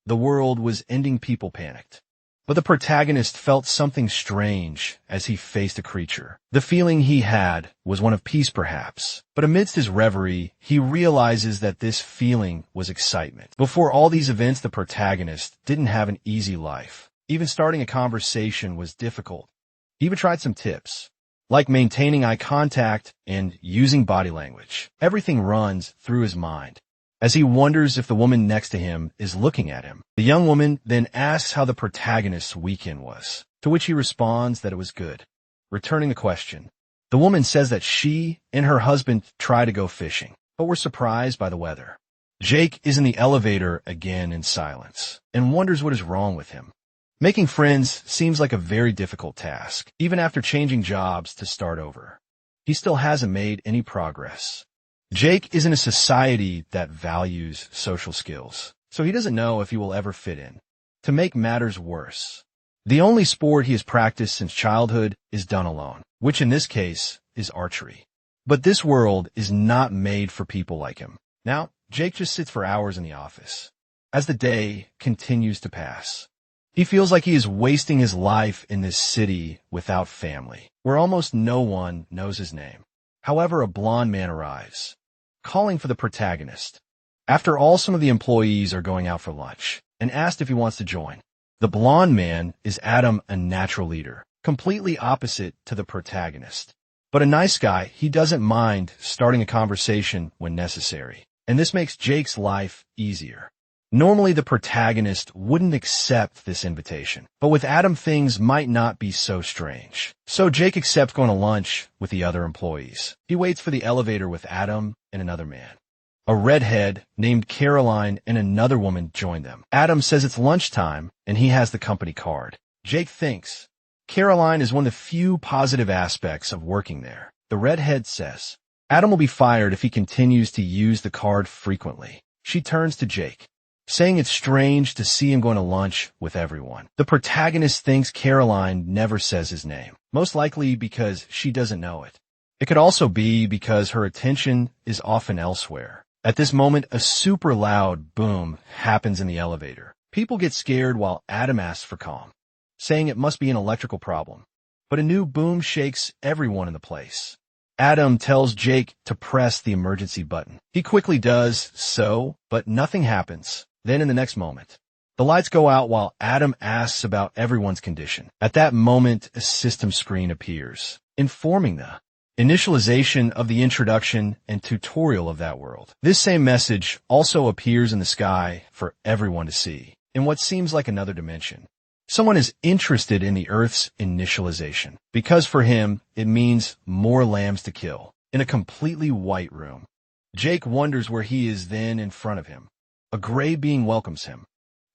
The world was ending, people panicked. But the protagonist felt something strange as he faced a creature. The feeling he had was one of peace, perhaps. But amidst his reverie, he realizes that this feeling was excitement. Before all these events, the protagonist didn't have an easy life. Even starting a conversation was difficult. He even tried some tips, like maintaining eye contact and using body language. Everything runs through his mind as he wonders if the woman next to him is looking at him. The young woman then asks how the protagonist's weekend was, to which he responds that it was good. Returning the question, the woman says that she and her husband try to go fishing, but were surprised by the weather. Jake is in the elevator again in silence and wonders what is wrong with him. Making friends seems like a very difficult task, even after changing jobs to start over. He still hasn't made any progress. Jake is in a society that values social skills, so he doesn't know if he will ever fit in. To make matters worse, the only sport he has practiced since childhood is done alone, which in this case is archery. But this world is not made for people like him. Now, Jake just sits for hours in the office. As the day continues to pass, he feels like he is wasting his life in this city without family, where almost no one knows his name. However, a blonde man arrives, calling for the protagonist. After all, some of the employees are going out for lunch and asked if he wants to join. The blonde man is Adam, a natural leader, completely opposite to the protagonist. But a nice guy, he doesn't mind starting a conversation when necessary, and this makes Jake's life easier. Normally, the protagonist wouldn't accept this invitation, but with Adam, things might not be so strange. So Jake accepts going to lunch with the other employees. He waits for the elevator with Adam and another man. A redhead named Caroline and another woman join them. Adam says it's lunchtime and he has the company card. Jake thinks Caroline is one of the few positive aspects of working there. The redhead says Adam will be fired if he continues to use the card frequently. She turns to Jake, saying it's strange to see him going to lunch with everyone. The protagonist thinks Caroline never says his name, most likely because she doesn't know it. It could also be because her attention is often elsewhere. At this moment, a super loud boom happens in the elevator. People get scared while Adam asks for calm, saying it must be an electrical problem. But a new boom shakes everyone in the place. Adam tells Jake to press the emergency button. He quickly does so, but nothing happens. Then in the next moment, the lights go out while Adam asks about everyone's condition. At that moment, a system screen appears, informing the initialization of the introduction and tutorial of that world. This same message also appears in the sky for everyone to see, in what seems like another dimension. Someone is interested in the Earth's initialization, because for him, it means more lambs to kill, in a completely white room. Jake wonders where he is then in front of him. A gray being welcomes him.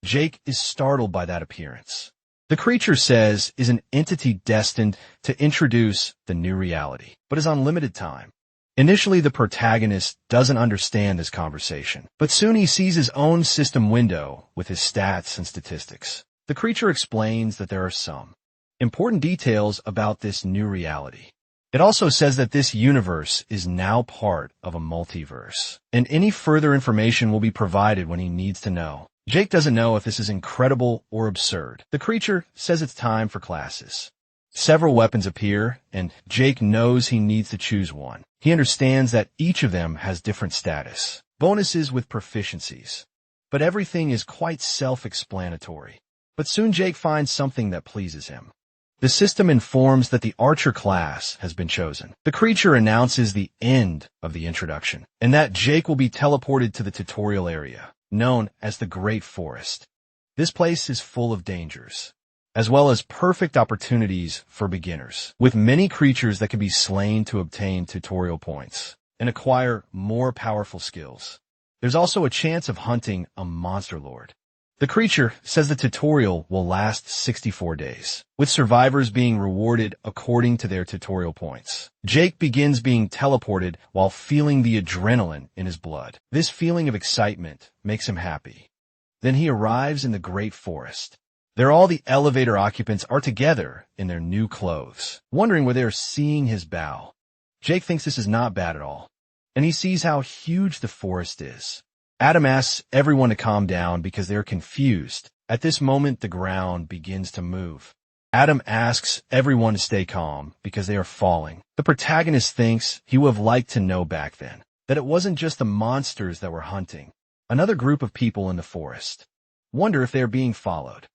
Jake is startled by that appearance. The creature says is an entity destined to introduce the new reality, but is on limited time. Initially, the protagonist doesn't understand this conversation, but soon he sees his own system window with his stats and statistics. The creature explains that there are some important details about this new reality. It also says that this universe is now part of a multiverse, and any further information will be provided when he needs to know. Jake doesn't know if this is incredible or absurd. The creature says it's time for classes. Several weapons appear, and Jake knows he needs to choose one. He understands that each of them has different status, bonuses with proficiencies, but everything is quite self-explanatory. But soon Jake finds something that pleases him. The system informs that the archer class has been chosen. The creature announces the end of the introduction, and that Jake will be teleported to the tutorial area, known as the Great Forest. This place is full of dangers, as well as perfect opportunities for beginners, with many creatures that can be slain to obtain tutorial points and acquire more powerful skills. There's also a chance of hunting a monster lord. The creature says the tutorial will last 64 days, with survivors being rewarded according to their tutorial points. Jake begins being teleported while feeling the adrenaline in his blood. This feeling of excitement makes him happy. Then he arrives in the Great Forest. There all the elevator occupants are together in their new clothes, wondering where they are seeing his bow. Jake thinks this is not bad at all, and he sees how huge the forest is. Adam asks everyone to calm down because they're confused. At this moment, the ground begins to move. Adam asks everyone to stay calm because they are falling. The protagonist thinks he would have liked to know back then that it wasn't just the monsters that were hunting another group of people in the forest. Wonder if they are being followed.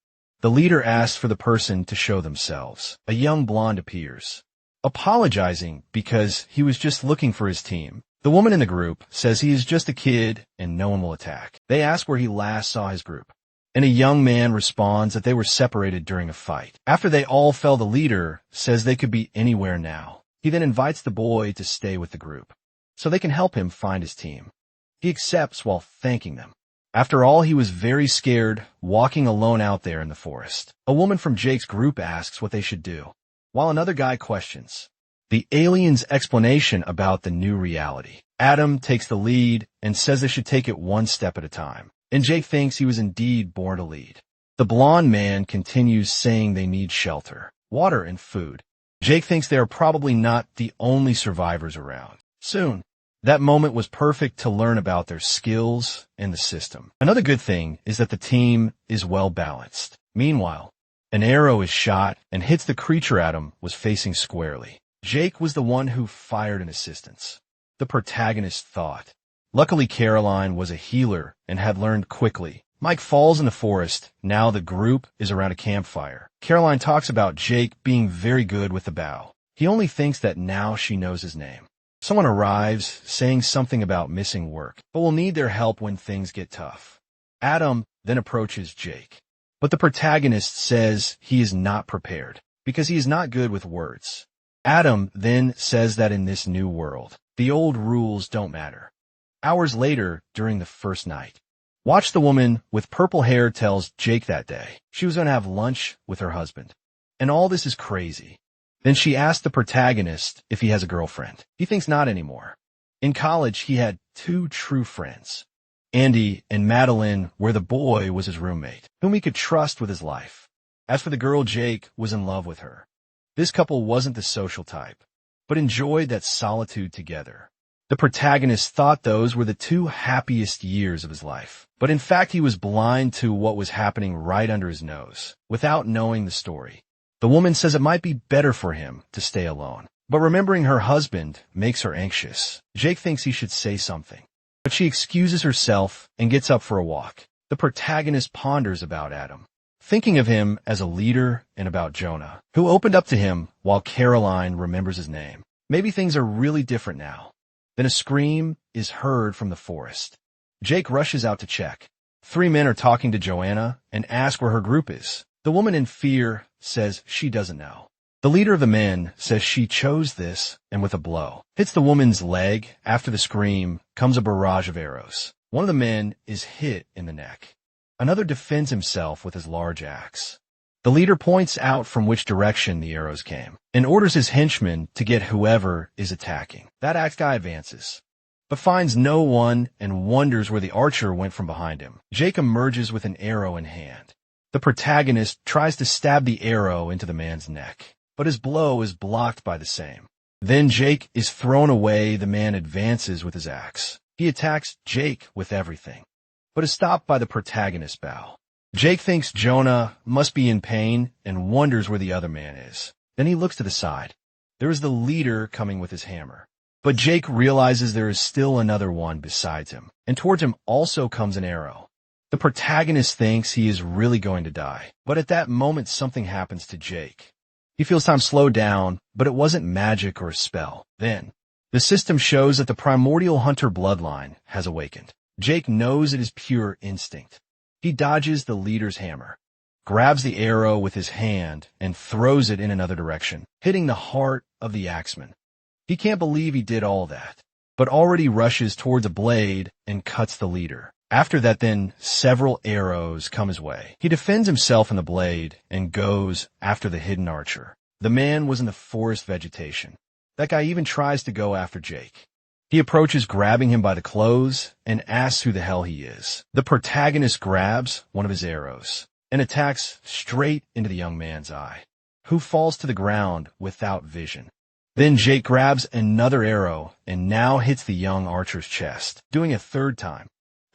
The leader asks for the person to show themselves. A young blonde appears, apologizing because he was just looking for his team. The woman in the group says he is just a kid and no one will attack. They ask where he last saw his group, and a young man responds that they were separated during a fight. After they all fell, the leader says they could be anywhere now. He then invites the boy to stay with the group so they can help him find his team. He accepts while thanking them. After all, he was very scared walking alone out there in the forest. A woman from Jake's group asks what they should do, while another guy questions the alien's explanation about the new reality. Adam takes the lead and says they should take it one step at a time, and Jake thinks he was indeed born to lead. The blonde man continues saying they need shelter, water, and food. Jake thinks they are probably not the only survivors around. Soon, that moment was perfect to learn about their skills and the system. Another good thing is that the team is well balanced. Meanwhile, an arrow is shot and hits the creature Adam was facing squarely. Jake was the one who fired in assistance. The protagonist thought. Luckily, Caroline was a healer and had learned quickly. Mike falls in the forest. Now the group is around a campfire. Caroline talks about Jake being very good with the bow. He only thinks that now she knows his name. Someone arrives saying something about missing work, but will need their help when things get tough. Adam then approaches Jake, but the protagonist says he is not prepared because he is not good with words. Adam then says that in this new world, the old rules don't matter. Hours later, during the first night, watch the woman with purple hair tells Jake that day she was going to have lunch with her husband. And all this is crazy. Then she asks the protagonist if he has a girlfriend. He thinks not anymore. In college, he had two true friends, Andy and Madeline, where the boy was his roommate, whom he could trust with his life. As for the girl, Jake was in love with her. This couple wasn't the social type, but enjoyed that solitude together. The protagonist thought those were the two happiest years of his life, but in fact he was blind to what was happening right under his nose, without knowing the story. The woman says it might be better for him to stay alone, but remembering her husband makes her anxious. Jake thinks he should say something, but she excuses herself and gets up for a walk. The protagonist ponders about Adam, thinking of him as a leader and about Jonah, who opened up to him while Caroline remembers his name. Maybe things are really different now. Then a scream is heard from the forest. Jake rushes out to check. 3 men are talking to Joanna and ask where her group is. The woman in fear says she doesn't know. The leader of the men says she chose this and with a blow hits the woman's leg. After the scream comes a barrage of arrows. One of the men is hit in the neck. Another defends himself with his large axe. The leader points out from which direction the arrows came and orders his henchmen to get whoever is attacking. That axe guy advances, but finds no one and wonders where the archer went from behind him. Jake emerges with an arrow in hand. The protagonist tries to stab the arrow into the man's neck, but his blow is blocked by the same. Then Jake is thrown away. The man advances with his axe. He attacks Jake with everything, but is stopped by the protagonist's bow. Jake thinks Jonah must be in pain and wonders where the other man is. Then he looks to the side. There is the leader coming with his hammer. But Jake realizes there is still another one besides him, and towards him also comes an arrow. The protagonist thinks he is really going to die, but at that moment something happens to Jake. He feels time slow down, but it wasn't magic or a spell. Then, the system shows that the primordial hunter bloodline has awakened. Jake knows it is pure instinct. He dodges the leader's hammer, grabs the arrow with his hand, and throws it in another direction, hitting the heart of the axeman. He can't believe he did all that, but already rushes towards a blade and cuts the leader. After that, then, several arrows come his way. He defends himself in the blade and goes after the hidden archer. The man was in the forest vegetation. That guy even tries to go after Jake. He approaches, grabbing him by the clothes, and asks who the hell he is. The protagonist grabs one of his arrows and attacks straight into the young man's eye, who falls to the ground without vision. Then Jake grabs another arrow and now hits the young archer's chest, doing it 3rd time.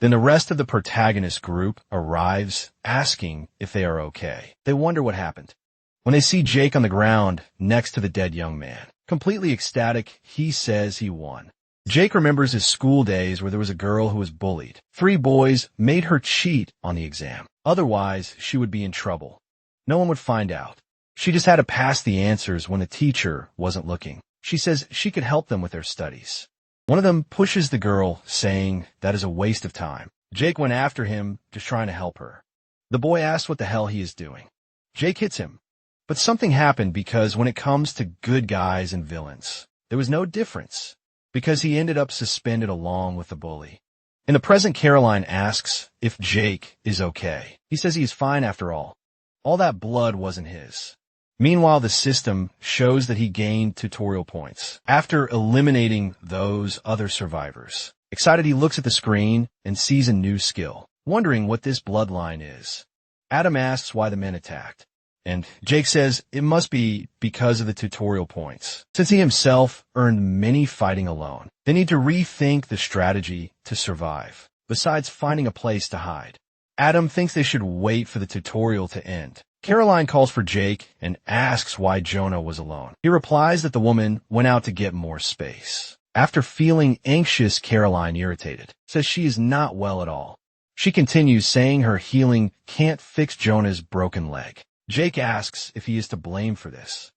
Then the rest of the protagonist group arrives, asking if they are okay. They wonder what happened. When they see Jake on the ground next to the dead young man, completely ecstatic, he says he won. Jake remembers his school days where there was a girl who was bullied. 3 boys made her cheat on the exam. Otherwise, she would be in trouble. No one would find out. She just had to pass the answers when the teacher wasn't looking. She says she could help them with their studies. One of them pushes the girl, saying that is a waste of time. Jake went after him, just trying to help her. The boy asks what the hell he is doing. Jake hits him. But something happened because when it comes to good guys and villains, there was no difference, because he ended up suspended along with the bully. In the present, Caroline asks if Jake is okay. He says he is fine after all. All that blood wasn't his. Meanwhile, the system shows that he gained tutorial points after eliminating those other survivors. Excited, he looks at the screen and sees a new skill, wondering what this bloodline is. Adam asks why the men attacked, and Jake says it must be because of the tutorial points, since he himself earned many fighting alone. They need to rethink the strategy to survive, besides finding a place to hide. Adam thinks they should wait for the tutorial to end. Caroline calls for Jake and asks why Jonah was alone. He replies that the woman went out to get more space. After feeling anxious, Caroline, irritated, says she is not well at all. She continues, saying her healing can't fix Jonah's broken leg. Jake asks if he is to blame for this,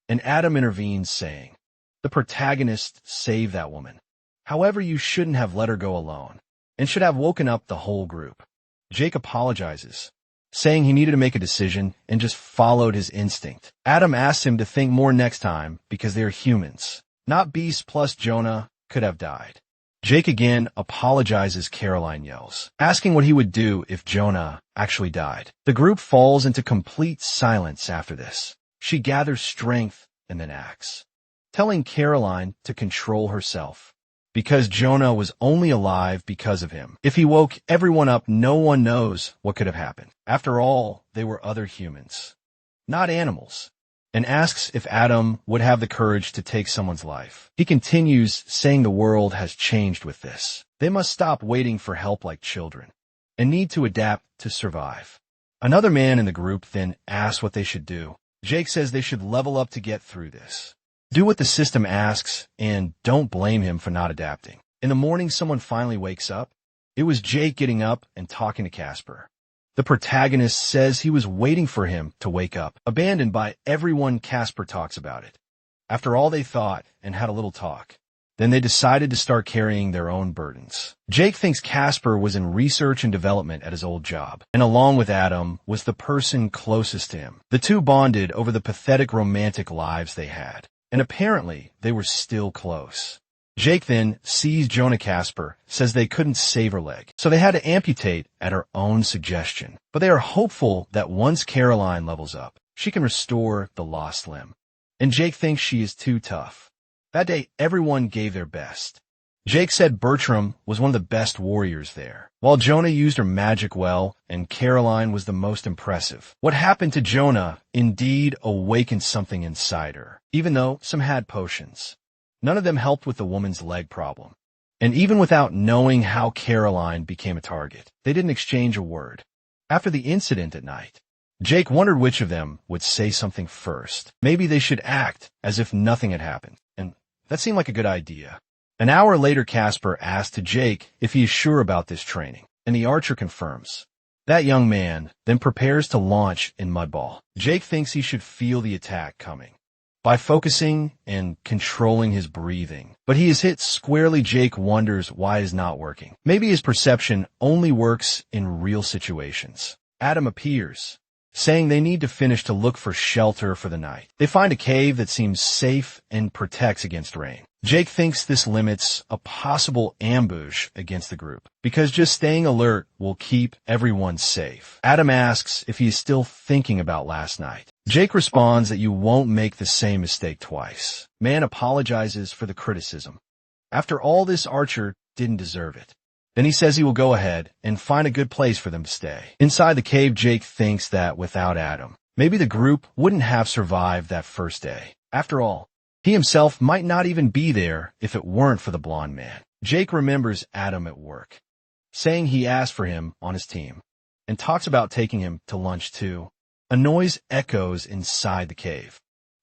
and Adam intervenes, saying, the protagonist saved that woman. However, you shouldn't have let her go alone, and should have woken up the whole group. Jake apologizes, saying he needed to make a decision and just followed his instinct. Adam asks him to think more next time because they are humans, not beasts, plus Jonah could have died. Jake again apologizes, Caroline yells, asking what he would do if Jonah actually died. The group falls into complete silence after this. She gathers strength and then acts, telling Caroline to control herself, because Jonah was only alive because of him. If he woke everyone up, no one knows what could have happened. After all, they were other humans, not animals, and asks if Adam would have the courage to take someone's life. He continues, saying the world has changed with this. They must stop waiting for help like children and need to adapt to survive. Another man in the group then asks what they should do. Jake says they should level up to get through this. Do what the system asks and don't blame him for not adapting. In the morning, someone finally wakes up. It was Jake getting up and talking to Casper. The protagonist says he was waiting for him to wake up, abandoned by everyone. Casper talks about it. After all, they thought and had a little talk. Then they decided to start carrying their own burdens. Jake thinks Casper was in research and development at his old job, and along with Adam was the person closest to him. The two bonded over the pathetic romantic lives they had, and apparently they were still close. Jake then sees Jonah. Casper says they couldn't save her leg, so they had to amputate at her own suggestion. But they are hopeful that once Caroline levels up, she can restore the lost limb. And Jake thinks she is too tough. That day, everyone gave their best. Jake said Bertram was one of the best warriors there, while Jonah used her magic well, and Caroline was the most impressive. What happened to Jonah indeed awakened something inside her, even though some had potions. None of them helped with the woman's leg problem. And even without knowing how Caroline became a target, they didn't exchange a word. After the incident at night, Jake wondered which of them would say something first. Maybe they should act as if nothing had happened, and that seemed like a good idea. An hour later, Casper asked to Jake if he is sure about this training, and the archer confirms. That young man then prepares to launch in Mudball. Jake thinks he should feel the attack coming by focusing and controlling his breathing. But he is hit squarely. Jake wonders why it is not working. Maybe his perception only works in real situations. Adam appears, saying they need to finish to look for shelter for the night. They find a cave that seems safe and protects against rain. Jake thinks this limits a possible ambush against the group, because just staying alert will keep everyone safe. Adam asks if he is still thinking about last night. Jake responds that you won't make the same mistake twice. Man apologizes for the criticism. After all this, Archer didn't deserve it. Then he says he will go ahead and find a good place for them to stay. Inside the cave, Jake thinks that without Adam, maybe the group wouldn't have survived that first day. After all, he himself might not even be there if it weren't for the blonde man. Jake remembers Adam at work. saying he asked for him on his team, and talks about taking him to lunch too. A noise echoes inside the cave.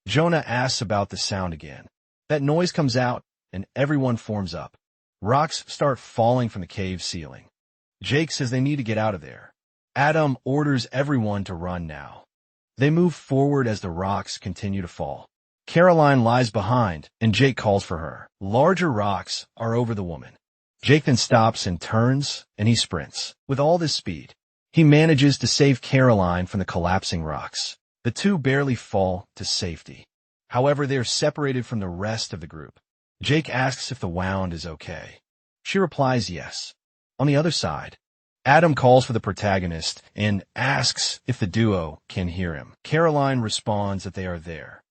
Jonah asks about the sound again. That noise comes out, and everyone forms up. Rocks start falling from the cave ceiling. Jake says they need to get out of there. Adam orders everyone to run now. They move forward as the rocks continue to fall. Caroline lies behind, and Jake calls for her. Larger rocks are over the woman. Jake then stops and turns, and he sprints. With all this speed, he manages to save Caroline from the collapsing rocks. The two barely fall to safety. However, they are separated from the rest of the group. Jake asks if the wound is okay. She replies yes. On the other side, Adam calls for the protagonist and asks if the duo can hear him. Caroline responds that they are there.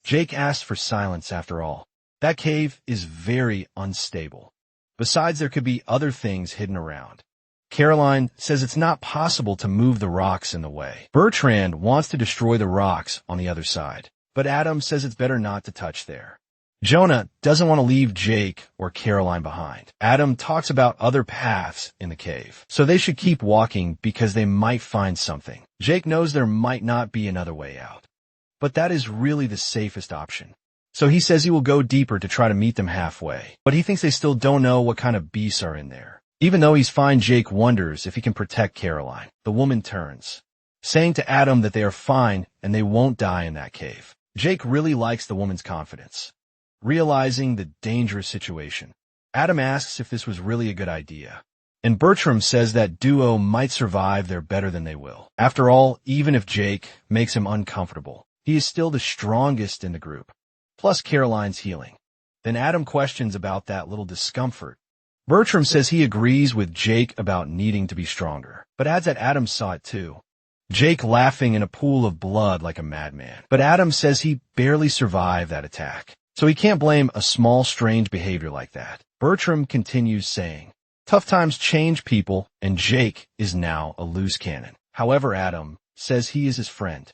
Jake asks for silence after all. That cave is very unstable. Besides, there could be other things hidden around. Caroline says it's not possible to move the rocks in the way. Bertrand wants to destroy the rocks on the other side, but Adam says it's better not to touch there. Jonah doesn't want to leave Jake or Caroline behind. Adam talks about other paths in the cave, so they should keep walking because they might find something. Jake knows there might not be another way out, but that is really the safest option. So he says he will go deeper to try to meet them halfway, but he thinks they still don't know what kind of beasts are in there. Even though he's fine, Jake wonders if he can protect Caroline. The woman turns, saying to Adam that they are fine and they won't die in that cave. Jake really likes the woman's confidence. Realizing the dangerous situation, Adam asks if this was really a good idea. And Bertram says that duo might survive, they're better than they will. After all, even if Jake makes him uncomfortable, he is still the strongest in the group. Plus Caroline's healing. Then Adam questions about that little discomfort. Bertram says he agrees with Jake about needing to be stronger, but adds that Adam saw it too. Jake laughing in a pool of blood like a madman. But Adam says he barely survived that attack, so he can't blame a small strange behavior like that. Bertram continues saying, tough times change people, and Jake is now a loose cannon. However, Adam says he is his friend,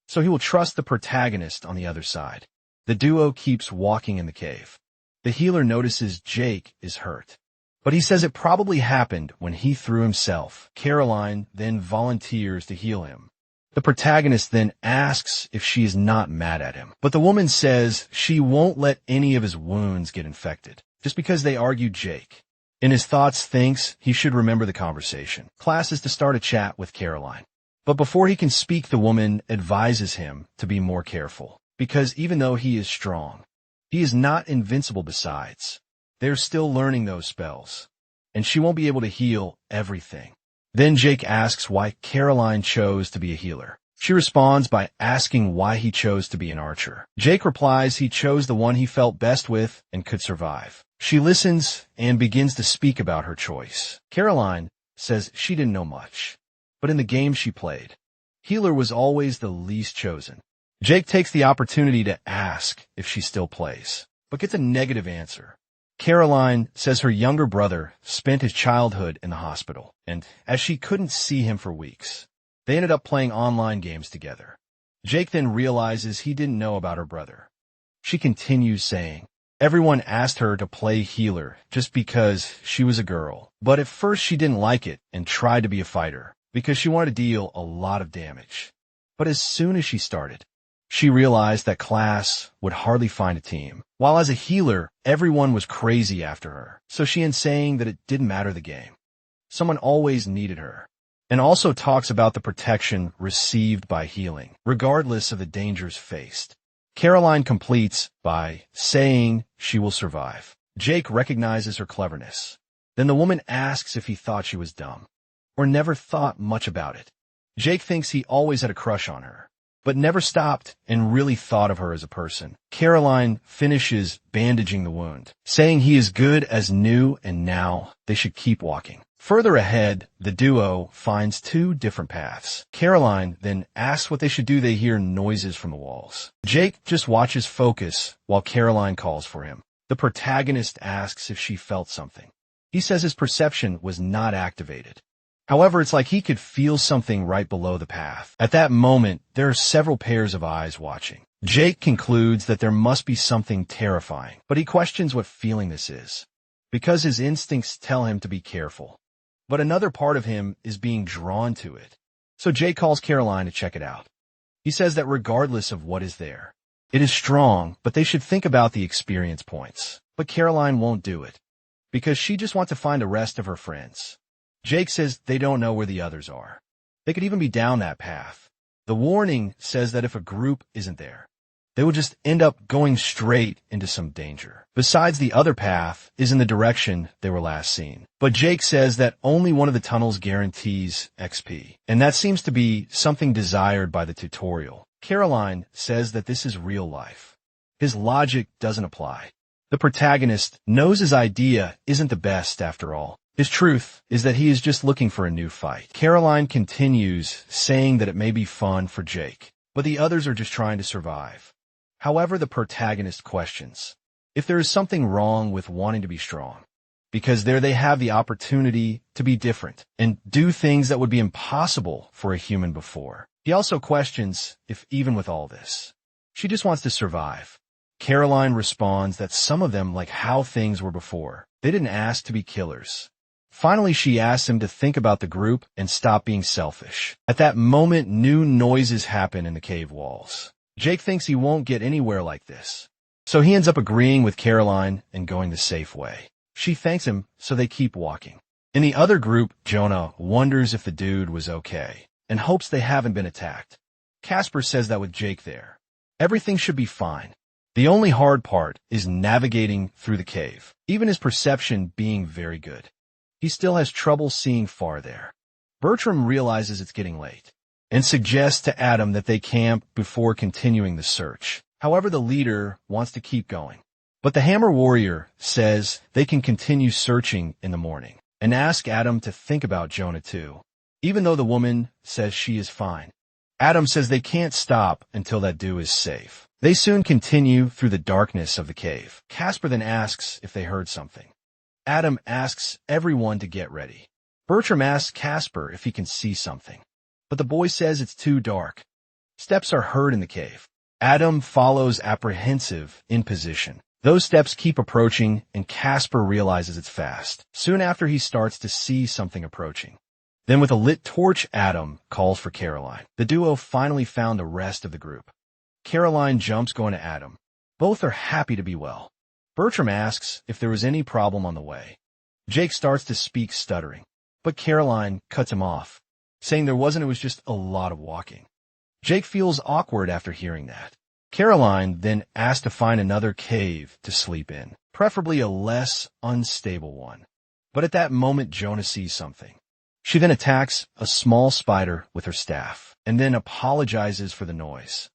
so he will trust the protagonist on the other side. The duo keeps walking in the cave. The healer notices Jake is hurt, but he says it probably happened when he threw himself. Caroline then volunteers to heal him. The protagonist then asks if she is not mad at him, but the woman says she won't let any of his wounds get infected, just because they argue Jake. In his thoughts, thinks he should remember the conversation. Class is to start a chat with Caroline, but before he can speak, the woman advises him to be more careful, because even though he is strong, he is not invincible. Besides, they're still learning those spells, and she won't be able to heal everything. Then Jake asks why Caroline chose to be a healer. She responds by asking why he chose to be an archer. Jake replies he chose the one he felt best with and could survive. She listens and begins to speak about her choice. Caroline says she didn't know much, but in the game she played, healer was always the least chosen. Jake takes the opportunity to ask if she still plays, but gets a negative answer. Caroline says her younger brother spent his childhood in the hospital, and as she couldn't see him for weeks, they ended up playing online games together. Jake then realizes he didn't know about her brother. She continues saying, everyone asked her to play healer just because she was a girl, but at first she didn't like it and tried to be a fighter because she wanted to deal a lot of damage. But as soon as she started, she realized that class would hardly find a team. While as a healer, everyone was crazy after her, so she ends saying that it didn't matter the game. Someone always needed her, and also talks about the protection received by healing, regardless of the dangers faced. Caroline completes by saying she will survive. Jake recognizes her cleverness. Then the woman asks if he thought she was dumb, or never thought much about it. Jake thinks he always had a crush on her, but never stopped and really thought of her as a person. Caroline finishes bandaging the wound, saying he is good as new and now they should keep walking. Further ahead, the duo finds two different paths. Caroline then asks what they should do. They hear noises from the walls. Jake just watches focus while Caroline calls for him. The protagonist asks if she felt something. He says his perception was not activated. However, it's like he could feel something right below the path. At that moment, there are several pairs of eyes watching. Jake concludes that there must be something terrifying, but he questions what feeling this is, because his instincts tell him to be careful. but another part of him is being drawn to it. So Jake calls Caroline to check it out. He says that regardless of what is there, it is strong, but they should think about the experience points. But Caroline won't do it, because she just wants to find the rest of her friends. Jake says they don't know where the others are. They could even be down that path. The warning says that if a group isn't there, they will just end up going straight into some danger. Besides, the other path is in the direction they were last seen. But Jake says that only one of the tunnels guarantees XP, and that seems to be something desired by the tutorial. Caroline says that this is real life. His logic doesn't apply. The protagonist knows his idea isn't the best after all. His truth is that he is just looking for a new fight. Caroline continues, saying that it may be fun for Jake, but the others are just trying to survive. However, the protagonist questions if there is something wrong with wanting to be strong, because there they have the opportunity to be different and do things that would be impossible for a human before. He also questions if even with all this, she just wants to survive. Caroline responds that some of them like how things were before. They didn't ask to be killers. Finally, she asks him to think about the group and stop being selfish. At that moment, new noises happen in the cave walls. Jake thinks he won't get anywhere like this, so he ends up agreeing with Caroline and going the safe way. She thanks him, so they keep walking. In the other group, Jonah wonders if the dude was okay and hopes they haven't been attacked. Casper says that with Jake there, everything should be fine. The only hard part is navigating through the cave, even his perception being very good. He still has trouble seeing far there. Bertram realizes it's getting late and suggests to Adam that they camp before continuing the search. However, the leader wants to keep going. But the Hammer Warrior says they can continue searching in the morning and ask Adam to think about Jonah too, even though the woman says she is fine. Adam says they can't stop until that dude is safe. They soon continue through the darkness of the cave. Casper then asks if they heard something. Adam asks everyone to get ready. Bertram asks Casper if he can see something, but the boy says it's too dark. Steps are heard in the cave. Adam follows apprehensive in position. Those steps keep approaching, and Casper realizes it's fast. Soon after, he starts to see something approaching. Then with a lit torch, Adam calls for Caroline. The duo finally found the rest of the group. Caroline jumps going to Adam. Both are happy to be well. Bertram asks if there was any problem on the way. Jake starts to speak stuttering, but Caroline cuts him off, saying there wasn't, it was just a lot of walking. Jake feels awkward after hearing that. Caroline then asks to find another cave to sleep in, preferably a less unstable one. But at that moment, Jonah sees something. She then attacks a small spider with her staff, and then apologizes for the noise.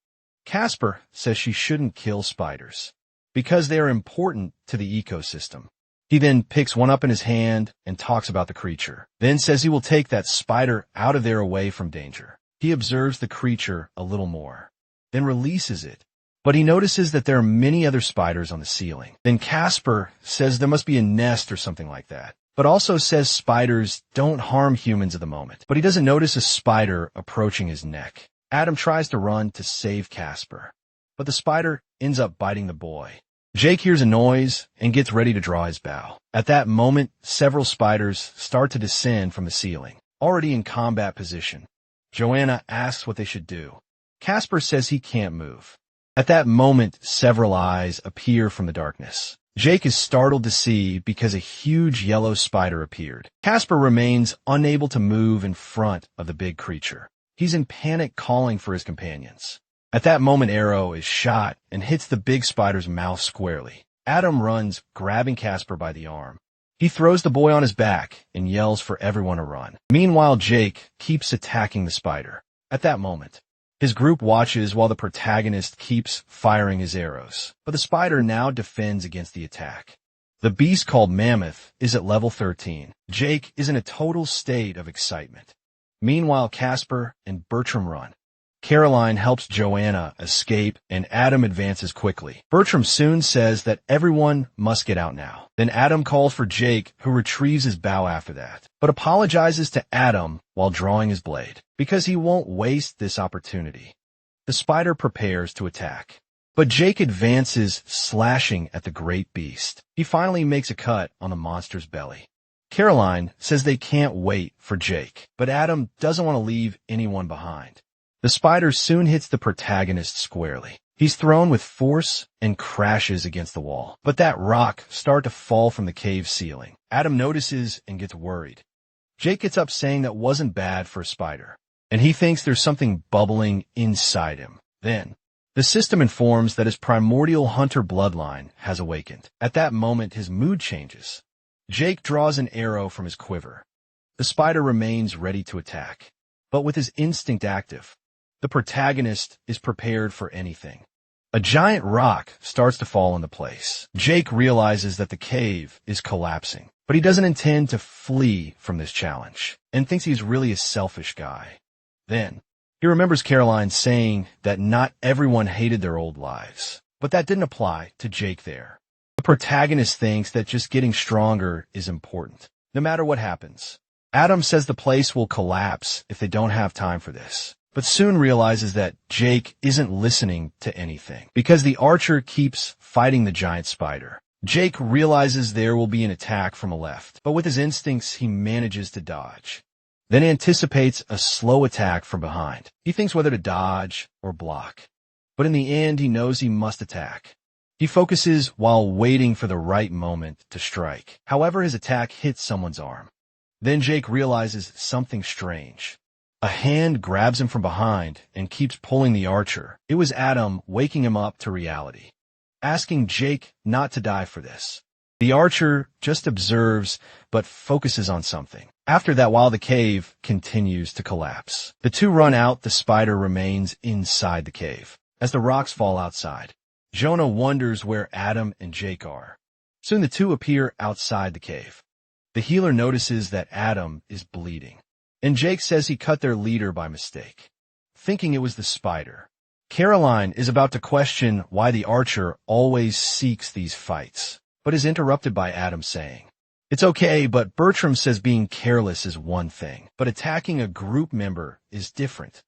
Casper says she shouldn't kill spiders, because they are important to the ecosystem. He then picks one up in his hand and talks about the creature, then says he will take that spider out of there away from danger. He observes the creature a little more, then releases it, but he notices that there are many other spiders on the ceiling. Then Casper says there must be a nest or something like that, but also says spiders don't harm humans at the moment. But he doesn't notice a spider approaching his neck. Adam tries to run to save Casper, but the spider ends up biting the boy. Jake hears a noise and gets ready to draw his bow. At that moment, several spiders start to descend from the ceiling, already in combat position. Joanna asks what they should do. Casper says he can't move. At that moment, several eyes appear from the darkness. Jake is startled to see because a huge yellow spider appeared. Casper remains unable to move in front of the big creature. He's in panic, calling for his companions. At that moment, Arrow is shot and hits the big spider's mouth squarely. Adam runs, grabbing Casper by the arm. He throws the boy on his back and yells for everyone to run. Meanwhile, Jake keeps attacking the spider. At that moment, his group watches while the protagonist keeps firing his arrows, but the spider now defends against the attack. The beast called Mammoth is at level 13. Jake is in a total state of excitement. Meanwhile, Casper and Bertram run. Caroline helps Joanna escape, and Adam advances quickly. Bertram soon says that everyone must get out now. Then Adam calls for Jake, who retrieves his bow after that, but apologizes to Adam while drawing his blade, because he won't waste this opportunity. The spider prepares to attack, but Jake advances, slashing at the great beast. He finally makes a cut on the monster's belly. Caroline says they can't wait for Jake, but Adam doesn't want to leave anyone behind. The spider soon hits the protagonist squarely. He's thrown with force and crashes against the wall, but that rock starts to fall from the cave ceiling. Adam notices and gets worried. Jake gets up saying that wasn't bad for a spider, and he thinks there's something bubbling inside him. Then, the system informs that his primordial hunter bloodline has awakened. At that moment, his mood changes. Jake draws an arrow from his quiver. The spider remains ready to attack, but with his instinct active. The protagonist is prepared for anything. A giant rock starts to fall into place. Jake realizes that the cave is collapsing, but he doesn't intend to flee from this challenge and thinks he's really a selfish guy. Then, he remembers Caroline saying that not everyone hated their old lives, but that didn't apply to Jake there. The protagonist thinks that just getting stronger is important, no matter what happens. Adam says the place will collapse if they don't have time for this, but soon realizes that Jake isn't listening to anything because the archer keeps fighting the giant spider. Jake realizes there will be an attack from a left, but with his instincts, he manages to dodge. Then anticipates a slow attack from behind. He thinks whether to dodge or block, but in the end, he knows he must attack. He focuses while waiting for the right moment to strike. However, his attack hits someone's arm. Then Jake realizes something strange. A hand grabs him from behind and keeps pulling the archer. It was Adam waking him up to reality, asking Jake not to die for this. The archer just observes but focuses on something. After that, while the cave continues to collapse, the two run out. The spider remains inside the cave. As the rocks fall outside, Jonah wonders where Adam and Jake are. Soon the two appear outside the cave. The healer notices that Adam is bleeding, and Jake says he cut their leader by mistake, thinking it was the spider. Caroline is about to question why the archer always seeks these fights, but is interrupted by Adam saying, "It's okay, but Bertram says being careless is one thing, but attacking a group member is different.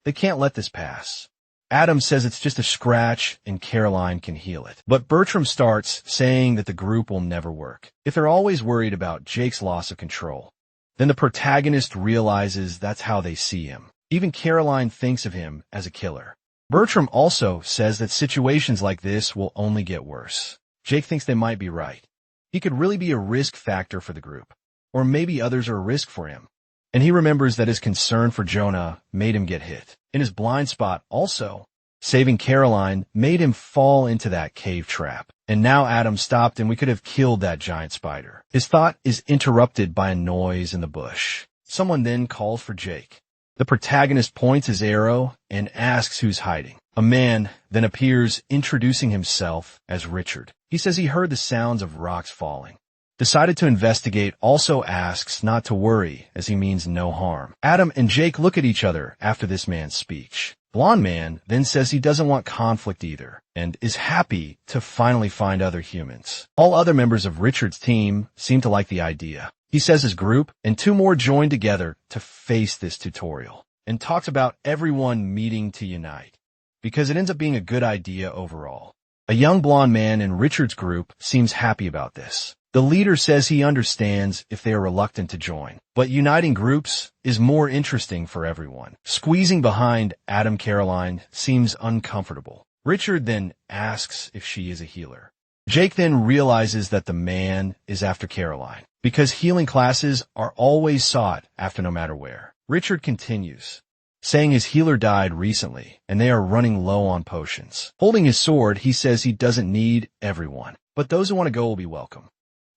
They can't let this pass." Adam says it's just a scratch and Caroline can heal it. But Bertram starts saying that the group will never work if they're always worried about Jake's loss of control. Then the protagonist realizes that's how they see him. Even Caroline thinks of him as a killer. Bertram also says that situations like this will only get worse. Jake thinks they might be right. He could really be a risk factor for the group, or maybe others are a risk for him. And he remembers that his concern for Jonah made him get hit. In his blind spot also, saving Caroline made him fall into that cave trap. And now Adam stopped and we could have killed that giant spider. His thought is interrupted by a noise in the bush. Someone then calls for Jake. The protagonist points his arrow and asks who's hiding. A man then appears, introducing himself as Richard. He says he heard the sounds of rocks falling. Decided to investigate, also asks not to worry, as he means no harm. Adam and Jake look at each other after this man's speech. Blonde man then says he doesn't want conflict either, and is happy to finally find other humans. All other members of Richard's team seem to like the idea. He says his group and two more join together to face this tutorial, and talks about everyone meeting to unite, because it ends up being a good idea overall. A young blonde man in Richard's group seems happy about this. The leader says he understands if they are reluctant to join, but uniting groups is more interesting for everyone. Squeezing behind Adam Caroline seems uncomfortable. Richard then asks if she is a healer. Jake then realizes that the man is after Caroline, because healing classes are always sought after no matter where. Richard continues, saying his healer died recently, and they are running low on potions. Holding his sword, he says he doesn't need everyone, but those who want to go will be welcome.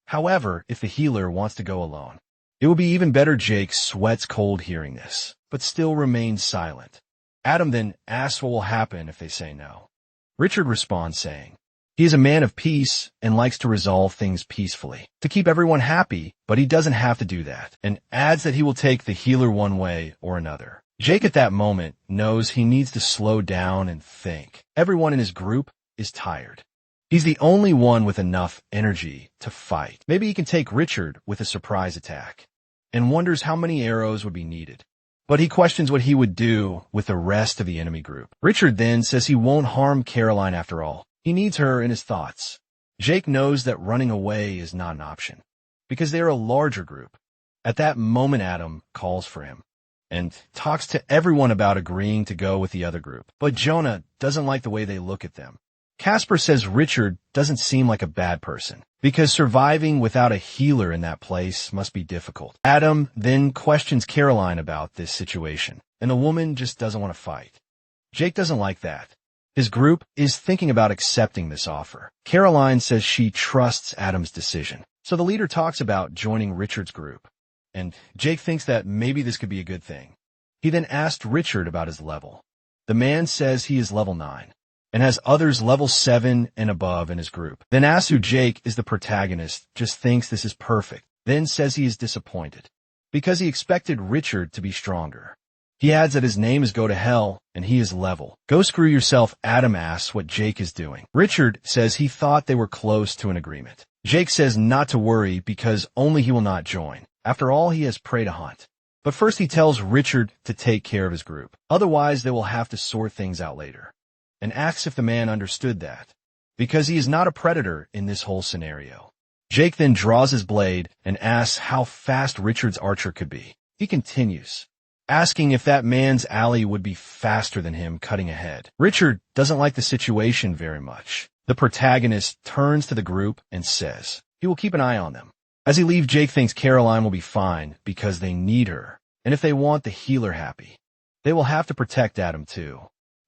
However, if the healer wants to go alone, it will be even better. Jake sweats cold hearing this, but still remains silent. Adam then asks what will happen if they say no. Richard responds saying, he is a man of peace and likes to resolve things peacefully, to keep everyone happy, but he doesn't have to do that, and adds that he will take the healer one way or another. Jake at that moment knows he needs to slow down and think. Everyone in his group is tired. He's the only one with enough energy to fight. Maybe he can take Richard with a surprise attack, and wonders how many arrows would be needed. But he questions what he would do with the rest of the enemy group. Richard then says he won't harm Caroline after all. He needs her in his thoughts. Jake knows that running away is not an option. because they are a larger group. At that moment, Adam calls for him and talks to everyone about agreeing to go with the other group. But Jonah doesn't like the way they look at them. Casper says Richard doesn't seem like a bad person, because surviving without a healer in that place must be difficult. Adam then questions Caroline about this situation, and the woman just doesn't want to fight. Jake doesn't like that. His group is thinking about accepting this offer. Caroline says she trusts Adam's decision, so the leader talks about joining Richard's group, and Jake thinks that maybe this could be a good thing. He then asked Richard about his level. The man says he is level 9. And has others level 7 and above in his group. Then asks who Jake is the protagonist, just thinks this is perfect. Then says he is disappointed, because he expected Richard to be stronger. He adds that his name is Go to Hell, and he is level. Go screw yourself, Adam asks what Jake is doing. Richard says he thought they were close to an agreement. Jake says not to worry because only he will not join. After all, he has prey to hunt. But first he tells Richard to take care of his group. Otherwise, they will have to sort things out later. And asks if the man understood that, because he is not a predator in this whole scenario. Jake then draws his blade and asks how fast Richard's archer could be. He continues, asking if that man's alley would be faster than him cutting ahead. Richard doesn't like the situation very much. The protagonist turns to the group and says he will keep an eye on them. As he leaves, Jake thinks Caroline will be fine because they need her, and if they want the healer happy, they will have to protect Adam too.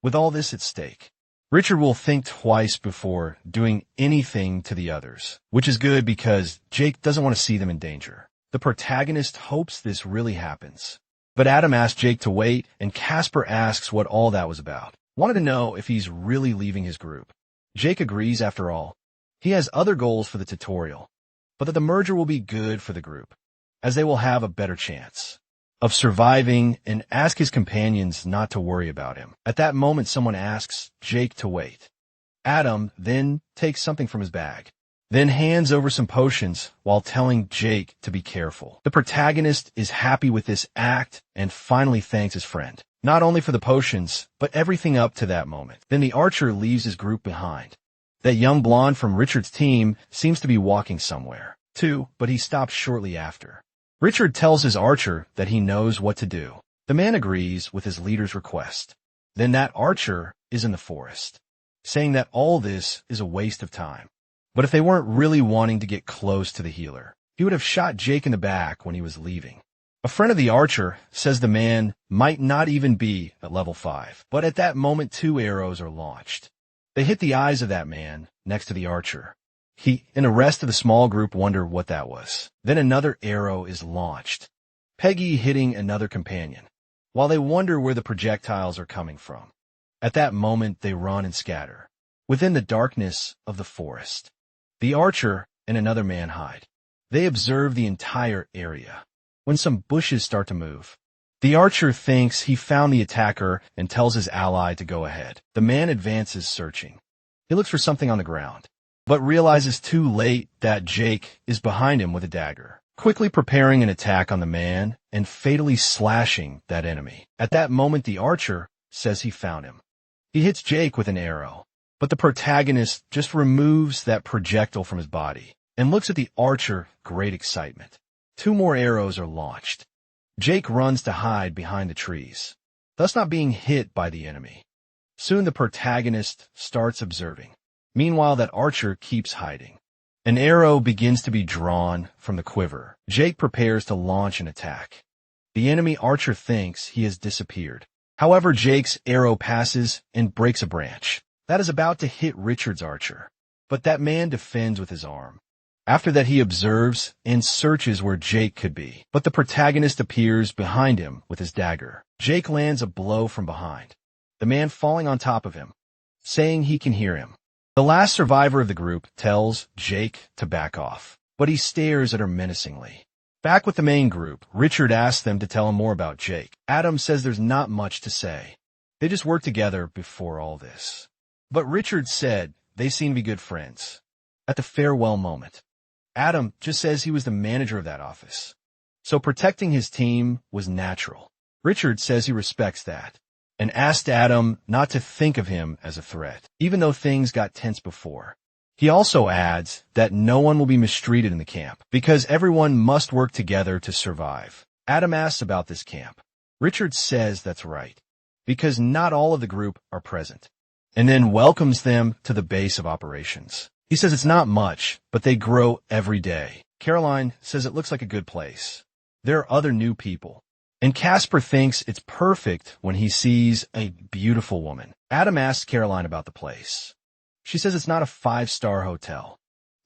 With all this at stake, Richard will think twice before doing anything to the others, which is good because Jake doesn't want to see them in danger. The protagonist hopes this really happens. But Adam asks Jake to wait, and Casper asks what all that was about. Wanted to know if he's really leaving his group. Jake agrees after all. He has other goals for the tutorial, but that the merger will be good for the group, as they will have a better chance of surviving, and ask his companions not to worry about him. At that moment, someone asks Jake to wait. Adam then takes something from his bag, then hands over some potions while telling Jake to be careful. The protagonist is happy with this act and finally thanks his friend, not only for the potions, but everything up to that moment. Then the archer leaves his group behind. That young blonde from Richard's team seems to be walking somewhere, too, but he stops shortly after. Richard tells his archer that he knows what to do. The man agrees with his leader's request. Then that archer is in the forest, saying that all this is a waste of time. But if they weren't really wanting to get close to the healer, he would have shot Jake in the back when he was leaving. A friend of the archer says the man might not even be at level 5. But at that moment, 2 arrows are launched. They hit the eyes of that man next to the archer. He and the rest of the small group wonder what that was. Then another arrow is launched, Peggy hitting another companion, while they wonder where the projectiles are coming from. At that moment, they run and scatter within the darkness of the forest. The archer and another man hide. They observe the entire area when some bushes start to move. The archer thinks he found the attacker and tells his ally to go ahead. The man advances searching. He looks for something on the ground, but realizes too late that Jake is behind him with a dagger, quickly preparing an attack on the man and fatally slashing that enemy. At that moment, the archer says he found him. He hits Jake with an arrow, but the protagonist just removes that projectile from his body and looks at the archer, great excitement. 2 more arrows are launched. Jake runs to hide behind the trees, thus not being hit by the enemy. Soon the protagonist starts observing. Meanwhile, that archer keeps hiding. An arrow begins to be drawn from the quiver. Jake prepares to launch an attack. The enemy archer thinks he has disappeared. However, Jake's arrow passes and breaks a branch that is about to hit Richard's archer, but that man defends with his arm. After that, he observes and searches where Jake could be, but the protagonist appears behind him with his dagger. Jake lands a blow from behind, the man falling on top of him, saying he can hear him. The last survivor of the group tells Jake to back off, but he stares at her menacingly. Back with the main group, Richard asks them to tell him more about Jake. Adam says there's not much to say. They just worked together before all this. But Richard said they seem to be good friends. At the farewell moment, Adam just says he was the manager of that office, so protecting his team was natural. Richard says he respects that, and asked Adam not to think of him as a threat, even though things got tense before. He also adds that no one will be mistreated in the camp, because everyone must work together to survive. Adam asks about this camp. Richard says that's right, because not all of the group are present, and then welcomes them to the base of operations. He says it's not much, but they grow every day. Caroline says it looks like a good place. There are other new people. And Casper thinks it's perfect when he sees a beautiful woman. Adam asks Caroline about the place. She says it's not a 5-star hotel,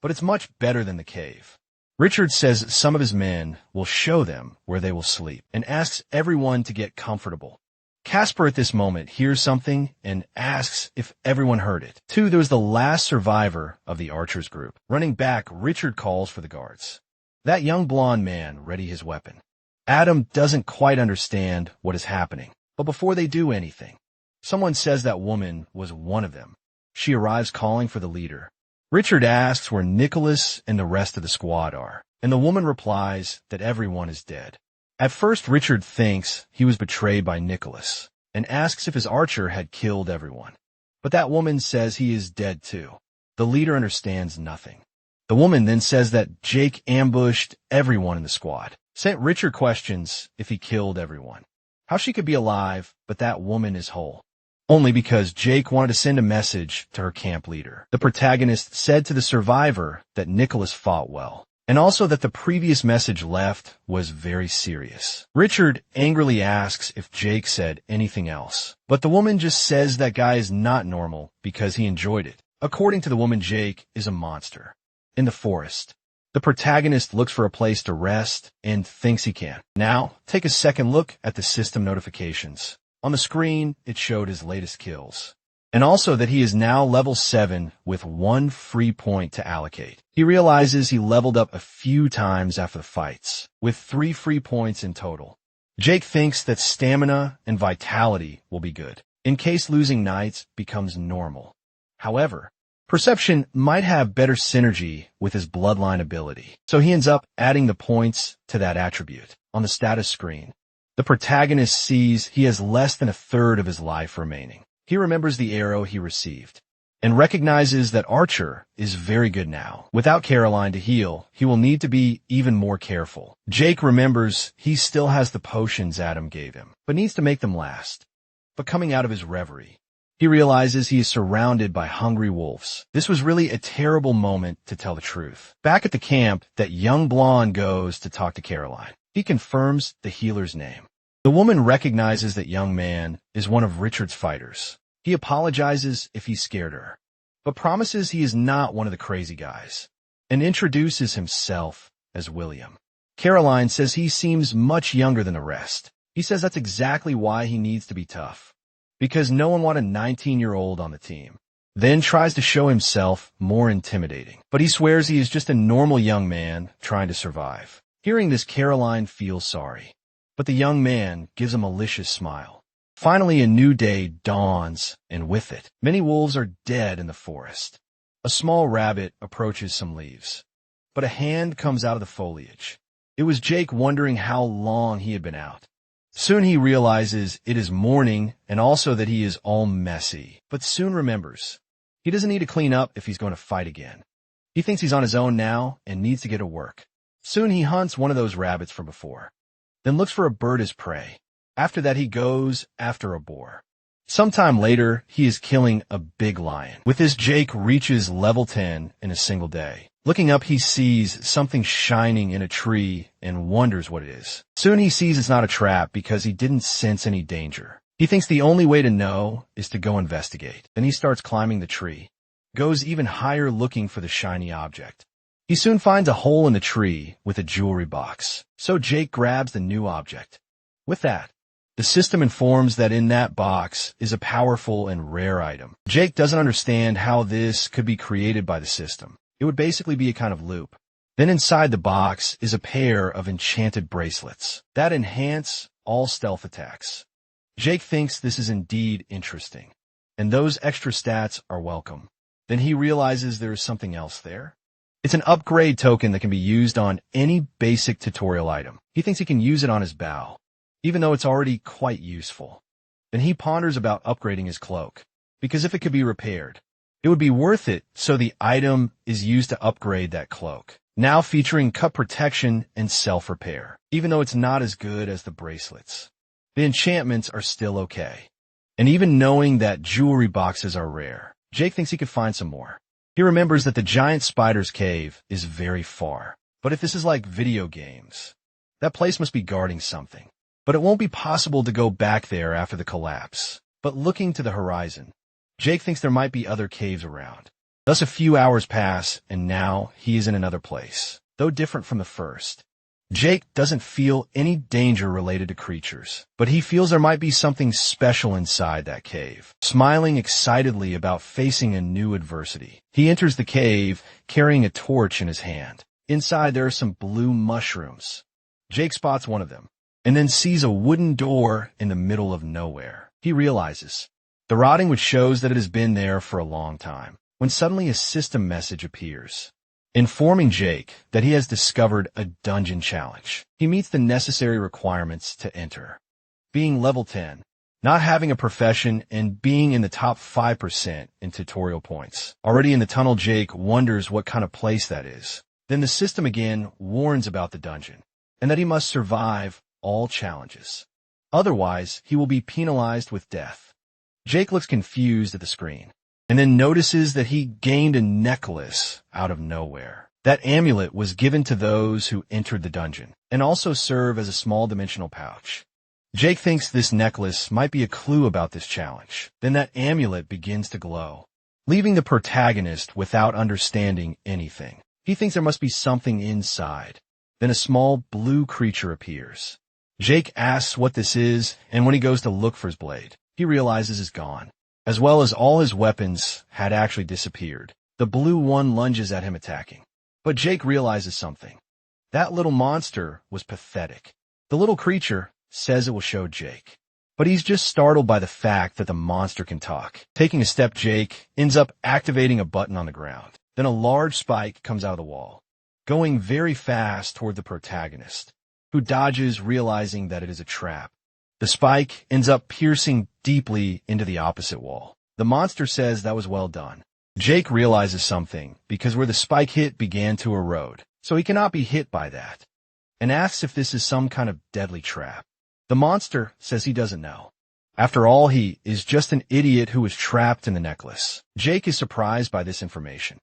but it's much better than the cave. Richard says some of his men will show them where they will sleep and asks everyone to get comfortable. Casper at this moment hears something and asks if everyone heard it. There was the last survivor of the archers group. Running back, Richard calls for the guards. That young blonde man ready his weapon. Adam doesn't quite understand what is happening, but before they do anything, someone says that woman was one of them. She arrives calling for the leader. Richard asks where Nicholas and the rest of the squad are, and the woman replies that everyone is dead. At first, Richard thinks he was betrayed by Nicholas and asks if his archer had killed everyone. But that woman says he is dead too. The leader understands nothing. The woman then says that Jake ambushed everyone in the squad. Richard questions if he killed everyone. How she could be alive, but that woman is whole. Only because Jake wanted to send a message to her camp leader. The protagonist said to the survivor that Nicholas fought well, and also that the previous message left was very serious. Richard angrily asks if Jake said anything else, but the woman just says that guy is not normal because he enjoyed it. According to the woman, Jake is a monster. In the forest, the protagonist looks for a place to rest and thinks he can. Now, take a second look at the system notifications. On the screen, it showed his latest kills, and also that he is now level 7 with 1 free point to allocate. He realizes he leveled up a few times after the fights, with 3 free points in total. Jake thinks that stamina and vitality will be good, in case losing knights becomes normal. However, perception might have better synergy with his bloodline ability, so he ends up adding the points to that attribute. On the status screen, the protagonist sees he has less than a third of his life remaining. He remembers the arrow he received and recognizes that Archer is very good now. Without Caroline to heal, he will need to be even more careful. Jake remembers he still has the potions Adam gave him, but needs to make them last. But coming out of his reverie, he realizes he is surrounded by hungry wolves. This was really a terrible moment, to tell the truth. Back at the camp, that young blonde goes to talk to Caroline. He confirms the healer's name. The woman recognizes that young man is one of Richard's fighters. He apologizes if he scared her, but promises he is not one of the crazy guys, and introduces himself as William. Caroline says he seems much younger than the rest. He says that's exactly why he needs to be tough, because no one wanted a 19-year-old on the team. Then tries to show himself more intimidating, but he swears he is just a normal young man trying to survive. Hearing this, Caroline feels sorry, but the young man gives a malicious smile. Finally, a new day dawns, and with it, many wolves are dead in the forest. A small rabbit approaches some leaves, but a hand comes out of the foliage. It was Jake, wondering how long he had been out. Soon he realizes it is morning and also that he is all messy, but soon remembers he doesn't need to clean up if he's going to fight again. He thinks he's on his own now and needs to get to work. Soon he hunts one of those rabbits from before, then looks for a bird as prey. After that, he goes after a boar. Sometime later, he is killing a big lion. With this, Jake reaches level 10 in a single day. Looking up, he sees something shining in a tree and wonders what it is. Soon he sees it's not a trap because he didn't sense any danger. He thinks the only way to know is to go investigate. Then he starts climbing the tree, goes even higher looking for the shiny object. He soon finds a hole in the tree with a jewelry box, so Jake grabs the new object. With that, the system informs that in that box is a powerful and rare item. Jake doesn't understand how this could be created by the system. It would basically be a kind of loop. Then inside the box is a pair of enchanted bracelets that enhance all stealth attacks. Jake thinks this is indeed interesting, and those extra stats are welcome. Then he realizes there is something else there. It's an upgrade token that can be used on any basic tutorial item. He thinks he can use it on his bow, even though it's already quite useful. Then he ponders about upgrading his cloak, because if it could be repaired, It would be worth it, so the item is used to upgrade that cloak, now featuring cut protection and self-repair, even though it's not as good as the bracelets. The enchantments are still okay. And even knowing that jewelry boxes are rare, Jake thinks he could find some more. He remembers that the giant spider's cave is very far. But if this is like video games, that place must be guarding something. But it won't be possible to go back there after the collapse. But looking to the horizon, Jake thinks there might be other caves around. Thus a few hours pass, and now he is in another place, though different from the first. Jake doesn't feel any danger related to creatures, but he feels there might be something special inside that cave. Smiling excitedly about facing a new adversity, he enters the cave carrying a torch in his hand. Inside there are some blue mushrooms. Jake spots one of them, and then sees a wooden door in the middle of nowhere. He realizes the rotting which shows that it has been there for a long time, when suddenly a system message appears, informing Jake that he has discovered a dungeon challenge. He meets the necessary requirements to enter. Being level 10, not having a profession, and being in the top 5% in tutorial points. Already in the tunnel, Jake wonders what kind of place that is. Then the system again warns about the dungeon, and that he must survive all challenges. Otherwise, he will be penalized with death. Jake looks confused at the screen, and then notices that he gained a necklace out of nowhere. That amulet was given to those who entered the dungeon, and also serve as a small dimensional pouch. Jake thinks this necklace might be a clue about this challenge. Then that amulet begins to glow, leaving the protagonist without understanding anything. He thinks there must be something inside. Then a small blue creature appears. Jake asks what this is, and when he goes to look for his blade, he realizes it's gone, as well as all his weapons had actually disappeared. The blue one lunges at him, attacking. But Jake realizes something. That little monster was pathetic. The little creature says it will show Jake, but he's just startled by the fact that the monster can talk. Taking a step, Jake ends up activating a button on the ground. Then a large spike comes out of the wall, going very fast toward the protagonist, who dodges, realizing that it is a trap. The spike ends up piercing deeply into the opposite wall. The monster says that was well done. Jake realizes something, because where the spike hit began to erode, so he cannot be hit by that, and asks if this is some kind of deadly trap. The monster says he doesn't know. After all, he is just an idiot who was trapped in the necklace. Jake is surprised by this information.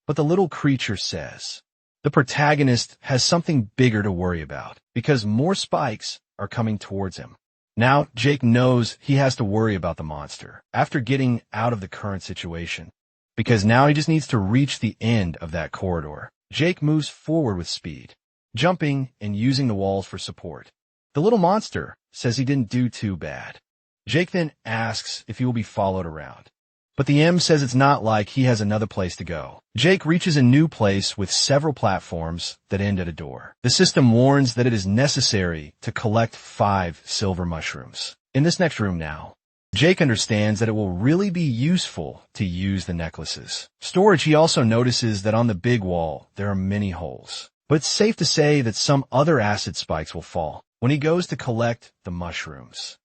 But the little creature says the protagonist has something bigger to worry about, because more spikes are coming towards him. Now, Jake knows he has to worry about the monster after getting out of the current situation, because now he just needs to reach the end of that corridor. Jake moves forward with speed, jumping and using the walls for support. The little monster says he didn't do too bad. Jake then asks if he will be followed around, but the M says it's not, like he has another place to go. Jake reaches a new place with several platforms that end at a door. The system warns that it is necessary to collect 5 silver mushrooms. In this next room now, Jake understands that it will really be useful to use the necklaces. Storage, he also notices that on the big wall there are many holes, but it's safe to say that some other acid spikes will fall when he goes to collect the mushrooms.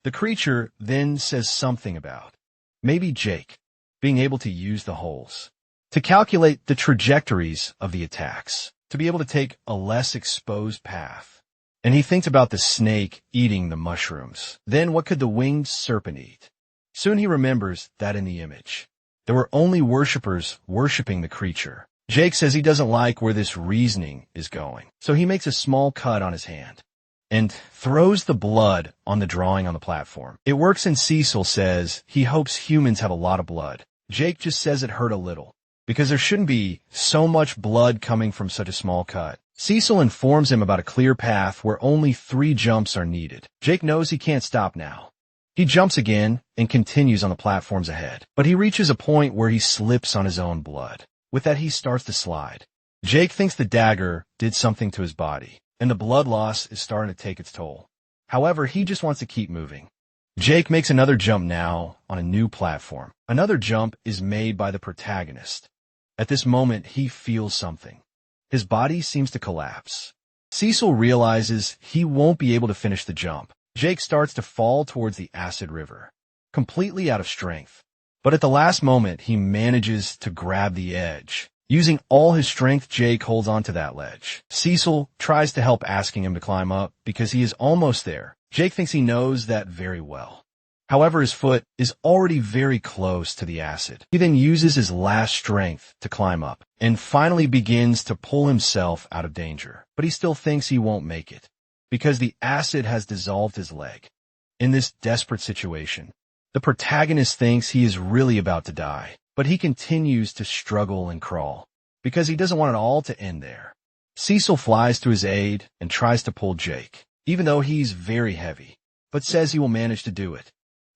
The creature then says something about maybe Jake being able to use the holes to calculate the trajectories of the attacks, to be able to take a less exposed path. And he thinks about the snake eating the mushrooms. Then what could the winged serpent eat? Soon he remembers that in the image, there were only worshippers worshipping the creature. Jake says he doesn't like where this reasoning is going, so he makes a small cut on his hand and throws the blood on the drawing on the platform. It works, and Cecil says he hopes humans have a lot of blood. Jake just says it hurt a little, because there shouldn't be so much blood coming from such a small cut. Cecil informs him about a clear path where only 3 jumps are needed. Jake knows he can't stop now. He jumps again and continues on the platforms ahead, but he reaches a point where he slips on his own blood. With that, he starts to slide. Jake thinks the dagger did something to his body, and the blood loss is starting to take its toll. However, he just wants to keep moving. Jake makes another jump now on a new platform. Another jump is made by the protagonist. At this moment, he feels something. His body seems to collapse. Cecil realizes he won't be able to finish the jump. Jake starts to fall towards the acid river, completely out of strength. But at the last moment, he manages to grab the edge. Using all his strength, Jake holds onto that ledge. Cecil tries to help, asking him to climb up because he is almost there. Jake thinks he knows that very well. However, his foot is already very close to the acid. He then uses his last strength to climb up and finally begins to pull himself out of danger. But he still thinks he won't make it because the acid has dissolved his leg. In this desperate situation, the protagonist thinks he is really about to die, but he continues to struggle and crawl because he doesn't want it all to end there. Cecil flies to his aid and tries to pull Jake, even though he's very heavy, but says he will manage to do it.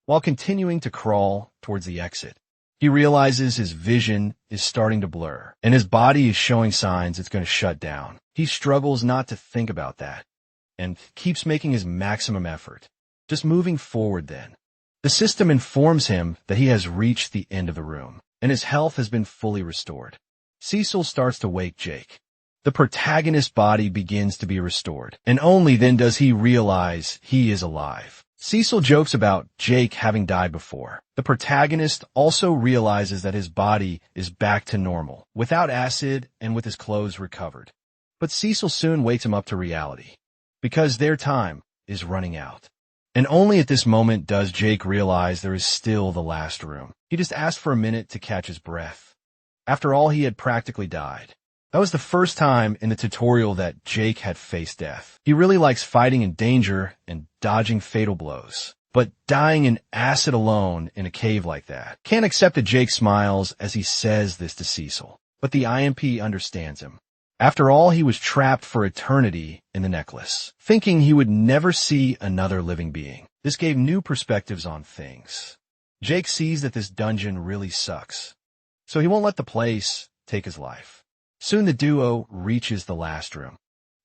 While continuing to crawl towards the exit, he realizes his vision is starting to blur, and his body is showing signs it's going to shut down. He struggles not to think about that, and keeps making his maximum effort, just moving forward then. The system informs him that he has reached the end of the room, and his health has been fully restored. Cecil starts to wake Jake. The protagonist's body begins to be restored, and only then does he realize he is alive. Cecil jokes about Jake having died before. The protagonist also realizes that his body is back to normal, without acid and with his clothes recovered. But Cecil soon wakes him up to reality, because their time is running out. And only at this moment does Jake realize there is still the last room. He just asked for a minute to catch his breath. After all, he had practically died. That was the first time in the tutorial that Jake had faced death. He really likes fighting in danger and dodging fatal blows. But dying in acid alone in a cave like that. Can't accept that Jake smiles as he says this to Cecil. But the IMP understands him. After all, he was trapped for eternity in the necklace, thinking he would never see another living being. This gave new perspectives on things. Jake sees that this dungeon really sucks, so he won't let the place take his life. Soon the duo reaches the last room.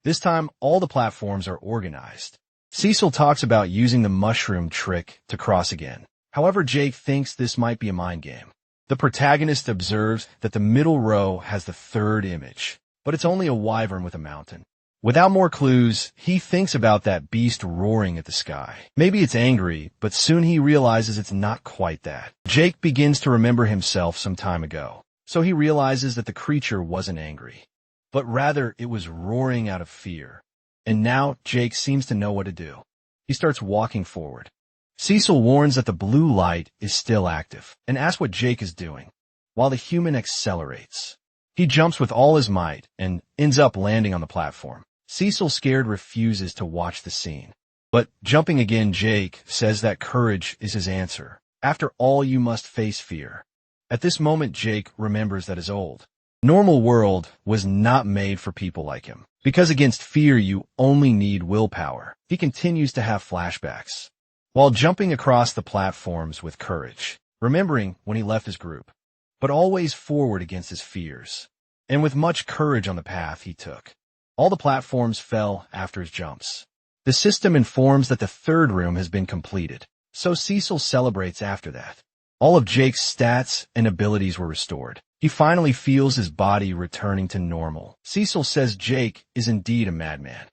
This time, all the platforms are organized. Cecil talks about using the mushroom trick to cross again. However, Jake thinks this might be a mind game. The protagonist observes that the middle row has the third image, but it's only a wyvern with a mountain. Without more clues, he thinks about that beast roaring at the sky. Maybe it's angry, but soon he realizes it's not quite that. Jake begins to remember himself some time ago. So he realizes that the creature wasn't angry, but rather it was roaring out of fear. And now Jake seems to know what to do. He starts walking forward. Cecil warns that the blue light is still active and asks what Jake is doing, while the human accelerates. He jumps with all his might and ends up landing on the platform. Cecil, scared, refuses to watch the scene. But jumping again, Jake says that courage is his answer. After all, you must face fear. At this moment, Jake remembers that his old, normal world was not made for people like him, because against fear you only need willpower. He continues to have flashbacks, while jumping across the platforms with courage, remembering when he left his group, but always forward against his fears, and with much courage on the path he took. All the platforms fell after his jumps. The system informs that the third room has been completed, so Cecil celebrates after that. All of Jake's stats and abilities were restored. He finally feels his body returning to normal. Cecil says Jake is indeed a madman.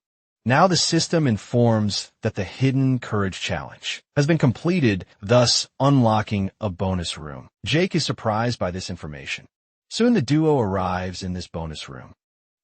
Now the system informs that the Hidden Courage Challenge has been completed, thus unlocking a bonus room. Jake is surprised by this information. Soon the duo arrives in this bonus room,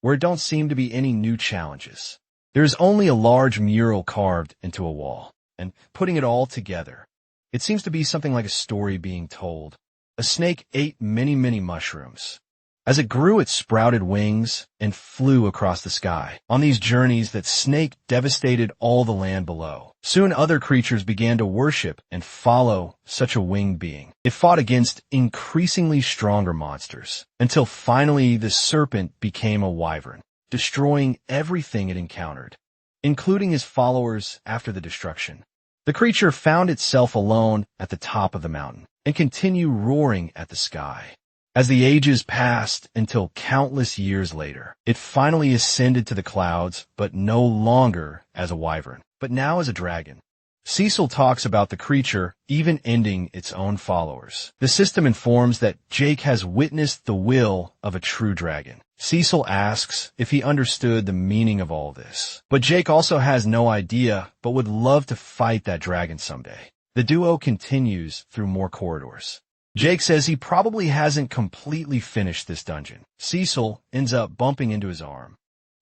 where don't seem to be any new challenges. There is only a large mural carved into a wall, and putting it all together, it seems to be something like a story being told. A snake ate many mushrooms. As it grew, it sprouted wings and flew across the sky. On these journeys, that snake devastated all the land below. Soon other creatures began to worship and follow such a winged being. It fought against increasingly stronger monsters, until finally the serpent became a wyvern, destroying everything it encountered, including his followers after the destruction. The creature found itself alone at the top of the mountain and continued roaring at the sky. As the ages passed until countless years later, it finally ascended to the clouds, but no longer as a wyvern, but now as a dragon. Cecil talks about the creature even ending its own followers. The system informs that Jake has witnessed the will of a true dragon. Cecil asks if he understood the meaning of all this. But Jake also has no idea, but would love to fight that dragon someday. The duo continues through more corridors. Jake says he probably hasn't completely finished this dungeon. Cecil ends up bumping into his arm.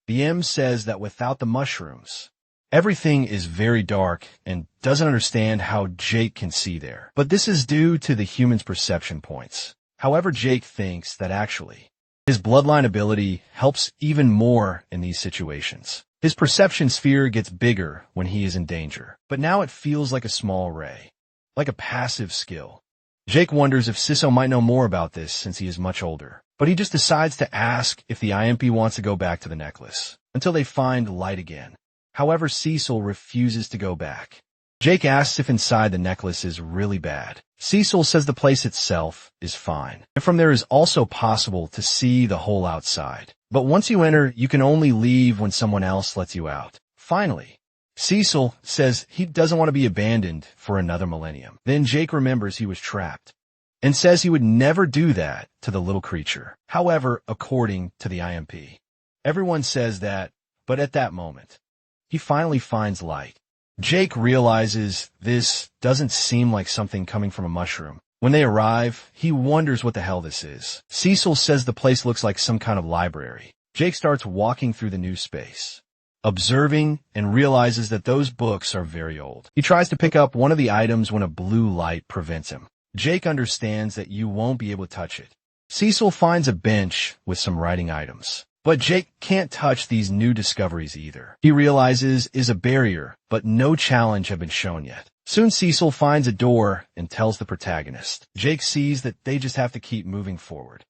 The M says that without the mushrooms, everything is very dark and doesn't understand how Jake can see there. But this is due to the human's perception points. However, Jake thinks that actually, his bloodline ability helps even more in these situations. His perception sphere gets bigger when he is in danger, but now it feels like a small ray, like a passive skill. Jake wonders if Ciso might know more about this since he is much older, but he just decides to ask if the IMP wants to go back to the necklace until they find light again. However, Cecil refuses to go back. Jake asks if inside the necklace is really bad. Cecil says the place itself is fine, and from there is also possible to see the whole outside. But once you enter, you can only leave when someone else lets you out. Finally, Cecil says he doesn't want to be abandoned for another millennium. Then Jake remembers he was trapped and says he would never do that to the little creature. However, according to the IMP, everyone says that, but at that moment, he finally finds light. Jake realizes this doesn't seem like something coming from a mushroom. When they arrive, he wonders what the hell this is. Cecil says the place looks like some kind of library. Jake starts walking through the new space, observing and realizes that those books are very old. He tries to pick up one of the items when a blue light prevents him. Jake understands that you won't be able to touch it. Cecil finds a bench with some writing items. But Jake can't touch these new discoveries either. He realizes is a barrier, but no challenge have been shown yet. Soon Cecil finds a door and tells the protagonist. Jake sees that they just have to keep moving forward.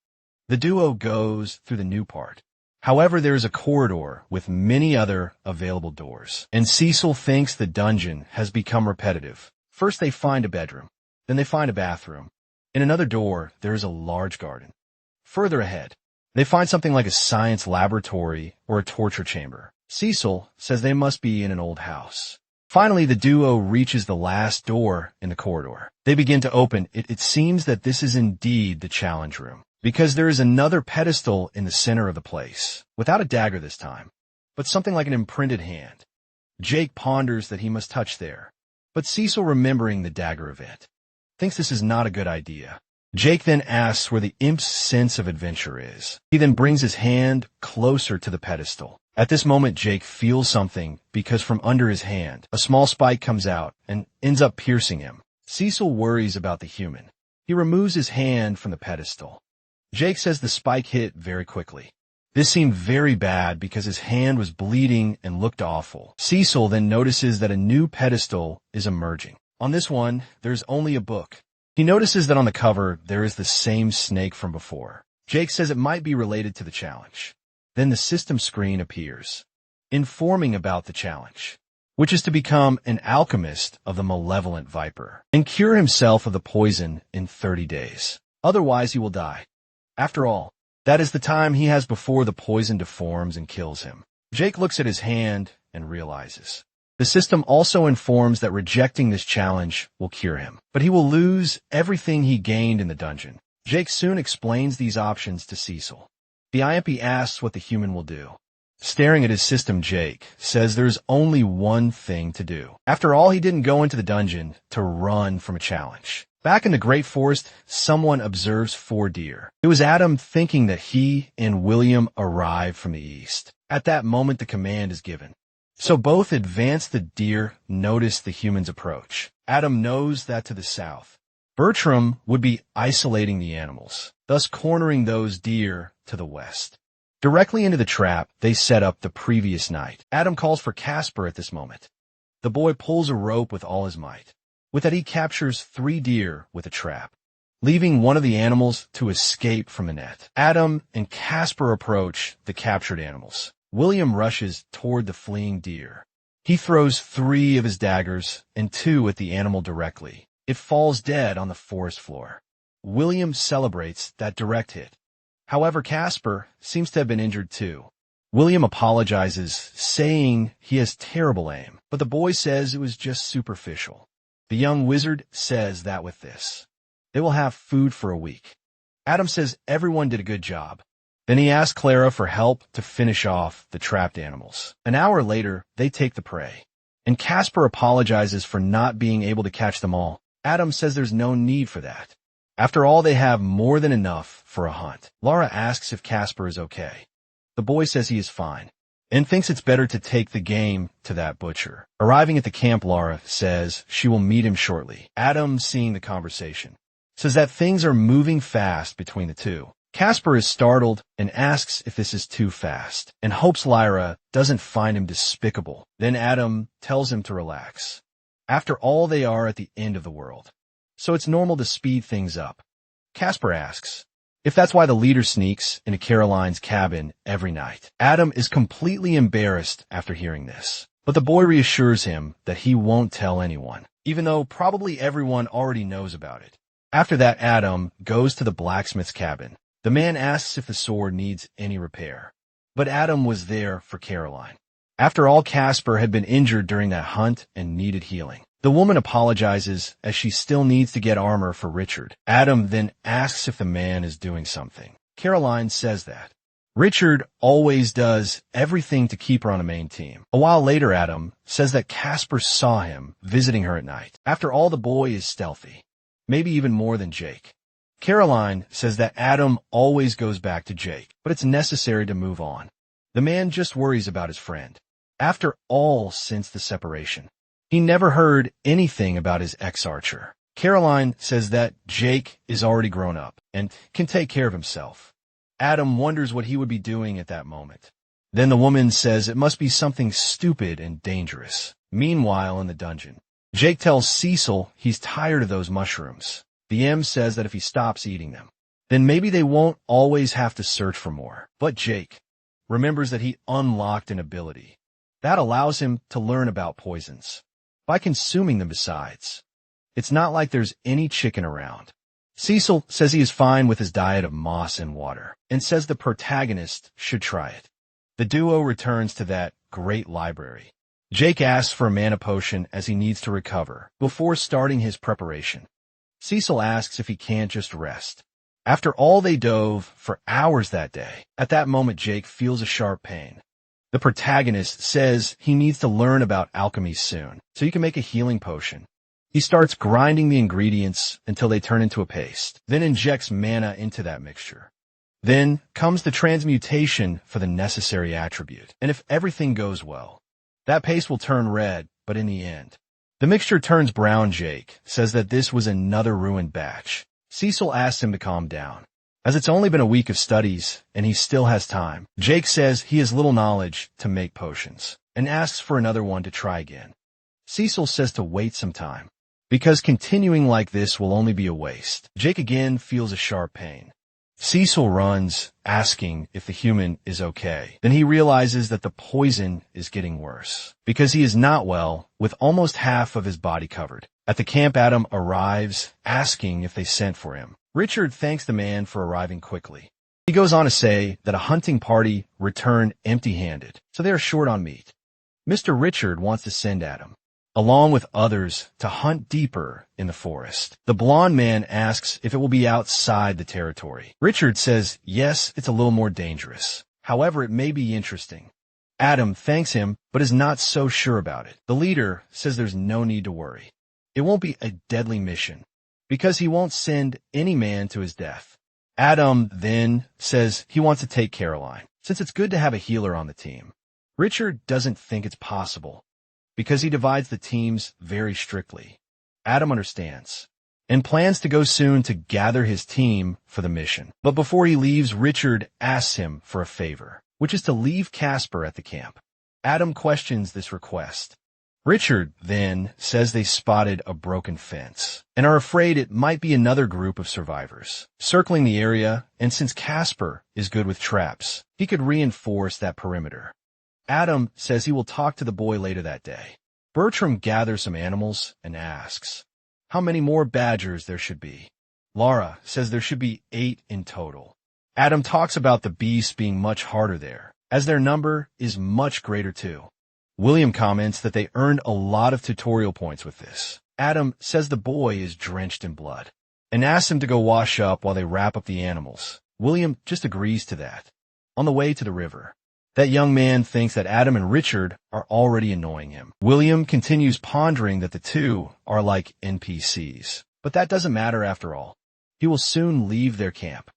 The duo goes through the new part. However, there is a corridor with many other available doors, and Cecil thinks the dungeon has become repetitive. First they find a bedroom, then they find a bathroom. In another door, there is a large garden. Further ahead, they find something like a science laboratory or a torture chamber. Cecil says they must be in an old house. Finally, the duo reaches the last door in the corridor. They begin to open it. It seems that this is indeed the challenge room, because there is another pedestal in the center of the place, without a dagger this time, but something like an imprinted hand. Jake ponders that he must touch there, but Cecil, remembering the dagger event, thinks this is not a good idea. Jake then asks where the imp's sense of adventure is. He then brings his hand closer to the pedestal. At this moment, Jake feels something because from under his hand, a small spike comes out and ends up piercing him. Cecil worries about the human. He removes his hand from the pedestal. Jake says the spike hit very quickly. This seemed very bad because his hand was bleeding and looked awful. Cecil then notices that a new pedestal is emerging. On this one, there's only a book. He notices that on the cover, there is the same snake from before. Jake says it might be related to the challenge. Then the system screen appears, informing about the challenge, which is to become an alchemist of the malevolent viper and cure himself of the poison in 30 days. Otherwise, he will die. After all, that is the time he has before the poison deforms and kills him. Jake looks at his hand and realizes. The system also informs that rejecting this challenge will cure him, but he will lose everything he gained in the dungeon. Jake soon explains these options to Cecil. The IMP asks what the human will do. Staring at his system, Jake says there's only one thing to do. After all, he didn't go into the dungeon to run from a challenge. Back in the Great Forest, someone observes 4 deer. It was Adam, thinking that he and William arrived from the east. At that moment, the command is given. So both advance. The deer notice the human's approach. Adam knows that to the south, Bertram would be isolating the animals, thus cornering those deer to the west. Directly into the trap they set up the previous night. Adam calls for Casper at this moment. The boy pulls a rope with all his might. With that, he captures 3 deer with a trap, leaving one of the animals to escape from the net. Adam and Casper approach the captured animals. William rushes toward the fleeing deer. He throws 3 of his daggers and 2 at the animal directly. It falls dead on the forest floor. William celebrates that direct hit. However, Casper seems to have been injured too. William apologizes, saying he has terrible aim, but the boy says it was just superficial. The young wizard says that with this, they will have food for a week. Adam says everyone did a good job. Then he asks Clara for help to finish off the trapped animals. An hour later, they take the prey, and Casper apologizes for not being able to catch them all. Adam says there's no need for that. After all, they have more than enough for a hunt. Lara asks if Casper is okay. The boy says he is fine, and thinks it's better to take the game to that butcher. Arriving at the camp, Lara says she will meet him shortly. Adam, seeing the conversation, says that things are moving fast between the two. Casper is startled and asks if this is too fast, and hopes Lyra doesn't find him despicable. Then Adam tells him to relax. After all, they are at the end of the world, so it's normal to speed things up. Casper asks if that's why the leader sneaks into Caroline's cabin every night. Adam is completely embarrassed after hearing this, but the boy reassures him that he won't tell anyone, even though probably everyone already knows about it. After that, Adam goes to the blacksmith's cabin. The man asks if the sword needs any repair, but Adam was there for Caroline. After all, Casper had been injured during that hunt and needed healing. The woman apologizes as she still needs to get armor for Richard. Adam then asks if the man is doing something. Caroline says that Richard always does everything to keep her on the main team. A while later, Adam says that Casper saw him visiting her at night. After all, the boy is stealthy, maybe even more than Jake. Caroline says that Adam always goes back to Jake, but it's necessary to move on. The man just worries about his friend. After all, since the separation, he never heard anything about his ex-archer. Caroline says that Jake is already grown up and can take care of himself. Adam wonders what he would be doing at that moment. Then the woman says it must be something stupid and dangerous. Meanwhile, in the dungeon, Jake tells Cecil he's tired of those mushrooms. The M says that if he stops eating them, then maybe they won't always have to search for more. But Jake remembers that he unlocked an ability that allows him to learn about poisons by consuming them besides. It's not like there's any chicken around. Cecil says he is fine with his diet of moss and water, and says the protagonist should try it. The duo returns to that great library. Jake asks for a mana potion as he needs to recover before starting his preparation. Cecil asks if he can't just rest. After all, they dove for hours that day. At that moment, Jake feels a sharp pain. The protagonist says he needs to learn about alchemy soon, so he can make a healing potion. He starts grinding the ingredients until they turn into a paste, then injects mana into that mixture. Then comes the transmutation for the necessary attribute, and if everything goes well, that paste will turn red, but in the end, the mixture turns brown. Jake says that this was another ruined batch. Cecil asks him to calm down, as it's only been a week of studies and he still has time. Jake says he has little knowledge to make potions and asks for another one to try again. Cecil says to wait some time, because continuing like this will only be a waste. Jake again feels a sharp pain. Cecil runs, asking if the human is okay. Then he realizes that the poison is getting worse, because he is not well, with almost half of his body covered. At the camp, Adam arrives, asking if they sent for him. Richard thanks the man for arriving quickly. He goes on to say that a hunting party returned empty-handed, so they are short on meat. Mr. Richard wants to send Adam, along with others, to hunt deeper in the forest. The blonde man asks if it will be outside the territory. Richard says yes, it's a little more dangerous. However, it may be interesting. Adam thanks him, but is not so sure about it. The leader says there's no need to worry. It won't be a deadly mission, because he won't send any man to his death. Adam then says he wants to take Caroline, since it's good to have a healer on the team. Richard doesn't think it's possible, because he divides the teams very strictly. Adam understands, and plans to go soon to gather his team for the mission. But before he leaves, Richard asks him for a favor, which is to leave Casper at the camp. Adam questions this request. Richard then says they spotted a broken fence and are afraid it might be another group of survivors circling the area, and since Casper is good with traps, he could reinforce that perimeter. Adam says he will talk to the boy later that day. Bertram gathers some animals and asks how many more badgers there should be. Lara says there should be 8 in total. Adam talks about the beasts being much harder there, as their number is much greater too. William comments that they earned a lot of tutorial points with this. Adam says the boy is drenched in blood and asks him to go wash up while they wrap up the animals. William just agrees to that. On the way to the river, that young man thinks that Adam and Richard are already annoying him. William continues pondering that the two are like NPCs, but that doesn't matter after all. He will soon leave their camp.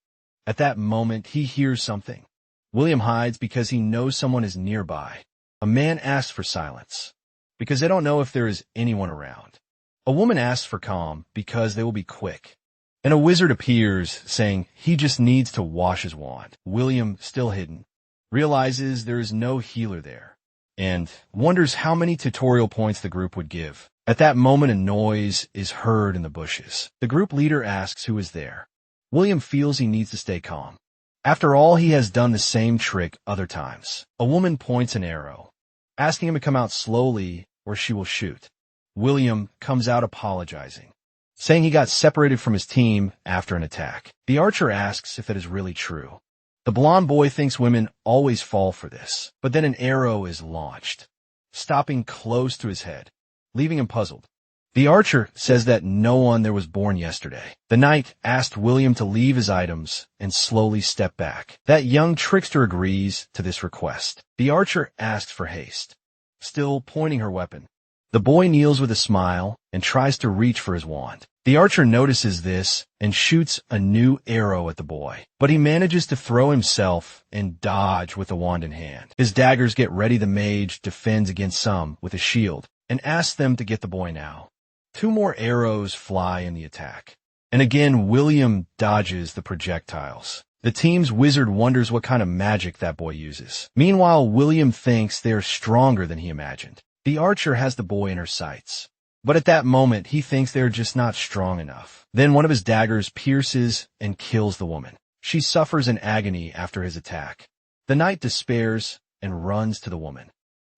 At that moment, he hears something. William hides because he knows someone is nearby. A man asks for silence, because they don't know if there is anyone around. A woman asks for calm because they will be quick. And a wizard appears, saying he just needs to wash his wand. William, still hidden, realizes there is no healer there, and wonders how many tutorial points the group would give. At that moment, a noise is heard in the bushes. The group leader asks who is there. William feels he needs to stay calm. After all, he has done the same trick other times. A woman points an arrow, asking him to come out slowly or she will shoot. William comes out apologizing, saying he got separated from his team after an attack. The archer asks if that is really true. The blonde boy thinks women always fall for this, but then an arrow is launched, stopping close to his head, leaving him puzzled. The archer says that no one there was born yesterday. The knight asked William to leave his items and slowly step back. That young trickster agrees to this request. The archer asks for haste, still pointing her weapon. The boy kneels with a smile and tries to reach for his wand. The archer notices this and shoots a new arrow at the boy, but he manages to throw himself and dodge with the wand in hand. His daggers get ready. The mage defends against some with a shield and asks them to get the boy now. 2 more arrows fly in the attack, and again William dodges the projectiles. The team's wizard wonders what kind of magic that boy uses. Meanwhile, William thinks they are stronger than he imagined. The archer has the boy in her sights, but at that moment he thinks they are just not strong enough. Then one of his daggers pierces and kills the woman. She suffers in agony after his attack. The knight despairs and runs to the woman,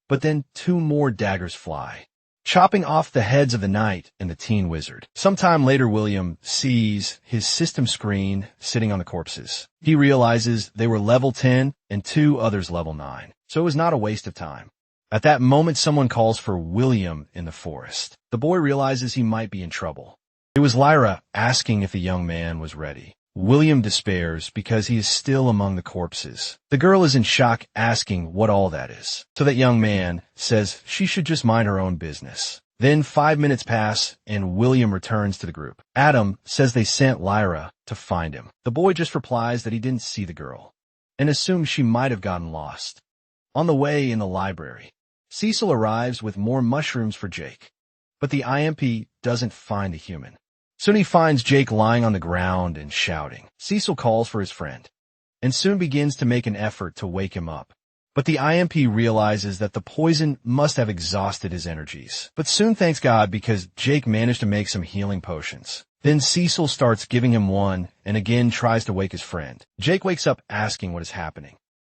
but then 2 more daggers fly, chopping off the heads of the knight and the teen wizard. Sometime later, William sees his system screen sitting on the corpses. He realizes they were level 10 and 2 others level 9, so it was not a waste of time. At that moment, someone calls for William in the forest. The boy realizes he might be in trouble. It was Lyra asking if the young man was ready. William despairs because he is still among the corpses. The girl is in shock, asking what all that is. So that young man says she should just mind her own business. Then 5 minutes pass and William returns to the group. Adam says they sent Lyra to find him. The boy just replies that he didn't see the girl and assumes she might have gotten lost. On the way in the library, Cecil arrives with more mushrooms for Jake, but the IMP doesn't find a human. Soon he finds Jake lying on the ground and shouting. Cecil calls for his friend, and soon begins to make an effort to wake him up. But the IMP realizes that the poison must have exhausted his energies, but soon thanks God because Jake managed to make some healing potions. Then Cecil starts giving him one and again tries to wake his friend. Jake wakes up asking what is happening.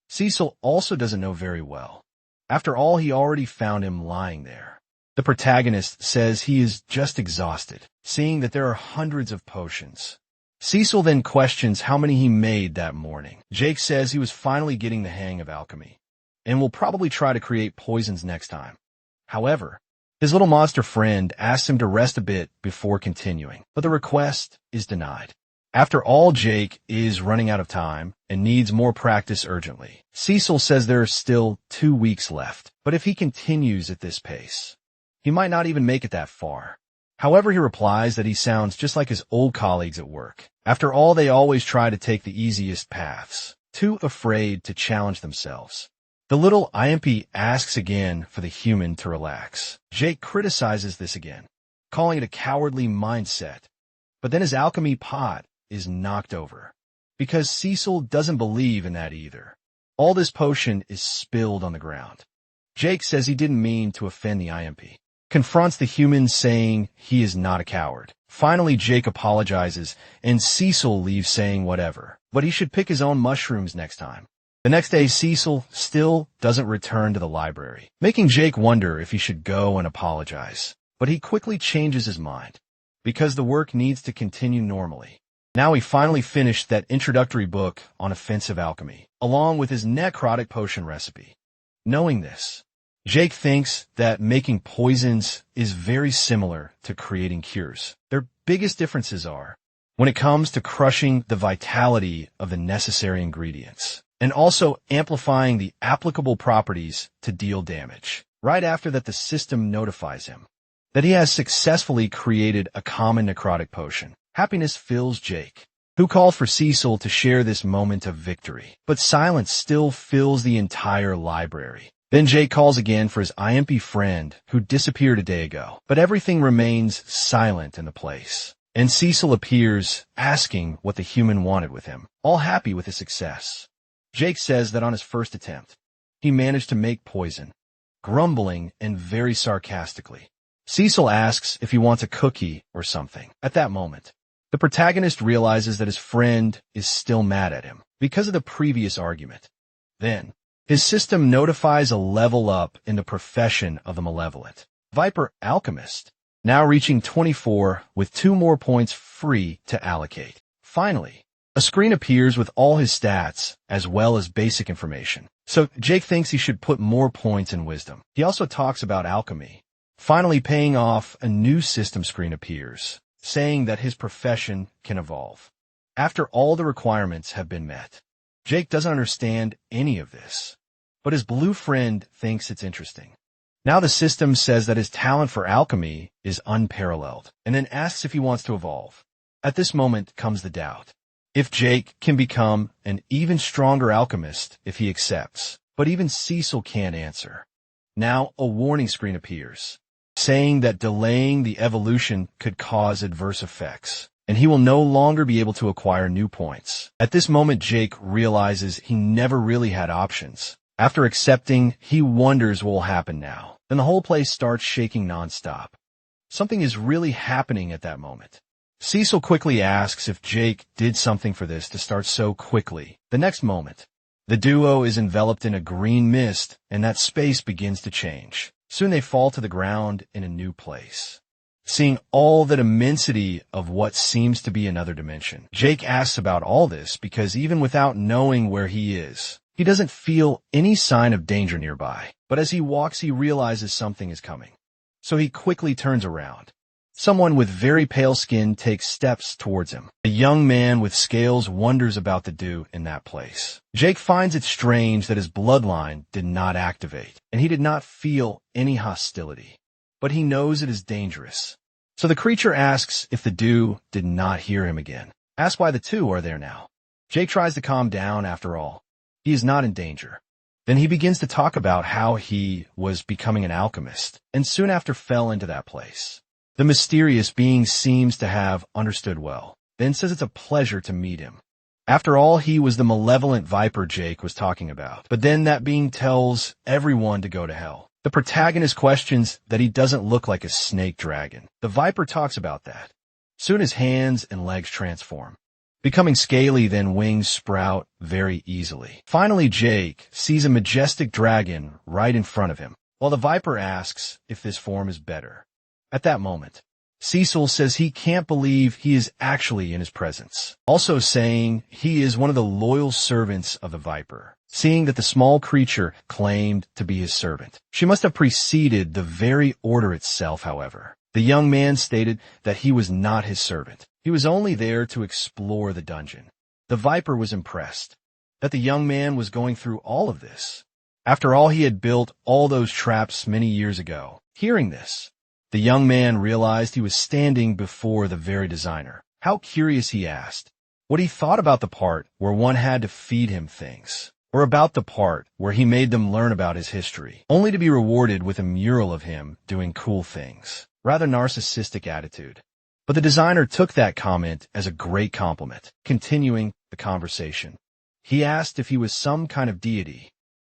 Cecil also doesn't know very well. After all, he already found him lying there. The protagonist says he is just exhausted, seeing that there are hundreds of potions. Cecil then questions how many he made that morning. Jake says he was finally getting the hang of alchemy, and will probably try to create poisons next time. However, his little monster friend asks him to rest a bit before continuing, but the request is denied. After all, Jake is running out of time and needs more practice urgently. Cecil says there are still 2 weeks left, but if he continues at this pace, he might not even make it that far. However, he replies that he sounds just like his old colleagues at work. After all, they always try to take the easiest paths, too afraid to challenge themselves. The little IMP asks again for the human to relax. Jake criticizes this again, calling it a cowardly mindset. But then his alchemy pot is knocked over, because Cecil doesn't believe in that either. All this potion is spilled on the ground. Jake says he didn't mean to offend the IMP. Confronts the human, saying he is not a coward. Finally, Jake apologizes, and Cecil leaves saying whatever, but he should pick his own mushrooms next time. The next day, Cecil still doesn't return to the library, making Jake wonder if he should go and apologize. But he quickly changes his mind, because the work needs to continue normally. Now he finally finished that introductory book on offensive alchemy, along with his necrotic potion recipe. Knowing this, Jake thinks that making poisons is very similar to creating cures. Their biggest differences are when it comes to crushing the vitality of the necessary ingredients, and also amplifying the applicable properties to deal damage. Right after that, the system notifies him that he has successfully created a common necrotic potion. Happiness fills Jake, who calls for Cecil to share this moment of victory. But silence still fills the entire library. Then Jake calls again for his IMP friend who disappeared a day ago, but everything remains silent in the place. And Cecil appears, asking what the human wanted with him, all happy with his success. Jake says that on his first attempt, he managed to make poison, grumbling and very sarcastically. Cecil asks if he wants a cookie or something. At that moment, the protagonist realizes that his friend is still mad at him because of the previous argument. Then, his system notifies a level up in the profession of the malevolent Viper Alchemist, now reaching 24 with 2 more points free to allocate. Finally, a screen appears with all his stats as well as basic information. So Jake thinks he should put more points in wisdom. He also talks about alchemy. Finally paying off, a new system screen appears, saying that his profession can evolve after all the requirements have been met. Jake doesn't understand any of this, but his blue friend thinks it's interesting. Now the system says that his talent for alchemy is unparalleled, and then asks if he wants to evolve. At this moment comes the doubt. If Jake can become an even stronger alchemist if he accepts, but even Cecil can't answer. Now a warning screen appears, saying that delaying the evolution could cause adverse effects, and he will no longer be able to acquire new points. At this moment, Jake realizes he never really had options. After accepting, he wonders what will happen now. Then the whole place starts shaking nonstop. Something is really happening at that moment. Cecil quickly asks if Jake did something for this to start so quickly. The next moment, the duo is enveloped in a green mist, and that space begins to change. Soon they fall to the ground in a new place, seeing all that immensity of what seems to be another dimension. Jake asks about all this because even without knowing where he is, he doesn't feel any sign of danger nearby. But as he walks, he realizes something is coming. So he quickly turns around. Someone with very pale skin takes steps towards him. A young man with scales wonders about the dew in that place. Jake finds it strange that his bloodline did not activate, and he did not feel any hostility. But he knows it is dangerous. So the creature asks if the dew did not hear him again. Asks why the two are there now. Jake tries to calm down after all. He is not in danger. Then he begins to talk about how he was becoming an alchemist, and soon after fell into that place. The mysterious being seems to have understood well, then says it's a pleasure to meet him. After all, he was the malevolent Viper Jake was talking about. But then that being tells everyone to go to hell. The protagonist questions that he doesn't look like a snake dragon. The Viper talks about that. Soon his hands and legs transform, becoming scaly, then wings sprout very easily. Finally, Jake sees a majestic dragon right in front of him, while the Viper asks if this form is better. At that moment, Cecil says he can't believe he is actually in his presence, also saying he is one of the loyal servants of the Viper. Seeing that the small creature claimed to be his servant, she must have preceded the very order itself, however. The young man stated that he was not his servant. He was only there to explore the dungeon. The Viper was impressed that the young man was going through all of this. After all, he had built all those traps many years ago. Hearing this, the young man realized he was standing before the very designer. How curious, he asked, what he thought about the part where one had to feed him things, or about the part where he made them learn about his history, only to be rewarded with a mural of him doing cool things. Rather narcissistic attitude. But the designer took that comment as a great compliment. Continuing the conversation, he asked if he was some kind of deity,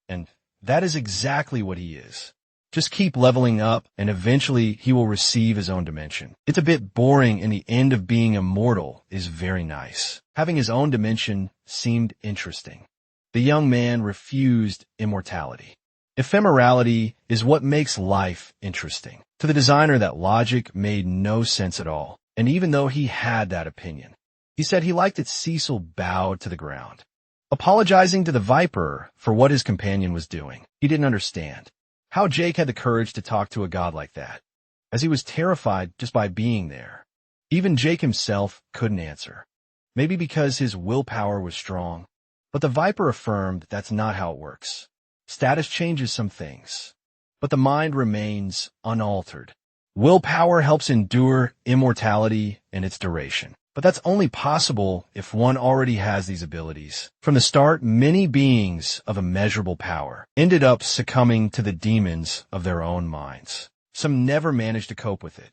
and that is exactly what he is. Just keep leveling up, and eventually he will receive his own dimension. It's a bit boring, and the end of being immortal is very nice. Having his own dimension seemed interesting. The young man refused immortality. Ephemerality is what makes life interesting. To the designer, that logic made no sense at all, and even though he had that opinion, he said he liked it. Cecil bowed to the ground, apologizing to the Viper for what his companion was doing. He didn't understand how Jake had the courage to talk to a god like that, as he was terrified just by being there. Even Jake himself couldn't answer. Maybe because his willpower was strong, but the Viper affirmed that's not how it works. Status changes some things, but the mind remains unaltered. Willpower helps endure immortality and its duration. But that's only possible if one already has these abilities. From the start, many beings of immeasurable power ended up succumbing to the demons of their own minds. Some never managed to cope with it.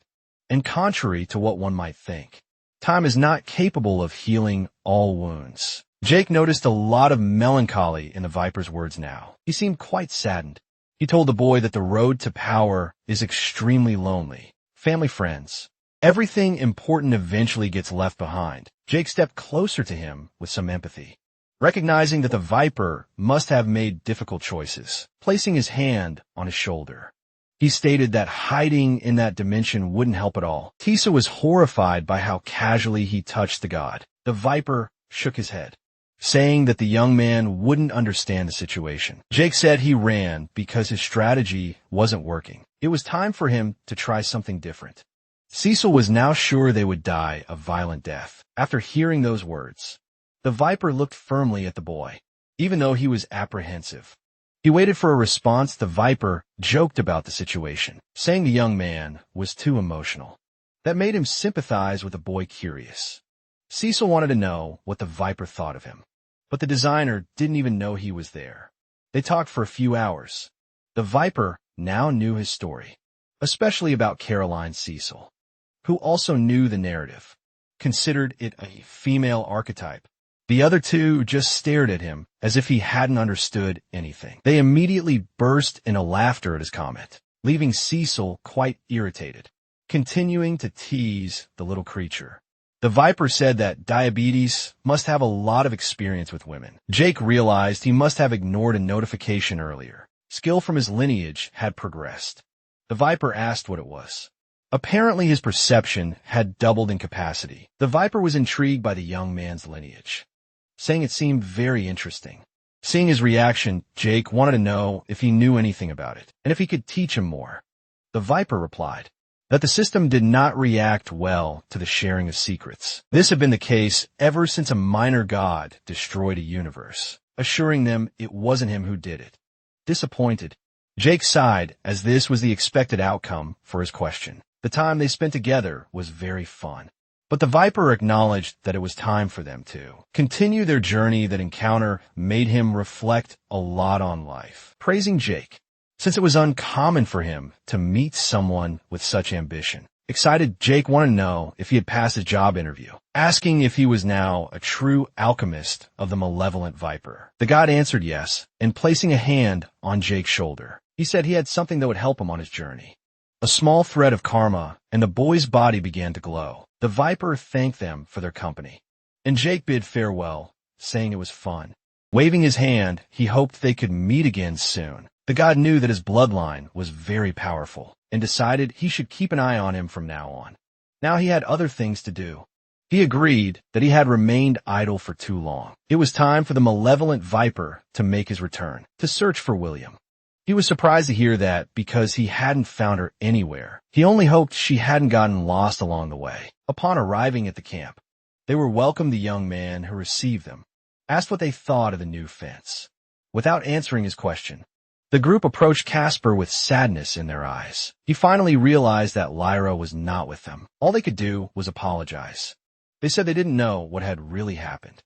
And contrary to what one might think, time is not capable of healing all wounds. Jake noticed a lot of melancholy in the Viper's words now. He seemed quite saddened. He told the boy that the road to power is extremely lonely. Family, friends, everything important eventually gets left behind. Jake stepped closer to him with some empathy, recognizing that the Viper must have made difficult choices, placing his hand on his shoulder. He stated that hiding in that dimension wouldn't help at all. Tisa was horrified by how casually he touched the god. The Viper shook his head, saying that the young man wouldn't understand the situation. Jake said he ran because his strategy wasn't working. It was time for him to try something different. Cecil was now sure they would die a violent death. After hearing those words, the Viper looked firmly at the boy, even though he was apprehensive. He waited for a response. The Viper joked about the situation, saying the young man was too emotional. That made him sympathize with the boy, curious. Cecil wanted to know what the Viper thought of him, but the designer didn't even know he was there. They talked for a few hours. The Viper now knew his story, especially about Caroline Cecil, who also knew the narrative, considered it a female archetype. The other two just stared at him as if he hadn't understood anything. They immediately burst into laughter at his comment, leaving Cecil quite irritated, continuing to tease the little creature. The Viper said that diabetes must have a lot of experience with women. Jake realized he must have ignored a notification earlier. Skill from his lineage had progressed. The Viper asked what it was. Apparently his perception had doubled in capacity. The Viper was intrigued by the young man's lineage, saying it seemed very interesting. Seeing his reaction, Jake wanted to know if he knew anything about it, and if he could teach him more. The Viper replied that the system did not react well to the sharing of secrets. This had been the case ever since a minor god destroyed a universe, assuring them it wasn't him who did it. Disappointed, Jake sighed as this was the expected outcome for his question. The time they spent together was very fun. But the Viper acknowledged that it was time for them to continue their journey. That encounter made him reflect a lot on life, praising Jake, since it was uncommon for him to meet someone with such ambition. Excited, Jake wanted to know if he had passed his job interview, asking if he was now a true alchemist of the malevolent Viper. The god answered yes, and placing a hand on Jake's shoulder, he said he had something that would help him on his journey. A small thread of karma, and the boy's body began to glow. The Viper thanked them for their company, and Jake bid farewell, saying it was fun. Waving his hand, he hoped they could meet again soon. The god knew that his bloodline was very powerful, and decided he should keep an eye on him from now on. Now he had other things to do. He agreed that he had remained idle for too long. It was time for the malevolent Viper to make his return, to search for William. He was surprised to hear that because he hadn't found her anywhere. He only hoped she hadn't gotten lost along the way. Upon arriving at the camp, they were welcomed. The young man who received them asked what they thought of the new fence. Without answering his question, the group approached Casper with sadness in their eyes. He finally realized that Lyra was not with them. All they could do was apologize. They said they didn't know what had really happened,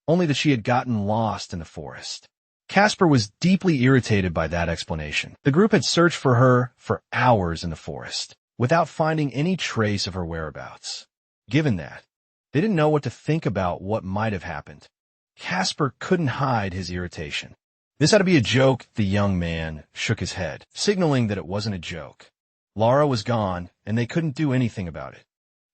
only that she had gotten lost in the forest. Casper was deeply irritated by that explanation. The group had searched for her for hours in the forest, without finding any trace of her whereabouts. Given that, they didn't know what to think about what might have happened. Casper couldn't hide his irritation. This had to be a joke. The young man shook his head, signaling that it wasn't a joke. Laura was gone, and they couldn't do anything about it.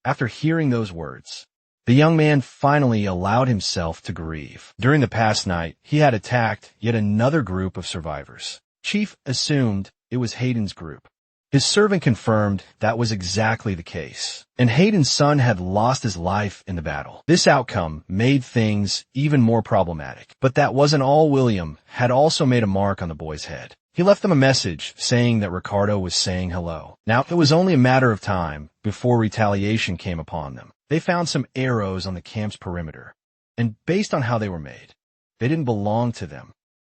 After hearing those words, the young man finally allowed himself to grieve. During the past night, he had attacked yet another group of survivors. Chief assumed it was Hayden's group. His servant confirmed that was exactly the case, and Hayden's son had lost his life in the battle. This outcome made things even more problematic. But that wasn't all. William had also made a mark on the boy's head. He left them a message saying that Ricardo was saying hello. Now, it was only a matter of time before retaliation came upon them. They found some arrows on the camp's perimeter, and based on how they were made, they didn't belong to them.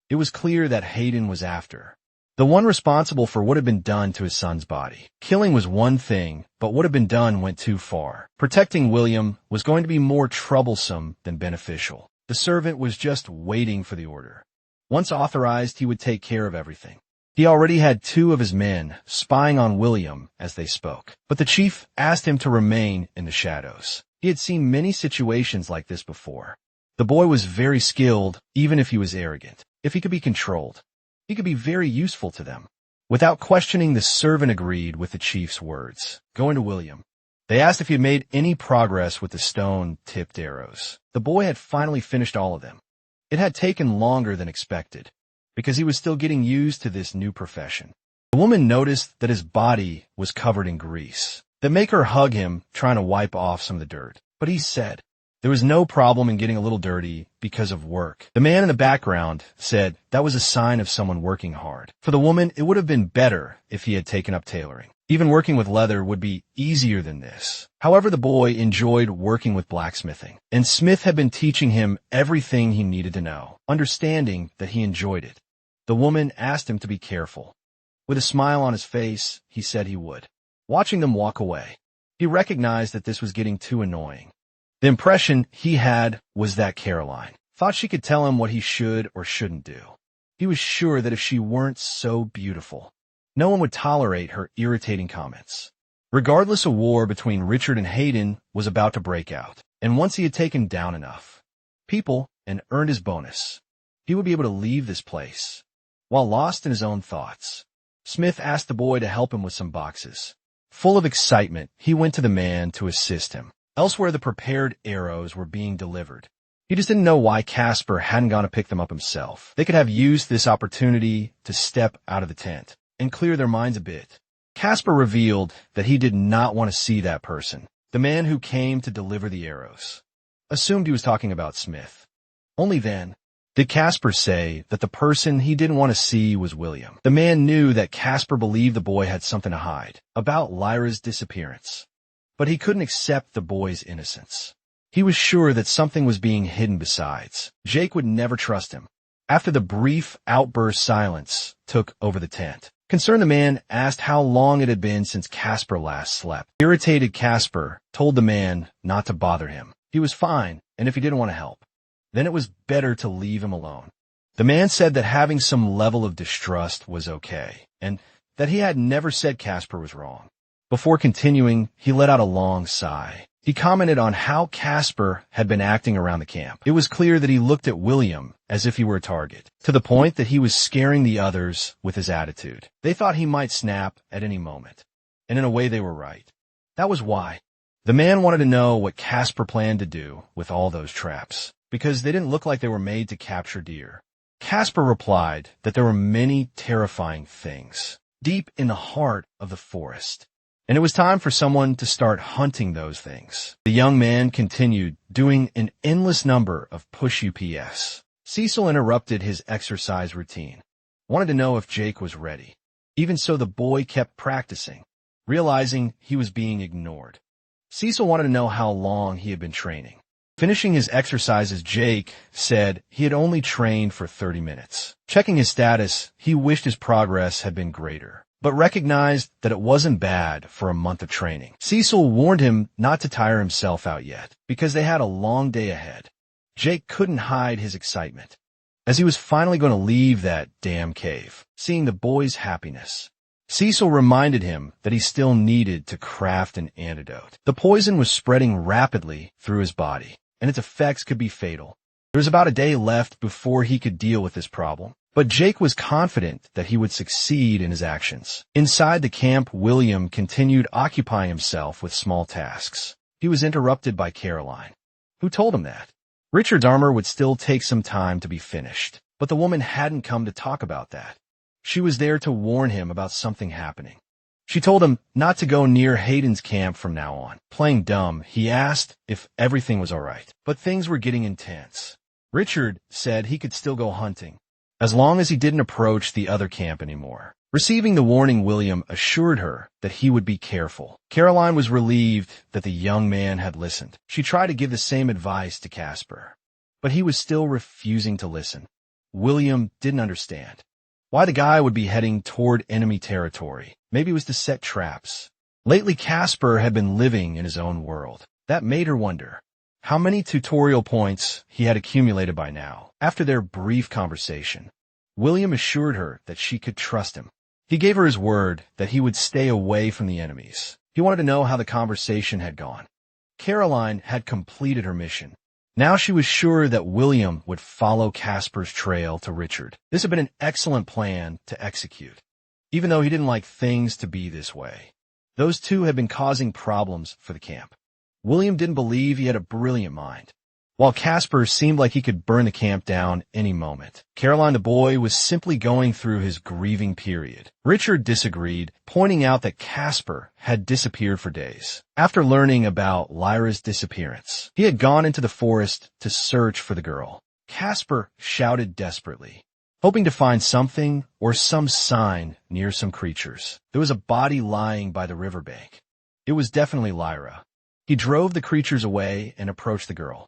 It was clear that Hayden was after the one responsible for what had been done to his son's body. Killing was one thing, but what had been done went too far. Protecting William was going to be more troublesome than beneficial. The servant was just waiting for the order. Once authorized, he would take care of everything. He already had 2 of his men spying on William as they spoke, but the chief asked him to remain in the shadows. He had seen many situations like this before. The boy was very skilled, even if he was arrogant. If he could be controlled, he could be very useful to them. Without questioning, the servant agreed with the chief's words. Going to William, they asked if he had made any progress with the stone-tipped arrows. The boy had finally finished all of them. It had taken longer than expected, because he was still getting used to this new profession. The woman noticed that his body was covered in grease. That made her hug him, trying to wipe off some of the dirt. But he said there was no problem in getting a little dirty because of work. The man in the background said that was a sign of someone working hard. For the woman, it would have been better if he had taken up tailoring. Even working with leather would be easier than this. However, the boy enjoyed working with blacksmithing, and Smith had been teaching him everything he needed to know, understanding that he enjoyed it. The woman asked him to be careful. With a smile on his face, he said he would. Watching them walk away, he recognized that this was getting too annoying. The impression he had was that Caroline thought she could tell him what he should or shouldn't do. He was sure that if she weren't so beautiful, no one would tolerate her irritating comments. Regardless, a war between Richard and Hayden was about to break out, and once he had taken down enough people and earned his bonus, he would be able to leave this place. While lost in his own thoughts, Smith asked the boy to help him with some boxes. Full of excitement, he went to the man to assist him. Elsewhere, the prepared arrows were being delivered. He just didn't know why Casper hadn't gone to pick them up himself. They could have used this opportunity to step out of the tent and clear their minds a bit. Casper revealed that he did not want to see that person, the man who came to deliver the arrows. Assumed he was talking about Smith. Only then did Casper say that the person he didn't want to see was William. The man knew that Casper believed the boy had something to hide about Lyra's disappearance, but he couldn't accept the boy's innocence. He was sure that something was being hidden besides. Jake would never trust him. After the brief outburst, silence took over the tent. Concerned, the man asked how long it had been since Casper last slept. Irritated, Casper told the man not to bother him. He was fine, and if he didn't want to help, then it was better to leave him alone. The man said that having some level of distrust was okay, and that he had never said Casper was wrong. Before continuing, he let out a long sigh. He commented on how Casper had been acting around the camp. It was clear that he looked at William as if he were a target, to the point that he was scaring the others with his attitude. They thought he might snap at any moment, and in a way they were right. That was why. The man wanted to know what Casper planned to do with all those traps, because they didn't look like they were made to capture deer. Casper replied that there were many terrifying things deep in the heart of the forest, and it was time for someone to start hunting those things. The young man continued doing an endless number of push UPS. Cecil interrupted his exercise routine, wanted to know if Jake was ready. Even so, the boy kept practicing, realizing he was being ignored. Cecil wanted to know how long he had been training. Finishing his exercises, Jake said he had only trained for 30 minutes. Checking his status, he wished his progress had been greater, but recognized that it wasn't bad for a month of training. Cecil warned him not to tire himself out yet, because they had a long day ahead. Jake couldn't hide his excitement, as he was finally going to leave that damn cave, seeing the boy's happiness. Cecil reminded him that he still needed to craft an antidote. The poison was spreading rapidly through his body, and its effects could be fatal. There was about a day left before he could deal with this problem, but Jake was confident that he would succeed in his actions. Inside the camp, William continued occupying himself with small tasks. He was interrupted by Caroline, who told him that Richard's armor would still take some time to be finished, but the woman hadn't come to talk about that. She was there to warn him about something happening. She told him not to go near Hayden's camp from now on. Playing dumb, he asked if everything was all right, but things were getting intense. Richard said he could still go hunting, as long as he didn't approach the other camp anymore. Receiving the warning, William assured her that he would be careful. Caroline was relieved that the young man had listened. She tried to give the same advice to Casper, but he was still refusing to listen. William didn't understand. Why the guy would be heading toward enemy territory. Maybe it was to set traps. Lately, Casper had been living in his own world. That made her wonder how many tutorial points he had accumulated by now. After their brief conversation, William assured her that she could trust him. He gave her his word that he would stay away from the enemies. He wanted to know how the conversation had gone. Caroline had completed her mission. Now she was sure that William would follow Casper's trail to Richard. This had been an excellent plan to execute, even though he didn't like things to be this way. Those two had been causing problems for the camp. William didn't believe he had a brilliant mind, while Casper seemed like he could burn the camp down any moment. Caroline the boy was simply going through his grieving period. Richard disagreed, pointing out that Casper had disappeared for days. After learning about Lyra's disappearance, he had gone into the forest to search for the girl. Casper shouted desperately, hoping to find something or some sign near some creatures. There was a body lying by the riverbank. It was definitely Lyra. He drove the creatures away and approached the girl.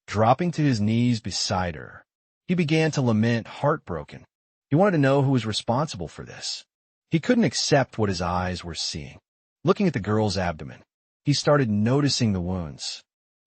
Dropping to his knees beside her, he began to lament, heartbroken. He wanted to know who was responsible for this. He couldn't accept what his eyes were seeing. Looking at the girl's abdomen, he started noticing the wounds.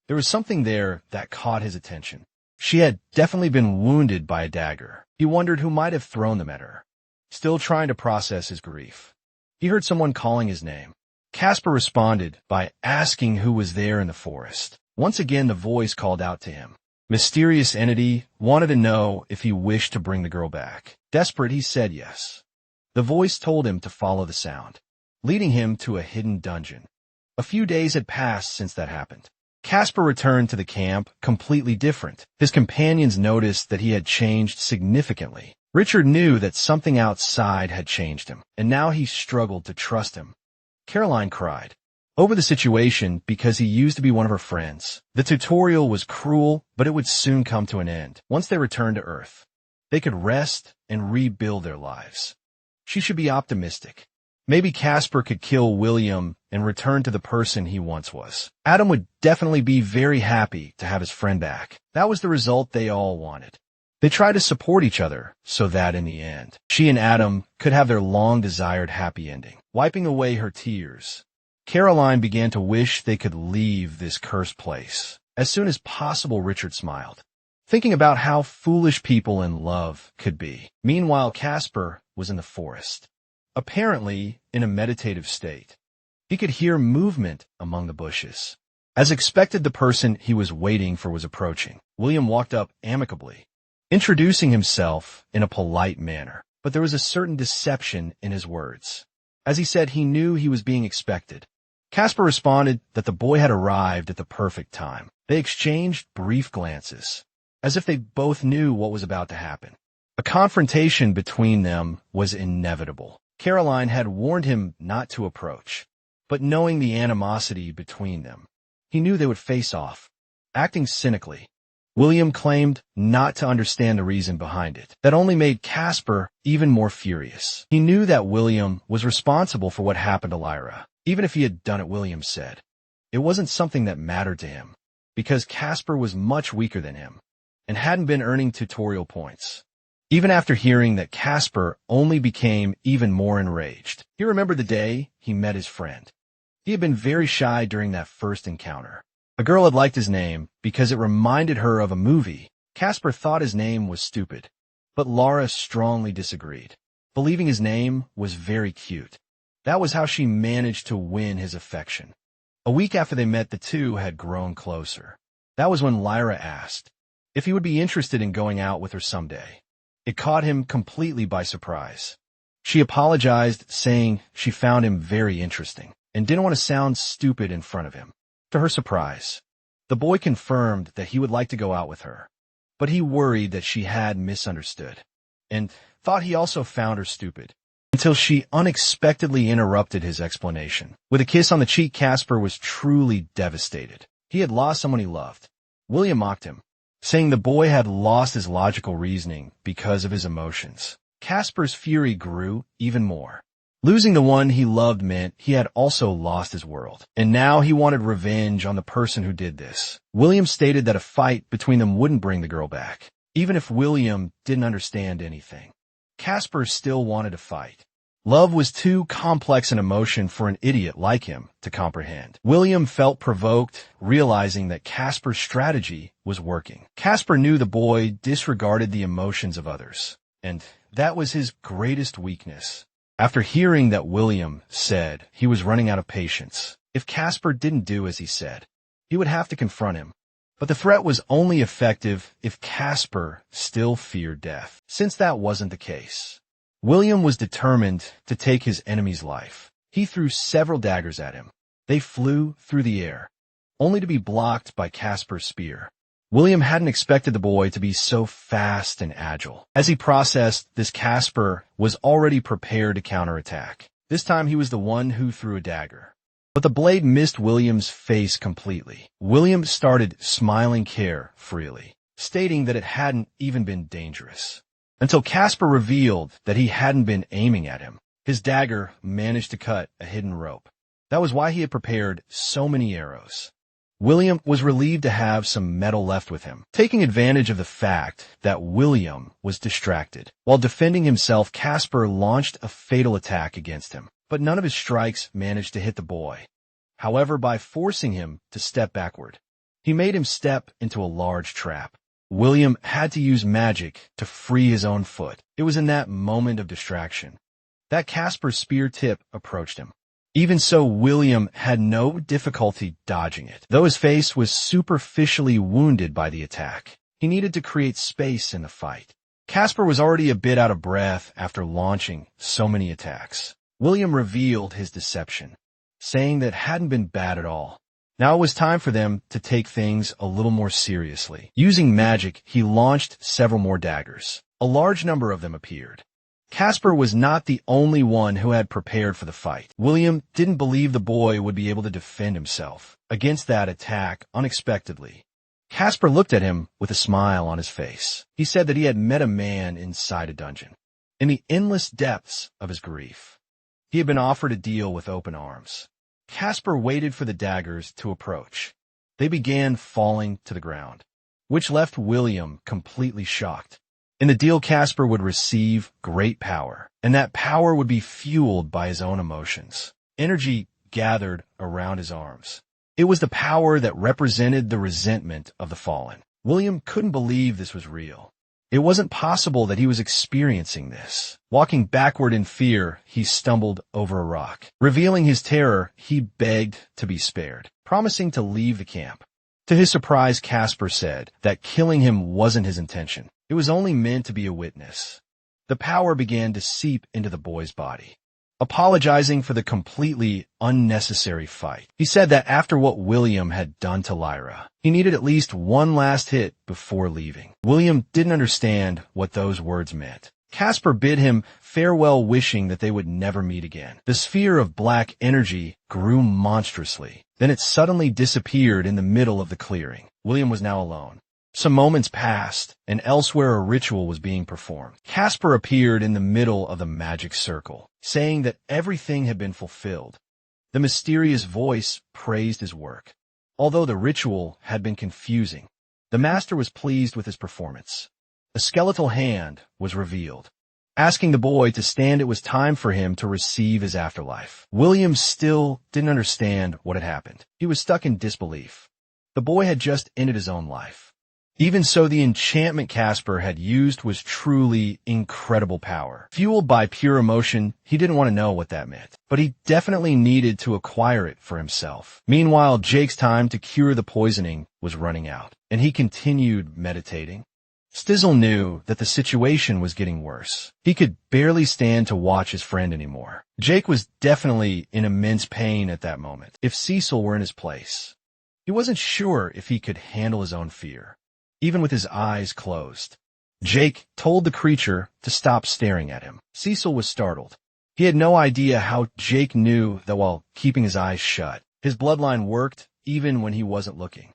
There was something there that caught his attention. She had definitely been wounded by a dagger. He wondered who might have thrown them at her. Still trying to process his grief, he heard someone calling his name. Casper responded by asking who was there in the forest. Once again, the voice called out to him. Mysterious entity wanted to know if he wished to bring the girl back. Desperate, he said yes. The voice told him to follow the sound, leading him to a hidden dungeon. A few days had passed since that happened. Casper returned to the camp completely different. His companions noticed that he had changed significantly. Richard knew that something outside had changed him, and now he struggled to trust him. Caroline cried over the situation because he used to be one of her friends. The tutorial was cruel, but it would soon come to an end. Once they returned to Earth, they could rest and rebuild their lives. She should be optimistic. Maybe Casper could kill William and return to the person he once was. Adam would definitely be very happy to have his friend back. That was the result they all wanted. They tried to support each other so that in the end, she and Adam could have their long-desired happy ending. Wiping away her tears, Caroline began to wish they could leave this cursed place. As soon as possible, Richard smiled, thinking about how foolish people in love could be. Meanwhile, Casper was in the forest, apparently in a meditative state. He could hear movement among the bushes. As expected, the person he was waiting for was approaching. William walked up amicably, introducing himself in a polite manner, but there was a certain deception in his words. As he said he knew he was being expected, Casper responded that the boy had arrived at the perfect time. They exchanged brief glances, as if they both knew what was about to happen. A confrontation between them was inevitable. Caroline had warned him not to approach, but knowing the animosity between them, he knew they would face off. Acting cynically, William claimed not to understand the reason behind it. That only made Casper even more furious. He knew that William was responsible for what happened to Lyra. Even if he had done it, William said, it wasn't something that mattered to him, because Casper was much weaker than him and hadn't been earning tutorial points. Even after hearing that, Casper only became even more enraged. He remembered the day he met his friend. He had been very shy during that first encounter. A girl had liked his name because it reminded her of a movie. Casper thought his name was stupid, but Laura strongly disagreed, believing his name was very cute. That was how she managed to win his affection. A week after they met, the two had grown closer. That was when Lyra asked if he would be interested in going out with her someday. It caught him completely by surprise. She apologized, saying she found him very interesting and didn't want to sound stupid in front of him. To her surprise, the boy confirmed that he would like to go out with her, but he worried that she had misunderstood and thought he also found her stupid, until she unexpectedly interrupted his explanation. With a kiss on the cheek, Casper was truly devastated. He had lost someone he loved. William mocked him, saying the boy had lost his logical reasoning because of his emotions. Casper's fury grew even more. Losing the one he loved meant he had also lost his world, and now he wanted revenge on the person who did this. William stated that a fight between them wouldn't bring the girl back, even if William didn't understand anything. Casper still wanted to fight. Love was too complex an emotion for an idiot like him to comprehend. William felt provoked, realizing that Casper's strategy was working. Casper knew the boy disregarded the emotions of others, and that was his greatest weakness. After hearing that William said he was running out of patience, if Casper didn't do as he said, he would have to confront him. But the threat was only effective if Casper still feared death. Since that wasn't the case, William was determined to take his enemy's life. He threw several daggers at him. They flew through the air, only to be blocked by Casper's spear. William hadn't expected the boy to be so fast and agile. As he processed this, Casper was already prepared to counterattack. This time he was the one who threw a dagger. But the blade missed William's face completely. William started smiling carefreely, stating that it hadn't even been dangerous, until Casper revealed that he hadn't been aiming at him. His dagger managed to cut a hidden rope. That was why he had prepared so many arrows. William was relieved to have some metal left with him. Taking advantage of the fact that William was distracted, while defending himself, Casper launched a fatal attack against him. But none of his strikes managed to hit the boy. However, by forcing him to step backward, he made him step into a large trap. William had to use magic to free his own foot. It was in that moment of distraction that Casper's spear tip approached him. Even so, William had no difficulty dodging it. Though his face was superficially wounded by the attack, he needed to create space in the fight. Casper was already a bit out of breath after launching so many attacks. William revealed his deception, saying that it hadn't been bad at all. Now it was time for them to take things a little more seriously. Using magic, he launched several more daggers. A large number of them appeared. Casper was not the only one who had prepared for the fight. William didn't believe the boy would be able to defend himself against that attack unexpectedly. Casper looked at him with a smile on his face. He said that he had met a man inside a dungeon. In the endless depths of his grief, he had been offered a deal with open arms. Casper waited for the daggers to approach. They began falling to the ground, which left William completely shocked. In the deal, Casper would receive great power, and that power would be fueled by his own emotions. Energy gathered around his arms. It was the power that represented the resentment of the fallen. William couldn't believe this was real. It wasn't possible that he was experiencing this. Walking backward in fear, he stumbled over a rock. Revealing his terror, he begged to be spared, promising to leave the camp. To his surprise, Casper said that killing him wasn't his intention. It was only meant to be a witness. The power began to seep into the boy's body. Apologizing for the completely unnecessary fight, he said that after what William had done to Lyra, he needed at least one last hit before leaving. William didn't understand what those words meant. Casper bid him farewell, wishing that they would never meet again. The sphere of black energy grew monstrously. Then it suddenly disappeared in the middle of the clearing. William was now alone. Some moments passed, and elsewhere a ritual was being performed. Casper appeared in the middle of the magic circle, saying that everything had been fulfilled. The mysterious voice praised his work. Although the ritual had been confusing, the master was pleased with his performance. A skeletal hand was revealed. Asking the boy to stand, it was time for him to receive his afterlife. William still didn't understand what had happened. He was stuck in disbelief. The boy had just ended his own life. Even so, the enchantment Casper had used was truly incredible power. Fueled by pure emotion, he didn't want to know what that meant, but he definitely needed to acquire it for himself. Meanwhile, Jake's time to cure the poisoning was running out, and he continued meditating. Stizzle knew that the situation was getting worse. He could barely stand to watch his friend anymore. Jake was definitely in immense pain at that moment. If Cecil were in his place, he wasn't sure if he could handle his own fear, even with his eyes closed. Jake told the creature to stop staring at him. Cecil was startled. He had no idea how Jake knew that while keeping his eyes shut, his bloodline worked even when he wasn't looking.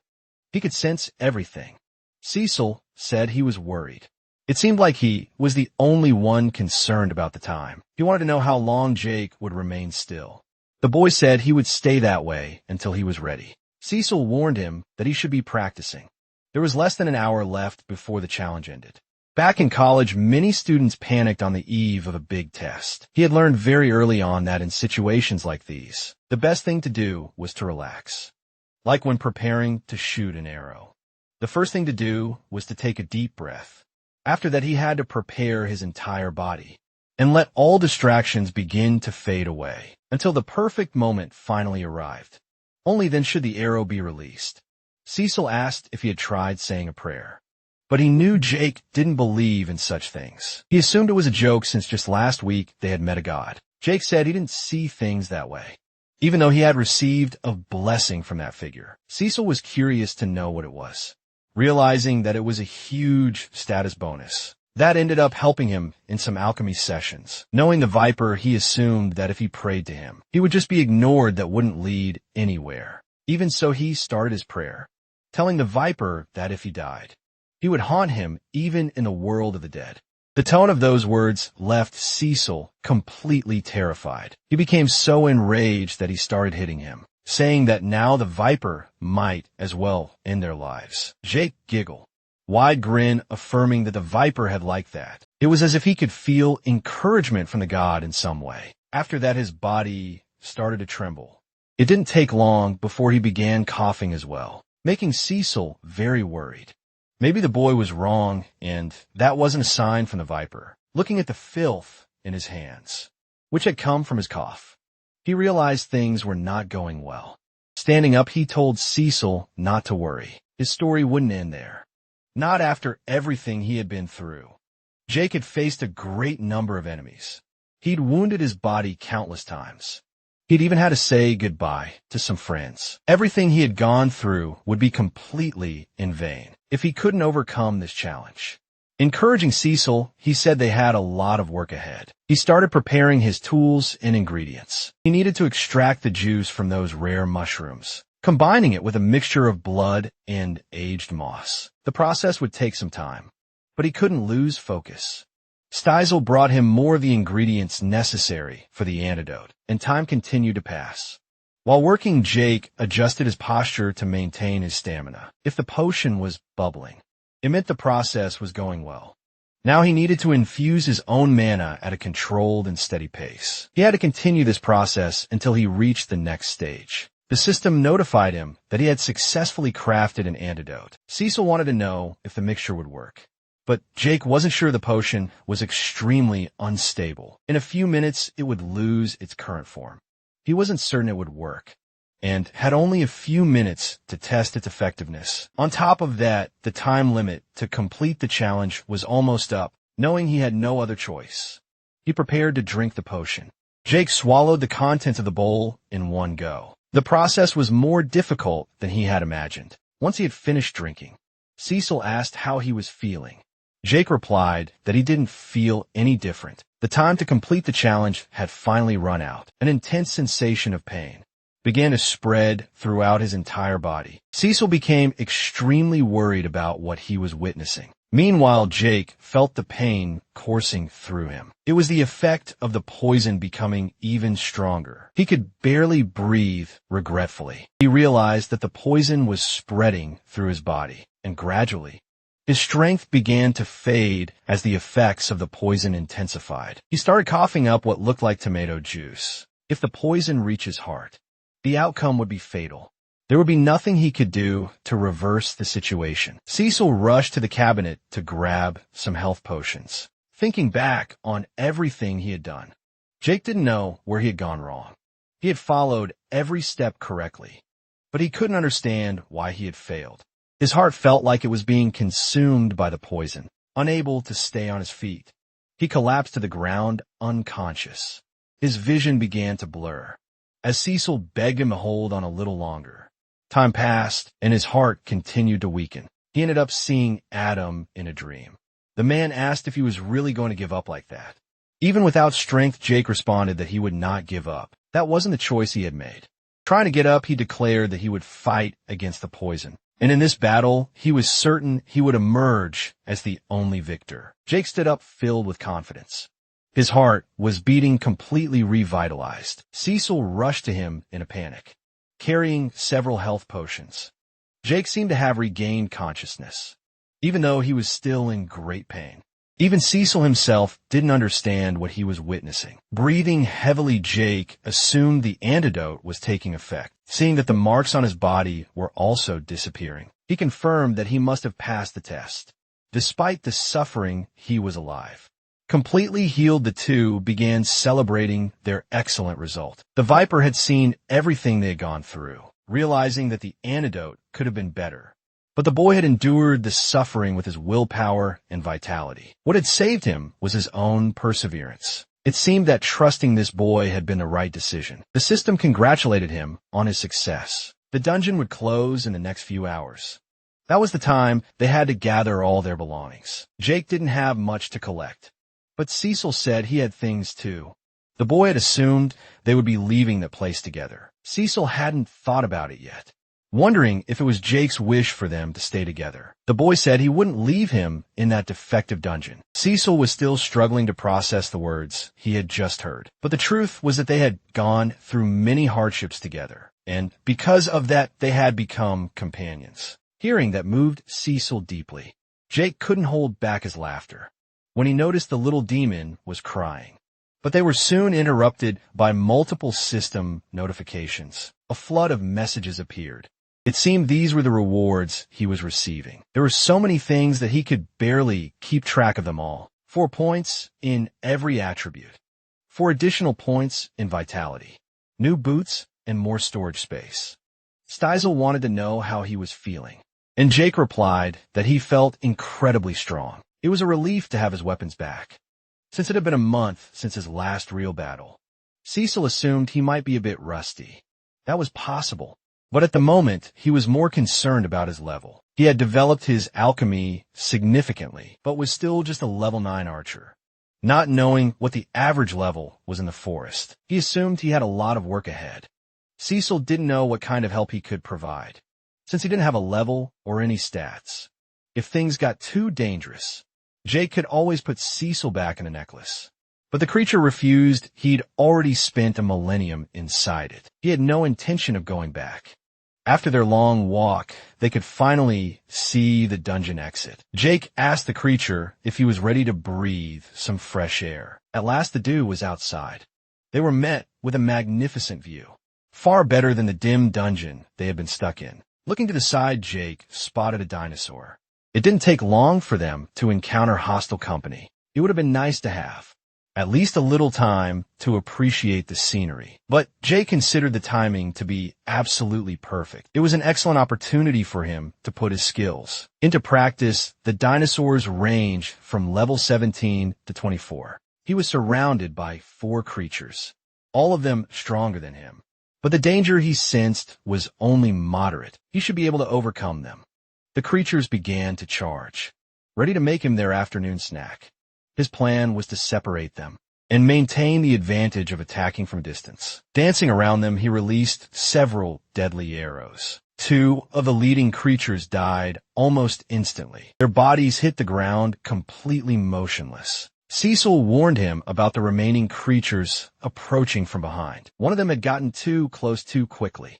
He could sense everything. Cecil said he was worried. It seemed like he was the only one concerned about the time. He wanted to know how long Jake would remain still. The boy said he would stay that way until he was ready. Cecil warned him that he should be practicing. There was less than an hour left before the challenge ended. Back in college, many students panicked on the eve of a big test. He had learned very early on that in situations like these, the best thing to do was to relax. Like when preparing to shoot an arrow. The first thing to do was to take a deep breath. After that, he had to prepare his entire body and let all distractions begin to fade away until the perfect moment finally arrived. Only then should the arrow be released. Cecil asked if he had tried saying a prayer. But he knew Jake didn't believe in such things. He assumed it was a joke since just last week they had met a god. Jake said he didn't see things that way, even though he had received a blessing from that figure. Cecil was curious to know what it was, realizing that it was a huge status bonus. That ended up helping him in some alchemy sessions. Knowing the Viper, he assumed that if he prayed to him, he would just be ignored, that wouldn't lead anywhere. Even so, he started his prayer, telling the Viper that if he died, he would haunt him even in the world of the dead. The tone of those words left Cecil completely terrified. He became so enraged that he started hitting him, saying that now the Viper might as well end their lives. Jake giggled, wide grin affirming that the Viper had liked that. It was as if he could feel encouragement from the god in some way. After that, his body started to tremble. It didn't take long before he began coughing as well, making Cecil very worried. Maybe the boy was wrong, and that wasn't a sign from the Viper. Looking at the filth in his hands, which had come from his cough, he realized things were not going well. Standing up, he told Cecil not to worry. His story wouldn't end there. Not after everything he had been through. Jake had faced a great number of enemies. He'd wounded his body countless times. He'd even had to say goodbye to some friends. Everything he had gone through would be completely in vain if he couldn't overcome this challenge. Encouraging Cecil, he said they had a lot of work ahead. He started preparing his tools and ingredients. He needed to extract the juice from those rare mushrooms, combining it with a mixture of blood and aged moss. The process would take some time, but he couldn't lose focus. Stiesel brought him more of the ingredients necessary for the antidote, and time continued to pass. While working, Jake adjusted his posture to maintain his stamina. If the potion was bubbling, it meant the process was going well. Now he needed to infuse his own mana at a controlled and steady pace. He had to continue this process until he reached the next stage. The system notified him that he had successfully crafted an antidote. Cecil wanted to know if the mixture would work, but Jake wasn't sure. The potion was extremely unstable. In a few minutes, it would lose its current form. He wasn't certain it would work, and had only a few minutes to test its effectiveness. On top of that, the time limit to complete the challenge was almost up. Knowing he had no other choice, he prepared to drink the potion. Jake swallowed the contents of the bowl in one go. The process was more difficult than he had imagined. Once he had finished drinking, Cecil asked how he was feeling. Jake replied that he didn't feel any different. The time to complete the challenge had finally run out. An intense sensation of pain began to spread throughout his entire body. Cecil became extremely worried about what he was witnessing. Meanwhile, Jake felt the pain coursing through him. It was the effect of the poison becoming even stronger. He could barely breathe regretfully. He realized that the poison was spreading through his body, and gradually, his strength began to fade as the effects of the poison intensified. He started coughing up what looked like tomato juice. If the poison reached his heart, the outcome would be fatal. There would be nothing he could do to reverse the situation. Cecil rushed to the cabinet to grab some health potions, thinking back on everything he had done. Jake didn't know where he had gone wrong. He had followed every step correctly, but he couldn't understand why he had failed. His heart felt like it was being consumed by the poison. Unable to stay on his feet, he collapsed to the ground unconscious. His vision began to blur as Cecil begged him to hold on a little longer. Time passed, and his heart continued to weaken. He ended up seeing Adam in a dream. The man asked if he was really going to give up like that. Even without strength, Jake responded that he would not give up. That wasn't the choice he had made. Trying to get up, he declared that he would fight against the poison. And in this battle, he was certain he would emerge as the only victor. Jake stood up filled with confidence. His heart was beating completely revitalized. Cecil rushed to him in a panic, carrying several health potions. Jake seemed to have regained consciousness. even though he was still in great pain. Even Cecil himself didn't understand what he was witnessing. Breathing heavily, Jake assumed the antidote was taking effect, seeing that the marks on his body were also disappearing. He confirmed that he must have passed the test. Despite the suffering, he was alive. Completely healed, the two began celebrating their excellent result. The Viper had seen everything they had gone through, realizing that the antidote could have been better. But the boy had endured the suffering with his willpower and vitality. What had saved him was his own perseverance. It seemed that trusting this boy had been the right decision. The system congratulated him on his success. The dungeon would close in the next few hours. That was the time they had to gather all their belongings. Jake didn't have much to collect, but Cecil said he had things too. The boy had assumed they would be leaving the place together. Cecil hadn't thought about it yet, wondering if it was Jake's wish for them to stay together. The boy said he wouldn't leave him in that defective dungeon. Cecil was still struggling to process the words he had just heard. But the truth was that they had gone through many hardships together, and because of that, they had become companions. Hearing that moved Cecil deeply. Jake couldn't hold back his laughter when he noticed the little demon was crying. But they were soon interrupted by multiple system notifications. A flood of messages appeared. It seemed these were the rewards he was receiving. There were so many things that he could barely keep track of them all. 4 points in every attribute. 4 additional points in vitality. New boots and more storage space. Stiesel wanted to know how he was feeling, and Jake replied that he felt incredibly strong. It was a relief to have his weapons back, since it had been a month since his last real battle. Cecil assumed he might be a bit rusty. That was possible, but at the moment, he was more concerned about his level. He had developed his alchemy significantly, but was still just a level 9 archer. Not knowing what the average level was in the forest, he assumed he had a lot of work ahead. Cecil didn't know what kind of help he could provide, since he didn't have a level or any stats. If things got too dangerous, Jake could always put Cecil back in the necklace. But the creature refused. He'd already spent a millennium inside it. He had no intention of going back. After their long walk, they could finally see the dungeon exit. Jake asked the creature if he was ready to breathe some fresh air. At last the dew was outside. They were met with a magnificent view, far better than the dim dungeon they had been stuck in. Looking to the side, Jake spotted a dinosaur. It didn't take long for them to encounter hostile company. It would have been nice to have at least a little time to appreciate the scenery. But Jake considered the timing to be absolutely perfect. It was an excellent opportunity for him to put his skills into practice. The dinosaurs ranged from level 17 to 24. He was surrounded by 4 creatures, all of them stronger than him. But the danger he sensed was only moderate. He should be able to overcome them. The creatures began to charge, ready to make him their afternoon snack. His plan was to separate them and maintain the advantage of attacking from distance. Dancing around them, he released several deadly arrows. 2 of the leading creatures died almost instantly. Their bodies hit the ground completely motionless. Cecil warned him about the remaining creatures approaching from behind. One of them had gotten too close too quickly.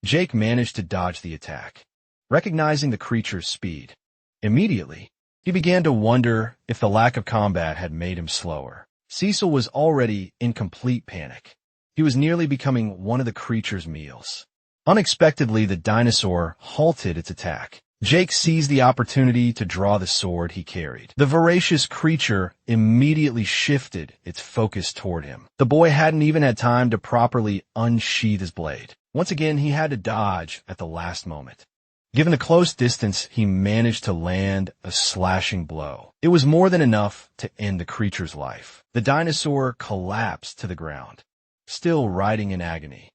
Jake managed to dodge the attack, recognizing the creature's speed. Immediately, he began to wonder if the lack of combat had made him slower. Cecil was already in complete panic. He was nearly becoming one of the creature's meals. Unexpectedly, the dinosaur halted its attack. Jake seized the opportunity to draw the sword he carried. The voracious creature immediately shifted its focus toward him. The boy hadn't even had time to properly unsheath his blade. Once again, he had to dodge at the last moment. Given the close distance, he managed to land a slashing blow. It was more than enough to end the creature's life. The dinosaur collapsed to the ground, still writhing in agony.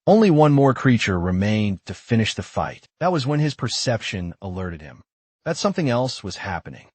Only one more creature remained to finish the fight. That was when his perception alerted him that something else was happening.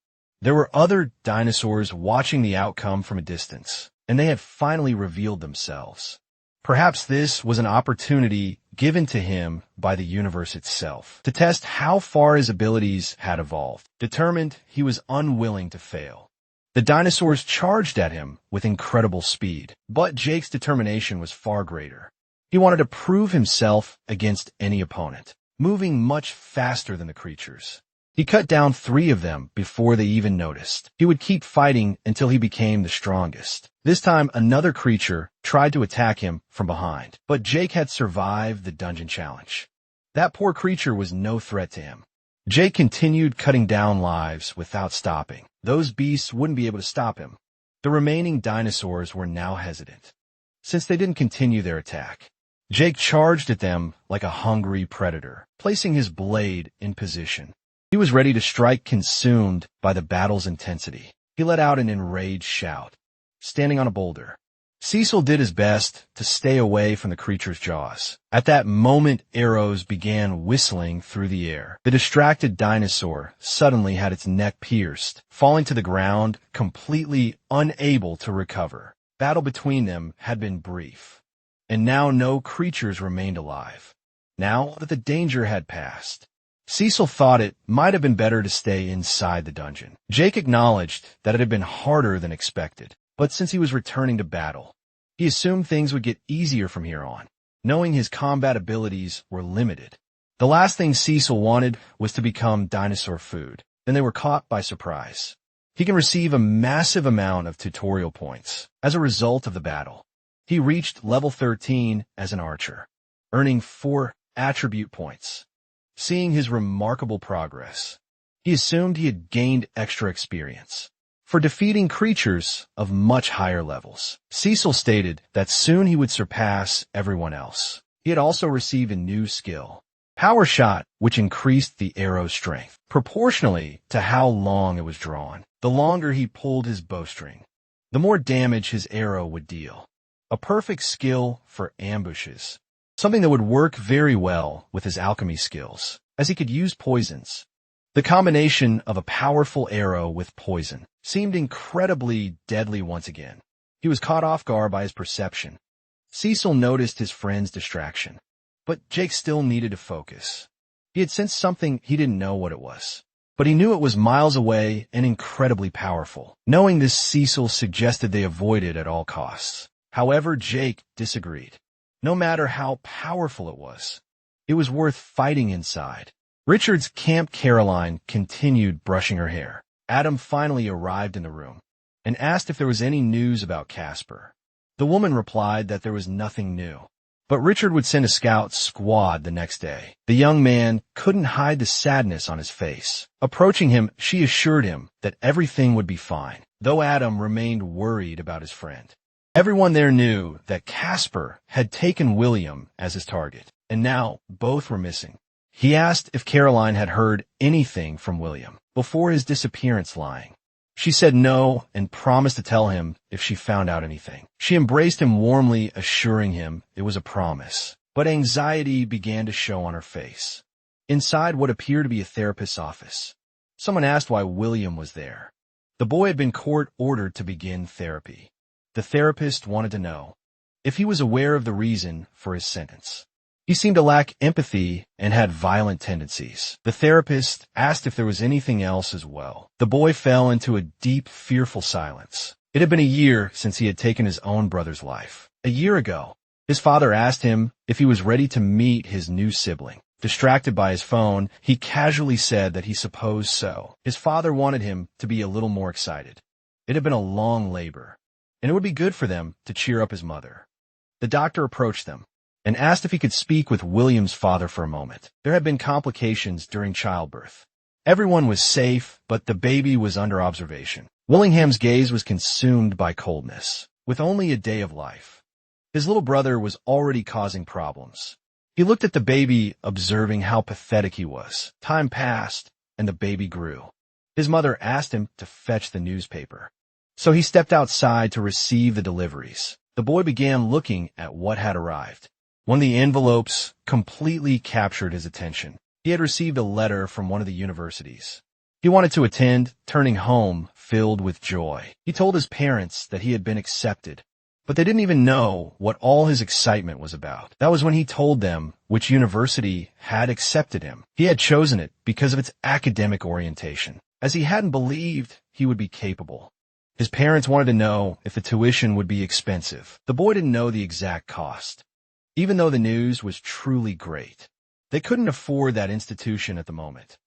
There were other dinosaurs watching the outcome from a distance, and they had finally revealed themselves. Perhaps this was an opportunity given to him by the universe itself to test how far his abilities had evolved. Determined, he was unwilling to fail. The dinosaurs charged at him with incredible speed, but Jake's determination was far greater. He wanted to prove himself against any opponent, moving much faster than the creatures. He cut down 3 of them before they even noticed. He would keep fighting until he became the strongest. This time, another creature tried to attack him from behind, but Jake had survived the dungeon challenge. That poor creature was no threat to him. Jake continued cutting down lives without stopping. Those beasts wouldn't be able to stop him. The remaining dinosaurs were now hesitant, since they didn't continue their attack. Jake charged at them like a hungry predator, placing his blade in position. He was ready to strike, consumed by the battle's intensity. He let out an enraged shout, standing on a boulder. Cecil did his best to stay away from the creature's jaws. At that moment, arrows began whistling through the air. The distracted dinosaur suddenly had its neck pierced, falling to the ground, completely unable to recover. Battle between them had been brief, and now no creatures remained alive. Now that the danger had passed, Cecil thought it might have been better to stay inside the dungeon. Jake acknowledged that it had been harder than expected, but since he was returning to battle, he assumed things would get easier from here on, knowing his combat abilities were limited. The last thing Cecil wanted was to become dinosaur food. Then they were caught by surprise. He can receive a massive amount of tutorial points as a result of the battle. He reached level 13 as an archer, earning 4 attribute points. Seeing his remarkable progress, he assumed he had gained extra experience for defeating creatures of much higher levels. Cecil stated that soon he would surpass everyone else. He had also received a new skill, Power Shot, which increased the arrow's strength proportionally to how long it was drawn. The longer he pulled his bowstring, the more damage his arrow would deal. A perfect skill for ambushes. Something that would work very well with his alchemy skills, as he could use poisons. The combination of a powerful arrow with poison seemed incredibly deadly once again. He was caught off guard by his perception. Cecil noticed his friend's distraction, but Jake still needed to focus. He had sensed something he didn't know what it was, but he knew it was miles away and incredibly powerful. Knowing this, Cecil suggested they avoid it at all costs. However, Jake disagreed. No matter how powerful it was worth fighting inside. Richard's Camp Caroline continued brushing her hair. Adam finally arrived in the room and asked if there was any news about Casper. The woman replied that there was nothing new, but Richard would send a scout squad the next day. The young man couldn't hide the sadness on his face. Approaching him, she assured him that everything would be fine, though Adam remained worried about his friend. Everyone there knew that Casper had taken William as his target, and now both were missing. He asked if Caroline had heard anything from William before his disappearance lying. She said no and promised to tell him if she found out anything. She embraced him warmly, assuring him it was a promise, but anxiety began to show on her face. Inside what appeared to be a therapist's office, someone asked why William was there. The boy had been court-ordered to begin therapy. The therapist wanted to know if he was aware of the reason for his sentence. He seemed to lack empathy and had violent tendencies. The therapist asked if there was anything else as well. The boy fell into a deep, fearful silence. It had been a year since he had taken his own brother's life. A year ago, his father asked him if he was ready to meet his new sibling. Distracted by his phone, he casually said that he supposed so. His father wanted him to be a little more excited. It had been a long labor, and it would be good for them to cheer up his mother. The doctor approached them and asked if he could speak with William's father for a moment. There had been complications during childbirth. Everyone was safe, but the baby was under observation. Willingham's gaze was consumed by coldness. With only a day of life, his little brother was already causing problems. He looked at the baby, observing how pathetic he was. Time passed, and the baby grew. His mother asked him to fetch the newspaper, so he stepped outside to receive the deliveries. The boy began looking at what had arrived. One of the envelopes completely captured his attention. He had received a letter from one of the universities. He wanted to attend, turning home filled with joy. He told his parents that he had been accepted, but they didn't even know what all his excitement was about. That was when he told them which university had accepted him. He had chosen it because of its academic orientation, as he hadn't believed he would be capable. His parents wanted to know if the tuition would be expensive. The boy didn't know the exact cost. Even though the news was truly great, they couldn't afford that institution at the moment.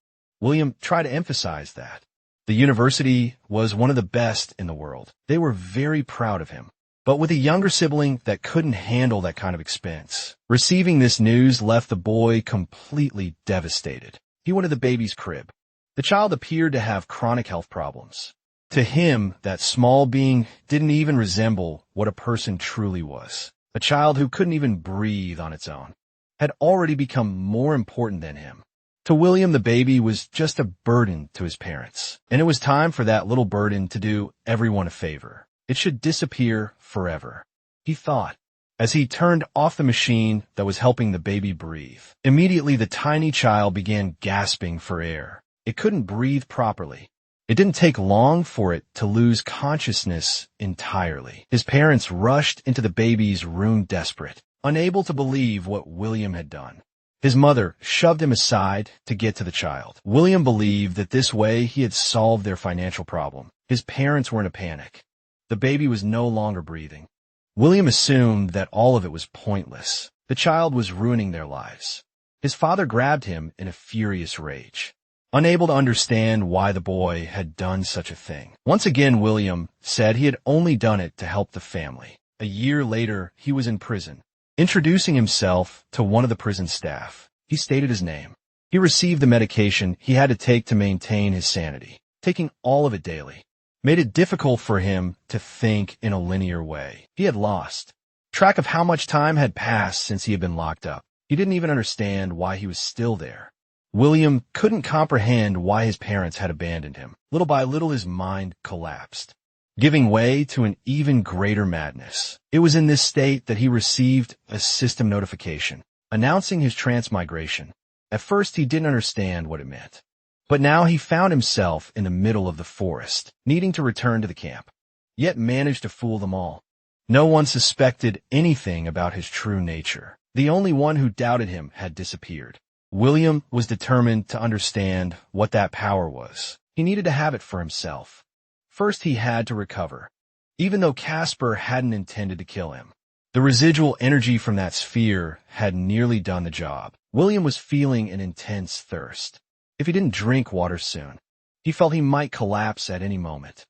William tried to emphasize that. The university was one of the best in the world. They were very proud of him. But with a younger sibling that couldn't handle that kind of expense, receiving this news left the boy completely devastated. He went to the baby's crib. The child appeared to have chronic health problems. To him, that small being didn't even resemble what a person truly was. A child who couldn't even breathe on its own had already become more important than him. To William, the baby was just a burden to his parents, and it was time for that little burden to do everyone a favor. It should disappear forever, he thought, as he turned off the machine that was helping the baby breathe. Immediately, the tiny child began gasping for air. It couldn't breathe properly. It didn't take long for it to lose consciousness entirely. His parents rushed into the baby's room desperate, unable to believe what William had done. His mother shoved him aside to get to the child. William believed that this way he had solved their financial problem. His parents were in a panic. The baby was no longer breathing. William assumed that all of it was pointless. The child was ruining their lives. His father grabbed him in a furious rage, unable to understand why the boy had done such a thing. Once again, William said he had only done it to help the family. A year later, he was in prison. Introducing himself to one of the prison staff, he stated his name. He received the medication he had to take to maintain his sanity. Taking all of it daily made it difficult for him to think in a linear way. He had lost track of how much time had passed since he had been locked up. He didn't even understand why he was still there. William couldn't comprehend why his parents had abandoned him. Little by little, his mind collapsed, giving way to an even greater madness. It was in this state that he received a system notification announcing his transmigration. At first, he didn't understand what it meant, but now he found himself in the middle of the forest, needing to return to the camp, yet managed to fool them all. No one suspected anything about his true nature. The only one who doubted him had disappeared. William was determined to understand what that power was. He needed to have it for himself. First, he had to recover, even though Casper hadn't intended to kill him. The residual energy from that sphere had nearly done the job. William was feeling an intense thirst. If he didn't drink water soon, he felt he might collapse at any moment.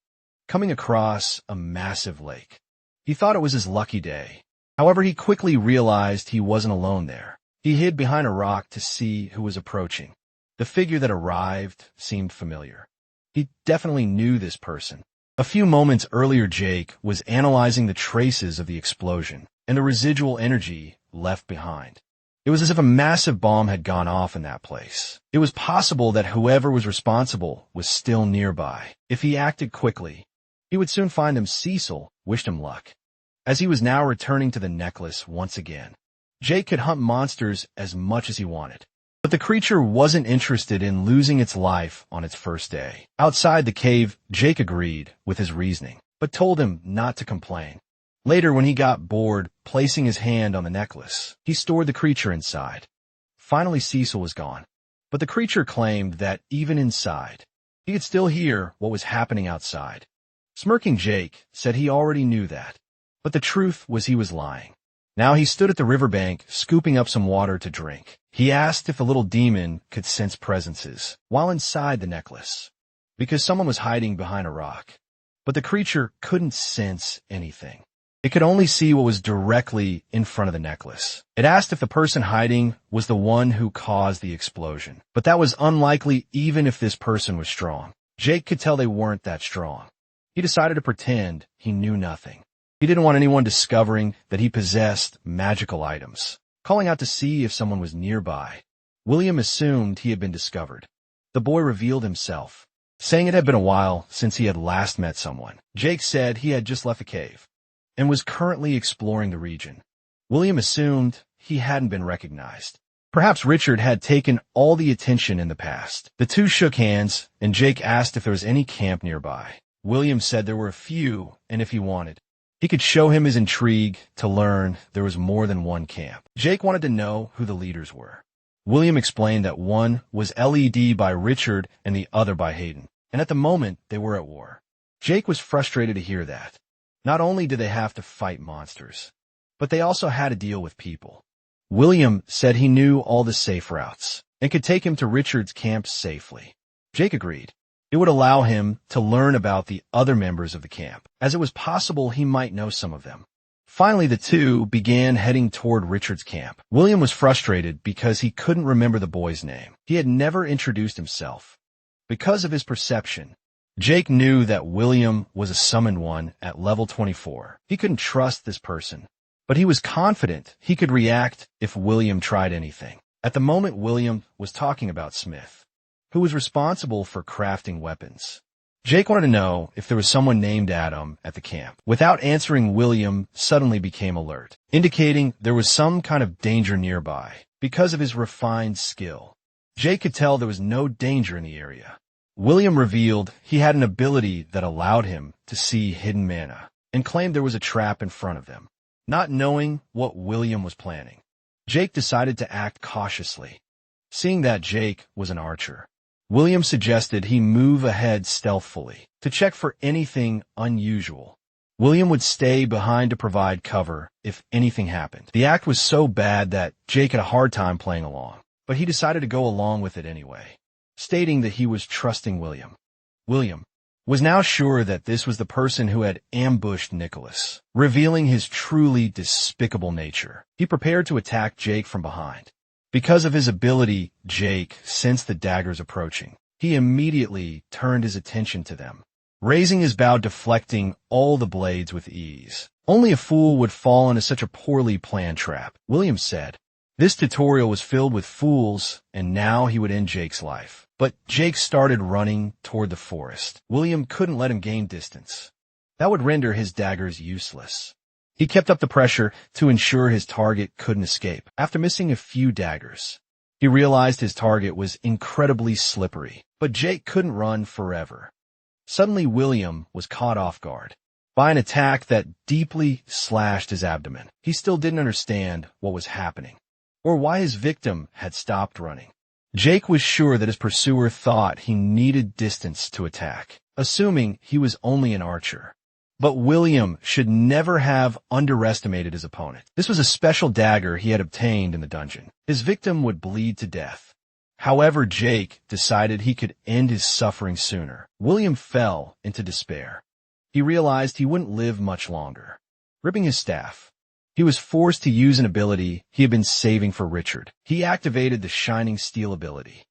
Coming across a massive lake, he thought it was his lucky day. However, he quickly realized he wasn't alone there. He hid behind a rock to see who was approaching. The figure that arrived seemed familiar. He definitely knew this person. A few moments earlier, Jake was analyzing the traces of the explosion and the residual energy left behind. It was as if a massive bomb had gone off in that place. It was possible that whoever was responsible was still nearby. If he acted quickly, he would soon find him. Cecil wished him luck, as he was now returning to the necklace once again. Jake could hunt monsters as much as he wanted, but the creature wasn't interested in losing its life on its first day. Outside the cave, Jake agreed with his reasoning, but told him not to complain. Later, when he got bored placing his hand on the necklace, he stored the creature inside. Finally, Cecil was gone, but the creature claimed that even inside, he could still hear what was happening outside. Smirking, Jake said he already knew that, but the truth was he was lying. Now he stood at the riverbank, scooping up some water to drink. He asked if the little demon could sense presences while inside the necklace, because someone was hiding behind a rock. But the creature couldn't sense anything. It could only see what was directly in front of the necklace. It asked if the person hiding was the one who caused the explosion, but that was unlikely even if this person was strong. Jake could tell they weren't that strong. He decided to pretend he knew nothing. He didn't want anyone discovering that he possessed magical items. Calling out to see if someone was nearby, William assumed he had been discovered. The boy revealed himself, saying it had been a while since he had last met someone. Jake said he had just left the cave and was currently exploring the region. William assumed he hadn't been recognized. Perhaps Richard had taken all the attention in the past. The two shook hands, and Jake asked if there was any camp nearby. William said there were a few, and if he wanted, he could show him his intrigue to learn there was more than one camp. Jake wanted to know who the leaders were. William explained that one was LED by Richard and the other by Hayden, and at the moment they were at war. Jake was frustrated to hear that. Not only did they have to fight monsters, but they also had to deal with people. William said he knew all the safe routes and could take him to Richard's camp safely. Jake agreed. It would allow him to learn about the other members of the camp, as it was possible he might know some of them. Finally, the two began heading toward Richard's camp. William was frustrated because he couldn't remember the boy's name. He had never introduced himself. Because of his perception, Jake knew that William was a summoned one at level 24. He couldn't trust this person, but he was confident he could react if William tried anything. At the moment, William was talking about Smith, who was responsible for crafting weapons. Jake wanted to know if there was someone named Adam at the camp. Without answering, William suddenly became alert, indicating there was some kind of danger nearby. Because of his refined skill, Jake could tell there was no danger in the area. William revealed he had an ability that allowed him to see hidden mana, and claimed there was a trap in front of them. Not knowing what William was planning, Jake decided to act cautiously. Seeing that Jake was an archer, William suggested he move ahead stealthily to check for anything unusual. William would stay behind to provide cover if anything happened. The act was so bad that Jake had a hard time playing along, but he decided to go along with it anyway, stating that he was trusting William. William was now sure that this was the person who had ambushed Nicholas, revealing his truly despicable nature. He prepared to attack Jake from behind. Because of his ability, Jake sensed the daggers approaching. He immediately turned his attention to them, raising his bow, deflecting all the blades with ease. Only a fool would fall into such a poorly planned trap, William said. This tutorial was filled with fools, and now he would end Jake's life. But Jake started running toward the forest. William couldn't let him gain distance. That would render his daggers useless. He kept up the pressure to ensure his target couldn't escape. After missing a few daggers, he realized his target was incredibly slippery. But Jake couldn't run forever. Suddenly, William was caught off guard by an attack that deeply slashed his abdomen. He still didn't understand what was happening, or why his victim had stopped running. Jake was sure that his pursuer thought he needed distance to attack, assuming he was only an archer. But William should never have underestimated his opponent. This was a special dagger he had obtained in the dungeon. His victim would bleed to death. However, Jake decided he could end his suffering sooner. William fell into despair. He realized he wouldn't live much longer. Gripping his staff, he was forced to use an ability he had been saving for Richard. He activated the Shining Steel ability.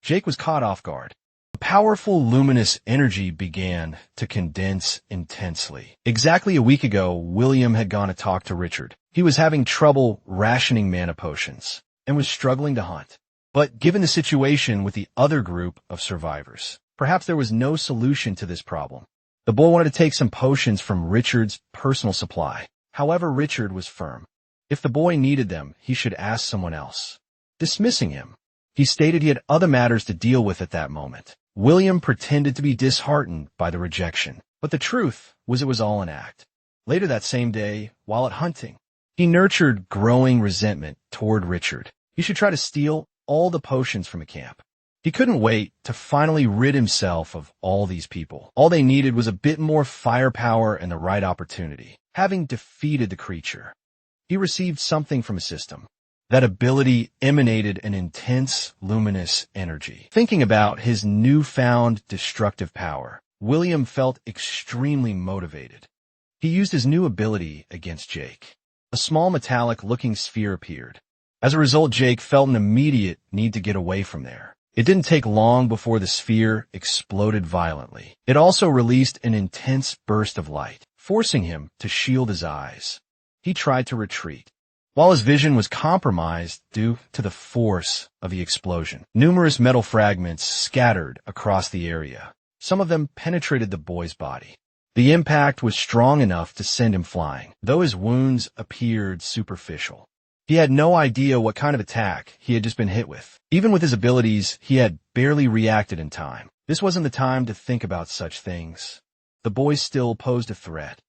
Jake was caught off guard. A powerful luminous energy began to condense intensely. Exactly a week ago, William had gone to talk to Richard. He was having trouble rationing mana potions and was struggling to hunt. But given the situation with the other group of survivors, perhaps there was no solution to this problem. The boy wanted to take some potions from Richard's personal supply. However, Richard was firm. If the boy needed them, he should ask someone else. Dismissing him, he stated he had other matters to deal with at that moment. William pretended to be disheartened by the rejection, but the truth was it was all an act. Later that same day, while out hunting, he nurtured growing resentment toward Richard. He should try to steal all the potions from a camp. He couldn't wait to finally rid himself of all these people. All they needed was a bit more firepower and the right opportunity. Having defeated the creature, he received something from a system. That ability emanated an intense, luminous energy. Thinking about his newfound destructive power, William felt extremely motivated. He used his new ability against Jake. A small metallic-looking sphere appeared. As a result, Jake felt an immediate need to get away from there. It didn't take long before the sphere exploded violently. It also released an intense burst of light, forcing him to shield his eyes. He tried to retreat, while his vision was compromised due to the force of the explosion. Numerous metal fragments scattered across the area. Some of them penetrated the boy's body. The impact was strong enough to send him flying, though his wounds appeared superficial. He had no idea what kind of attack he had just been hit with. Even with his abilities, he had barely reacted in time. This wasn't the time to think about such things. The boy still posed a threat.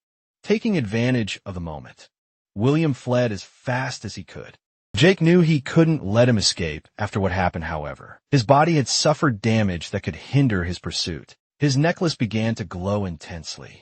Taking advantage of the moment, William fled as fast as he could. Jake knew he couldn't let him escape after what happened, however. His body had suffered damage that could hinder his pursuit. His necklace began to glow intensely.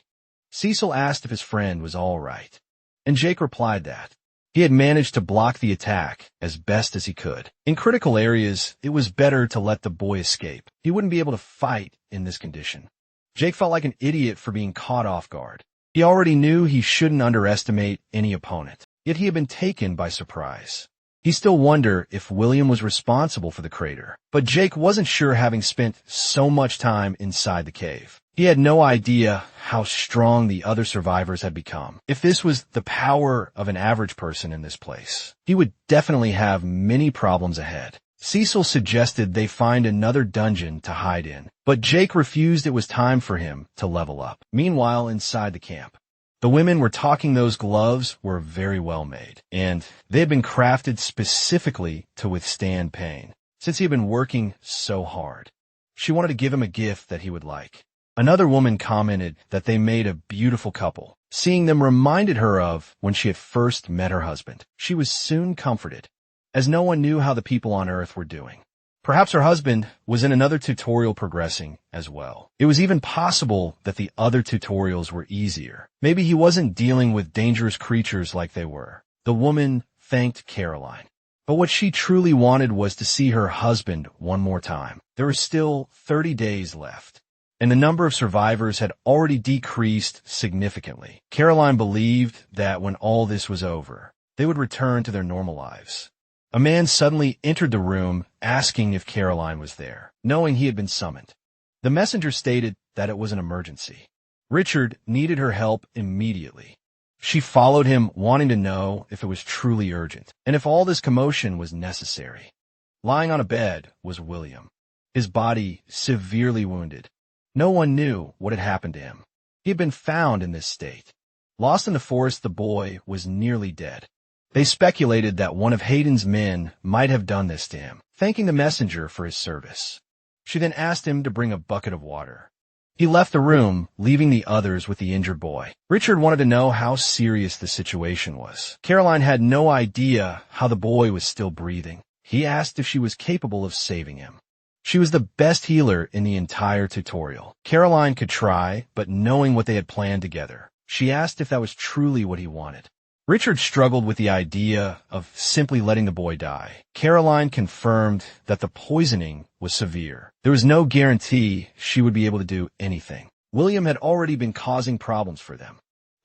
Cecil asked if his friend was all right, and Jake replied that, He had managed to block the attack as best as he could. In critical areas, it was better to let the boy escape. He wouldn't be able to fight in this condition. Jake felt like an idiot for being caught off guard. He already knew he shouldn't underestimate any opponent, yet he had been taken by surprise. He still wondered if William was responsible for the crater, but Jake wasn't sure having spent so much time inside the cave. He had no idea how strong the other survivors had become. If this was the power of an average person in this place, he would definitely have many problems ahead. Cecil suggested they find another dungeon to hide in, but Jake refused. It was time for him to level up. Meanwhile, inside the camp, the women were talking. Those gloves were very well made, and they had been crafted specifically to withstand pain. Since he had been working so hard, she wanted to give him a gift that he would like. Another woman commented that they made a beautiful couple. Seeing them reminded her of when she had first met her husband. She was soon comforted, as no one knew how the people on Earth were doing. Perhaps her husband was in another tutorial progressing as well. It was even possible that the other tutorials were easier. Maybe he wasn't dealing with dangerous creatures like they were. The woman thanked Caroline. But what she truly wanted was to see her husband one more time. There were still 30 days left, and the number of survivors had already decreased significantly. Caroline believed that when all this was over, they would return to their normal lives. A man suddenly entered the room asking if Caroline was there, knowing he had been summoned. The messenger stated that it was an emergency. Richard needed her help immediately. She followed him, wanting to know if it was truly urgent, and if all this commotion was necessary. Lying on a bed was William, his body severely wounded. No one knew what had happened to him. He had been found in this state. Lost in the forest, the boy was nearly dead. They speculated that one of Hayden's men might have done this to him, thanking the messenger for his service. She then asked him to bring a bucket of water. He left the room, leaving the others with the injured boy. Richard wanted to know how serious the situation was. Caroline had no idea how the boy was still breathing. He asked if she was capable of saving him. She was the best healer in the entire tutorial. Caroline could try, but knowing what they had planned together, she asked if that was truly what he wanted. Richard struggled with the idea of simply letting the boy die. Caroline confirmed that the poisoning was severe. There was no guarantee she would be able to do anything. William had already been causing problems for them.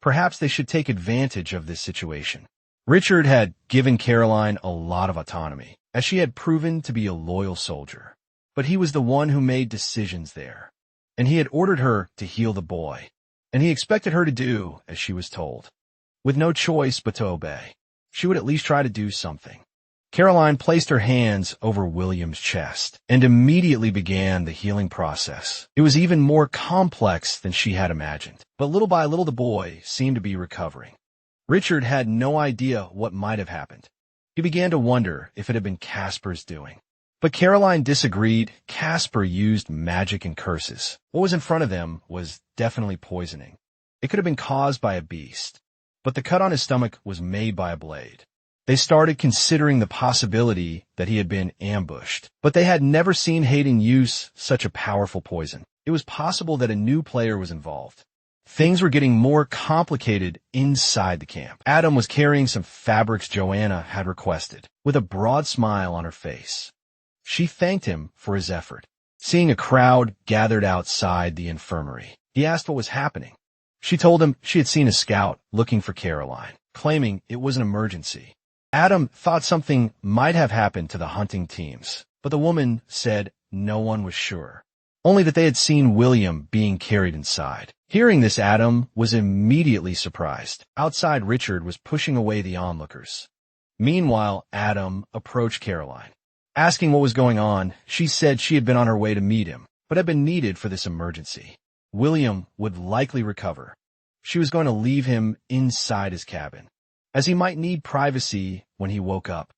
Perhaps they should take advantage of this situation. Richard had given Caroline a lot of autonomy, as she had proven to be a loyal soldier. But he was the one who made decisions there, and he had ordered her to heal the boy, and he expected her to do as she was told. With no choice but to obey, she would at least try to do something. Caroline placed her hands over William's chest and immediately began the healing process. It was even more complex than she had imagined, but little by little the boy seemed to be recovering. Richard had no idea what might have happened. He began to wonder if it had been Casper's doing. But Caroline disagreed. Casper used magic and curses. What was in front of them was definitely poisoning. It could have been caused by a beast, but the cut on his stomach was made by a blade. They started considering the possibility that he had been ambushed, but they had never seen Hayden use such a powerful poison. It was possible that a new player was involved. Things were getting more complicated inside the camp. Adam was carrying some fabrics Joanna had requested, with a broad smile on her face. She thanked him for his effort. Seeing a crowd gathered outside the infirmary, he asked what was happening. She told him she had seen a scout looking for Caroline, claiming it was an emergency. Adam thought something might have happened to the hunting teams, but the woman said no one was sure, only that they had seen William being carried inside. Hearing this, Adam was immediately surprised. Outside, Richard was pushing away the onlookers. Meanwhile, Adam approached Caroline. Asking what was going on, she said she had been on her way to meet him, but had been needed for this emergency. William would likely recover. She was going to leave him inside his cabin, as he might need privacy when he woke up.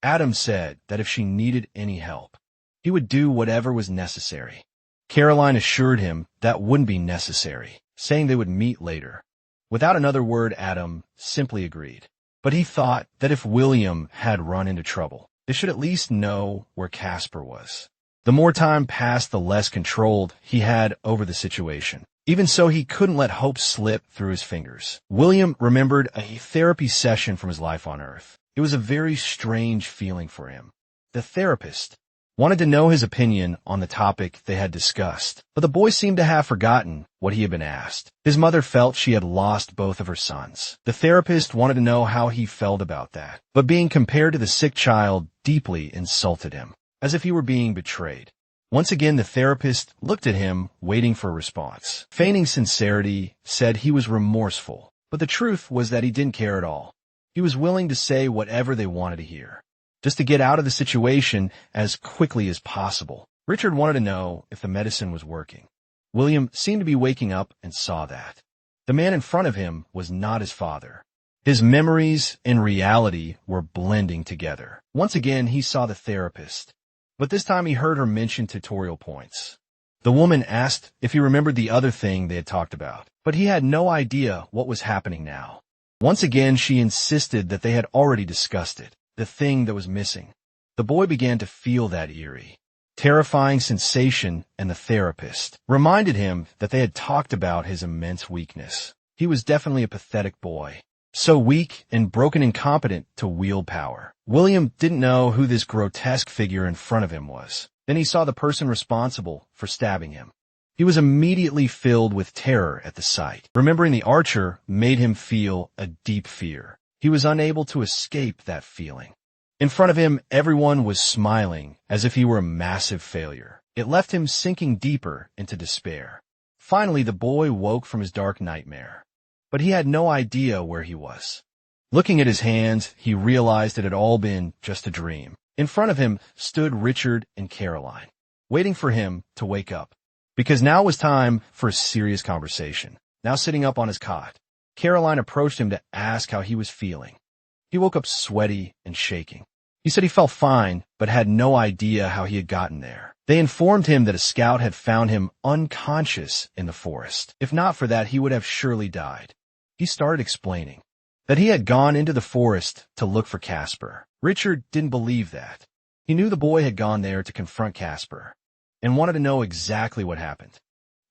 Adam said that if she needed any help, he would do whatever was necessary. Caroline assured him that wouldn't be necessary, saying they would meet later. Without another word, Adam simply agreed. But he thought that if William had run into trouble, they should at least know where Casper was. The more time passed, the less control he had over the situation. Even so, he couldn't let hope slip through his fingers. William remembered a therapy session from his life on Earth. It was a very strange feeling for him. The therapist wanted to know his opinion on the topic they had discussed, but the boy seemed to have forgotten what he had been asked. His mother felt she had lost both of her sons. The therapist wanted to know how he felt about that, but being compared to the sick child deeply insulted him, as if he were being betrayed. Once again, the therapist looked at him, waiting for a response. Feigning sincerity, said he was remorseful, but the truth was that he didn't care at all. He was willing to say whatever they wanted to hear, just to get out of the situation as quickly as possible. Richard wanted to know if the medicine was working. William seemed to be waking up and saw that. The man in front of him was not his father. His memories and reality were blending together. Once again, he saw the therapist, but this time he heard her mention tutorial points. The woman asked if he remembered the other thing they had talked about, but he had no idea what was happening now. Once again, she insisted that they had already discussed it, the thing that was missing. The boy began to feel that eerie, terrifying sensation, and the therapist reminded him that they had talked about his immense weakness. He was definitely a pathetic boy, so weak and broken incompetent to wield power. William didn't know who this grotesque figure in front of him was. Then he saw the person responsible for stabbing him. He was immediately filled with terror at the sight. Remembering the archer made him feel a deep fear. He was unable to escape that feeling. In front of him, everyone was smiling as if he were a massive failure. It left him sinking deeper into despair. Finally, the boy woke from his dark nightmare, but he had no idea where he was. Looking at his hands, he realized it had all been just a dream. In front of him stood Richard and Caroline, waiting for him to wake up, because now was time for a serious conversation. Now sitting up on his cot, Caroline approached him to ask how he was feeling. He woke up sweaty and shaking. He said he felt fine, but had no idea how he had gotten there. They informed him that a scout had found him unconscious in the forest. If not for that, he would have surely died. He started explaining that he had gone into the forest to look for Casper. Richard didn't believe that. He knew the boy had gone there to confront Casper and wanted to know exactly what happened.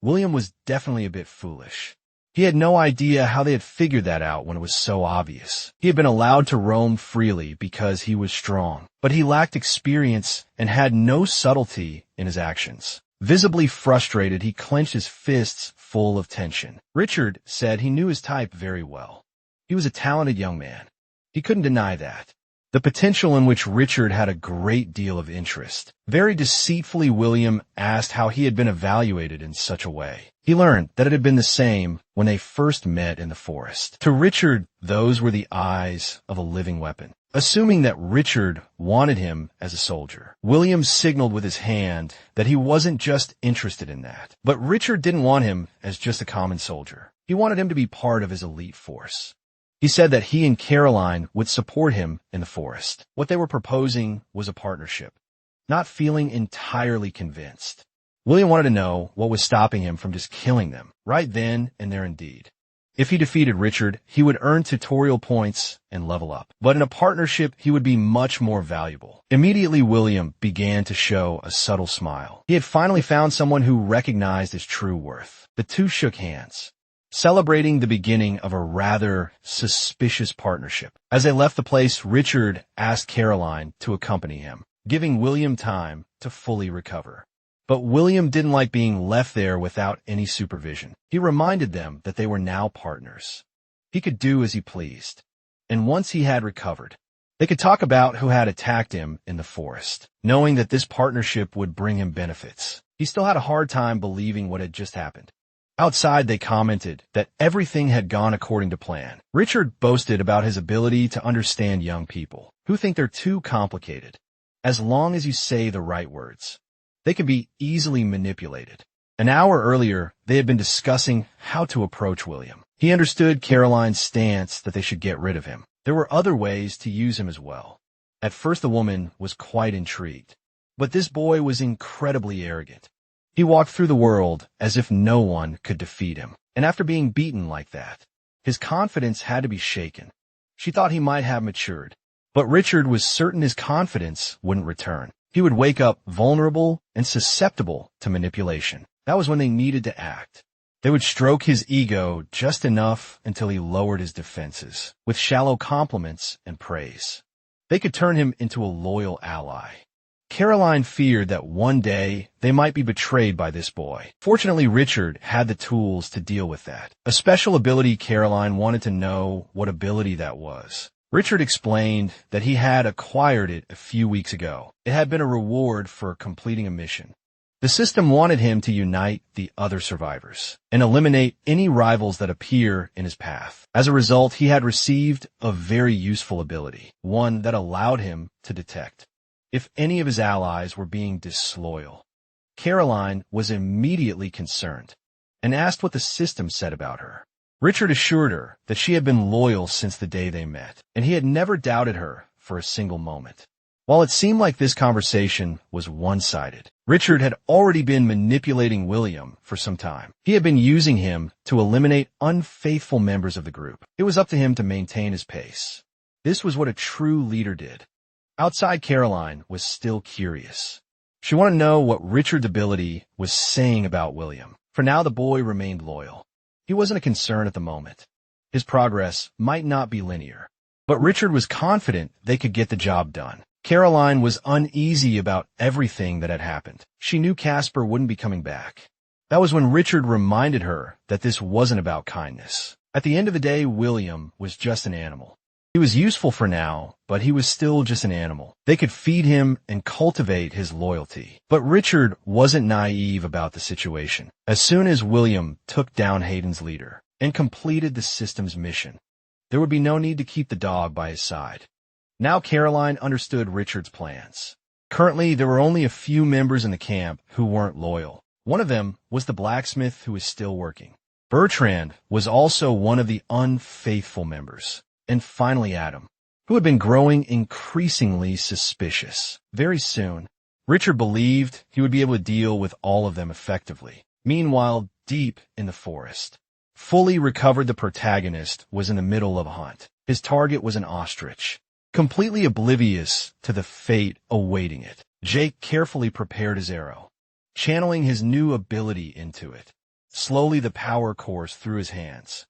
William was definitely a bit foolish. He had no idea how they had figured that out when it was so obvious. He had been allowed to roam freely because he was strong, but he lacked experience and had no subtlety in his actions. Visibly frustrated, he clenched his fists full of tension. Richard said he knew his type very well. He was a talented young man. He couldn't deny that. The potential in which Richard had a great deal of interest. Very deceitfully, William asked how he had been evaluated in such a way. He learned that it had been the same when they first met in the forest. To Richard, those were the eyes of a living weapon. Assuming that Richard wanted him as a soldier, William signaled with his hand that he wasn't just interested in that. But Richard didn't want him as just a common soldier. He wanted him to be part of his elite force. He said that he and Caroline would support him in the forest. What they were proposing was a partnership. Not feeling entirely convinced, William wanted to know what was stopping him from just killing them, right then and there indeed. If he defeated Richard, he would earn tutorial points and level up. But in a partnership, he would be much more valuable. Immediately, William began to show a subtle smile. He had finally found someone who recognized his true worth. The two shook hands, celebrating the beginning of a rather suspicious partnership. As they left the place, Richard asked Caroline to accompany him, giving William time to fully recover. But William didn't like being left there without any supervision. He reminded them that they were now partners. He could do as he pleased. And once he had recovered, they could talk about who had attacked him in the forest, knowing that this partnership would bring him benefits. He still had a hard time believing what had just happened. Outside, they commented that everything had gone according to plan. Richard boasted about his ability to understand young people who think they're too complicated. As long as you say the right words, they can be easily manipulated. An hour earlier, they had been discussing how to approach William. He understood Caroline's stance that they should get rid of him. There were other ways to use him as well. At first, the woman was quite intrigued, but this boy was incredibly arrogant. He walked through the world as if no one could defeat him. And after being beaten like that, his confidence had to be shaken. She thought he might have matured, but Richard was certain his confidence wouldn't return. He would wake up vulnerable and susceptible to manipulation. That was when they needed to act. They would stroke his ego just enough until he lowered his defenses, with shallow compliments and praise. They could turn him into a loyal ally. Caroline feared that one day they might be betrayed by this boy. Fortunately, Richard had the tools to deal with that. A special ability Caroline wanted to know what ability that was. Richard explained that he had acquired it a few weeks ago. It had been a reward for completing a mission. The system wanted him to unite the other survivors and eliminate any rivals that appear in his path. As a result, he had received a very useful ability, one that allowed him to detect if any of his allies were being disloyal. Caroline was immediately concerned and asked what the system said about her. Richard assured her that she had been loyal since the day they met, and he had never doubted her for a single moment. While it seemed like this conversation was one-sided, Richard had already been manipulating William for some time. He had been using him to eliminate unfaithful members of the group. It was up to him to maintain his pace. This was what a true leader did. Outside, Caroline was still curious. She wanted to know what Richard's ability was saying about William. For now, the boy remained loyal. He wasn't a concern at the moment. His progress might not be linear, but Richard was confident they could get the job done. Caroline was uneasy about everything that had happened. She knew Casper wouldn't be coming back. That was when Richard reminded her that this wasn't about kindness. At the end of the day, William was just an animal. He was useful for now, but he was still just an animal. They could feed him and cultivate his loyalty. But Richard wasn't naive about the situation. As soon as William took down Hayden's leader and completed the system's mission, there would be no need to keep the dog by his side. Now Caroline understood Richard's plans. Currently, there were only a few members in the camp who weren't loyal. One of them was the blacksmith who was still working. Bertrand was also one of the unfaithful members. And finally Adam, who had been growing increasingly suspicious. Very soon, Richard believed he would be able to deal with all of them effectively. Meanwhile, deep in the forest, fully recovered, the protagonist was in the middle of a hunt. His target was an ostrich, completely oblivious to the fate awaiting it. Jake carefully prepared his arrow, channeling his new ability into it. Slowly the power coursed through his hands.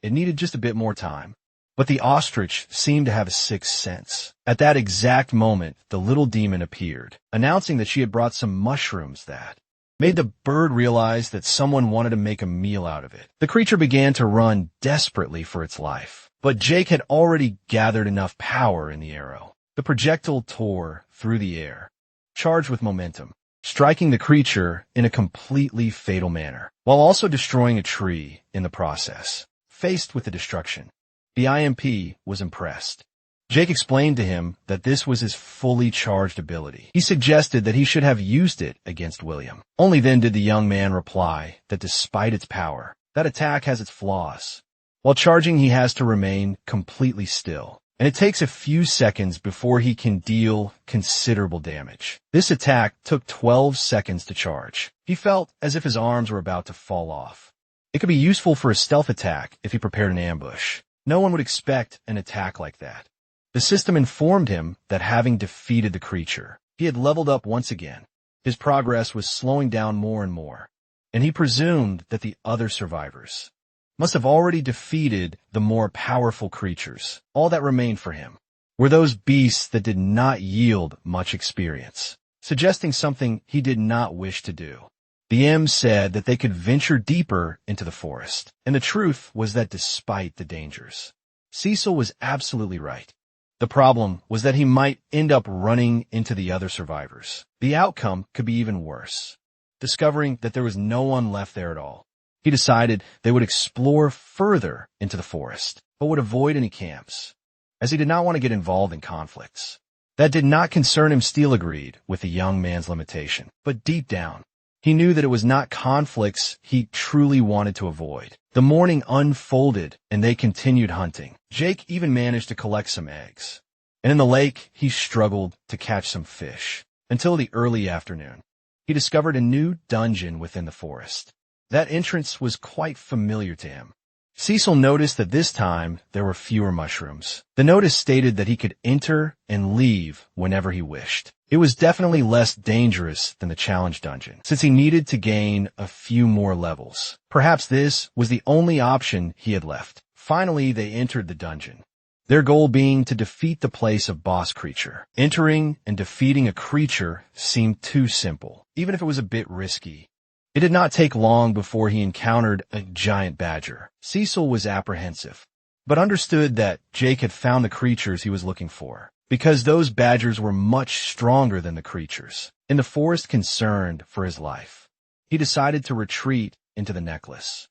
It needed just a bit more time. But the ostrich seemed to have a sixth sense. At that exact moment, the little demon appeared, announcing that she had brought some mushrooms that made the bird realize that someone wanted to make a meal out of it. The creature began to run desperately for its life, but Jake had already gathered enough power in the arrow. The projectile tore through the air, charged with momentum, striking the creature in a completely fatal manner, while also destroying a tree in the process. Faced with the destruction, the IMP was impressed. Jake explained to him that this was his fully charged ability. He suggested that he should have used it against William. Only then did the young man reply that despite its power, that attack has its flaws. While charging, he has to remain completely still, and it takes a few seconds before he can deal considerable damage. This attack took 12 seconds to charge. He felt as if his arms were about to fall off. It could be useful for a stealth attack if he prepared an ambush. No one would expect an attack like that. The system informed him that having defeated the creature, he had leveled up once again. His progress was slowing down more and more, and he presumed that the other survivors must have already defeated the more powerful creatures. All that remained for him were those beasts that did not yield much experience, suggesting something he did not wish to do. The M said that they could venture deeper into the forest, and the truth was that despite the dangers, Cecil was absolutely right. The problem was that he might end up running into the other survivors. The outcome could be even worse. Discovering that there was no one left there at all, he decided they would explore further into the forest, but would avoid any camps, as he did not want to get involved in conflicts. That did not concern him. Steele agreed with the young man's limitation, but deep down, he knew that it was not conflicts he truly wanted to avoid. The morning unfolded, and they continued hunting. Jake even managed to collect some eggs. And in the lake, he struggled to catch some fish. Until the early afternoon, he discovered a new dungeon within the forest. That entrance was quite familiar to him. Cecil noticed that this time there were fewer mushrooms. The notice stated that he could enter and leave whenever he wished. It was definitely less dangerous than the challenge dungeon, since he needed to gain a few more levels. Perhaps this was the only option he had left. Finally, they entered the dungeon, their goal being to defeat the place of boss creature. Entering and defeating a creature seemed too simple, even if it was a bit risky. It did not take long before he encountered a giant badger. Cecil was apprehensive, but understood that Jake had found the creatures he was looking for, because those badgers were much stronger than the creatures. In the forest concerned for his life, he decided to retreat into the necklace,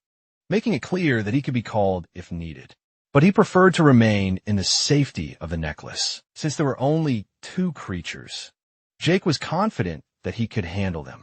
making it clear that he could be called if needed. But he preferred to remain in the safety of the necklace, since there were only 2 creatures. Jake was confident that he could handle them.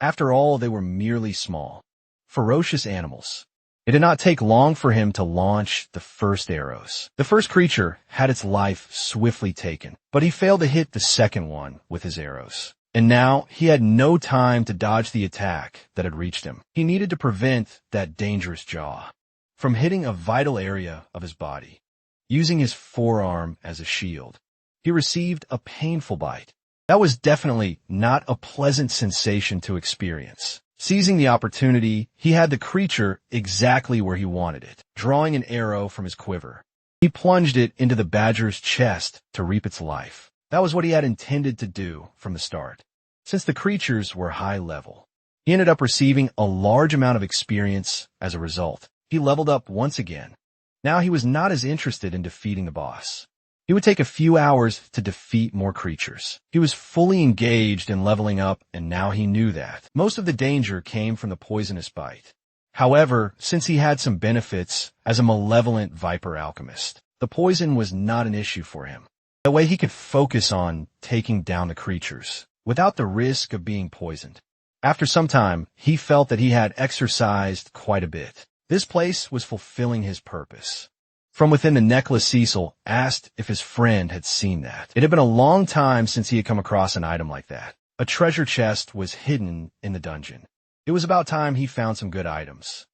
After all, they were merely small, ferocious animals. It did not take long for him to launch the first arrows. The first creature had its life swiftly taken, but he failed to hit the second one with his arrows. And now he had no time to dodge the attack that had reached him. He needed to prevent that dangerous jaw from hitting a vital area of his body. Using his forearm as a shield, he received a painful bite. That was definitely not a pleasant sensation to experience. Seizing the opportunity, he had the creature exactly where he wanted it. Drawing an arrow from his quiver, he plunged it into the badger's chest to reap its life. That was what he had intended to do from the start. Since the creatures were high level, he ended up receiving a large amount of experience as a result. He leveled up once again. Now he was not as interested in defeating the boss. It would take a few hours to defeat more creatures. He was fully engaged in leveling up, and now he knew that. Most of the danger came from the poisonous bite. However, since he had some benefits as a malevolent viper alchemist, the poison was not an issue for him. That way he could focus on taking down the creatures without the risk of being poisoned. After some time, he felt that he had exercised quite a bit. This place was fulfilling his purpose. From within the necklace, Cecil asked if his friend had seen that. It had been a long time since he had come across an item like that. A treasure chest was hidden in the dungeon. It was about time he found some good items.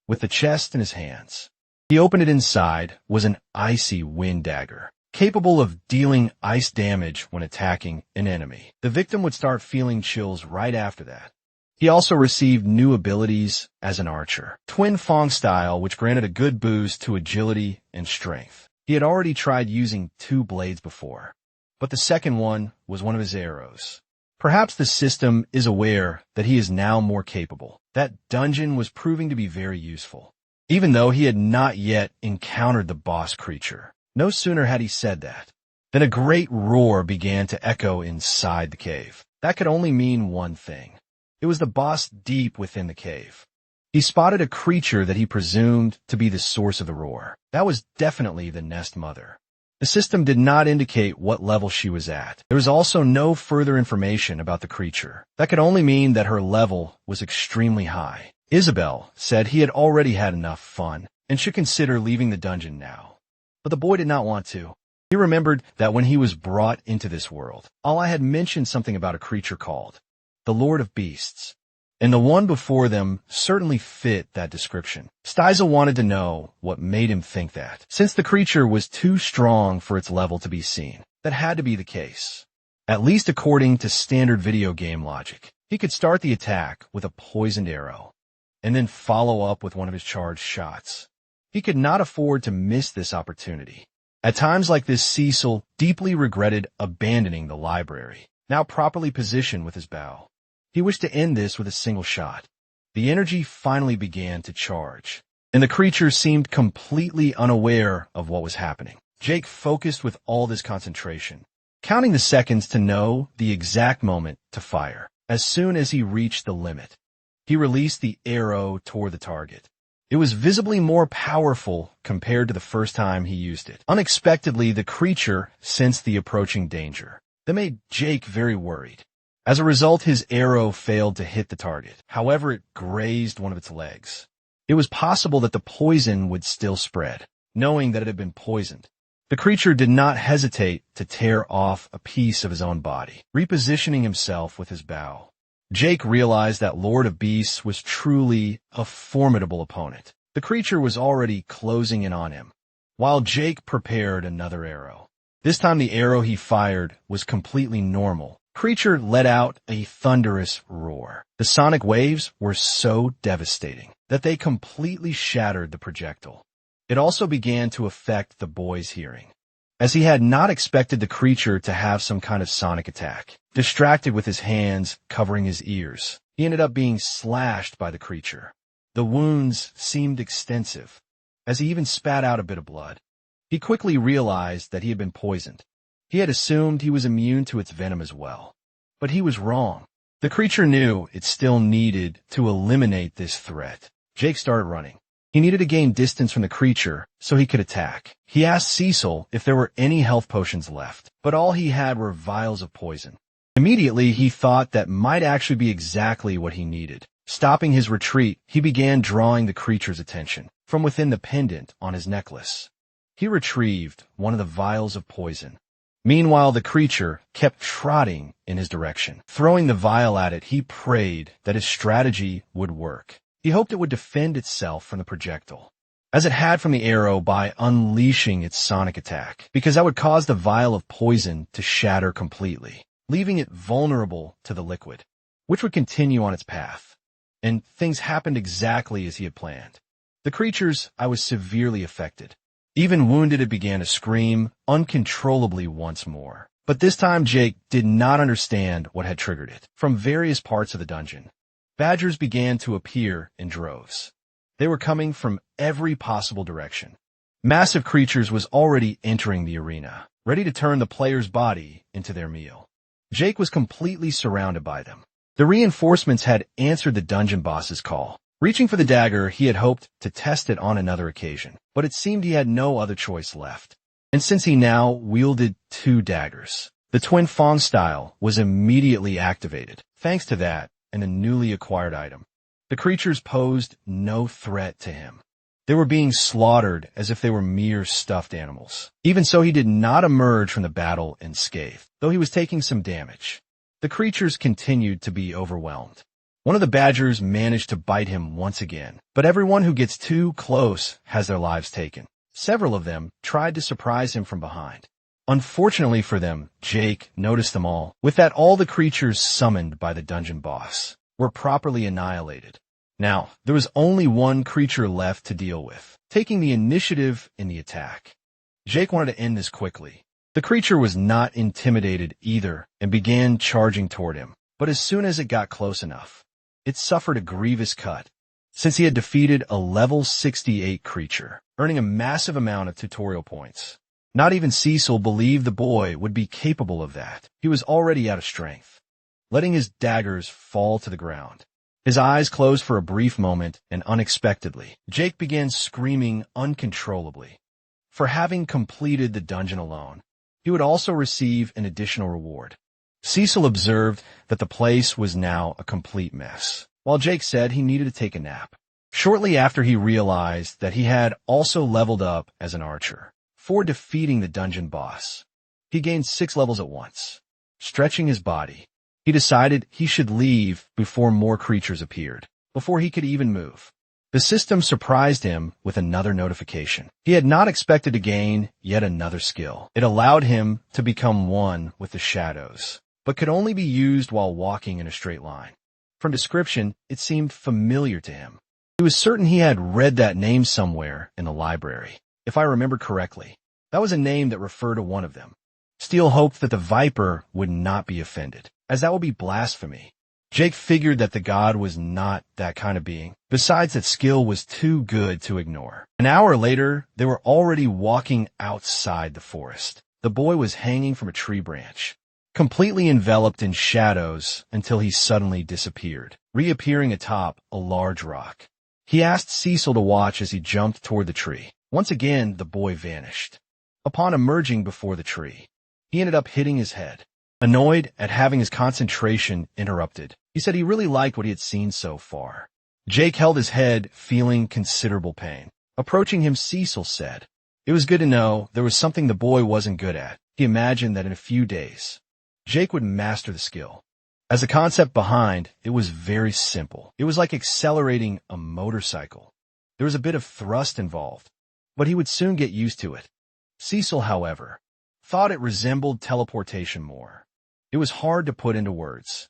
With the chest in his hands, he opened it. Inside was an icy wind dagger, capable of dealing ice damage when attacking an enemy. The victim would start feeling chills right after that. He also received new abilities as an archer. Twin Fong style, which granted a good boost to agility and strength. He had already tried using 2 blades before, but the second one was one of his arrows. Perhaps the system is aware that he is now more capable. That dungeon was proving to be very useful, even though he had not yet encountered the boss creature. No sooner had he said that, than a great roar began to echo inside the cave. That could only mean one thing. It was the boss deep within the cave. He spotted a creature that he presumed to be the source of the roar. That was definitely the Nest Mother. The system did not indicate what level she was at. There was also no further information about the creature. That could only mean that her level was extremely high. Isabel said he had already had enough fun and should consider leaving the dungeon now. But the boy did not want to. He remembered that when he was brought into this world, Allah had mentioned something about a creature called the Lord of Beasts, and the one before them certainly fit that description. Stiesel wanted to know what made him think that. Since the creature was too strong for its level to be seen, that had to be the case. At least according to standard video game logic. He could start the attack with a poisoned arrow, and then follow up with one of his charged shots. He could not afford to miss this opportunity. At times like this, Cecil deeply regretted abandoning the library, now properly positioned with his bow. He wished to end this with a single shot. The energy finally began to charge, and the creature seemed completely unaware of what was happening. Jake focused with all this concentration, counting the seconds to know the exact moment to fire. As soon as he reached the limit, he released the arrow toward the target. It was visibly more powerful compared to the first time he used it. Unexpectedly, the creature sensed the approaching danger. That made Jake very worried. As a result, his arrow failed to hit the target. However, it grazed one of its legs. It was possible that the poison would still spread. Knowing that it had been poisoned, the creature did not hesitate to tear off a piece of his own body, repositioning himself with his bow. Jake realized that Lord of Beasts was truly a formidable opponent. The creature was already closing in on him, while Jake prepared another arrow. This time the arrow he fired was completely normal. Creature let out a thunderous roar. The sonic waves were so devastating that they completely shattered the projectile. It also began to affect the boy's hearing, as he had not expected the creature to have some kind of sonic attack. Distracted with his hands covering his ears, he ended up being slashed by the creature. The wounds seemed extensive, as he even spat out a bit of blood. He quickly realized that he had been poisoned. He had assumed he was immune to its venom as well. But he was wrong. The creature knew it still needed to eliminate this threat. Jake started running. He needed to gain distance from the creature so he could attack. He asked Cecil if there were any health potions left, but all he had were vials of poison. Immediately, he thought that might actually be exactly what he needed. Stopping his retreat, he began drawing the creature's attention from within the pendant on his necklace. He retrieved one of the vials of poison. Meanwhile, the creature kept trotting in his direction. Throwing the vial at it, he prayed that his strategy would work. He hoped it would defend itself from the projectile, as it had from the arrow, by unleashing its sonic attack, because that would cause the vial of poison to shatter completely, leaving it vulnerable to the liquid, which would continue on its path. And things happened exactly as he had planned. The creature's eye was severely affected. Even wounded, it began to scream uncontrollably once more. But this time Jake did not understand what had triggered it. From various parts of the dungeon, badgers began to appear in droves. They were coming from every possible direction. Massive creatures was already entering the arena, ready to turn the player's body into their meal. Jake was completely surrounded by them. The reinforcements had answered the dungeon boss's call. Reaching for the dagger, he had hoped to test it on another occasion, but it seemed he had no other choice left. And since he now wielded 2 daggers, the twin Fong style was immediately activated. Thanks to that and a newly acquired item, the creatures posed no threat to him. They were being slaughtered as if they were mere stuffed animals. Even so, he did not emerge from the battle unscathed, though he was taking some damage. The creatures continued to be overwhelmed. One of the badgers managed to bite him once again, but everyone who gets too close has their lives taken. Several of them tried to surprise him from behind. Unfortunately for them, Jake noticed them all. With that, all the creatures summoned by the dungeon boss were properly annihilated. Now, there was only one creature left to deal with, taking the initiative in the attack. Jake wanted to end this quickly. The creature was not intimidated either and began charging toward him. But as soon as it got close enough, it suffered a grievous cut, since he had defeated a level 68 creature, earning a massive amount of tutorial points. Not even Cecil believed the boy would be capable of that. He was already out of strength, letting his daggers fall to the ground. His eyes closed for a brief moment, and unexpectedly, Jake began screaming uncontrollably. For having completed the dungeon alone, he would also receive an additional reward. Cecil observed that the place was now a complete mess, while Jake said he needed to take a nap. Shortly after, he realized that he had also leveled up as an archer. For defeating the dungeon boss, he gained 6 levels at once. Stretching his body, he decided he should leave before more creatures appeared, before he could even move. The system surprised him with another notification. He had not expected to gain yet another skill. It allowed him to become one with the shadows, but could only be used while walking in a straight line. From description, it seemed familiar to him. He was certain he had read that name somewhere in the library. If I remember correctly, that was a name that referred to one of them. Steele hoped that the Viper would not be offended, as that would be blasphemy. Jake figured that the god was not that kind of being. Besides, that skill was too good to ignore. An hour later, they were already walking outside the forest. The boy was hanging from a tree branch, completely enveloped in shadows until he suddenly disappeared, reappearing atop a large rock. He asked Cecil to watch as he jumped toward the tree. Once again, the boy vanished. Upon emerging before the tree, he ended up hitting his head. Annoyed at having his concentration interrupted, he said he really liked what he had seen so far. Jake held his head, feeling considerable pain. Approaching him, Cecil said, it was good to know there was something the boy wasn't good at. He imagined that in a few days, Jake would master the skill. As the concept behind, it was very simple. It was like accelerating a motorcycle. There was a bit of thrust involved, but he would soon get used to it. Cecil, however, thought it resembled teleportation more. It was hard to put into words,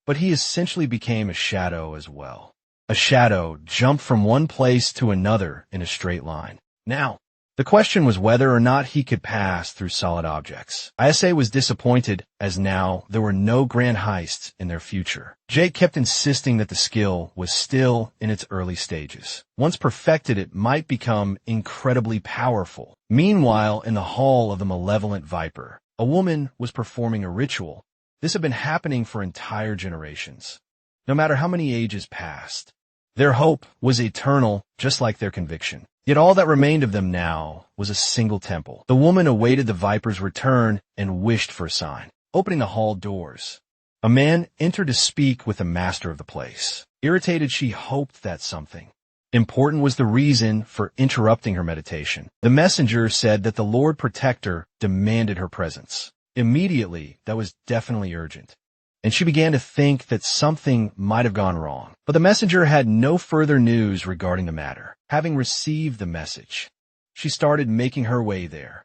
but he essentially became a shadow as well. A shadow jumped from one place to another in a straight line. Now, the question was whether or not he could pass through solid objects. ISA was disappointed, as now there were no grand heists in their future. Jake kept insisting that the skill was still in its early stages. Once perfected, it might become incredibly powerful. Meanwhile, in the hall of the malevolent Viper, a woman was performing a ritual. This had been happening for entire generations. No matter how many ages passed, their hope was eternal, just like their conviction. Yet all that remained of them now was a single temple. The woman awaited the Viper's return and wished for a sign. Opening the hall doors, a man entered to speak with the master of the place. Irritated, she hoped that something important was the reason for interrupting her meditation. The messenger said that the Lord Protector demanded her presence. Immediately, that was definitely urgent, and she began to think that something might have gone wrong. But the messenger had no further news regarding the matter. Having received the message, she started making her way there.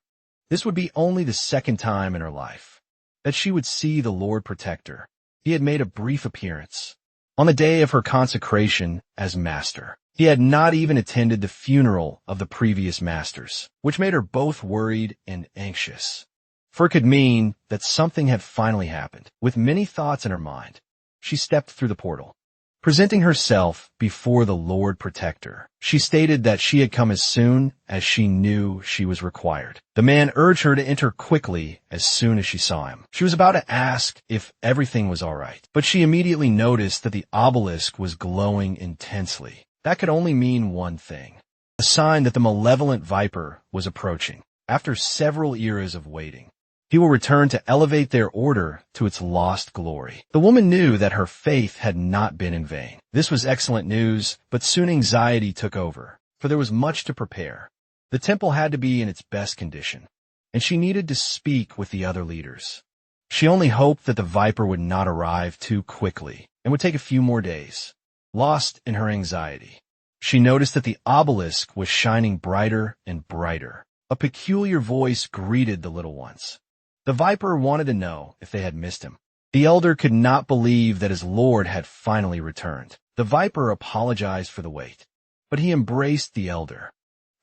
This would be only the second time in her life that she would see the Lord Protector. He had made a brief appearance on the day of her consecration as master. He had not even attended the funeral of the previous masters, which made her both worried and anxious. For it could mean that something had finally happened. With many thoughts in her mind, she stepped through the portal. Presenting herself before the Lord Protector, she stated that she had come as soon as she knew she was required. The man urged her to enter quickly as soon as she saw him. She was about to ask if everything was all right, but she immediately noticed that the obelisk was glowing intensely. That could only mean one thing: a sign that the malevolent Viper was approaching. After several eras of waiting, he will return to elevate their order to its lost glory. The woman knew that her faith had not been in vain. This was excellent news, but soon anxiety took over, for there was much to prepare. The temple had to be in its best condition, and she needed to speak with the other leaders. She only hoped that the Viper would not arrive too quickly and would take a few more days. Lost in her anxiety, she noticed that the obelisk was shining brighter and brighter. A peculiar voice greeted the little ones. The Viper wanted to know if they had missed him. The elder could not believe that his lord had finally returned. The Viper apologized for the wait, but he embraced the elder,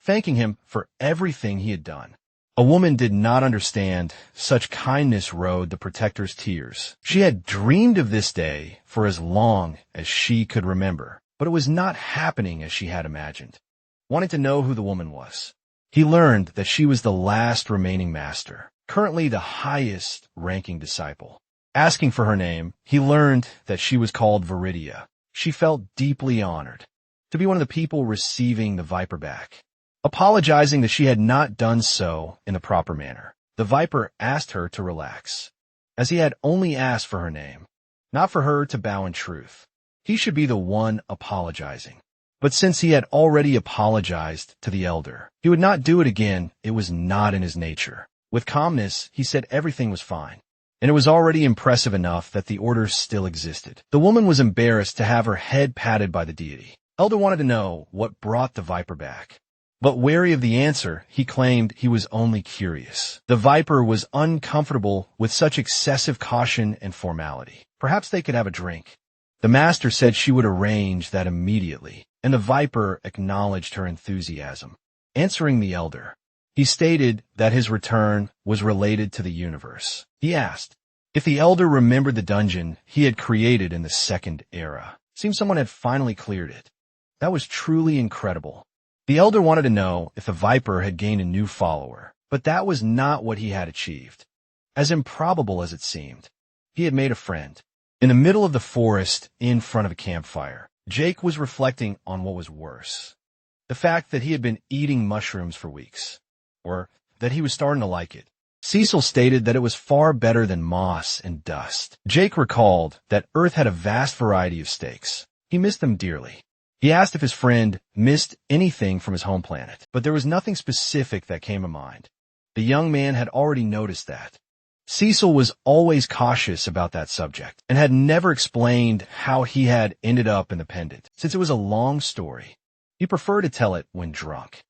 thanking him for everything he had done. A woman did not understand. Such kindness rode the Protector's tears. She had dreamed of this day for as long as she could remember, but it was not happening as she had imagined. Wanting to know who the woman was, he learned that she was the last remaining master, currently the highest ranking disciple. Asking for her name, he learned that she was called Viridia. She felt deeply honored to be one of the people receiving the Viper back. Apologizing that she had not done so in the proper manner, the Viper asked her to relax, as he had only asked for her name, not for her to bow in truth. He should be the one apologizing. But since he had already apologized to the elder, he would not do it again. It was not in his nature. With calmness, he said everything was fine, and it was already impressive enough that the order still existed. The woman was embarrassed to have her head patted by the deity. Elder wanted to know what brought the Viper back, but wary of the answer, he claimed he was only curious. The Viper was uncomfortable with such excessive caution and formality. Perhaps they could have a drink. The master said she would arrange that immediately, and the Viper acknowledged her enthusiasm. Answering the elder, he stated that his return was related to the universe. He asked if the elder remembered the dungeon he had created in the second era. Seemed someone had finally cleared it. That was truly incredible. The elder wanted to know if the Viper had gained a new follower, but that was not what he had achieved. As improbable as it seemed, he had made a friend. In the middle of the forest, in front of a campfire, Jake was reflecting on what was worse: the fact that he had been eating mushrooms for weeks, or that he was starting to like it. Cecil stated that it was far better than moss and dust. Jake recalled that Earth had a vast variety of steaks. He missed them dearly. He asked if his friend missed anything from his home planet, but there was nothing specific that came to mind. The young man had already noticed that. Cecil was always cautious about that subject, and had never explained how he had ended up in the pendant, since it was a long story. He preferred to tell it when drunk.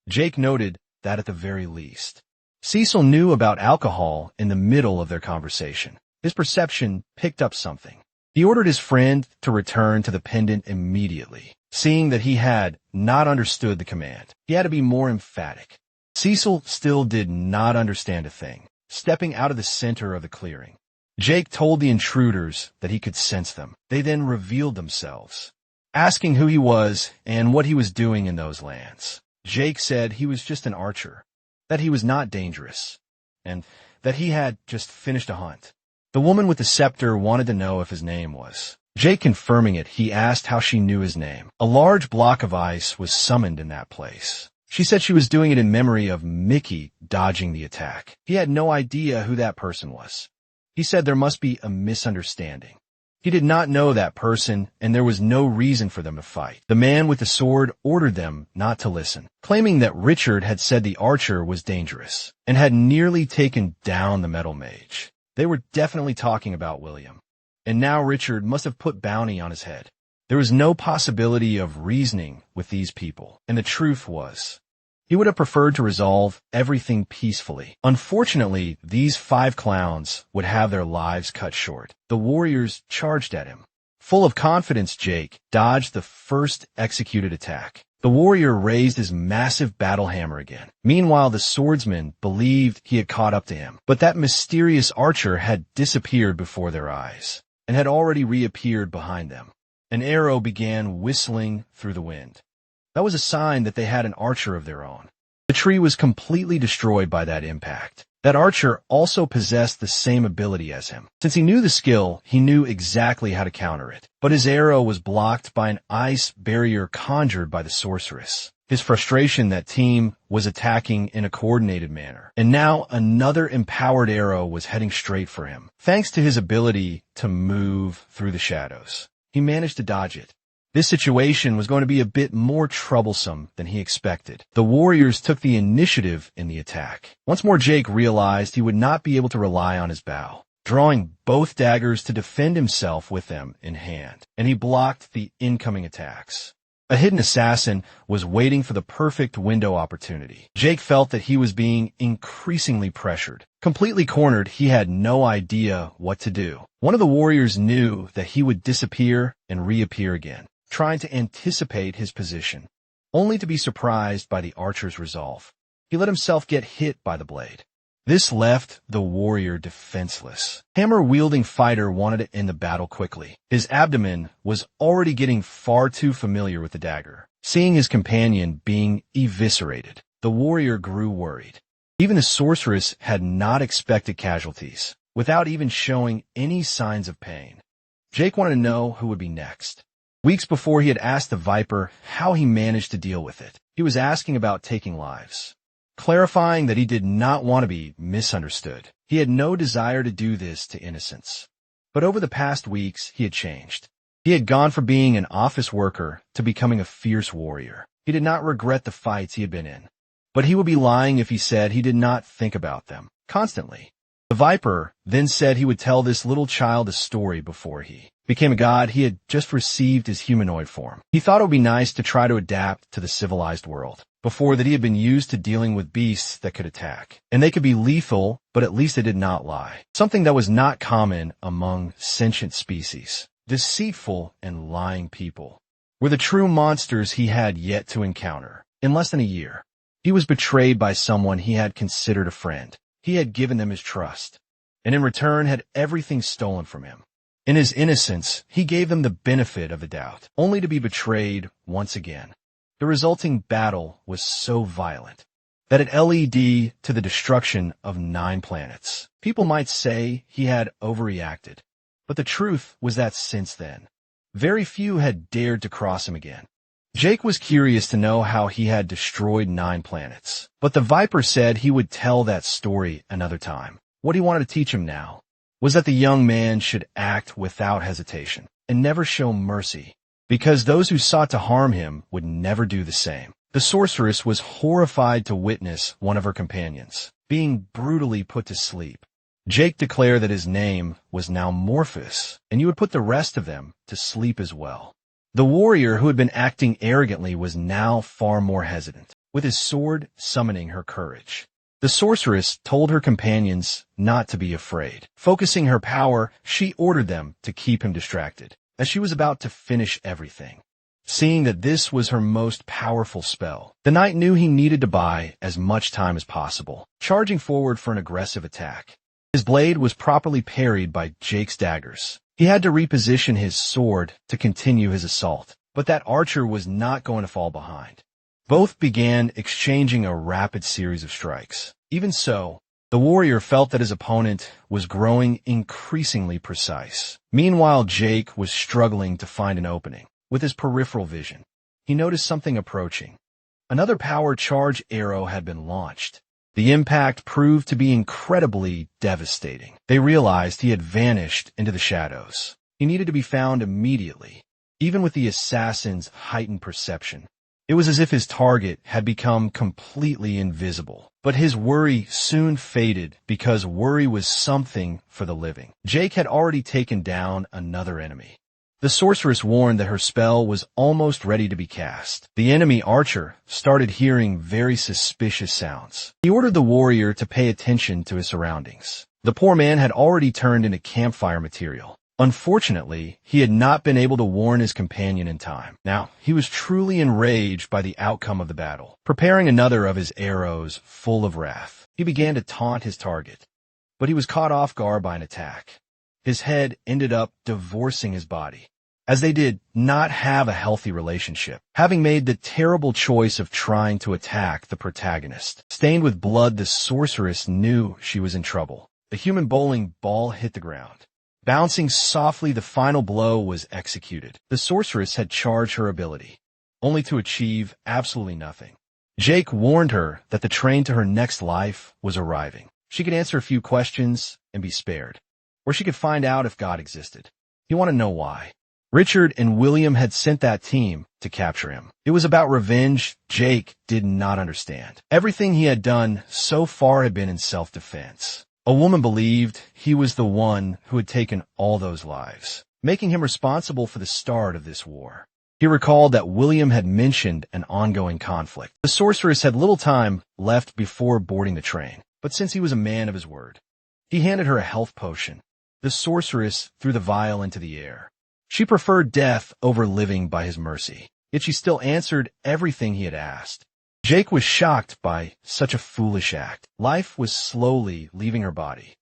Jake noted that at the very least. Cecil knew about alcohol in the middle of their conversation. His perception picked up something. He ordered his friend to return to the pendant immediately, seeing that he had not understood the command. He had to be more emphatic. Cecil still did not understand a thing, stepping out of the center of the clearing. Jake told the intruders that he could sense them. They then revealed themselves, asking who he was and what he was doing in those lands. Jake said he was just an archer, that he was not dangerous, and that he had just finished a hunt. The woman with the scepter wanted to know if his name was. Jake confirming it, he asked how she knew his name. A large block of ice was summoned in that place. She said she was doing it in memory of Mickey dodging the attack. He had no idea who that person was. He said there must be a misunderstanding. He did not know that person, and there was no reason for them to fight. The man with the sword ordered them not to listen, claiming that Richard had said the archer was dangerous, and had nearly taken down the metal mage. They were definitely talking about William. And now Richard must have put bounty on his head. There was no possibility of reasoning with these people, and the truth was, he would have preferred to resolve everything peacefully. Unfortunately, these 5 clowns would have their lives cut short. The warriors charged at him. Full of confidence, Jake dodged the first executed attack. The warrior raised his massive battle hammer again. Meanwhile, the swordsman believed he had caught up to him, but that mysterious archer had disappeared before their eyes, and had already reappeared behind them. An arrow began whistling through the wind. That was a sign that they had an archer of their own. The tree was completely destroyed by that impact. That archer also possessed the same ability as him. Since he knew the skill, he knew exactly how to counter it. But his arrow was blocked by an ice barrier conjured by the sorceress. His frustration that team was attacking in a coordinated manner. And now another empowered arrow was heading straight for him. Thanks to his ability to move through the shadows, he managed to dodge it. This situation was going to be a bit more troublesome than he expected. The warriors took the initiative in the attack. Once more, Jake realized he would not be able to rely on his bow, drawing both daggers to defend himself with them in hand, and he blocked the incoming attacks. A hidden assassin was waiting for the perfect window opportunity. Jake felt that he was being increasingly pressured. Completely cornered, he had no idea what to do. One of the warriors knew that he would disappear and reappear again, trying to anticipate his position, only to be surprised by the archer's resolve. He let himself get hit by the blade. This left the warrior defenseless. Hammer-wielding fighter wanted to end the battle quickly. His abdomen was already getting far too familiar with the dagger. Seeing his companion being eviscerated, the warrior grew worried. Even the sorceress had not expected casualties, without even showing any signs of pain. Jake wanted to know who would be next. Weeks before, he had asked the Viper how he managed to deal with it. He was asking about taking lives, clarifying that he did not want to be misunderstood. He had no desire to do this to innocents. But over the past weeks, he had changed. He had gone from being an office worker to becoming a fierce warrior. He did not regret the fights he had been in, but he would be lying if he said he did not think about them constantly. The Viper then said he would tell this little child a story before he became a god. He had just received his humanoid form. He thought it would be nice to try to adapt to the civilized world. Before that, he had been used to dealing with beasts that could attack, and they could be lethal, but at least they did not lie. Something that was not common among sentient species. Deceitful and lying people were the true monsters he had yet to encounter. In less than a year, he was betrayed by someone he had considered a friend. He had given them his trust, and in return had everything stolen from him. In his innocence, he gave them the benefit of the doubt, only to be betrayed once again. The resulting battle was so violent that it led to the destruction of 9 planets. People might say he had overreacted, but the truth was that since then, very few had dared to cross him again. Jake was curious to know how he had destroyed 9 planets, but the Viper said he would tell that story another time. What he wanted to teach him now was that the young man should act without hesitation and never show mercy, because those who sought to harm him would never do the same. The sorceress was horrified to witness one of her companions being brutally put to sleep. Jake declared that his name was now Morpheus, and you would put the rest of them to sleep as well. The warrior who had been acting arrogantly was now far more hesitant, with his sword summoning her courage. The sorceress told her companions not to be afraid. Focusing her power, she ordered them to keep him distracted, as she was about to finish everything. Seeing that this was her most powerful spell, the knight knew he needed to buy as much time as possible, charging forward for an aggressive attack. His blade was properly parried by Jake's daggers. He had to reposition his sword to continue his assault, but that archer was not going to fall behind. Both began exchanging a rapid series of strikes. Even so, the warrior felt that his opponent was growing increasingly precise. Meanwhile, Jake was struggling to find an opening. With his peripheral vision, he noticed something approaching. Another power charge arrow had been launched. The impact proved to be incredibly devastating. They realized he had vanished into the shadows. He needed to be found immediately. Even with the assassin's heightened perception, it was as if his target had become completely invisible. But his worry soon faded because worry was something for the living. Jake had already taken down another enemy. The sorceress warned that her spell was almost ready to be cast. The enemy archer started hearing very suspicious sounds. He ordered the warrior to pay attention to his surroundings. The poor man had already turned into campfire material. Unfortunately, he had not been able to warn his companion in time. Now, he was truly enraged by the outcome of the battle. Preparing another of his arrows full of wrath, he began to taunt his target. But he was caught off guard by an attack. His head ended up divorcing his body, as they did not have a healthy relationship. Having made the terrible choice of trying to attack the protagonist, stained with blood, the sorceress knew she was in trouble. The human bowling ball hit the ground. Bouncing softly, the final blow was executed. The sorceress had charged her ability, only to achieve absolutely nothing. Jake warned her that the train to her next life was arriving. She could answer a few questions and be spared, or she could find out if God existed. He wanted to know why. Richard and William had sent that team to capture him. It was about revenge. Jake did not understand. Everything he had done so far had been in self-defense. A woman believed he was the one who had taken all those lives, making him responsible for the start of this war. He recalled that William had mentioned an ongoing conflict. The sorceress had little time left before boarding the train, but since he was a man of his word, he handed her a health potion. The sorceress threw the vial into the air. She preferred death over living by his mercy, yet she still answered everything he had asked. Jake was shocked by such a foolish act. Life was slowly leaving her body.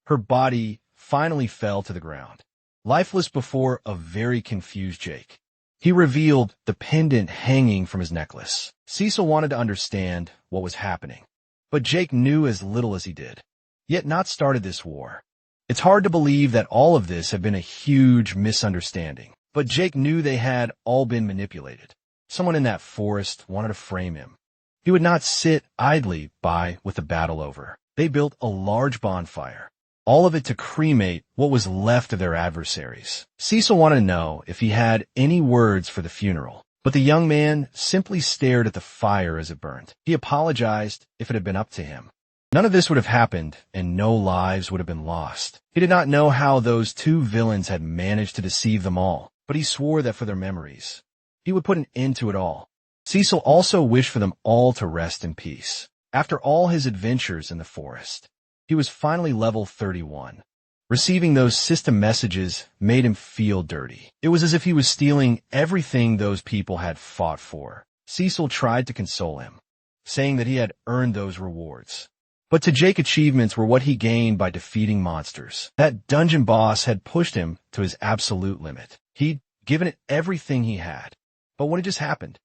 Her body finally fell to the ground, lifeless before a very confused Jake. He revealed the pendant hanging from his necklace. Cecil wanted to understand what was happening, but Jake knew as little as he did, yet not started this war. It's hard to believe that all of this had been a huge misunderstanding, but Jake knew they had all been manipulated. Someone in that forest wanted to frame him. He would not sit idly by with the battle over. They built a large bonfire, all of it to cremate what was left of their adversaries. Cecil wanted to know if he had any words for the funeral, but the young man simply stared at the fire as it burned. He apologized if it had been up to him. None of this would have happened, and no lives would have been lost. He did not know how those two villains had managed to deceive them all, but he swore that for their memories, he would put an end to it all. Cecil also wished for them all to rest in peace. After all his adventures in the forest, he was finally level 31. Receiving those system messages made him feel dirty. It was as if he was stealing everything those people had fought for. Cecil tried to console him, saying that he had earned those rewards. But to Jake, achievements were what he gained by defeating monsters. That dungeon boss had pushed him to his absolute limit. He'd given it everything he had. But what had just happened?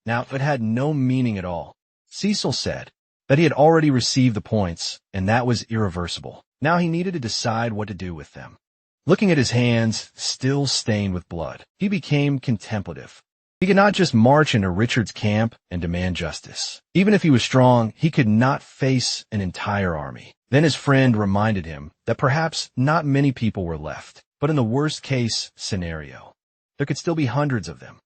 Now, it had no meaning at all. Cecil said that he had already received the points, and that was irreversible. Now he needed to decide what to do with them. Looking at his hands, still stained with blood, he became contemplative. He could not just march into Richard's camp and demand justice. Even if he was strong, he could not face an entire army. Then his friend reminded him that perhaps not many people were left, but in the worst-case scenario, there could still be hundreds of them.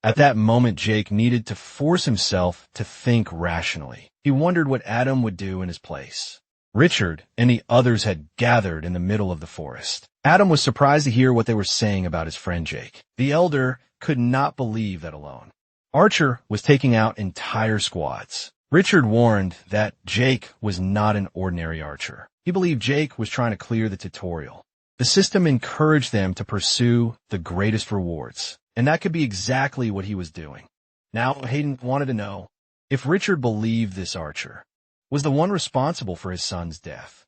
At that moment, Jake needed to force himself to think rationally. He wondered what Adam would do in his place. Richard and the others had gathered in the middle of the forest. Adam was surprised to hear what they were saying about his friend Jake. The elder could not believe that alone. Archer was taking out entire squads. Richard warned that Jake was not an ordinary archer. He believed Jake was trying to clear the tutorial. The system encouraged them to pursue the greatest rewards, and that could be exactly what he was doing. Now Hayden wanted to know if Richard believed this archer was the one responsible for his son's death.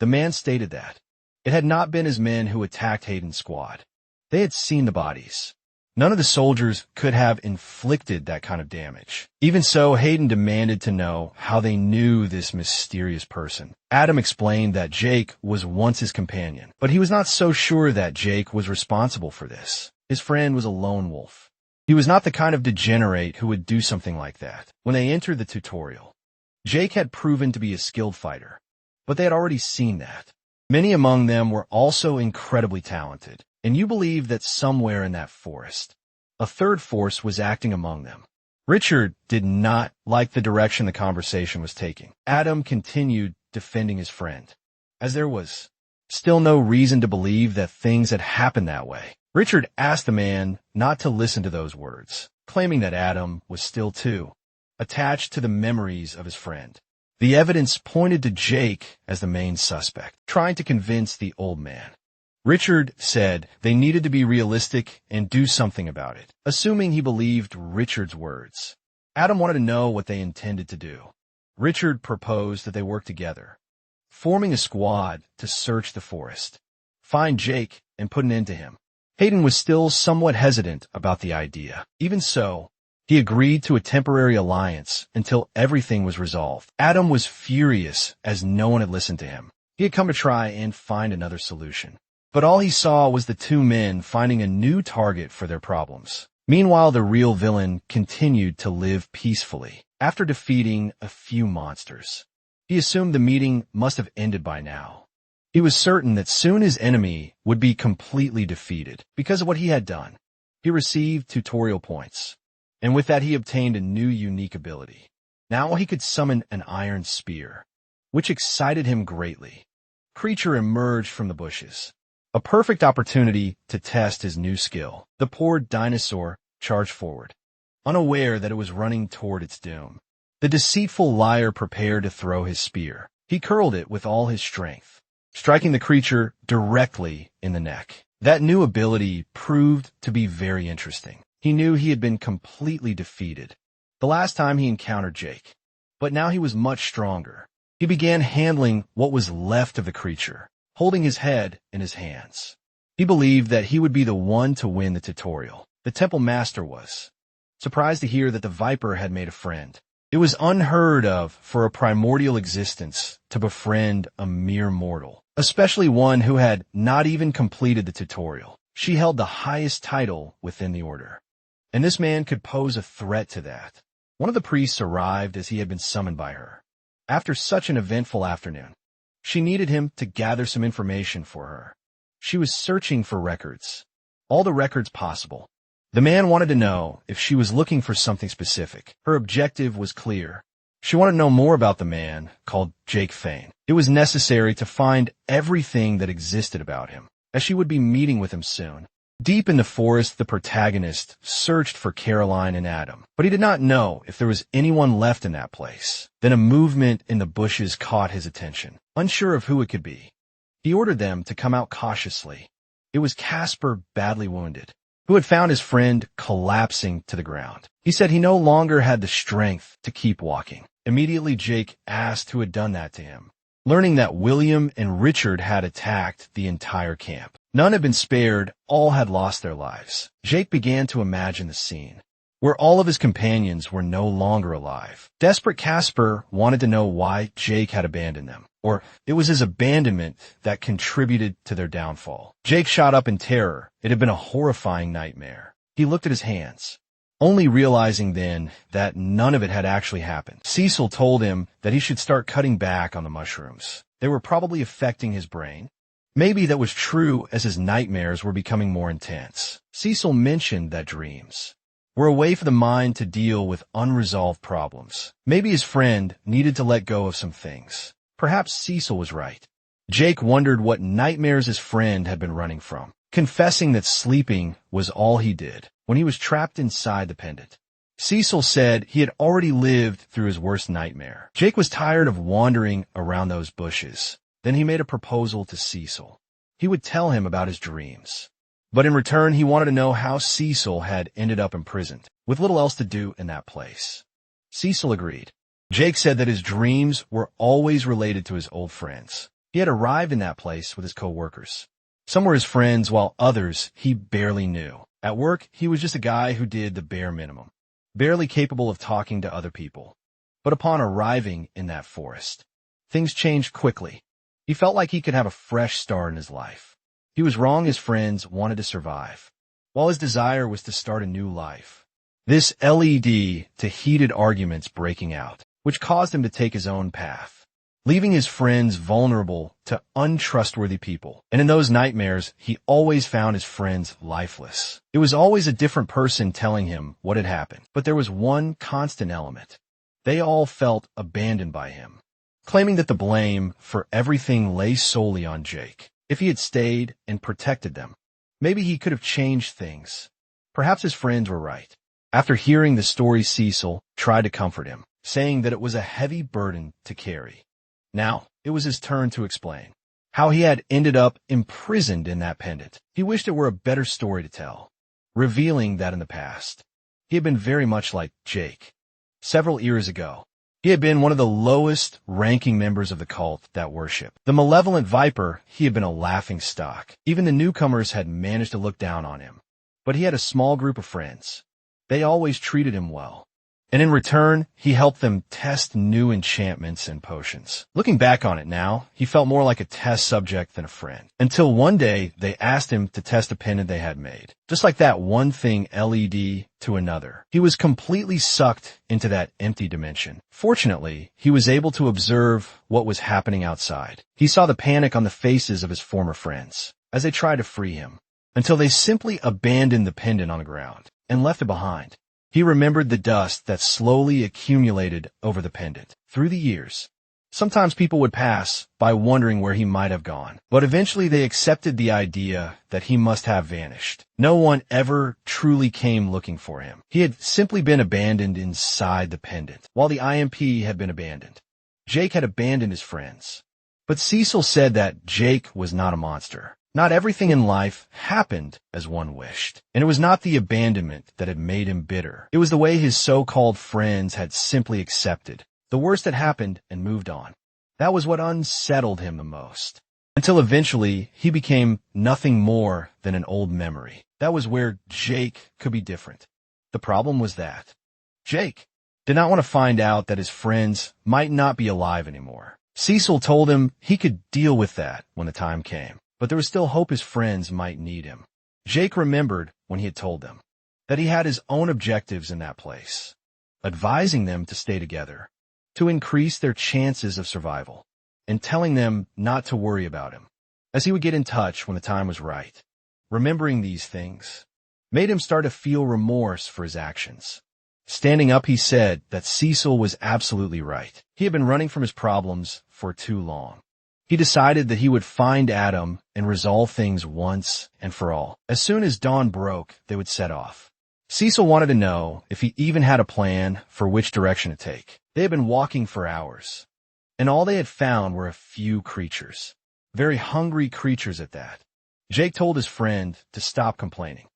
The man stated that it had not been his men who attacked Hayden's squad. They had seen the bodies. None of the soldiers could have inflicted that kind of damage. Even so, Hayden demanded to know how they knew this mysterious person. Adam explained that Jake was once his companion, but he was not so sure that Jake was responsible for this. His friend was a lone wolf. He was not the kind of degenerate who would do something like that. When they entered the tutorial, Jake had proven to be a skilled fighter, but they had already seen that. Many among them were also incredibly talented. And you believe that somewhere in that forest, a third force was acting among them. Richard did not like the direction the conversation was taking. Adam continued defending his friend, as there was still no reason to believe that things had happened that way. Richard asked the man not to listen to those words, claiming that Adam was still too attached to the memories of his friend. The evidence pointed to Jake as the main suspect, trying to convince the old man. Richard said they needed to be realistic and do something about it, assuming he believed Richard's words. Adam wanted to know what they intended to do. Richard proposed that they work together, forming a squad to search the forest, find Jake, and put an end to him. Hayden was still somewhat hesitant about the idea. Even so, he agreed to a temporary alliance until everything was resolved. Adam was furious as no one had listened to him. He had come to try and find another solution. But all he saw was the two men finding a new target for their problems. Meanwhile, the real villain continued to live peacefully. After defeating a few monsters, he assumed the meeting must have ended by now. He was certain that soon his enemy would be completely defeated because of what he had done. He received tutorial points, and with that he obtained a new unique ability. Now he could summon an iron spear, which excited him greatly. Creature emerged from the bushes. A perfect opportunity to test his new skill. The poor dinosaur charged forward, unaware that it was running toward its doom. The deceitful liar prepared to throw his spear. He curled it with all his strength, striking the creature directly in the neck. That new ability proved to be very interesting. He knew he had been completely defeated the last time he encountered Jake, but now he was much stronger. He began handling what was left of the creature, holding his head in his hands. He believed that he would be the one to win the tutorial. The temple master was surprised to hear that the viper had made a friend. It was unheard of for a primordial existence to befriend a mere mortal, especially one who had not even completed the tutorial. She held the highest title within the order, and this man could pose a threat to that. One of the priests arrived as he had been summoned by her. After such an eventful afternoon, she needed him to gather some information for her. She was searching for records, all the records possible. The man wanted to know if she was looking for something specific. Her objective was clear. She wanted to know more about the man called Jake Fane. It was necessary to find everything that existed about him, as she would be meeting with him soon. Deep in the forest, the protagonist searched for Caroline and Adam, but he did not know if there was anyone left in that place. Then a movement in the bushes caught his attention. Unsure of who it could be, he ordered them to come out cautiously. It was Casper, badly wounded, who had found his friend collapsing to the ground. He said he no longer had the strength to keep walking. Immediately, Jake asked who had done that to him, learning that William and Richard had attacked the entire camp. None had been spared, all had lost their lives. Jake began to imagine the scene, where all of his companions were no longer alive. Desperate Casper wanted to know why Jake had abandoned them, or it was his abandonment that contributed to their downfall. Jake shot up in terror. It had been a horrifying nightmare. He looked at his hands, only realizing then that none of it had actually happened. Cecil told him that he should start cutting back on the mushrooms. They were probably affecting his brain. Maybe that was true as his nightmares were becoming more intense. Cecil mentioned that dreams were a way for the mind to deal with unresolved problems. Maybe his friend needed to let go of some things. Perhaps Cecil was right. Jake wondered what nightmares his friend had been running from, confessing that sleeping was all he did when he was trapped inside the pendant. Cecil said he had already lived through his worst nightmare. Jake was tired of wandering around those bushes. Then he made a proposal to Cecil. He would tell him about his dreams. But in return, he wanted to know how Cecil had ended up imprisoned, with little else to do in that place. Cecil agreed. Jake said that his dreams were always related to his old friends. He had arrived in that place with his co-workers. Some were his friends, while others he barely knew. At work, he was just a guy who did the bare minimum, barely capable of talking to other people. But upon arriving in that forest, things changed quickly. He felt like he could have a fresh start in his life. He was wrong. His friends wanted to survive, while his desire was to start a new life. This led to heated arguments breaking out, which caused him to take his own path, leaving his friends vulnerable to untrustworthy people. And in those nightmares, he always found his friends lifeless. It was always a different person telling him what had happened, but there was one constant element. They all felt abandoned by him, claiming that the blame for everything lay solely on Jake. If he had stayed and protected them, maybe he could have changed things. Perhaps his friends were right. After hearing the story, Cecil tried to comfort him, saying that it was a heavy burden to carry. Now, it was his turn to explain how he had ended up imprisoned in that pendant. He wished it were a better story to tell, revealing that in the past, he had been very much like Jake. Several years ago, he had been one of the lowest-ranking members of the cult that worship. The malevolent viper, he had been a laughingstock. Even the newcomers had managed to look down on him. But he had a small group of friends. They always treated him well. And in return, he helped them test new enchantments and potions. Looking back on it now, he felt more like a test subject than a friend. Until one day, they asked him to test a pendant they had made. Just like that, one thing led to another. He was completely sucked into that empty dimension. Fortunately, he was able to observe what was happening outside. He saw the panic on the faces of his former friends as they tried to free him, until they simply abandoned the pendant on the ground and left it behind. He remembered the dust that slowly accumulated over the pendant through the years. Sometimes people would pass by wondering where he might have gone, but eventually they accepted the idea that he must have vanished. No one ever truly came looking for him. He had simply been abandoned inside the pendant, while the IMP had been abandoned. Jake had abandoned his friends. But Cecil said that Jake was not a monster. Not everything in life happened as one wished, and it was not the abandonment that had made him bitter. It was the way his so-called friends had simply accepted the worst had happened and moved on. That was what unsettled him the most, until eventually he became nothing more than an old memory. That was where Jake could be different. The problem was that Jake did not want to find out that his friends might not be alive anymore. Cecil told him he could deal with that when the time came. But there was still hope his friends might need him. Jake remembered when he had told them that he had his own objectives in that place, advising them to stay together, to increase their chances of survival, and telling them not to worry about him, as he would get in touch when the time was right. Remembering these things made him start to feel remorse for his actions. Standing up, he said that Cecil was absolutely right. He had been running from his problems for too long. He decided that he would find Adam and resolve things once and for all. As soon as dawn broke, they would set off. Cecil wanted to know if he even had a plan for which direction to take. They had been walking for hours, and all they had found were a few creatures. Very hungry creatures at that. Jake told his friend to stop complaining.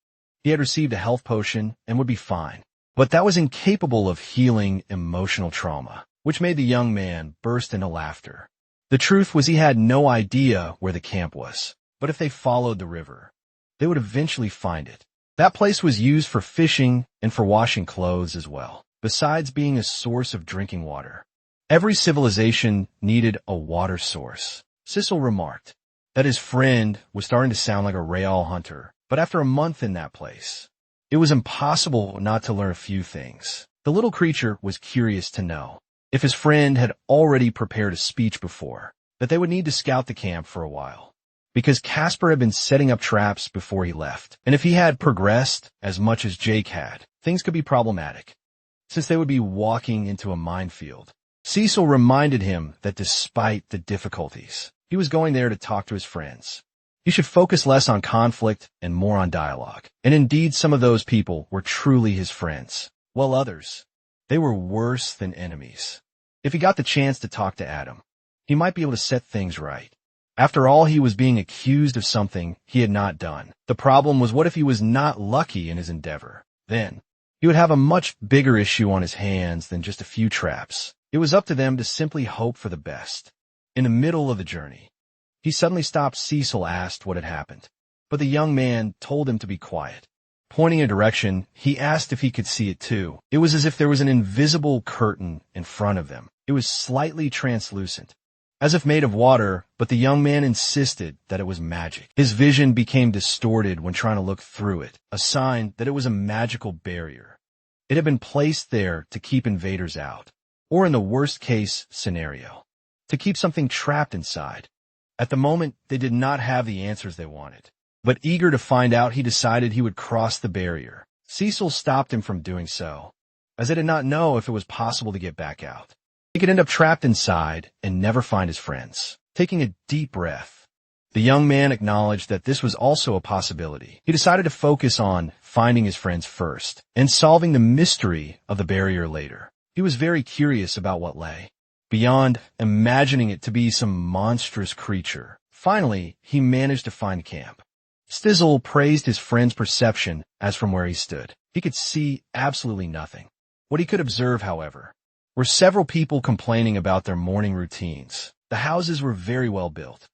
He had received a health potion and would be fine. But that was incapable of healing emotional trauma, which made the young man burst into laughter. The truth was he had no idea where the camp was, but if they followed the river, they would eventually find it. That place was used for fishing and for washing clothes as well, besides being a source of drinking water. Every civilization needed a water source. Cecil remarked that his friend was starting to sound like a Real hunter, but after a month in that place, it was impossible not to learn a few things. The little creature was curious to know if his friend had already prepared a speech before, that they would need to scout the camp for a while, because Casper had been setting up traps before he left, and if he had progressed as much as Jake had, things could be problematic, since they would be walking into a minefield. Cecil reminded him that despite the difficulties, he was going there to talk to his friends. He should focus less on conflict and more on dialogue. And indeed, some of those people were truly his friends, while others, they were worse than enemies. If he got the chance to talk to Adam, he might be able to set things right. After all, he was being accused of something he had not done. The problem was, what if he was not lucky in his endeavor? Then, he would have a much bigger issue on his hands than just a few traps. It was up to them to simply hope for the best. In the middle of the journey, he suddenly stopped. Cecil asked what had happened, but the young man told him to be quiet. Pointing a direction, he asked if he could see it too. It was as if there was an invisible curtain in front of them. It was slightly translucent, as if made of water, but the young man insisted that it was magic. His vision became distorted when trying to look through it, a sign that it was a magical barrier. It had been placed there to keep invaders out, or in the worst-case scenario, to keep something trapped inside. At the moment, they did not have the answers they wanted, but eager to find out, he decided he would cross the barrier. Cecil stopped him from doing so, as they did not know if it was possible to get back out. He could end up trapped inside and never find his friends. Taking a deep breath, the young man acknowledged that this was also a possibility. He decided to focus on finding his friends first and solving the mystery of the barrier later. He was very curious about what lay beyond, imagining it to be some monstrous creature. Finally, he managed to find camp. Stizzle praised his friend's perception as from where he stood. He could see absolutely nothing. What he could observe, however, were several people complaining about their morning routines. The houses were very well built.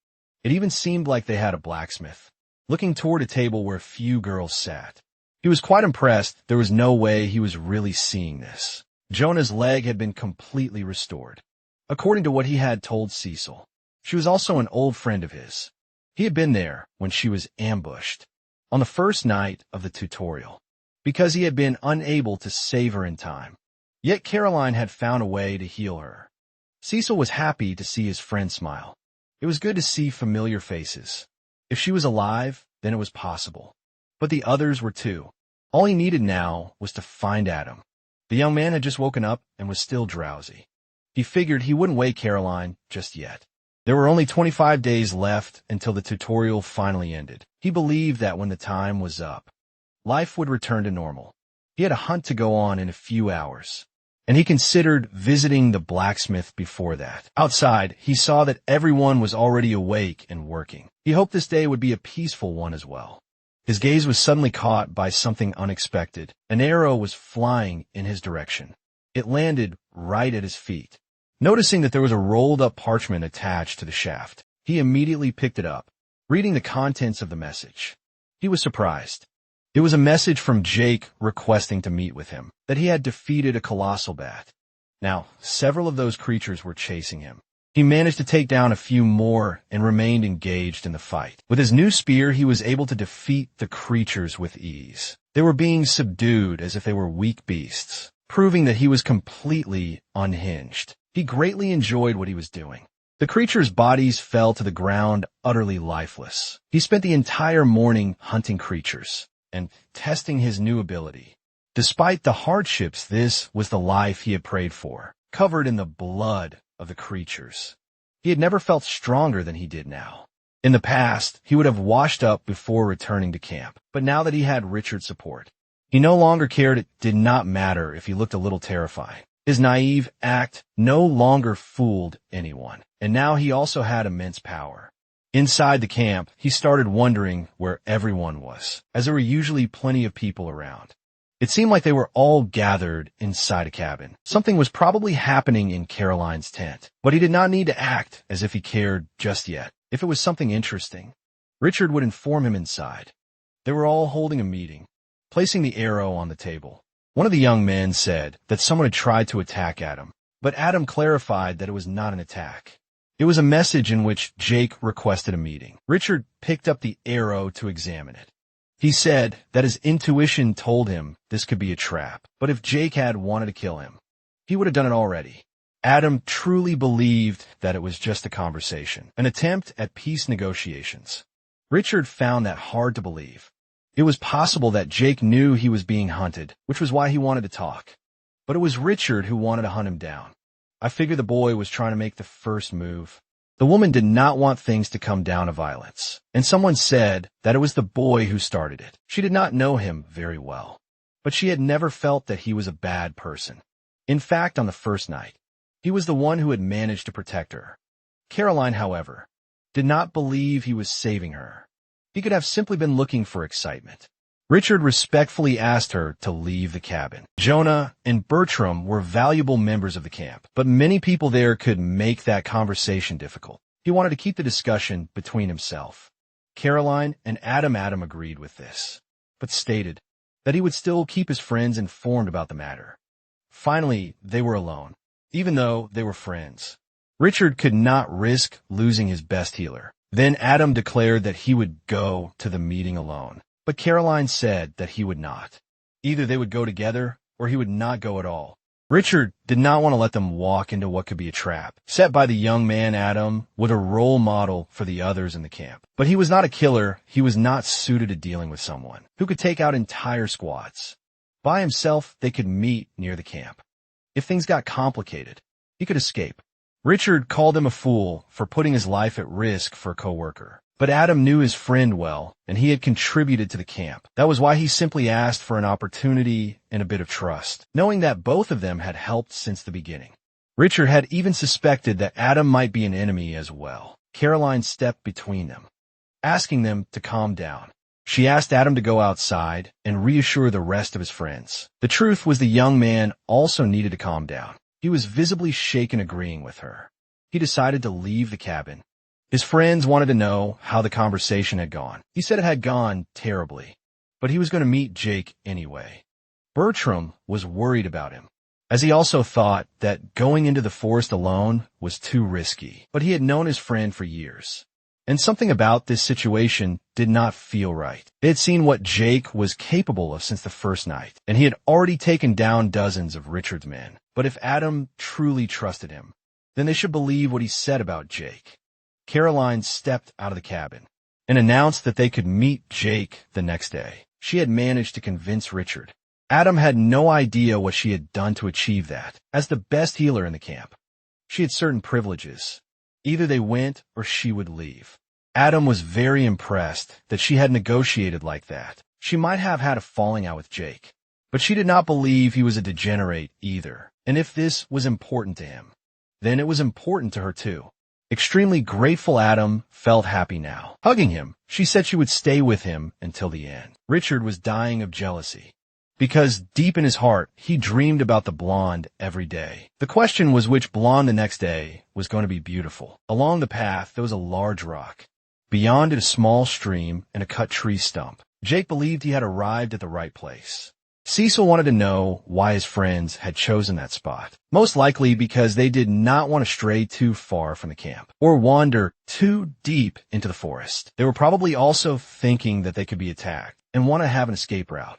It even seemed like they had a blacksmith. Looking toward a table where a few girls sat, he was quite impressed. There was no way he was really seeing this. Jonah's leg had been completely restored, according to what he had told Cecil. She was also an old friend of his. He had been there when she was ambushed on the first night of the tutorial, because he had been unable to save her in time. Yet Caroline had found a way to heal her. Cecil was happy to see his friend smile. It was good to see familiar faces. If she was alive, then it was possible. But the others were too. All he needed now was to find Adam. The young man had just woken up and was still drowsy. He figured he wouldn't wake Caroline just yet. There were only 25 days left until the tutorial finally ended. He believed that when the time was up, life would return to normal. He had a hunt to go on in a few hours, and he considered visiting the blacksmith before that. Outside, he saw that everyone was already awake and working. He hoped this day would be a peaceful one as well. His gaze was suddenly caught by something unexpected. An arrow was flying in his direction. It landed right at his feet. Noticing that there was a rolled-up parchment attached to the shaft, he immediately picked it up, reading the contents of the message. He was surprised. It was a message from Jake requesting to meet with him, that he had defeated a colossal bat. Now, several of those creatures were chasing him. He managed to take down a few more and remained engaged in the fight. With his new spear, he was able to defeat the creatures with ease. They were being subdued as if they were weak beasts, proving that he was completely unhinged. He greatly enjoyed what he was doing. The creatures' bodies fell to the ground utterly lifeless. He spent the entire morning hunting creatures and testing his new ability. Despite the hardships, this was the life he had prayed for, covered in the blood of the creatures. He had never felt stronger than he did now. In the past, he would have washed up before returning to camp, but now that he had Richard's support, he no longer cared. It did not matter if he looked a little terrifying. His naive act no longer fooled anyone, and now he also had immense power. Inside the camp, he started wondering where everyone was, as there were usually plenty of people around. It seemed like they were all gathered inside a cabin. Something was probably happening in Caroline's tent, but he did not need to act as if he cared just yet. If it was something interesting, Richard would inform him inside. They were all holding a meeting, placing the arrow on the table. One of the young men said that someone had tried to attack Adam, but Adam clarified that it was not an attack. It was a message in which Jake requested a meeting. Richard picked up the arrow to examine it. He said that his intuition told him this could be a trap, but if Jake had wanted to kill him, he would have done it already. Adam truly believed that it was just a conversation, an attempt at peace negotiations. Richard found that hard to believe. It was possible that Jake knew he was being hunted, which was why he wanted to talk. But it was Richard who wanted to hunt him down. I figure the boy was trying to make the first move. The woman did not want things to come down to violence, and someone said that it was the boy who started it. She did not know him very well, but she had never felt that he was a bad person. In fact, on the first night, he was the one who had managed to protect her. Caroline, however, did not believe he was saving her. He could have simply been looking for excitement. Richard respectfully asked her to leave the cabin. Jonah and Bertram were valuable members of the camp, but many people there could make that conversation difficult. He wanted to keep the discussion between himself. Caroline and Adam agreed with this, but stated that he would still keep his friends informed about the matter. Finally, they were alone, even though they were friends. Richard could not risk losing his best healer. Then Adam declared that he would go to the meeting alone. But Caroline said that he would not. Either they would go together, or he would not go at all. Richard did not want to let them walk into what could be a trap, set by the young man Adam with a role model for the others in the camp. But he was not a killer. He was not suited to dealing with someone who could take out entire squads. By himself, they could meet near the camp. If things got complicated, he could escape. Richard called him a fool for putting his life at risk for a coworker. But Adam knew his friend well, and he had contributed to the camp. That was why he simply asked for an opportunity and a bit of trust, knowing that both of them had helped since the beginning. Richard had even suspected that Adam might be an enemy as well. Caroline stepped between them, asking them to calm down. She asked Adam to go outside and reassure the rest of his friends. The truth was the young man also needed to calm down. He was visibly shaken, agreeing with her. He decided to leave the cabin. His friends wanted to know how the conversation had gone. He said it had gone terribly, but he was going to meet Jake anyway. Bertram was worried about him, as he also thought that going into the forest alone was too risky. But he had known his friend for years, and something about this situation did not feel right. They had seen what Jake was capable of since the first night, and he had already taken down dozens of Richard's men. But if Adam truly trusted him, then they should believe what he said about Jake. Caroline stepped out of the cabin and announced that they could meet Jake the next day. She had managed to convince Richard. Adam had no idea what she had done to achieve that. As the best healer in the camp, she had certain privileges. Either they went or she would leave. Adam was very impressed that she had negotiated like that. She might have had a falling out with Jake, but she did not believe he was a degenerate either. And if this was important to him, then it was important to her too. Extremely grateful, Adam felt happy now. Hugging him, she said she would stay with him until the end. Richard was dying of jealousy, because deep in his heart, he dreamed about the blonde every day. The question was which blonde the next day was going to be beautiful. Along the path, there was a large rock. Beyond it, a small stream and a cut tree stump. Jake believed he had arrived at the right place. Cecil wanted to know why his friends had chosen that spot. Most likely because they did not want to stray too far from the camp or wander too deep into the forest. They were probably also thinking that they could be attacked and want to have an escape route.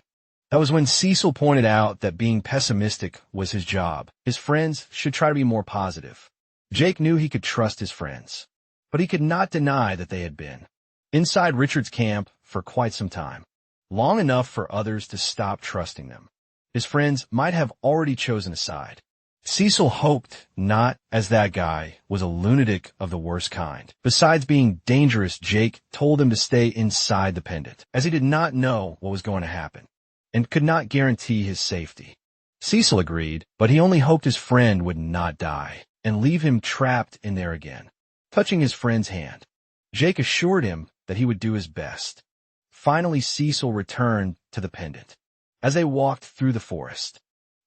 That was when Cecil pointed out that being pessimistic was his job. His friends should try to be more positive. Jake knew he could trust his friends, but he could not deny that they had been inside Richard's camp for quite some time. Long enough for others to stop trusting them. His friends might have already chosen a side. Cecil hoped not, as that guy was a lunatic of the worst kind. Besides being dangerous, Jake told him to stay inside the pendant, as he did not know what was going to happen, and could not guarantee his safety. Cecil agreed, but he only hoped his friend would not die, and leave him trapped in there again. Touching his friend's hand, Jake assured him that he would do his best. Finally, Cecil returned to the pendant. As they walked through the forest,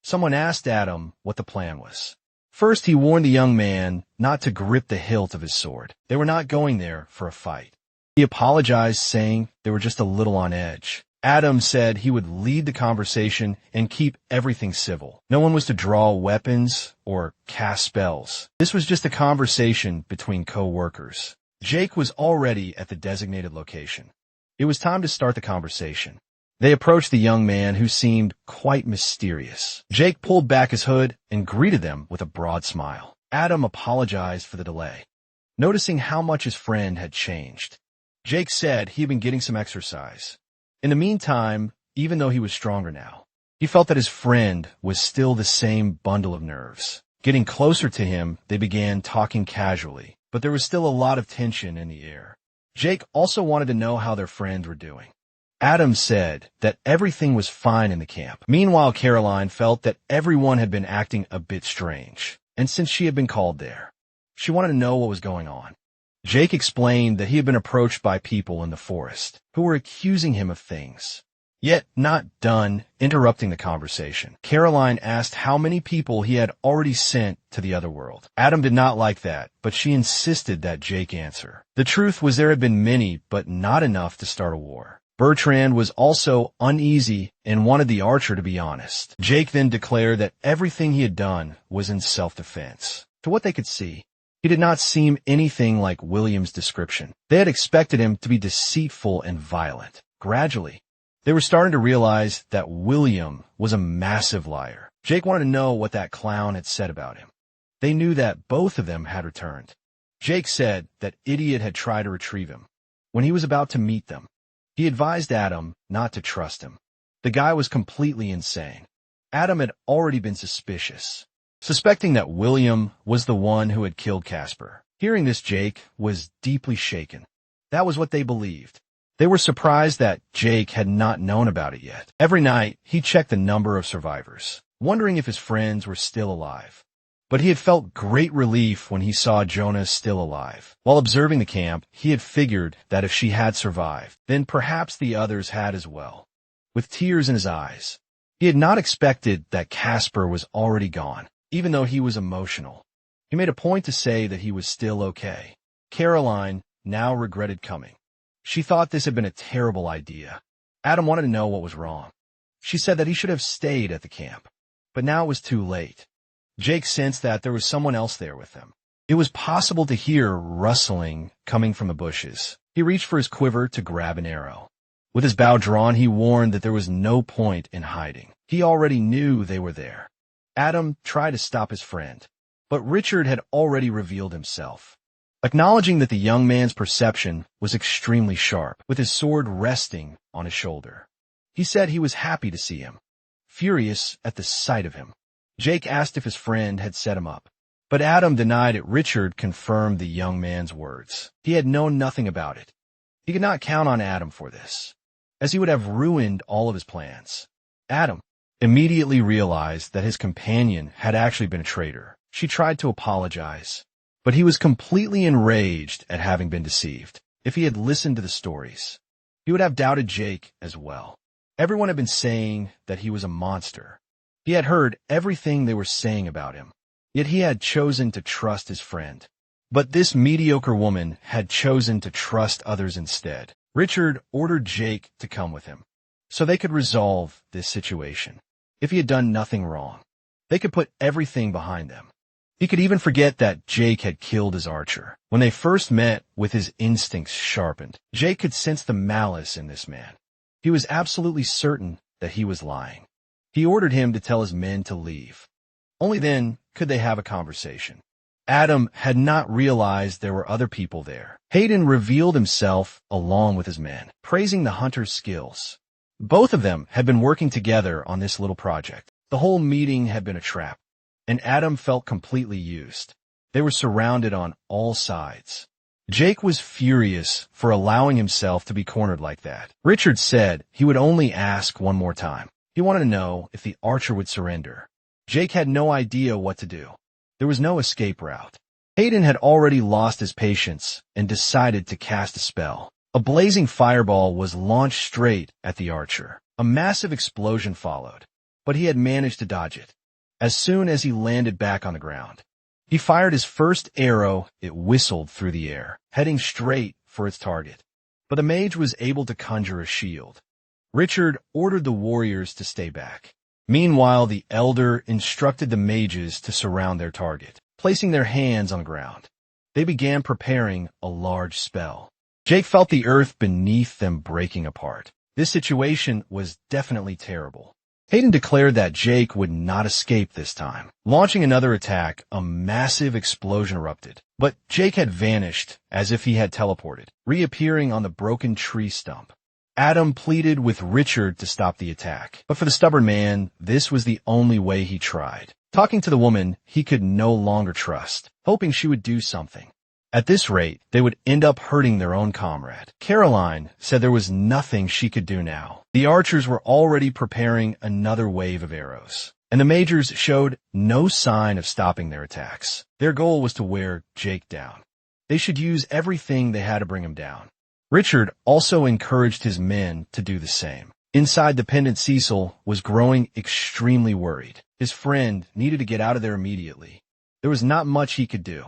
someone asked Adam what the plan was. First, he warned the young man not to grip the hilt of his sword. They were not going there for a fight. He apologized, saying they were just a little on edge. Adam said he would lead the conversation and keep everything civil. No one was to draw weapons or cast spells. This was just a conversation between co-workers. Jake was already at the designated location. It was time to start the conversation. They approached the young man, who seemed quite mysterious. Jake pulled back his hood and greeted them with a broad smile. Adam apologized for the delay, noticing how much his friend had changed. Jake said he had been getting some exercise. In the meantime, even though he was stronger now, he felt that his friend was still the same bundle of nerves. Getting closer to him, they began talking casually, but there was still a lot of tension in the air. Jake also wanted to know how their friends were doing. Adam said that everything was fine in the camp. Meanwhile, Caroline felt that everyone had been acting a bit strange, and since she had been called there, she wanted to know what was going on. Jake explained that he had been approached by people in the forest who were accusing him of things. Yet, not done interrupting the conversation, Caroline asked how many people he had already sent to the other world. Adam did not like that, but she insisted that Jake answer. The truth was there had been many, but not enough to start a war. Bertrand was also uneasy and wanted the archer to be honest. Jake then declared that everything he had done was in self-defense. To what they could see, he did not seem anything like William's description. They had expected him to be deceitful and violent. Gradually, they were starting to realize that William was a massive liar. Jake wanted to know what that clown had said about him. They knew that both of them had returned. Jake said that Idiot had tried to retrieve him. When he was about to meet them, he advised Adam not to trust him. The guy was completely insane. Adam had already been suspicious, suspecting that William was the one who had killed Casper. Hearing this, Jake was deeply shaken. That was what they believed. They were surprised that Jake had not known about it yet. Every night, he checked the number of survivors, wondering if his friends were still alive. But he had felt great relief when he saw Jonah still alive. While observing the camp, he had figured that if she had survived, then perhaps the others had as well. With tears in his eyes, he had not expected that Casper was already gone, even though he was emotional. He made a point to say that he was still okay. Caroline now regretted coming. She thought this had been a terrible idea. Adam wanted to know what was wrong. She said that he should have stayed at the camp, but now it was too late. Jake sensed that there was someone else there with them. It was possible to hear rustling coming from the bushes. He reached for his quiver to grab an arrow. With his bow drawn, he warned that there was no point in hiding. He already knew they were there. Adam tried to stop his friend, but Richard had already revealed himself. Acknowledging that the young man's perception was extremely sharp, with his sword resting on his shoulder, he said he was happy to see him, furious at the sight of him. Jake asked if his friend had set him up, but Adam denied it. Richard confirmed the young man's words. He had known nothing about it. He could not count on Adam for this, as he would have ruined all of his plans. Adam immediately realized that his companion had actually been a traitor. She tried to apologize, but he was completely enraged at having been deceived. If he had listened to the stories, he would have doubted Jake as well. Everyone had been saying that he was a monster. He had heard everything they were saying about him, yet he had chosen to trust his friend. But this mediocre woman had chosen to trust others instead. Richard ordered Jake to come with him, so they could resolve this situation. If he had done nothing wrong, they could put everything behind them. He could even forget that Jake had killed his archer. When they first met, with his instincts sharpened, Jake could sense the malice in this man. He was absolutely certain that he was lying. He ordered him to tell his men to leave. Only then could they have a conversation. Adam had not realized there were other people there. Hayden revealed himself along with his men, praising the hunter's skills. Both of them had been working together on this little project. The whole meeting had been a trap, and Adam felt completely used. They were surrounded on all sides. Jake was furious for allowing himself to be cornered like that. Richard said he would only ask one more time. He wanted to know if the archer would surrender. Jake had no idea what to do. There was no escape route. Hayden had already lost his patience and decided to cast a spell. A blazing fireball was launched straight at the archer. A massive explosion followed, but he had managed to dodge it. As soon as he landed back on the ground, he fired his first arrow. It whistled through the air, heading straight for its target. But the mage was able to conjure a shield. Richard ordered the warriors to stay back. Meanwhile, the elder instructed the mages to surround their target. Placing their hands on the ground, they began preparing a large spell. Jake felt the earth beneath them breaking apart. This situation was definitely terrible. Hayden declared that Jake would not escape this time. Launching another attack, a massive explosion erupted. But Jake had vanished as if he had teleported, reappearing on the broken tree stump. Adam pleaded with Richard to stop the attack, but for the stubborn man, this was the only way he tried. talking to the woman he could no longer trust, hoping she would do something. At this rate, they would end up hurting their own comrade. Caroline said there was nothing she could do now. The archers were already preparing another wave of arrows, and the majors showed no sign of stopping their attacks. Their goal was to wear Jake down. They should use everything they had to bring him down. Richard also encouraged his men to do the same. Inside, dependent Cecil was growing extremely worried. His friend needed to get out of there immediately. There was not much he could do.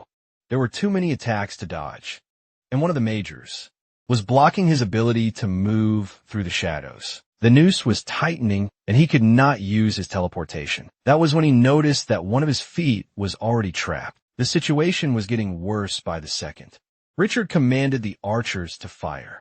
There were too many attacks to dodge, and one of the majors was blocking his ability to move through the shadows. The noose was tightening, and he could not use his teleportation. That was when he noticed that one of his feet was already trapped. The situation was getting worse by the second. Richard commanded the archers to fire.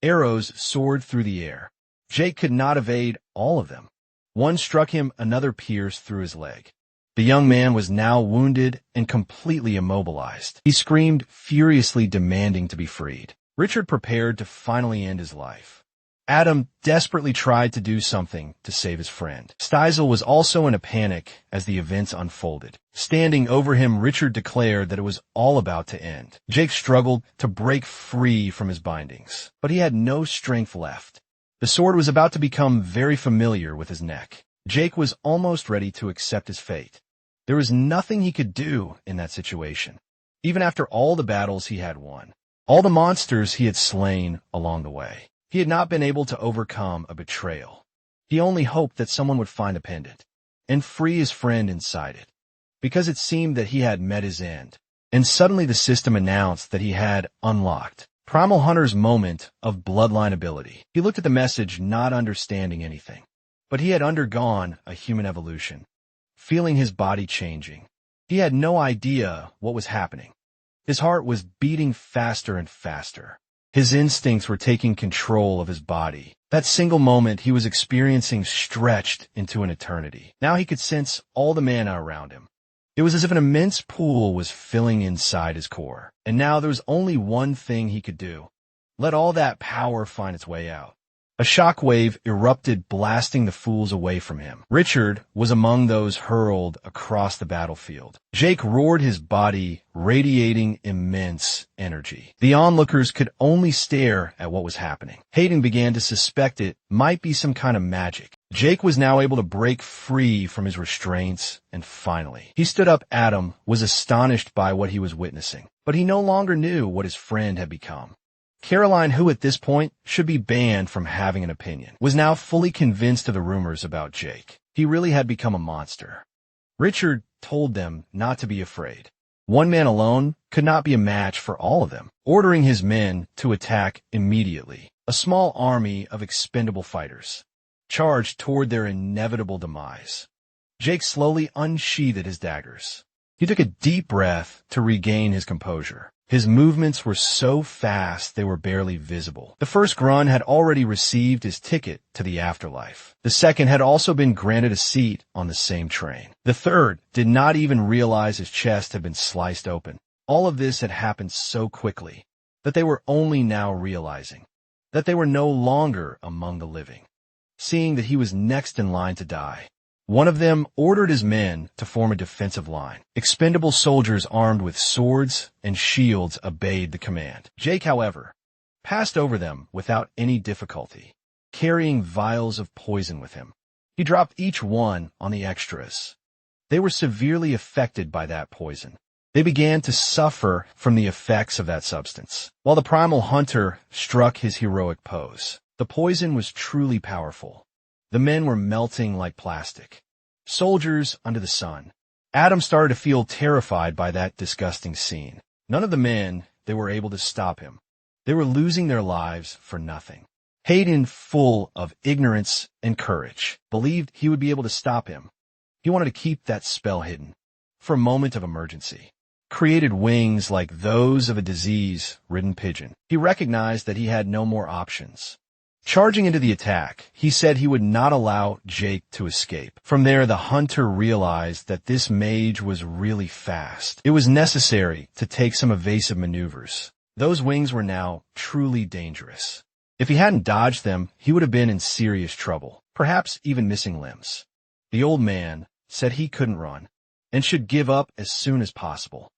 Arrows soared through the air. Jake could not evade all of them. One struck him, another pierced through his leg. The young man was now wounded and completely immobilized. He screamed, furiously demanding to be freed. Richard prepared to finally end his life. Adam desperately tried to do something to save his friend. Steisel was also in a panic as the events unfolded. Standing over him, Richard declared that it was all about to end. Jake struggled to break free from his bindings, but he had no strength left. The sword was about to become very familiar with his neck. Jake was almost ready to accept his fate. There was nothing he could do in that situation, even after all the battles he had won, all the monsters he had slain along the way. He had not been able to overcome a betrayal. He only hoped that someone would find a pendant and free his friend inside it, because it seemed that he had met his end. And suddenly the system announced that he had unlocked Primal Hunter's moment of bloodline ability. He looked at the message, not understanding anything, but he had undergone a human evolution, feeling his body changing. He had no idea what was happening. His heart was beating faster and faster. His instincts were taking control of his body. That single moment he was experiencing stretched into an eternity. Now he could sense all the mana around him. It was as if an immense pool was filling inside his core. And now there was only one thing he could do. Let all that power find its way out. A shockwave erupted, blasting the fools away from him. Richard was among those hurled across the battlefield. Jake roared, his body radiating immense energy. The onlookers could only stare at what was happening. Hayden began to suspect it might be some kind of magic. Jake was now able to break free from his restraints, and finally, he stood up. Adam was astonished by what he was witnessing, but he no longer knew what his friend had become. Caroline, who at this point should be banned from having an opinion, was now fully convinced of the rumors about Jake. He really had become a monster. Richard told them not to be afraid. One man alone could not be a match for all of them, ordering his men to attack immediately. A small army of expendable fighters charged toward their inevitable demise. Jake slowly unsheathed his daggers. He took a deep breath to regain his composure. His movements were so fast they were barely visible. The first Grun had already received his ticket to the afterlife. The second had also been granted a seat on the same train. The third did not even realize his chest had been sliced open. All of this had happened so quickly that they were only now realizing that they were no longer among the living. Seeing that he was next in line to die, one of them ordered his men to form a defensive line. Expendable soldiers armed with swords and shields obeyed the command. Jake, however, passed over them without any difficulty, carrying vials of poison with him. He dropped each one on the extras. They were severely affected by that poison. They began to suffer from the effects of that substance. While the primal hunter struck his heroic pose, the poison was truly powerful. The men were melting like plastic. Soldiers under the sun. Adam started to feel terrified by that disgusting scene. None of the men, they were able to stop him. They were losing their lives for nothing. Hayden, full of ignorance and courage, believed he would be able to stop him. He wanted to keep that spell hidden for a moment of emergency. Created wings like those of a disease-ridden pigeon. He recognized that he had no more options. Charging into the attack, he said he would not allow Jake to escape. From there, the hunter realized that this mage was really fast. It was necessary to take some evasive maneuvers. Those wings were now truly dangerous. If he hadn't dodged them, he would have been in serious trouble, perhaps even missing limbs. The old man said he couldn't run. and should give up as soon as possible.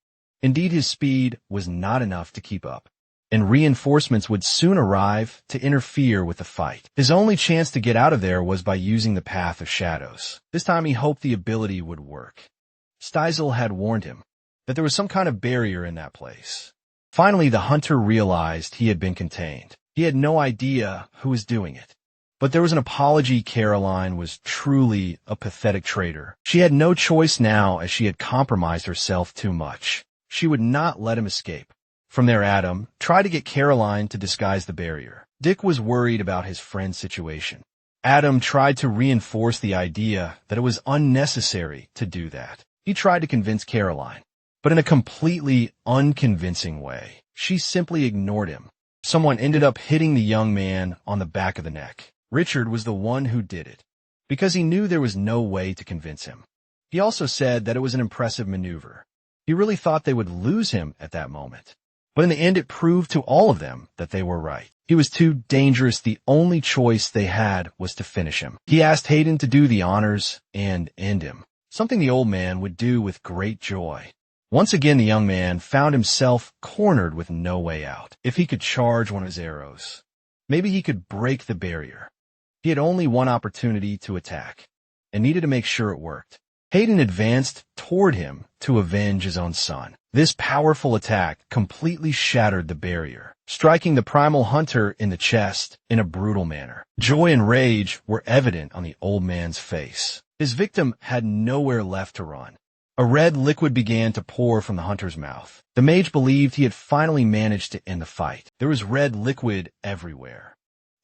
Indeed, his speed was not enough to keep up, and reinforcements would soon arrive to interfere with the fight. His only chance to get out of there was by using the Path of Shadows. This time he hoped the ability would work. Stiesel had warned him that there was some kind of barrier in that place. Finally, the hunter realized he had been contained. He had no idea who was doing it. But there was an apology. Caroline was truly a pathetic traitor. She had no choice now as she had compromised herself too much. She would not let him escape. From there, Adam tried to get Caroline to disguise the barrier. Dick was worried about his friend's situation. Adam tried to reinforce the idea that it was unnecessary to do that. He tried to convince Caroline, but in a completely unconvincing way. She simply ignored him. Someone ended up hitting the young man on the back of the neck. Richard was the one who did it, because he knew there was no way to convince him. He also said that it was an impressive maneuver. He really thought they would lose him at that moment. But in the end, it proved to all of them that they were right. He was too dangerous. The only choice they had was to finish him. He asked Hayden to do the honors and end him, something the old man would do with great joy. Once again, the young man found himself cornered with no way out. If he could charge one of his arrows, maybe he could break the barrier. He had only one opportunity to attack, and needed to make sure it worked. Hayden advanced toward him to avenge his own son. This powerful attack completely shattered the barrier, striking the primal hunter in the chest in a brutal manner. Joy and rage were evident on the old man's face. His victim had nowhere left to run. A red liquid began to pour from the hunter's mouth. The mage believed he had finally managed to end the fight. There was red liquid everywhere.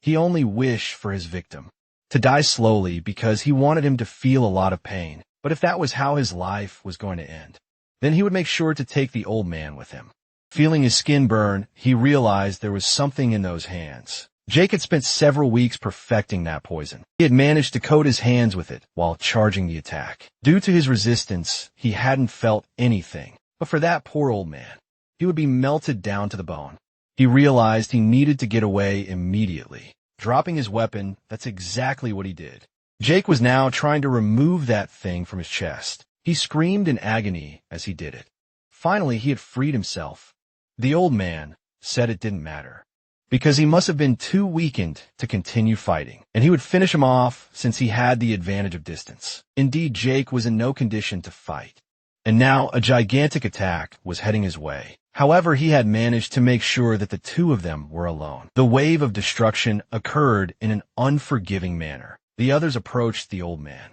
He only wished for his victim to die slowly because he wanted him to feel a lot of pain. But if that was how his life was going to end, then he would make sure to take the old man with him. Feeling his skin burn, he realized there was something in those hands. Jake had spent several weeks perfecting that poison. He had managed to coat his hands with it while charging the attack. Due to his resistance, he hadn't felt anything. But for that poor old man, he would be melted down to the bone. He realized he needed to get away immediately. Dropping his weapon, that's exactly what he did. Jake was now trying to remove that thing from his chest. He screamed in agony as he did it. Finally, he had freed himself. The old man said it didn't matter, because he must have been too weakened to continue fighting, and he would finish him off since he had the advantage of distance. Indeed, Jake was in no condition to fight, and now a gigantic attack was heading his way. However, he had managed to make sure that the two of them were alone. The wave of destruction occurred in an unforgiving manner. The others approached the old man,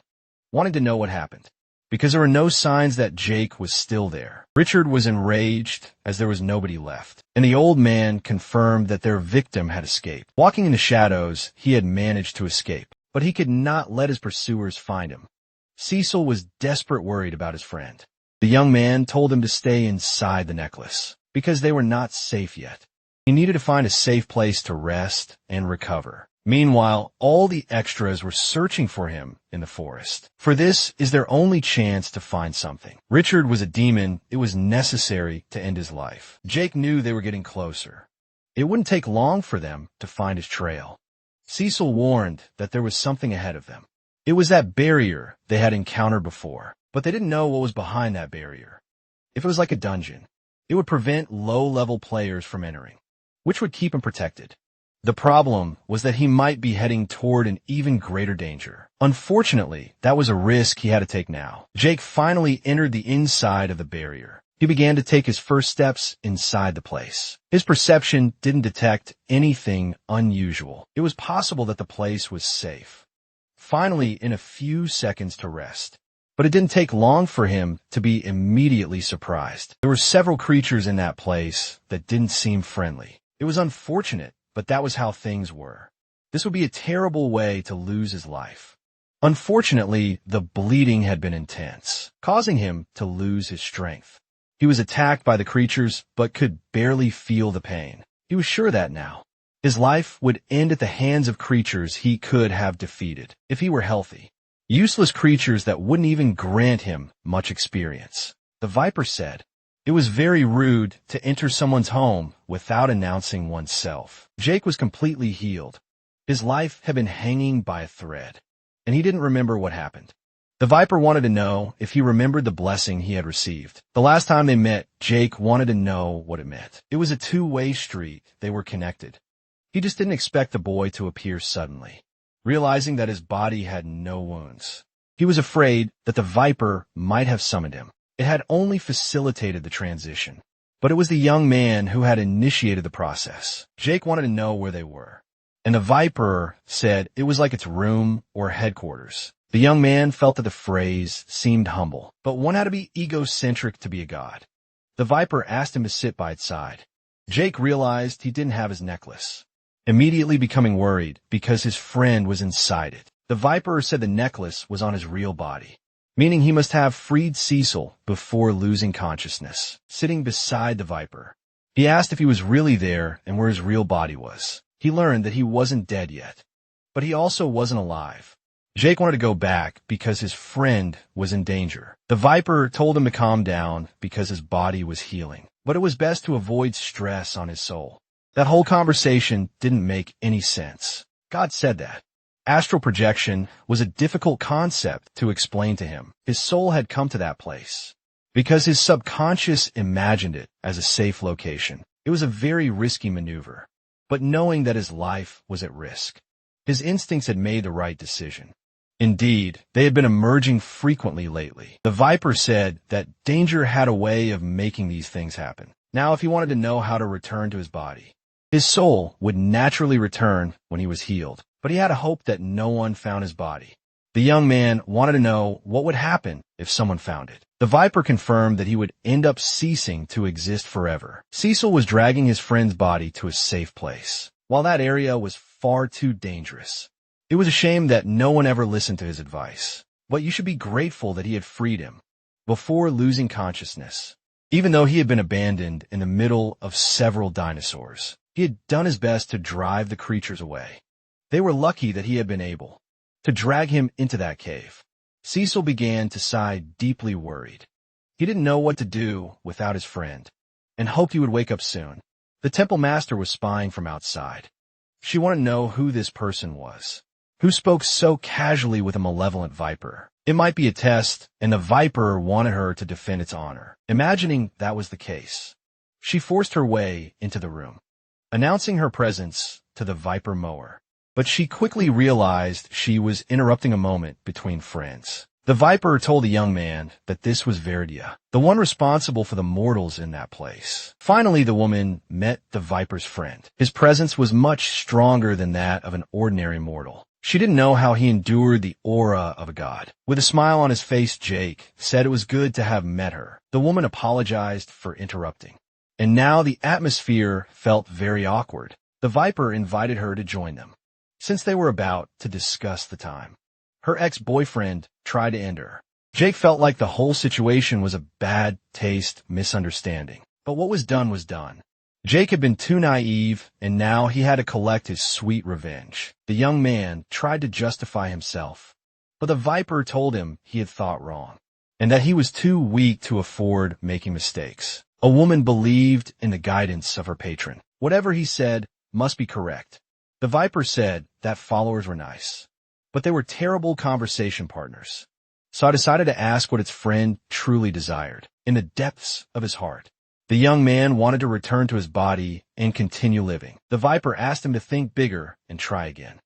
wanting to know what happened, because there were no signs that Jake was still there. Richard was enraged as there was nobody left, and the old man confirmed that their victim had escaped. Walking in the shadows, he had managed to escape, but he could not let his pursuers find him. Cecil was desperate, worried about his friend. The young man told him to stay inside the necklace, because they were not safe yet. He needed to find a safe place to rest and recover. Meanwhile, all the extras were searching for him in the forest. For this is their only chance to find something. Richard was a demon. It was necessary to end his life. Jake knew they were getting closer. It wouldn't take long for them to find his trail. Cecil warned that there was something ahead of them. It was that barrier they had encountered before, but they didn't know what was behind that barrier. If it was like a dungeon, it would prevent low-level players from entering, which would keep him protected. The problem was that he might be heading toward an even greater danger. Unfortunately, that was a risk he had to take now. Jake finally entered the inside of the barrier. He began to take his first steps inside the place. His perception didn't detect anything unusual. It was possible that the place was safe. Finally, in a few seconds to rest. But it didn't take long for him to be immediately surprised. There were several creatures in that place that didn't seem friendly. It was unfortunate, but that was how things were. This would be a terrible way to lose his life. Unfortunately, the bleeding had been intense, causing him to lose his strength. He was attacked by the creatures, but could barely feel the pain. He was sure that now his life would end at the hands of creatures he could have defeated if he were healthy. Useless creatures that wouldn't even grant him much experience. The Viper said, "It was very rude to enter someone's home without announcing oneself." Jake was completely healed. His life had been hanging by a thread, and he didn't remember what happened. The Viper wanted to know if he remembered the blessing he had received. The last time they met, Jake wanted to know what it meant. It was a two-way street. They were connected. He just didn't expect the boy to appear suddenly, realizing that his body had no wounds. He was afraid that the Viper might have summoned him. It had only facilitated the transition. But it was the young man who had initiated the process. Jake wanted to know where they were, and the Viper said it was like its room or headquarters. The young man felt that the phrase seemed humble, but one had to be egocentric to be a god. The Viper asked him to sit by its side. Jake realized he didn't have his necklace, immediately becoming worried because his friend was inside it. The Viper said the necklace was on his real body, meaning he must have freed Cecil before losing consciousness, sitting beside the Viper. He asked if he was really there and where his real body was. He learned that he wasn't dead yet, but he also wasn't alive. Jake wanted to go back because his friend was in danger. The Viper told him to calm down because his body was healing, but it was best to avoid stress on his soul. That whole conversation didn't make any sense. God said that. Astral projection was a difficult concept to explain to him. His soul had come to that place because his subconscious imagined it as a safe location. It was a very risky maneuver, but knowing that his life was at risk, his instincts had made the right decision. Indeed, they had been emerging frequently lately. The Viper said that danger had a way of making these things happen. Now, if he wanted to know how to return to his body, his soul would naturally return when he was healed, but he had a hope that no one found his body. The young man wanted to know what would happen if someone found it. The Viper confirmed that he would end up ceasing to exist forever. Cecil was dragging his friend's body to a safe place, while that area was far too dangerous. It was a shame that no one ever listened to his advice, but you should be grateful that he had freed him before losing consciousness. Even though he had been abandoned in the middle of several dinosaurs, he had done his best to drive the creatures away. They were lucky that he had been able to drag him into that cave. Cecil began to sigh, deeply worried. He didn't know what to do without his friend, and hoped he would wake up soon. The temple master was spying from outside. She wanted to know who this person was, who spoke so casually with a malevolent Viper. It might be a test, and the Viper wanted her to defend its honor. Imagining that was the case, she forced her way into the room, announcing her presence to the Viper mower. But she quickly realized she was interrupting a moment between friends. The Viper told the young man that this was Verdia, the one responsible for the mortals in that place. Finally, the woman met the Viper's friend. His presence was much stronger than that of an ordinary mortal. She didn't know how he endured the aura of a god. With a smile on his face, Jake said it was good to have met her. The woman apologized for interrupting, and now the atmosphere felt very awkward. The Viper invited her to join them, since they were about to discuss the time. Her ex-boyfriend tried to end her. Jake felt like the whole situation was a bad taste misunderstanding, but what was done was done. Jake had been too naive, and now he had to collect his sweet revenge. The young man tried to justify himself, but the Viper told him he had thought wrong, and that he was too weak to afford making mistakes. A woman believed in the guidance of her patron. Whatever he said must be correct. The Viper said that followers were nice, but they were terrible conversation partners. So I decided to ask what its friend truly desired, in the depths of his heart. The young man wanted to return to his body and continue living. The Viper asked him to think bigger and try again.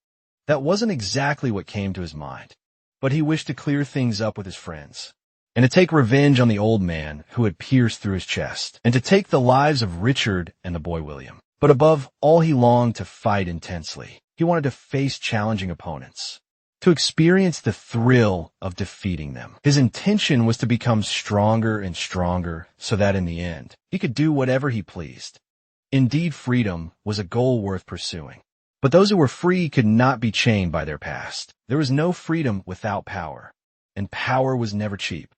That wasn't exactly what came to his mind, but he wished to clear things up with his friends, and to take revenge on the old man who had pierced through his chest, and to take the lives of Richard and the boy William. But above all, he longed to fight intensely. He wanted to face challenging opponents, to experience the thrill of defeating them. His intention was to become stronger and stronger so that in the end, he could do whatever he pleased. Indeed, freedom was a goal worth pursuing. But those who were free could not be chained by their past. There was no freedom without power, and power was never cheap.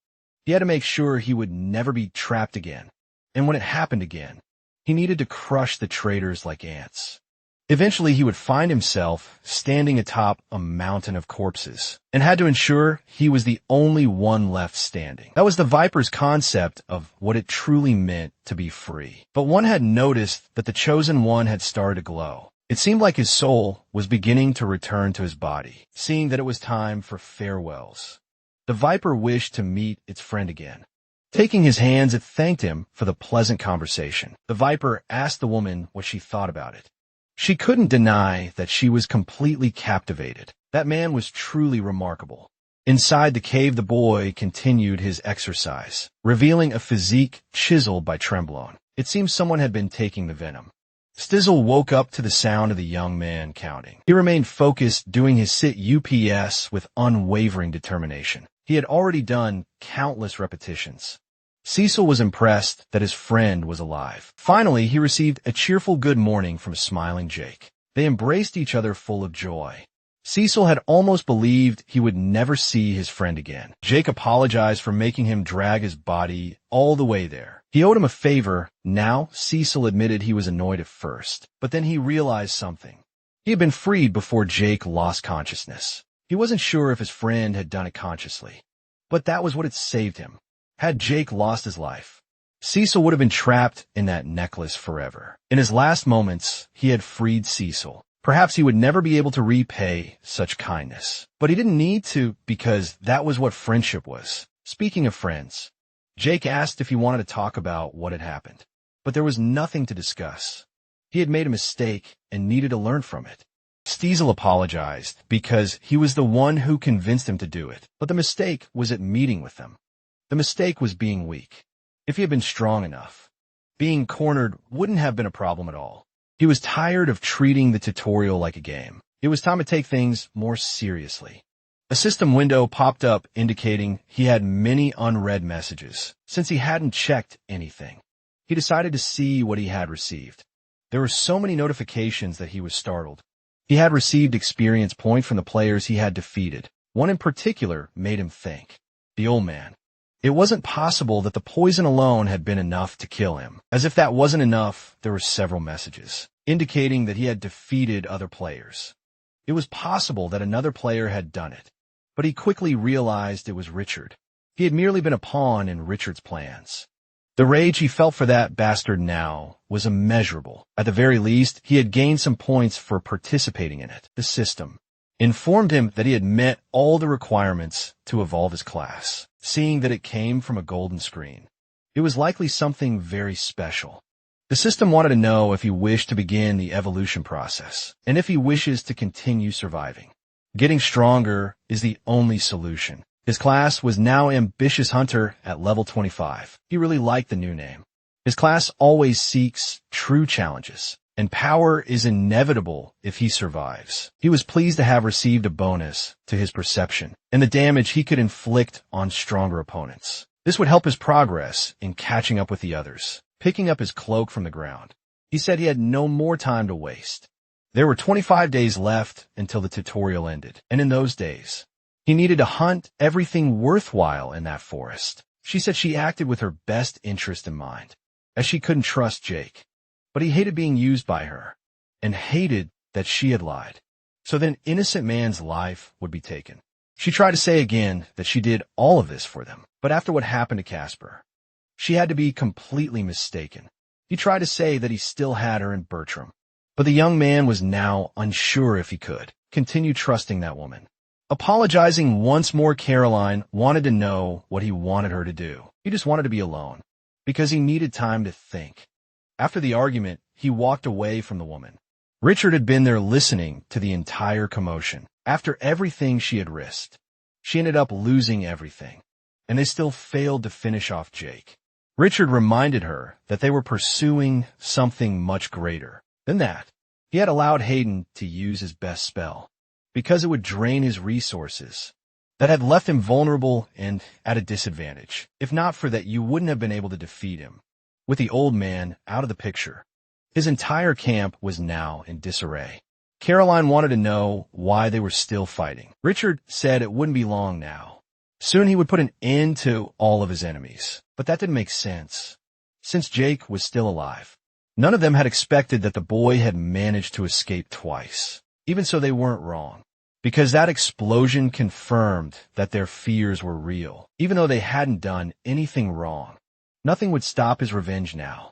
He had to make sure he would never be trapped again. And when it happened again, he needed to crush the traitors like ants. Eventually, he would find himself standing atop a mountain of corpses, and had to ensure he was the only one left standing. That was the Viper's concept of what it truly meant to be free. But one had noticed that the chosen one had started to glow. It seemed like his soul was beginning to return to his body, seeing that it was time for farewells. The viper wished to meet its friend again. Taking his hands, it thanked him for the pleasant conversation. The viper asked the woman what she thought about it. She couldn't deny that she was completely captivated. That man was truly remarkable. Inside the cave, the boy continued his exercise, revealing a physique chiseled by Tremblant. It seems someone had been taking the venom. Stizzle woke up to the sound of the young man counting. He remained focused, doing his sit UPS with unwavering determination. He had already done countless repetitions. Cecil was impressed that his friend was alive. Finally, he received a cheerful good morning from smiling Jake. They embraced each other full of joy. Cecil had almost believed he would never see his friend again. Jake apologized for making him drag his body all the way there. He owed him a favor. Now, Cecil admitted he was annoyed at first, but then he realized something. He had been freed before Jake lost consciousness. He wasn't sure if his friend had done it consciously, but that was what had saved him. Had Jake lost his life, Cecil would have been trapped in that necklace forever. In his last moments, he had freed Cecil. Perhaps he would never be able to repay such kindness. But he didn't need to, because that was what friendship was. Speaking of friends, Jake asked if he wanted to talk about what had happened. But there was nothing to discuss. He had made a mistake and needed to learn from it. Stiesel apologized because he was the one who convinced him to do it. But the mistake was at meeting with them. The mistake was being weak. If he had been strong enough, being cornered wouldn't have been a problem at all. He was tired of treating the tutorial like a game. It was time to take things more seriously. A system window popped up indicating he had many unread messages. Since he hadn't checked anything, he decided to see what he had received. There were so many notifications that he was startled. He had received experience points from the players he had defeated. One in particular made him think. The old man. It wasn't possible that the poison alone had been enough to kill him. As if that wasn't enough, there were several messages, indicating that he had defeated other players. It was possible that another player had done it, but he quickly realized it was Richard. He had merely been a pawn in Richard's plans. The rage he felt for that bastard now was immeasurable. At the very least, he had gained some points for participating in it. The system informed him that he had met all the requirements to evolve his class. Seeing that it came from a golden screen, it was likely something very special. The system wanted to know if he wished to begin the evolution process, and if he wishes to continue surviving. Getting stronger is the only solution. His class was now Ambitious Hunter at level 25. He really liked the new name. His class always seeks true challenges, and power is inevitable if he survives. He was pleased to have received a bonus to his perception and the damage he could inflict on stronger opponents. This would help his progress in catching up with the others. Picking up his cloak from the ground, he said he had no more time to waste. There were 25 days left until the tutorial ended, and in those days, he needed to hunt everything worthwhile in that forest. She said she acted with her best interest in mind, as she couldn't trust Jake. But he hated being used by her, and hated that she had lied. So then innocent man's life would be taken. She tried to say again that she did all of this for them, but after what happened to Casper, she had to be completely mistaken. He tried to say that he still had her in Bertram, but the young man was now unsure if he could continue trusting that woman. Apologizing once more, Caroline wanted to know what he wanted her to do. He just wanted to be alone, because he needed time to think. After the argument, he walked away from the woman. Richard had been there listening to the entire commotion. After everything she had risked, she ended up losing everything, and they still failed to finish off Jake. Richard reminded her that they were pursuing something much greater than that. He had allowed Hayden to use his best spell, because it would drain his resources. That had left him vulnerable and at a disadvantage. If not for that, you wouldn't have been able to defeat him. With the old man out of the picture, his entire camp was now in disarray. Caroline wanted to know why they were still fighting. Richard said it wouldn't be long now. Soon he would put an end to all of his enemies. But that didn't make sense, since Jake was still alive. None of them had expected that the boy had managed to escape twice. Even so, they weren't wrong, because that explosion confirmed that their fears were real. Even though they hadn't done anything wrong, nothing would stop his revenge now.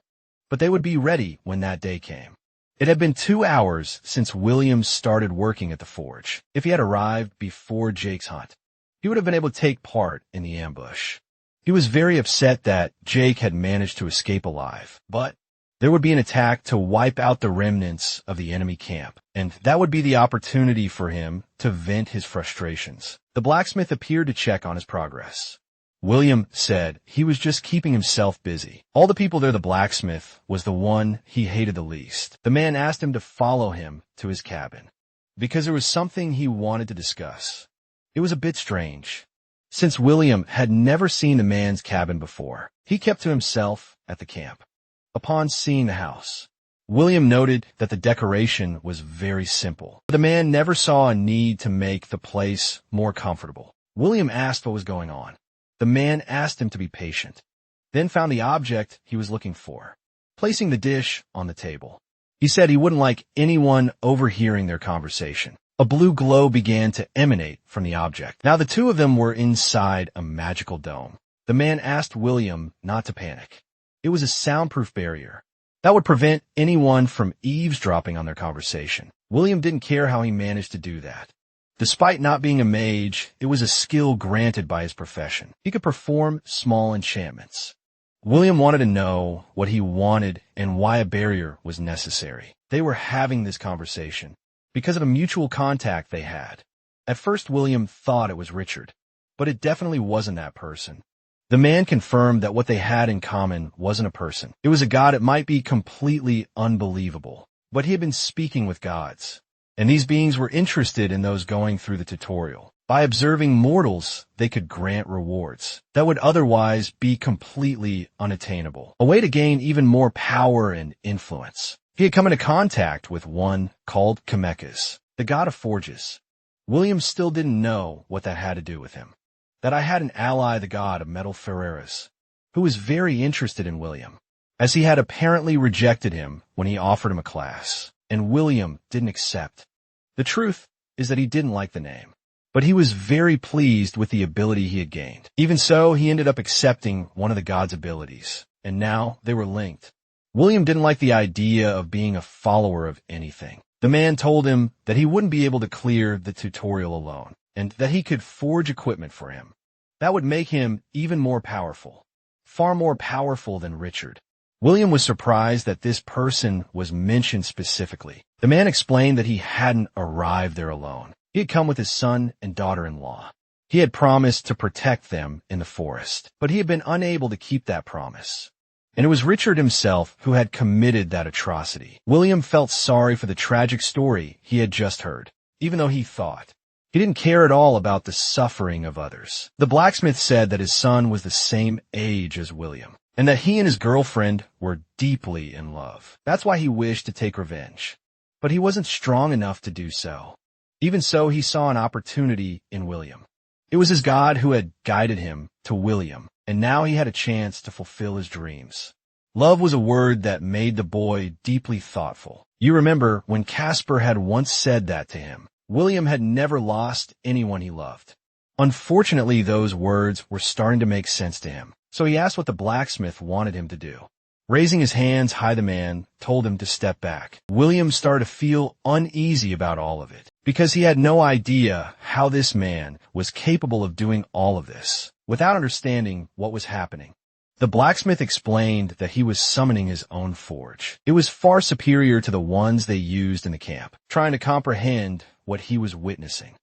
But they would be ready when that day came. It had been 2 hours since Williams started working at the forge. If he had arrived before Jake's hunt, he would have been able to take part in the ambush. He was very upset that Jake had managed to escape alive, but there would be an attack to wipe out the remnants of the enemy camp, and that would be the opportunity for him to vent his frustrations. The blacksmith appeared to check on his progress. William said he was just keeping himself busy. All the people there, the blacksmith was the one he hated the least. The man asked him to follow him to his cabin, because there was something he wanted to discuss. It was a bit strange, since William had never seen the man's cabin before. He kept to himself at the camp. Upon seeing the house, William noted that the decoration was very simple. The man never saw a need to make the place more comfortable. William asked what was going on. The man asked him to be patient, then found the object he was looking for, placing the dish on the table. He said he wouldn't like anyone overhearing their conversation. A blue glow began to emanate from the object. Now the two of them were inside a magical dome. The man asked William not to panic. It was a soundproof barrier that would prevent anyone from eavesdropping on their conversation. William didn't care how he managed to do that. Despite not being a mage, it was a skill granted by his profession. He could perform small enchantments. William wanted to know what he wanted and why a barrier was necessary. They were having this conversation because of a mutual contact they had. At first, William thought it was Richard, but it definitely wasn't that person. The man confirmed that what they had in common wasn't a person. It was a god. It might be completely unbelievable, but he had been speaking with gods, and these beings were interested in those going through the tutorial. By observing mortals, they could grant rewards that would otherwise be completely unattainable, a way to gain even more power and influence. He had come into contact with one called Kamekas, the god of forges. William still didn't know what that had to do with him. That I had an ally, the god of metal Ferreras, who was very interested in William, as he had apparently rejected him when he offered him a class, and William didn't accept. The truth is that he didn't like the name, but he was very pleased with the ability he had gained. Even so, he ended up accepting one of the god's abilities, and now they were linked. William didn't like the idea of being a follower of anything. The man told him that he wouldn't be able to clear the tutorial alone, and that he could forge equipment for him. That would make him even more powerful, far more powerful than Richard. William was surprised that this person was mentioned specifically. The man explained that he hadn't arrived there alone. He had come with his son and daughter-in-law. He had promised to protect them in the forest, but he had been unable to keep that promise. And it was Richard himself who had committed that atrocity. William felt sorry for the tragic story he had just heard, even though he thought he didn't care at all about the suffering of others. The blacksmith said that his son was the same age as William, and that he and his girlfriend were deeply in love. That's why he wished to take revenge. But he wasn't strong enough to do so. Even so, he saw an opportunity in William. It was his God who had guided him to William, and now he had a chance to fulfill his dreams. Love was a word that made the boy deeply thoughtful. You remember when Casper had once said that to him. William had never lost anyone he loved. Unfortunately, those words were starting to make sense to him, so he asked what the blacksmith wanted him to do. Raising his hands high, the man told him to step back. William started to feel uneasy about all of it, because he had no idea how this man was capable of doing all of this without understanding what was happening. The blacksmith explained that he was summoning his own forge. It was far superior to the ones they used in the camp, trying to comprehend what he was witnessing.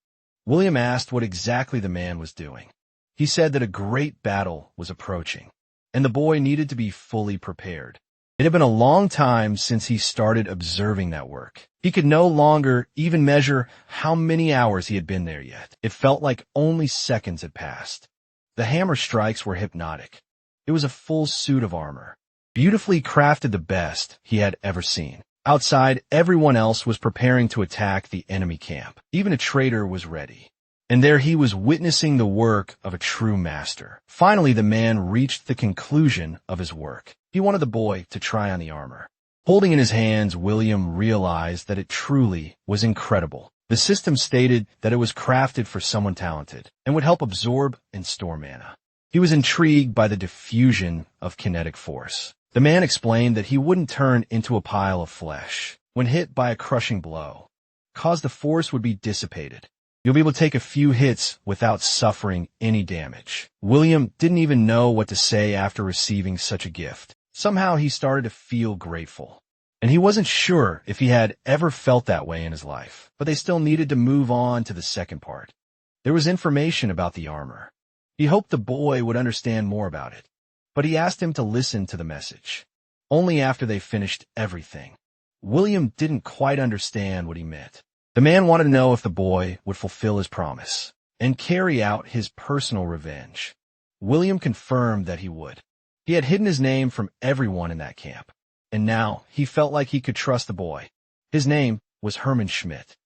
William asked what exactly the man was doing. He said that a great battle was approaching, and the boy needed to be fully prepared. It had been a long time since he started observing that work. He could no longer even measure how many hours he had been there yet. It felt like only seconds had passed. The hammer strikes were hypnotic. It was a full suit of armor, beautifully crafted, the best he had ever seen. Outside, everyone else was preparing to attack the enemy camp. Even a traitor was ready. And there he was witnessing the work of a true master. Finally, the man reached the conclusion of his work. He wanted the boy to try on the armor. Holding in his hands, William realized that it truly was incredible. The system stated that it was crafted for someone talented and would help absorb and store mana. He was intrigued by the diffusion of kinetic force. The man explained that he wouldn't turn into a pile of flesh when hit by a crushing blow, cause the force would be dissipated. He You'll be able to take a few hits without suffering any damage. William didn't even know what to say after receiving such a gift. Somehow he started to feel grateful. And he wasn't sure if he had ever felt that way in his life. But they still needed to move on to the second part. There was information about the armor. He hoped the boy would understand more about it. But he asked him to listen to the message. Only after they finished everything. William didn't quite understand what he meant. The man wanted to know if the boy would fulfill his promise and carry out his personal revenge. William confirmed that he would. He had hidden his name from everyone in that camp, and now he felt like he could trust the boy. His name was Herman Schmidt.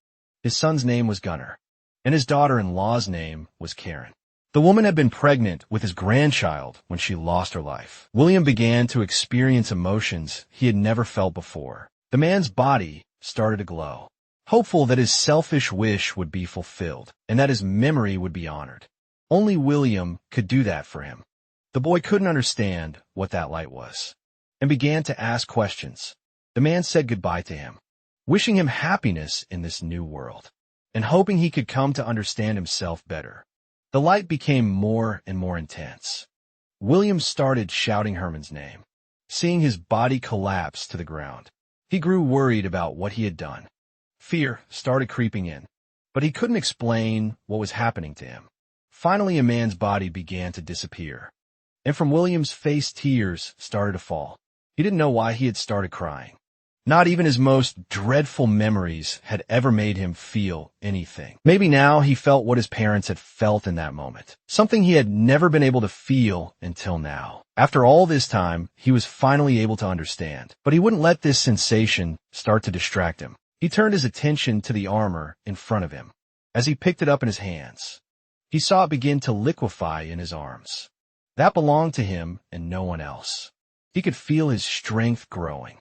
His son's name was Gunnar, and his daughter-in-law's name was Karen. The woman had been pregnant with his grandchild when she lost her life. William began to experience emotions he had never felt before. The man's body started to glow, hopeful that his selfish wish would be fulfilled and that his memory would be honored. Only William could do that for him. The boy couldn't understand what that light was and began to ask questions. The man said goodbye to him, wishing him happiness in this new world and hoping he could come to understand himself better. The light became more and more intense. William started shouting Herman's name, seeing his body collapse to the ground. He grew worried about what he had done. Fear started creeping in, but he couldn't explain what was happening to him. Finally, a man's body began to disappear, and from William's face tears started to fall. He didn't know why he had started crying. Not even his most dreadful memories had ever made him feel anything. Maybe now he felt what his parents had felt in that moment, something he had never been able to feel until now. After all this time, he was finally able to understand, but he wouldn't let this sensation start to distract him. He turned his attention to the armor in front of him. As he picked it up in his hands, he saw it begin to liquefy in his arms. That belonged to him and no one else. He could feel his strength growing.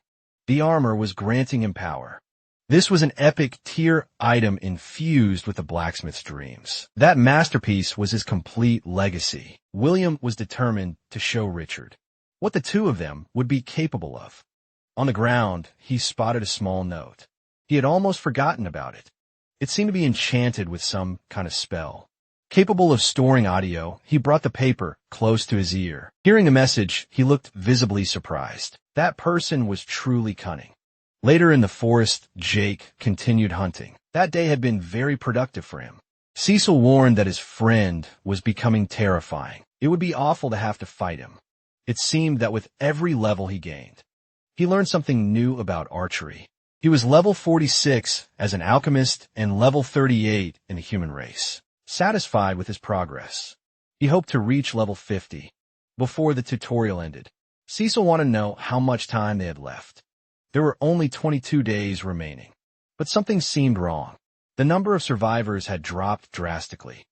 The armor was granting him power. This was an epic tier item infused with the blacksmith's dreams. That masterpiece was his complete legacy. William was determined to show Richard what the two of them would be capable of. On the ground, he spotted a small note. He had almost forgotten about it. It seemed to be enchanted with some kind of spell. Capable of storing audio, he brought the paper close to his ear. Hearing the message, he looked visibly surprised. That person was truly cunning. Later in the forest, Jake continued hunting. That day had been very productive for him. Cecil warned that his friend was becoming terrifying. It would be awful to have to fight him. It seemed that with every level he gained, he learned something new about archery. He was level 46 as an alchemist and level 38 in the human race. Satisfied with his progress, he hoped to reach level 50 before the tutorial ended. Cecil wanted to know how much time they had left. There were only 22 days remaining, but something seemed wrong. The number of survivors had dropped drastically.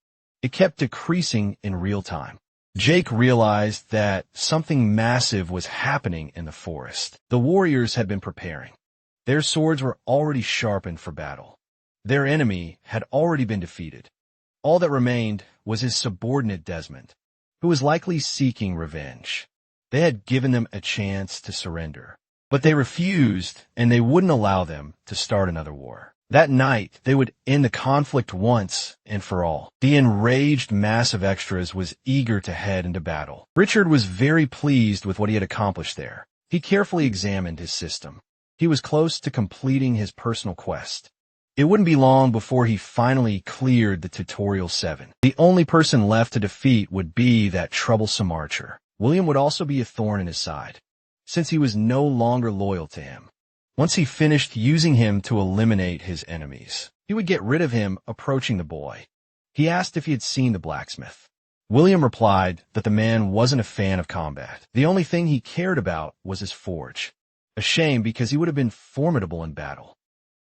It kept decreasing in real time. Jake realized that something massive was happening in the forest. The warriors had been preparing. Their swords were already sharpened for battle. Their enemy had already been defeated. All that remained was his subordinate Desmond, who was likely seeking revenge. They had given them a chance to surrender, but they refused, and they wouldn't allow them to start another war. That night, they would end the conflict once and for all. The enraged mass of extras was eager to head into battle. Richard was very pleased with what he had accomplished there. He carefully examined his system. He was close to completing his personal quest. It wouldn't be long before he finally cleared the Tutorial 7. The only person left to defeat would be that troublesome archer. William would also be a thorn in his side, since he was no longer loyal to him. Once he finished using him to eliminate his enemies, he would get rid of him approaching the boy. He asked if he had seen the blacksmith. William replied that the man wasn't a fan of combat. The only thing he cared about was his forge. A shame because he would have been formidable in battle.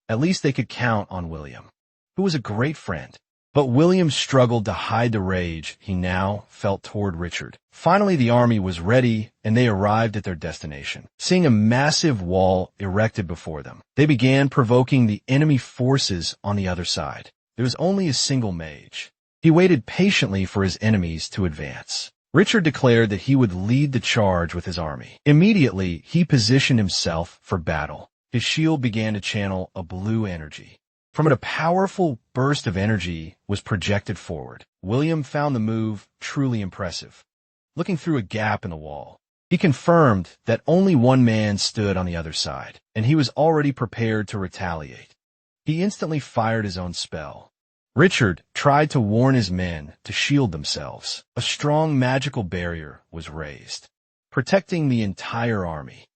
At least they could count on William, who was a great friend. But William struggled to hide the rage he now felt toward Richard. Finally, the army was ready, and they arrived at their destination. Seeing a massive wall erected before them, they began provoking the enemy forces on the other side. There was only a single mage. He waited patiently for his enemies to advance. Richard declared that he would lead the charge with his army. Immediately, he positioned himself for battle. His shield began to channel a blue energy. From it, a powerful burst of energy was projected forward. William found the move truly impressive. Looking through a gap in the wall, he confirmed that only one man stood on the other side, and he was already prepared to retaliate. He instantly fired his own spell. Richard tried to warn his men to shield themselves. A strong magical barrier was raised, protecting the entire army.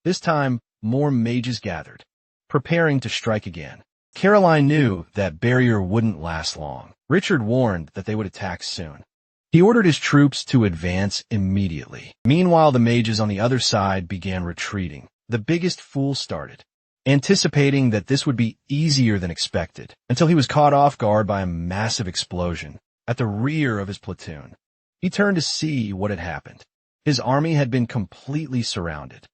This time, more mages gathered, preparing to strike again. Caroline knew that barrier wouldn't last long. Richard warned that they would attack soon. He ordered his troops to advance immediately. Meanwhile, the mages on the other side began retreating. The biggest fool started, anticipating that this would be easier than expected, until he was caught off guard by a massive explosion at the rear of his platoon. He turned to see what had happened. His army had been completely surrounded.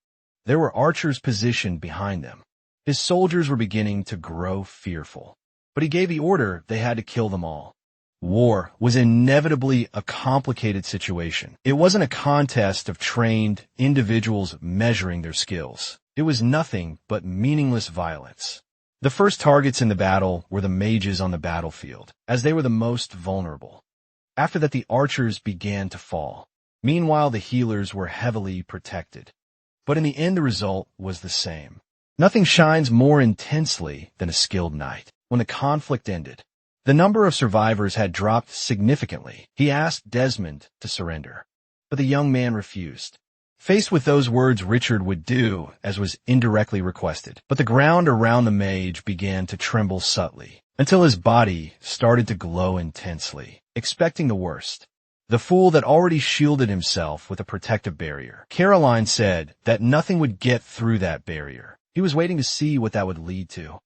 There were archers positioned behind them. His soldiers were beginning to grow fearful, but he gave the order they had to kill them all. War was inevitably a complicated situation. It wasn't a contest of trained individuals measuring their skills. It was nothing but meaningless violence. The first targets in the battle were the mages on the battlefield, as they were the most vulnerable. After that, the archers began to fall. Meanwhile, the healers were heavily protected. But in the end, the result was the same. Nothing shines more intensely than a skilled knight. When the conflict ended, the number of survivors had dropped significantly. He asked Desmond to surrender, but the young man refused. Faced with those words, Richard would do as was indirectly requested, but the ground around the mage began to tremble subtly, until his body started to glow intensely. Expecting the worst, the fool that already shielded himself with a protective barrier. Caroline said that nothing would get through that barrier. He was waiting to see what that would lead to.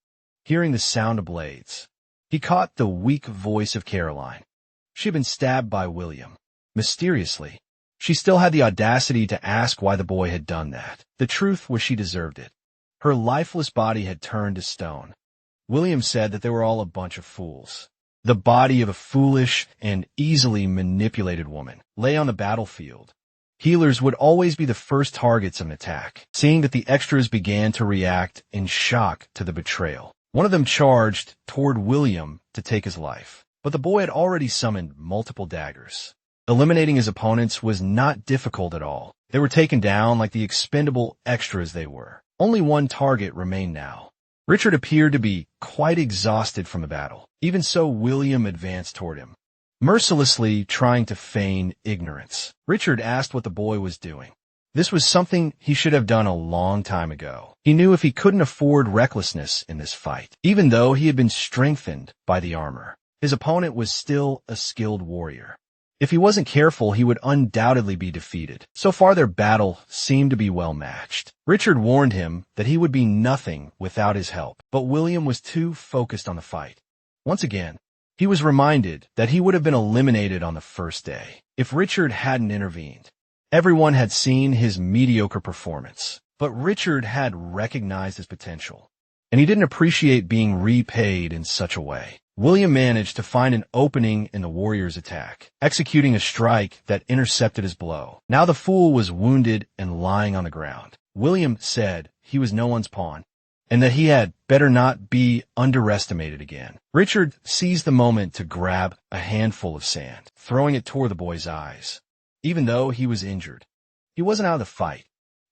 Hearing the sound of blades, he caught the weak voice of Caroline. She had been stabbed by William. Mysteriously, she still had the audacity to ask why the boy had done that. The truth was she deserved it. Her lifeless body had turned to stone. William said that they were all a bunch of fools. The body of a foolish and easily manipulated woman lay on the battlefield. Healers would always be the first targets of an attack. Seeing that the extras began to react in shock to the betrayal, one of them charged toward William to take his life. But the boy had already summoned multiple daggers. Eliminating his opponents was not difficult at all. They were taken down like the expendable extras they were. Only one target remained now. Richard appeared to be quite exhausted from the battle. Even so, William advanced toward him, mercilessly trying to feign ignorance. Richard asked what the boy was doing. This was something he should have done a long time ago. He knew if he couldn't afford recklessness in this fight, even though he had been strengthened by the armor, his opponent was still a skilled warrior. If he wasn't careful, he would undoubtedly be defeated. So far, their battle seemed to be well matched. Richard warned him that he would be nothing without his help, but William was too focused on the fight. Once again, he was reminded that he would have been eliminated on the first day if Richard hadn't intervened. Everyone had seen his mediocre performance, but Richard had recognized his potential, and he didn't appreciate being repaid in such a way. William managed to find an opening in the warrior's attack, executing a strike that intercepted his blow. Now the fool was wounded and lying on the ground. William said he was no one's pawn, and that he had better not be underestimated again. Richard seized the moment to grab a handful of sand, throwing it toward the boy's eyes. Even though he was injured, he wasn't out of the fight,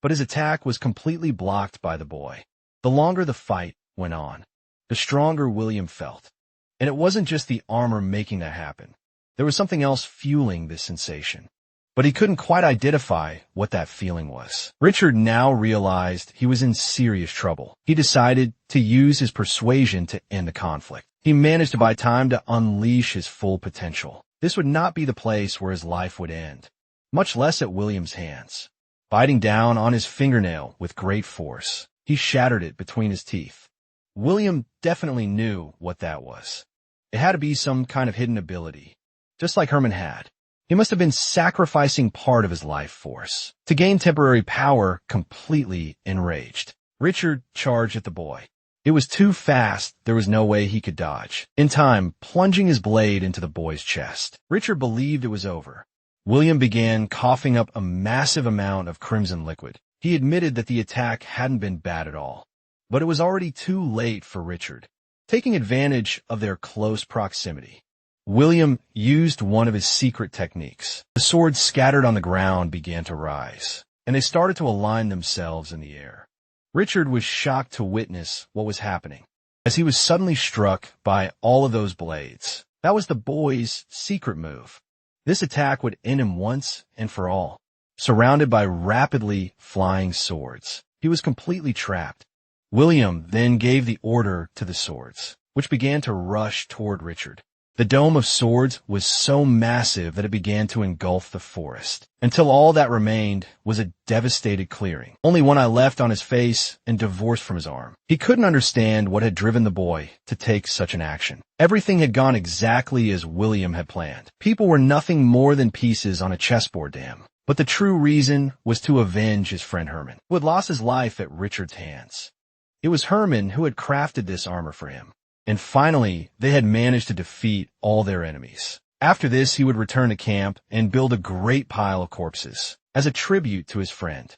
but his attack was completely blocked by the boy. The longer the fight went on, the stronger William felt. And it wasn't just the armor making that happen. There was something else fueling this sensation. But he couldn't quite identify what that feeling was. Richard now realized he was in serious trouble. He decided to use his persuasion to end the conflict. He managed to buy time to unleash his full potential. This would not be the place where his life would end, much less at William's hands. Biting down on his fingernail with great force, he shattered it between his teeth. William definitely knew what that was. It had to be some kind of hidden ability, just like Herman had. He must have been sacrificing part of his life force to gain temporary power. Completely enraged, Richard charged at the boy. It was too fast, there was no way he could dodge. In time, plunging his blade into the boy's chest. Richard believed it was over. William began coughing up a massive amount of crimson liquid. He admitted that the attack hadn't been bad at all. But it was already too late for Richard. taking advantage of their close proximity. William used one of his secret techniques. The swords scattered on the ground began to rise, and they started to align themselves in the air. Richard was shocked to witness what was happening, as he was suddenly struck by all of those blades. That was the boy's secret move. This attack would end him once and for all. Surrounded by rapidly flying swords, he was completely trapped. William then gave the order to the swords, which began to rush toward Richard. The dome of swords was so massive that it began to engulf the forest, until all that remained was a devastated clearing, only one eye left on his face and divorced from his arm. He couldn't understand what had driven the boy to take such an action. Everything had gone exactly as William had planned. People were nothing more than pieces on a chessboard dam. But the true reason was to avenge his friend Herman, who had lost his life at Richard's hands. It was Herman who had crafted this armor for him. And finally, they had managed to defeat all their enemies. After this, he would return to camp and build a great pile of corpses as a tribute to his friend,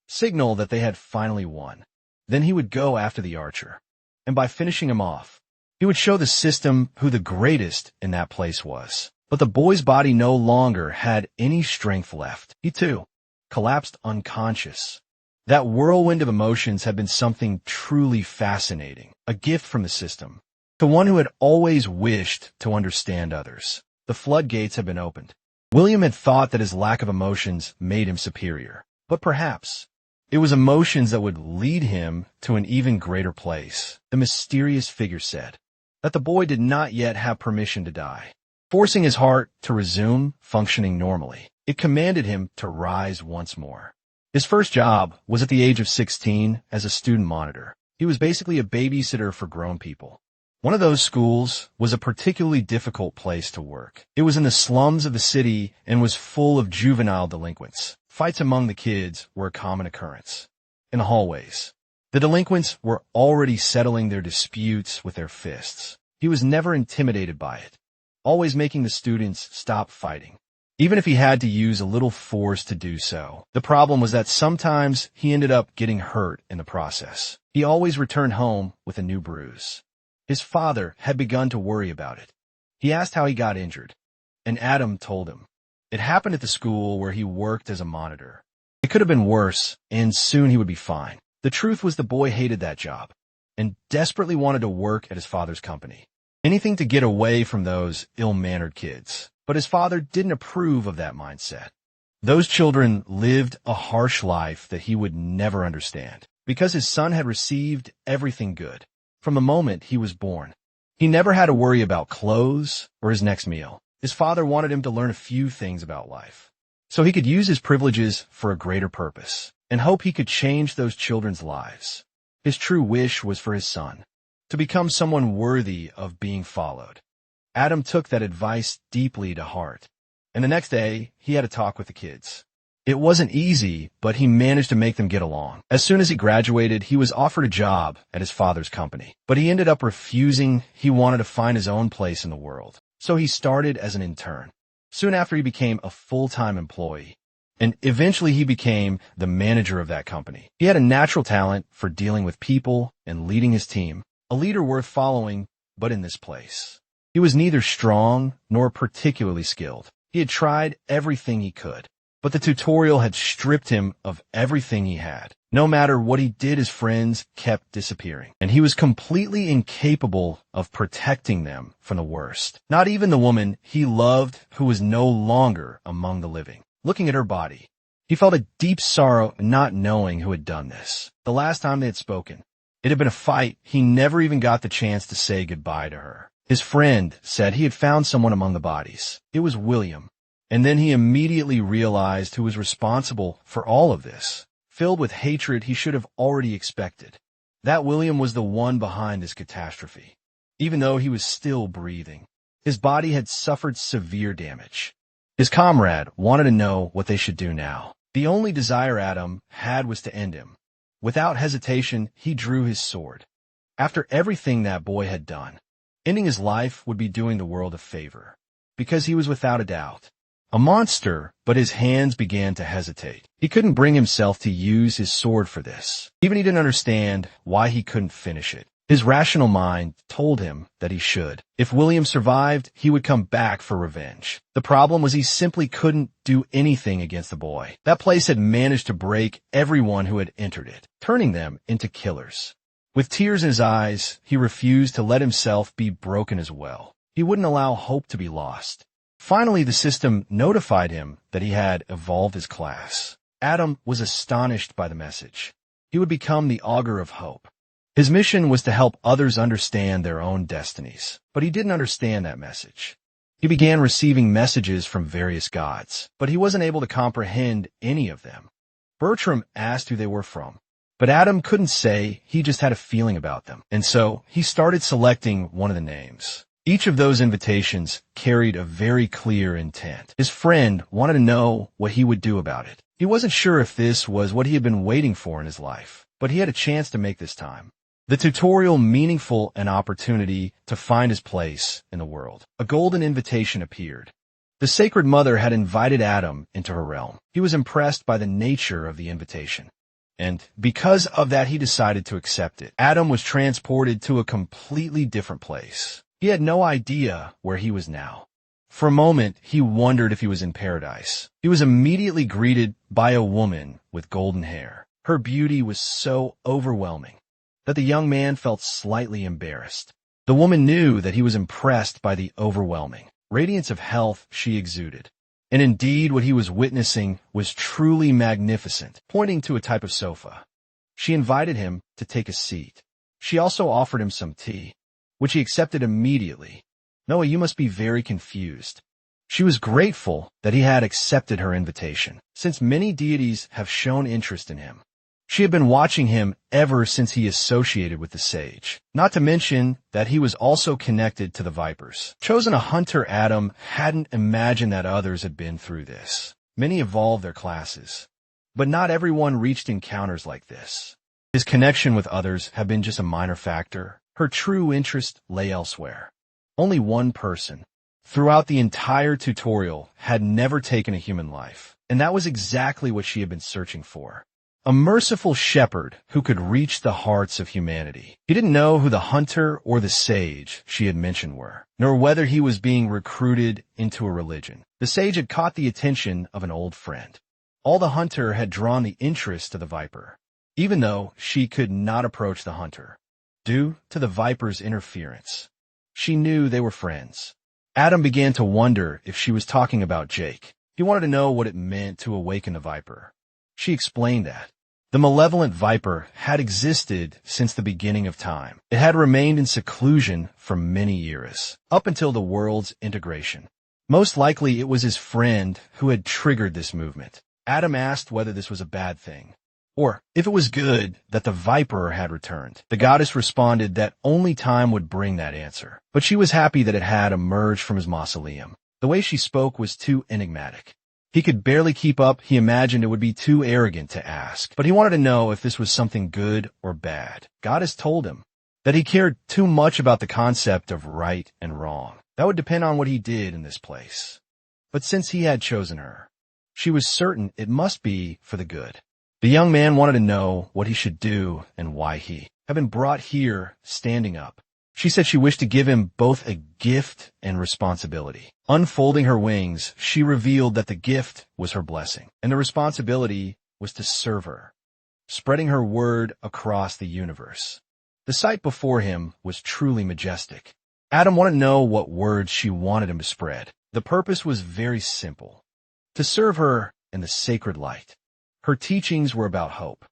signal that they had finally won. Then he would go after the archer, and by finishing him off, he would show the system who the greatest in that place was. But the boy's body no longer had any strength left. He, too, collapsed unconscious. That whirlwind of emotions had been something truly fascinating, a gift from the system. To one who had always wished to understand others, the floodgates had been opened. William had thought that his lack of emotions made him superior. But perhaps it was emotions that would lead him to an even greater place. The mysterious figure said that the boy did not yet have permission to die. Forcing his heart to resume functioning normally, it commanded him to rise once more. His first job was at the age of 16 as a student monitor. He was basically a babysitter for grown people. One of those schools was a particularly difficult place to work. It was in the slums of the city and was full of juvenile delinquents. Fights among the kids were a common occurrence. In the hallways, the delinquents were already settling their disputes with their fists. He was never intimidated by it, always making the students stop fighting, even if he had to use a little force to do so. The problem was that sometimes he ended up getting hurt in the process. He always returned home with a new bruise. His father had begun to worry about it. He asked how he got injured, and Adam told him. It happened at the school where he worked as a monitor. It could have been worse, and soon he would be fine. The truth was the boy hated that job, and desperately wanted to work at his father's company. Anything to get away from those ill-mannered kids. But his father didn't approve of that mindset. Those children lived a harsh life that he would never understand, because his son had received everything good from the moment he was born. He never had to worry about clothes or his next meal. His father wanted him to learn a few things about life, so he could use his privileges for a greater purpose, and hope he could change those children's lives. His true wish was for his son to become someone worthy of being followed. Adam took that advice deeply to heart, and the next day he had a talk with the kids. It wasn't easy, but he managed to make them get along. As soon as he graduated, he was offered a job at his father's company, but he ended up refusing. He wanted to find his own place in the world, so he started as an intern. Soon after, he became a full-time employee, and eventually he became the manager of that company. He had a natural talent for dealing with people and leading his team, a leader worth following, but in this place, he was neither strong nor particularly skilled. He had tried everything he could, but the tutorial had stripped him of everything he had. No matter what he did, his friends kept disappearing, and he was completely incapable of protecting them from the worst. Not even the woman he loved, who was no longer among the living. Looking at her body, he felt a deep sorrow not knowing who had done this. The last time they had spoken, it had been a fight. He never even got the chance to say goodbye to her. His friend said he had found someone among the bodies. It was William. And then he immediately realized who was responsible for all of this. Filled with hatred he should have already expected. That William was the one behind this catastrophe. Even though he was still breathing, his body had suffered severe damage. His comrade wanted to know what they should do now. The only desire Adam had was to end him. Without hesitation, he drew his sword. After everything that boy had done, ending his life would be doing the world a favor, because he was without a doubt a monster, but his hands began to hesitate. He couldn't bring himself to use his sword for this. Even he didn't understand why he couldn't finish it. His rational mind told him that he should. If William survived, he would come back for revenge. The problem was he simply couldn't do anything against the boy. That place had managed to break everyone who had entered it, turning them into killers. With tears in his eyes, he refused to let himself be broken as well. He wouldn't allow hope to be lost. Finally, the system notified him that he had evolved his class. Adam was astonished by the message. He would become the augur of hope. His mission was to help others understand their own destinies, but he didn't understand that message. He began receiving messages from various gods, but he wasn't able to comprehend any of them. Bertram asked who they were from, but Adam couldn't say. He just had a feeling about them, and so he started selecting one of the names. Each of those invitations carried a very clear intent. His friend wanted to know what he would do about it. He wasn't sure if this was what he had been waiting for in his life, but he had a chance to make this time. The tutorial meaningful an opportunity to find his place in the world. A golden invitation appeared. The Sacred Mother had invited Adam into her realm. He was impressed by the nature of the invitation, and because of that he decided to accept it. Adam was transported to a completely different place. He had no idea where he was now. For a moment, he wondered if he was in paradise. He was immediately greeted by a woman with golden hair. Her beauty was so overwhelming that the young man felt slightly embarrassed. The woman knew that he was impressed by the overwhelming radiance of health she exuded. And indeed, what he was witnessing was truly magnificent, pointing to a type of sofa. She invited him to take a seat. She also offered him some tea, which he accepted immediately. Noah, you must be very confused. She was grateful that he had accepted her invitation, since many deities have shown interest in him. She had been watching him ever since he associated with the sage, not to mention that he was also connected to the vipers. Chosen a hunter, Adam hadn't imagined that others had been through this. Many evolved their classes, but not everyone reached encounters like this. His connection with others had been just a minor factor. Her true interest lay elsewhere. Only one person, throughout the entire tutorial, had never taken a human life, and that was exactly what she had been searching for. A merciful shepherd who could reach the hearts of humanity. He didn't know who the hunter or the sage she had mentioned were, nor whether he was being recruited into a religion. The sage had caught the attention of an old friend. All the hunter had drawn the interest of the viper, even though she could not approach the hunter, due to the viper's interference. She knew they were friends. Adam began to wonder if she was talking about Jake. He wanted to know what it meant to awaken the viper. She explained that the malevolent viper had existed since the beginning of time. It had remained in seclusion for many eras, up until the world's integration. Most likely it was his friend who had triggered this movement. Adam asked whether this was a bad thing, or if it was good that the viper had returned. The goddess responded that only time would bring that answer, but she was happy that it had emerged from his mausoleum. The way she spoke was too enigmatic. He could barely keep up. He imagined it would be too arrogant to ask, but he wanted to know if this was something good or bad. Goddess told him that he cared too much about the concept of right and wrong. That would depend on what he did in this place. But since he had chosen her, she was certain it must be for the good. The young man wanted to know what he should do and why he had been brought here standing up. She said she wished to give him both a gift and responsibility. Unfolding her wings, she revealed that the gift was her blessing, and the responsibility was to serve her, spreading her word across the universe. The sight before him was truly majestic. Adam wanted to know what words she wanted him to spread. The purpose was very simple: to serve her in the sacred light. Her teachings were about hope,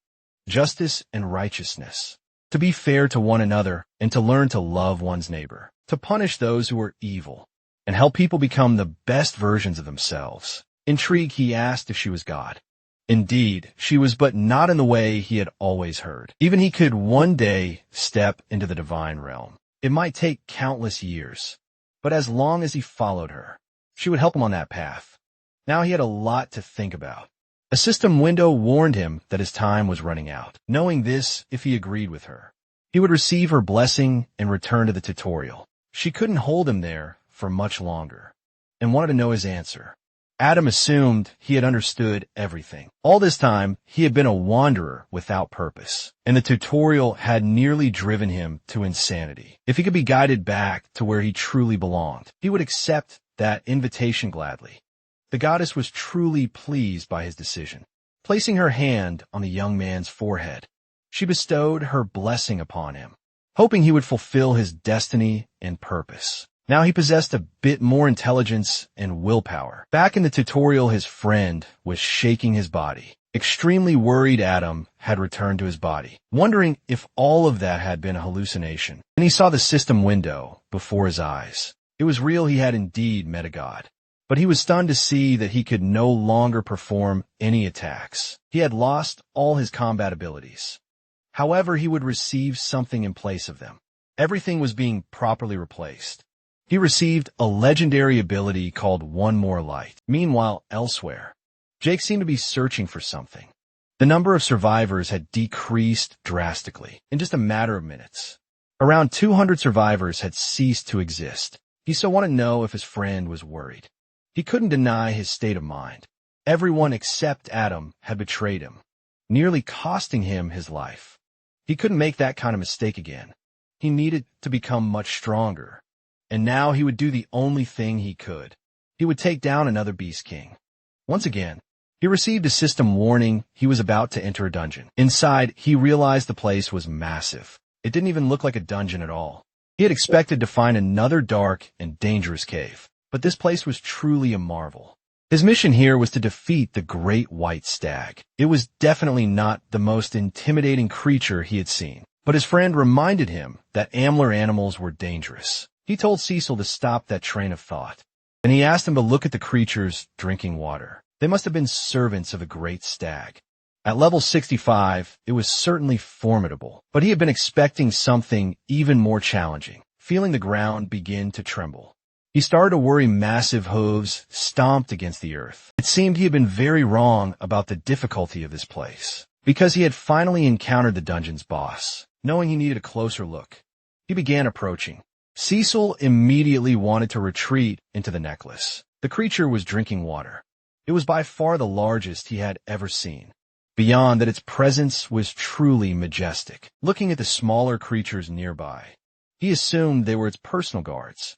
justice, and righteousness. To be fair to one another and to learn to love one's neighbor, to punish those who are evil, and help people become the best versions of themselves. Intrigued, he asked if she was God. Indeed, she was, but not in the way he had always heard. Even he could one day step into the divine realm. It might take countless years, but as long as he followed her, she would help him on that path. Now he had a lot to think about. A system window warned him that his time was running out. Knowing this, if he agreed with her, he would receive her blessing and return to the tutorial. She couldn't hold him there for much longer, and wanted to know his answer. Adam assumed he had understood everything. All this time, he had been a wanderer without purpose, and the tutorial had nearly driven him to insanity. If he could be guided back to where he truly belonged, he would accept that invitation gladly. The goddess was truly pleased by his decision. Placing her hand on the young man's forehead, she bestowed her blessing upon him, hoping he would fulfill his destiny and purpose. Now he possessed a bit more intelligence and willpower. Back in the tutorial, his friend was shaking his body. Extremely worried, Adam had returned to his body, wondering if all of that had been a hallucination. And he saw the system window before his eyes. It was real. He had indeed met a god. But he was stunned to see that he could no longer perform any attacks. He had lost all his combat abilities. However, he would receive something in place of them. Everything was being properly replaced. He received a legendary ability called One More Light. Meanwhile, elsewhere, Jake seemed to be searching for something. The number of survivors had decreased drastically in just a matter of minutes. Around 200 survivors had ceased to exist. He so wanted to know if his friend was worried. He couldn't deny his state of mind. Everyone except Adam had betrayed him, nearly costing him his life. He couldn't make that kind of mistake again. He needed to become much stronger. And now he would do the only thing he could. He would take down another Beast King. Once again, he received a system warning he was about to enter a dungeon. Inside, he realized the place was massive. It didn't even look like a dungeon at all. He had expected to find another dark and dangerous cave, but this place was truly a marvel. His mission here was to defeat the Great White Stag. It was definitely not the most intimidating creature he had seen, but his friend reminded him that Amler animals were dangerous. He told Cecil to stop that train of thought, and he asked him to look at the creatures drinking water. They must have been servants of a great stag. At level 65, it was certainly formidable, but he had been expecting something even more challenging, feeling the ground begin to tremble. He started to worry. Massive hooves stomped against the earth. It seemed he had been very wrong about the difficulty of this place, because he had finally encountered the dungeon's boss. Knowing he needed a closer look, he began approaching. Cecil immediately wanted to retreat into the necklace. The creature was drinking water. It was by far the largest he had ever seen. Beyond that, its presence was truly majestic. Looking at the smaller creatures nearby, he assumed they were its personal guards.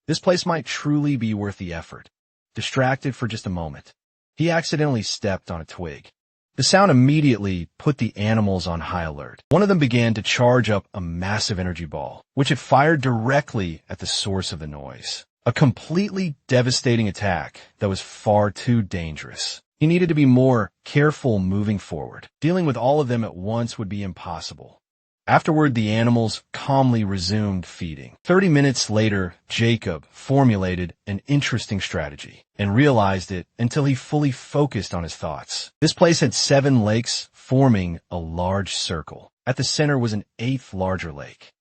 This place might truly be worth the effort. Distracted for just a moment, he accidentally stepped on a twig. The sound immediately put the animals on high alert. One of them began to charge up a massive energy ball, which had fired directly at the source of the noise. A completely devastating attack that was far too dangerous. He needed to be more careful moving forward. Dealing with all of them at once would be impossible. Afterward, the animals calmly resumed feeding. 30 minutes later, Jacob formulated an interesting strategy and realized it until he fully focused on his thoughts. This place had 7 lakes forming a large circle. At the center was an 8th larger lake.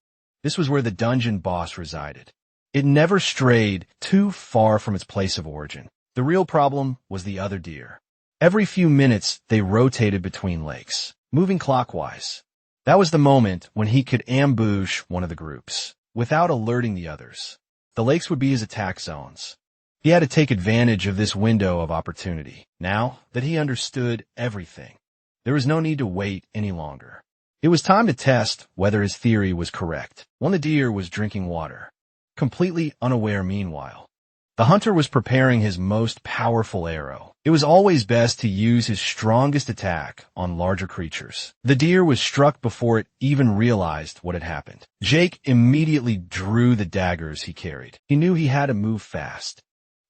This was where the dungeon boss resided. It never strayed too far from its place of origin. The real problem was the other deer. Every few minutes, they rotated between lakes, moving clockwise. That was the moment when he could ambush one of the groups, without alerting the others. The lakes would be his attack zones. He had to take advantage of this window of opportunity. Now that he understood everything, there was no need to wait any longer. It was time to test whether his theory was correct. One of the deer was drinking water, completely unaware meanwhile. The hunter was preparing his most powerful arrow. It was always best to use his strongest attack on larger creatures. The deer was struck before it even realized what had happened. Jake immediately drew the daggers he carried. He knew he had to move fast.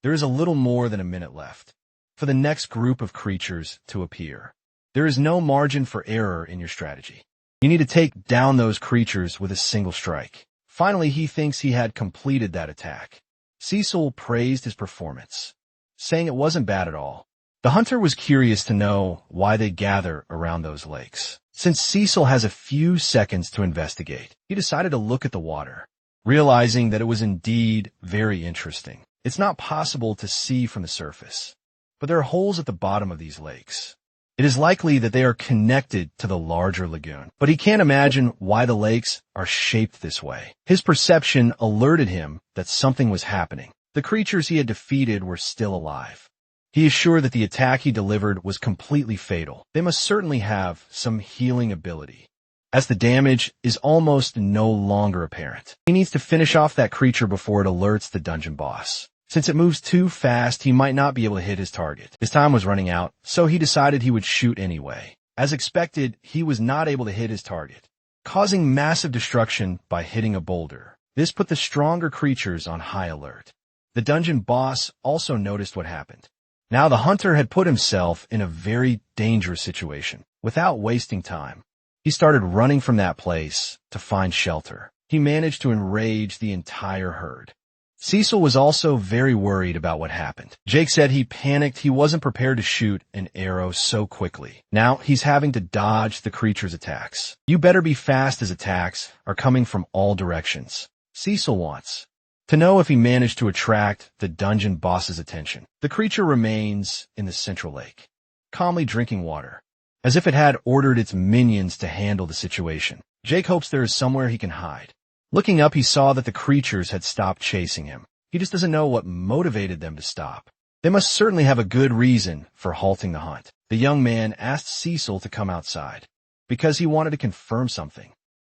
There is a little more than a minute left for the next group of creatures to appear. There is no margin for error in your strategy. You need to take down those creatures with a single strike. Finally, he thinks he had completed that attack. Cecil praised his performance, saying it wasn't bad at all. The hunter was curious to know why they gather around those lakes. Since Cecil has a few seconds to investigate, he decided to look at the water, realizing that it was indeed very interesting. It's not possible to see from the surface, but there are holes at the bottom of these lakes. It is likely that they are connected to the larger lagoon, but he can't imagine why the lakes are shaped this way. His perception alerted him that something was happening. The creatures he had defeated were still alive. He is sure that the attack he delivered was completely fatal. They must certainly have some healing ability, as the damage is almost no longer apparent. He needs to finish off that creature before it alerts the dungeon boss. Since it moves too fast, he might not be able to hit his target. His time was running out, so he decided he would shoot anyway. As expected, he was not able to hit his target, causing massive destruction by hitting a boulder. This put the stronger creatures on high alert. The dungeon boss also noticed what happened. Now the hunter had put himself in a very dangerous situation. Without wasting time, he started running from that place to find shelter. He managed to enrage the entire herd. Cecil was also very worried about what happened. Jake said he panicked. He wasn't prepared to shoot an arrow so quickly. Now he's having to dodge the creature's attacks. You better be fast as attacks are coming from all directions. Cecil wants to know if he managed to attract the dungeon boss's attention. The creature remains in the central lake, calmly drinking water, as if it had ordered its minions to handle the situation. Jake hopes there is somewhere he can hide. Looking up, he saw that the creatures had stopped chasing him. He just doesn't know what motivated them to stop. They must certainly have a good reason for halting the hunt. The young man asked Cecil to come outside, because he wanted to confirm something.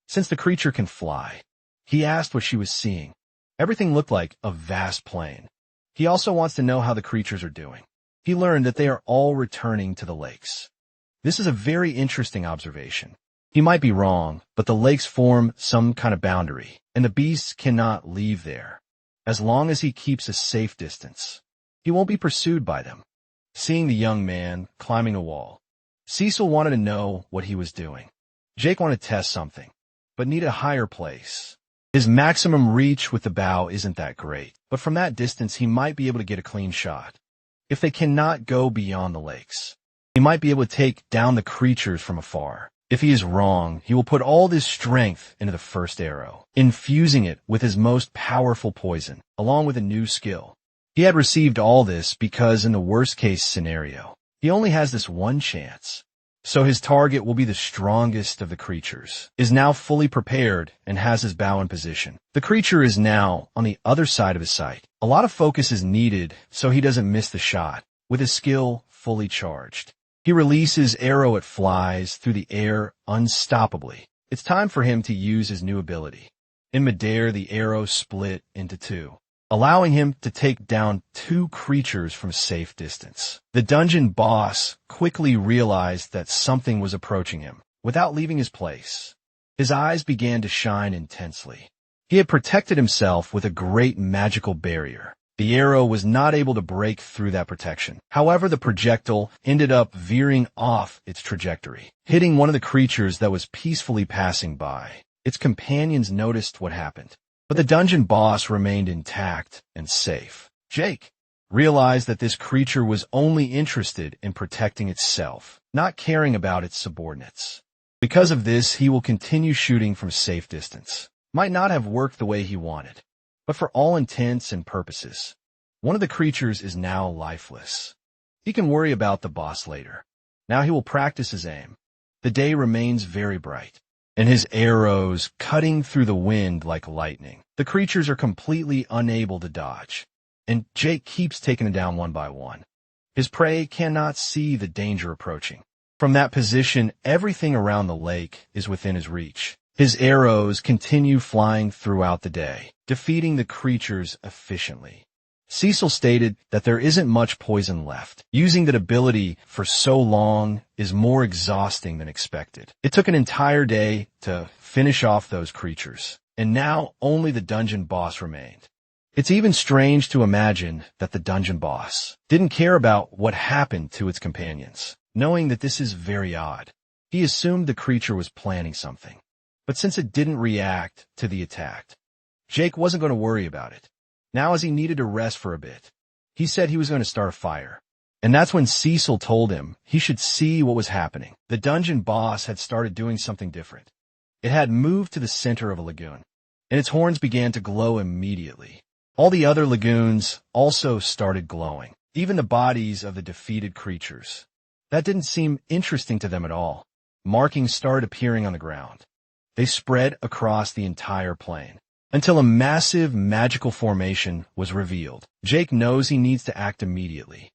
Since the creature can fly, he asked what she was seeing. Everything looked like a vast plain. He also wants to know how the creatures are doing. He learned that they are all returning to the lakes. This is a very interesting observation. He might be wrong, but the lakes form some kind of boundary, and the beasts cannot leave there. As long as he keeps a safe distance, he won't be pursued by them. Seeing the young man climbing a wall, Cecil wanted to know what he was doing. Jake wanted to test something, but needed a higher place. His maximum reach with the bow isn't that great, but from that distance he might be able to get a clean shot. If they cannot go beyond the lakes, he might be able to take down the creatures from afar. If he is wrong, he will put all this strength into the first arrow, infusing it with his most powerful poison, along with a new skill. He had received all this because in the worst-case scenario, he only has this one chance. So his target will be the strongest of the creatures, is now fully prepared and has his bow in position. The creature is now on the other side of his sight. A lot of focus is needed so he doesn't miss the shot, with his skill fully charged. He releases arrow. It flies through the air unstoppably. It's time for him to use his new ability. In midair, the arrow split into two, allowing him to take down two creatures from safe distance. The dungeon boss quickly realized that something was approaching him. Without leaving his place, his eyes began to shine intensely. He had protected himself with a great magical barrier. The arrow was not able to break through that protection. However, the projectile ended up veering off its trajectory, hitting one of the creatures that was peacefully passing by. Its companions noticed what happened, but the dungeon boss remained intact and safe. Jake realized that this creature was only interested in protecting itself, not caring about its subordinates. Because of this, he will continue shooting from safe distance. Might not have worked the way he wanted, but for all intents and purposes, one of the creatures is now lifeless. He can worry about the boss later. Now he will practice his aim. The day remains very bright, and his arrows cutting through the wind like lightning. The creatures are completely unable to dodge, and Jake keeps taking them down one by one. His prey cannot see the danger approaching. From that position, everything around the lake is within his reach. His arrows continue flying throughout the day, defeating the creatures efficiently. Cecil stated that there isn't much poison left. Using that ability for so long is more exhausting than expected. It took an entire day to finish off those creatures, and now only the dungeon boss remained. It's even strange to imagine that the dungeon boss didn't care about what happened to its companions. Knowing that this is very odd, he assumed the creature was planning something. But since it didn't react to the attack, Jake wasn't going to worry about it. Now, as he needed to rest for a bit, he said he was going to start a fire. And that's when Cecil told him he should see what was happening. The dungeon boss had started doing something different. It had moved to the center of a lagoon, and its horns began to glow immediately. All the other lagoons also started glowing, even the bodies of the defeated creatures. That didn't seem interesting to them at all. Markings started appearing on the ground. They spread across the entire plain, until a massive magical formation was revealed. Jake knows he needs to act immediately.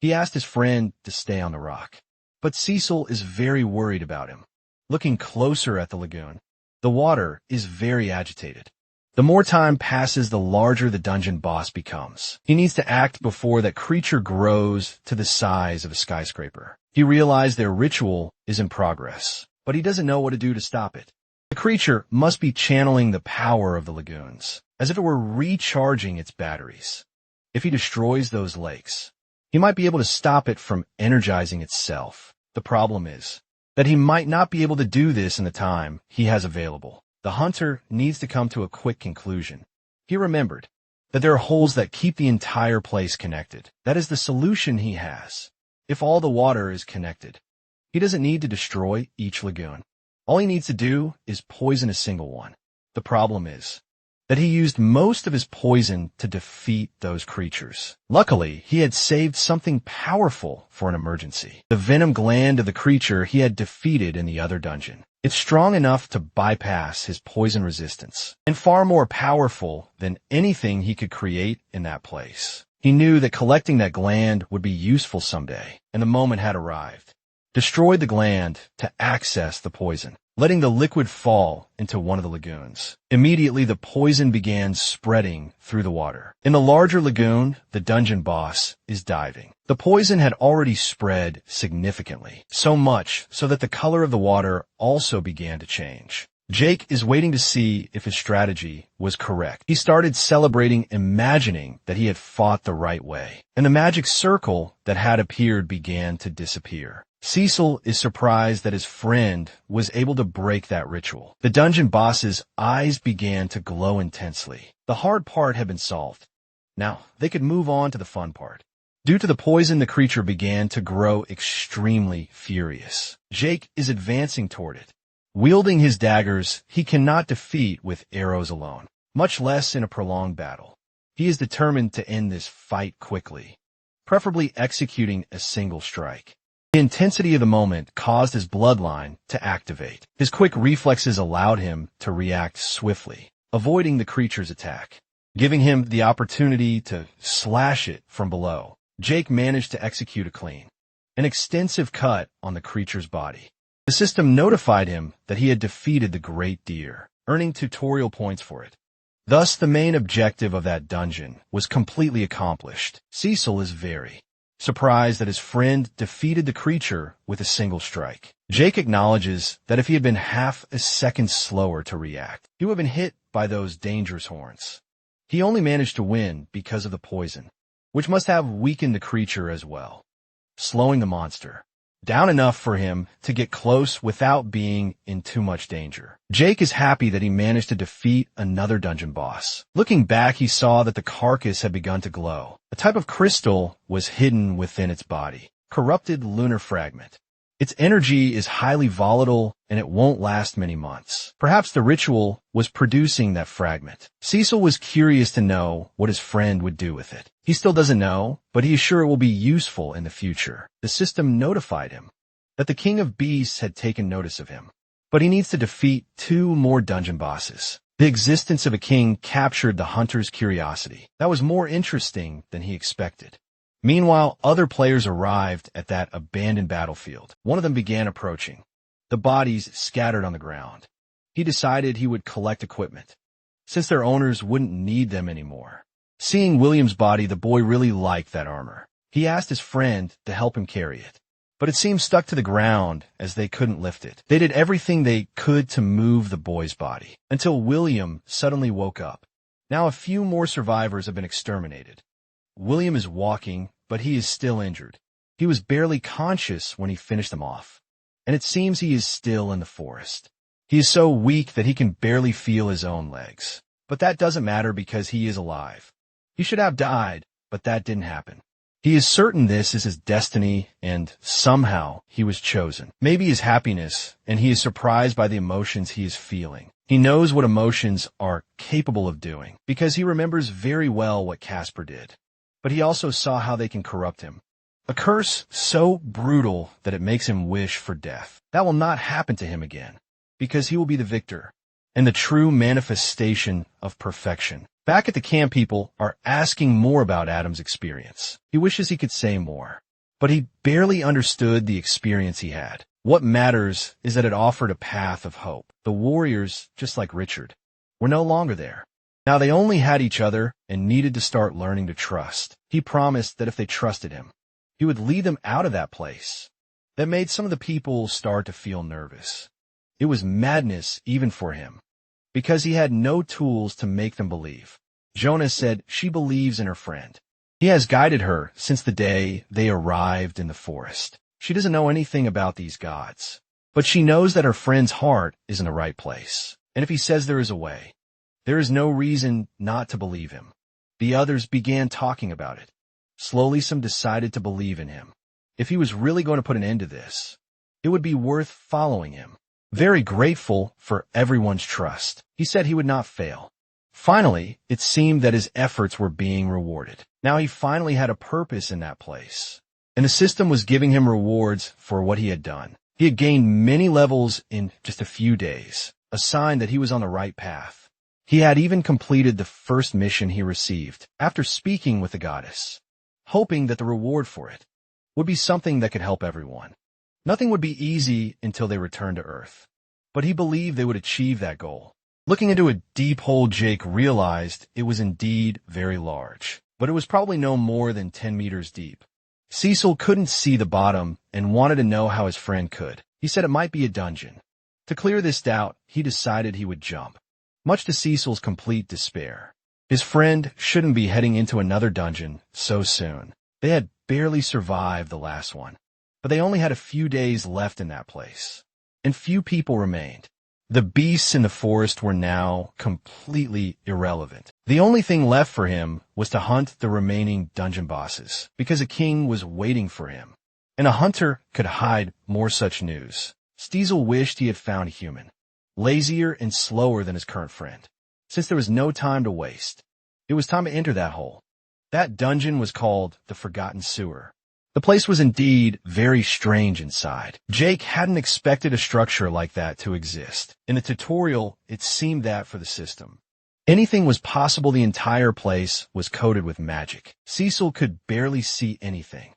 He asked his friend to stay on the rock. But Cecil is very worried about him. Looking closer at the lagoon, the water is very agitated. The more time passes, the larger the dungeon boss becomes. He needs to act before that creature grows to the size of a skyscraper. He realized their ritual is in progress, but he doesn't know what to do to stop it. The creature must be channeling the power of the lagoons, as if it were recharging its batteries. If he destroys those lakes, he might be able to stop it from energizing itself. The problem is that he might not be able to do this in the time he has available. The hunter needs to come to a quick conclusion. He remembered that there are holes that keep the entire place connected. That is the solution he has. If all the water is connected, he doesn't need to destroy each lagoon. All he needs to do is poison a single one. The problem is that he used most of his poison to defeat those creatures. Luckily, he had saved something powerful for an emergency. The venom gland of the creature he had defeated in the other dungeon. It's strong enough to bypass his poison resistance, and far more powerful than anything he could create in that place. He knew that collecting that gland would be useful someday, and the moment had arrived. Destroyed the gland to access the poison, letting the liquid fall into one of the lagoons. Immediately, the poison began spreading through the water. In the larger lagoon, the dungeon boss is diving. The poison had already spread significantly, so much so that the color of the water also began to change. Jake is waiting to see if his strategy was correct. He started celebrating, imagining that he had fought the right way, and the magic circle that had appeared began to disappear. Cecil is surprised that his friend was able to break that ritual. The dungeon boss's eyes began to glow intensely. The hard part had been solved. Now, they could move on to the fun part. Due to the poison, the creature began to grow extremely furious. Jake is advancing toward it. Wielding his daggers, he cannot defeat with arrows alone, much less in a prolonged battle. He is determined to end this fight quickly, preferably executing a single strike. The intensity of the moment caused his bloodline to activate. His quick reflexes allowed him to react swiftly, avoiding the creature's attack, giving him the opportunity to slash it from below. Jake managed to execute a clean, an extensive cut on the creature's body. The system notified him that he had defeated the great deer, earning tutorial points for it. Thus, the main objective of that dungeon was completely accomplished. Cecil is very surprised that his friend defeated the creature with a single strike. Jake acknowledges that if he had been half a second slower to react, he would have been hit by those dangerous horns. He only managed to win because of the poison, which must have weakened the creature as well, slowing the monster down enough for him to get close without being in too much danger. Jake is happy that he managed to defeat another dungeon boss. Looking back, he saw that the carcass had begun to glow. A type of crystal was hidden within its body, corrupted lunar fragment. Its energy is highly volatile, and it won't last many months. Perhaps the ritual was producing that fragment. Cecil was curious to know what his friend would do with it. He still doesn't know, but he is sure it will be useful in the future. The system notified him that the King of Beasts had taken notice of him, but he needs to defeat 2 more dungeon bosses. The existence of a king captured the hunter's curiosity. That was more interesting than he expected. Meanwhile, other players arrived at that abandoned battlefield. One of them began approaching, the bodies scattered on the ground. He decided he would collect equipment, since their owners wouldn't need them anymore. Seeing William's body, the boy really liked that armor. He asked his friend to help him carry it, but it seemed stuck to the ground as they couldn't lift it. They did everything they could to move the boy's body, until William suddenly woke up. Now a few more survivors have been exterminated. William is walking, but he is still injured. He was barely conscious when he finished them off, and it seems he is still in the forest. He is so weak that he can barely feel his own legs. But that doesn't matter because he is alive. He should have died, but that didn't happen. He is certain this is his destiny, and somehow he was chosen. Maybe his happiness, and he is surprised by the emotions he is feeling. He knows what emotions are capable of doing, because he remembers very well what Casper did. But he also saw how they can corrupt him. A curse so brutal that it makes him wish for death. That will not happen to him again, because he will be the victor and the true manifestation of perfection. Back at the camp, people are asking more about Adam's experience. He wishes he could say more, But he barely understood the experience he had. What matters is that it offered a path of hope. The warriors, just like Richard, were no longer there. Now they only had each other and needed to start learning to trust. He promised that if they trusted him, he would lead them out of that place. That made some of the people start to feel nervous. It was madness even for him, because he had no tools to make them believe. Jonah said she believes in her friend. He has guided her since the day they arrived in the forest. She doesn't know anything about these gods, but she knows that her friend's heart is in the right place. And if he says there is a way, there is no reason not to believe him. The others began talking about it. Slowly some decided to believe in him. If he was really going to put an end to this, it would be worth following him. Very grateful for everyone's trust, he said he would not fail. Finally, it seemed that his efforts were being rewarded. Now he finally had a purpose in that place, and the system was giving him rewards for what he had done. He had gained many levels in just a few days, a sign that he was on the right path. He had even completed the first mission he received after speaking with the goddess, hoping that the reward for it would be something that could help everyone. Nothing would be easy until they returned to Earth, but he believed they would achieve that goal. Looking into a deep hole, Jake realized it was indeed very large, but it was probably no more than 10 meters deep. Cecil couldn't see the bottom and wanted to know how his friend could. He said it might be a dungeon. To clear this doubt, he decided he would jump, much to Cecil's complete despair. His friend shouldn't be heading into another dungeon so soon. They had barely survived the last one, but they only had a few days left in that place, and few people remained. The beasts in the forest were now completely irrelevant. The only thing left for him was to hunt the remaining dungeon bosses, because a king was waiting for him, and a hunter could hide more such news. Cecil wished he had found a human, lazier and slower than his current friend. Since there was no time to waste, it was time to enter that hole. That dungeon was called the Forgotten Sewer. The place was indeed very strange inside. Jake hadn't expected a structure like that to exist. In the tutorial, it seemed that for the system, anything was possible. The entire place was coated with magic. Cecil could barely see anything.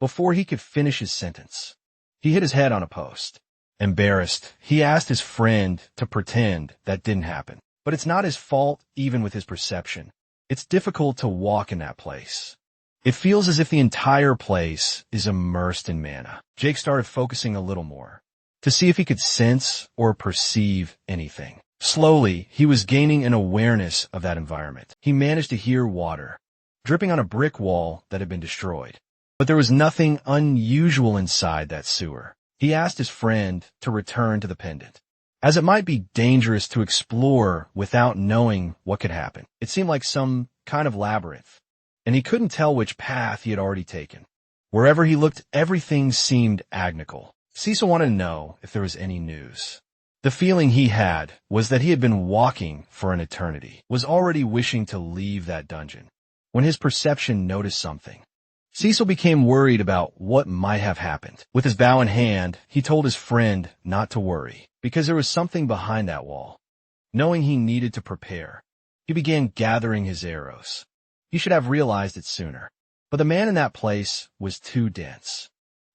Before he could finish his sentence, he hit his head on a post. Embarrassed, he asked his friend to pretend that didn't happen. But it's not his fault, even with his perception. It's difficult to walk in that place. It feels as if the entire place is immersed in mana. Jake started focusing a little more, to see if he could sense or perceive anything. Slowly, he was gaining an awareness of that environment. He managed to hear water dripping on a brick wall that had been destroyed. But there was nothing unusual inside that sewer. He asked his friend to return to the pendant, as it might be dangerous to explore without knowing what could happen. It seemed like some kind of labyrinth, and he couldn't tell which path he had already taken. Wherever he looked, everything seemed agnical. Cecil wanted to know if there was any news. The feeling he had was that he had been walking for an eternity, was already wishing to leave that dungeon, when his perception noticed something. Cecil became worried about what might have happened. With his bow in hand, he told his friend not to worry, because there was something behind that wall. Knowing he needed to prepare, he began gathering his arrows. He should have realized it sooner. But the man in that place was too dense.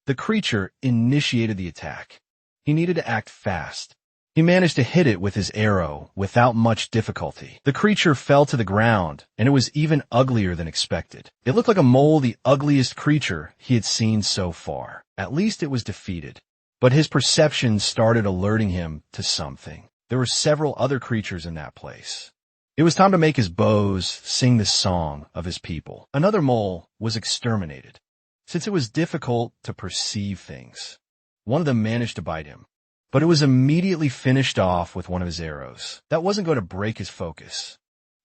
The creature initiated the attack. He needed to act fast. He managed to hit it with his arrow without much difficulty. The creature fell to the ground, and it was even uglier than expected. It looked like a mole, the ugliest creature he had seen so far. At least it was defeated. But his perception started alerting him to something. There were several other creatures in that place. It was time to make his bows sing the song of his people. Another mole was exterminated, since it was difficult to perceive things. One of them managed to bite him, but it was immediately finished off with one of his arrows. That wasn't going to break his focus.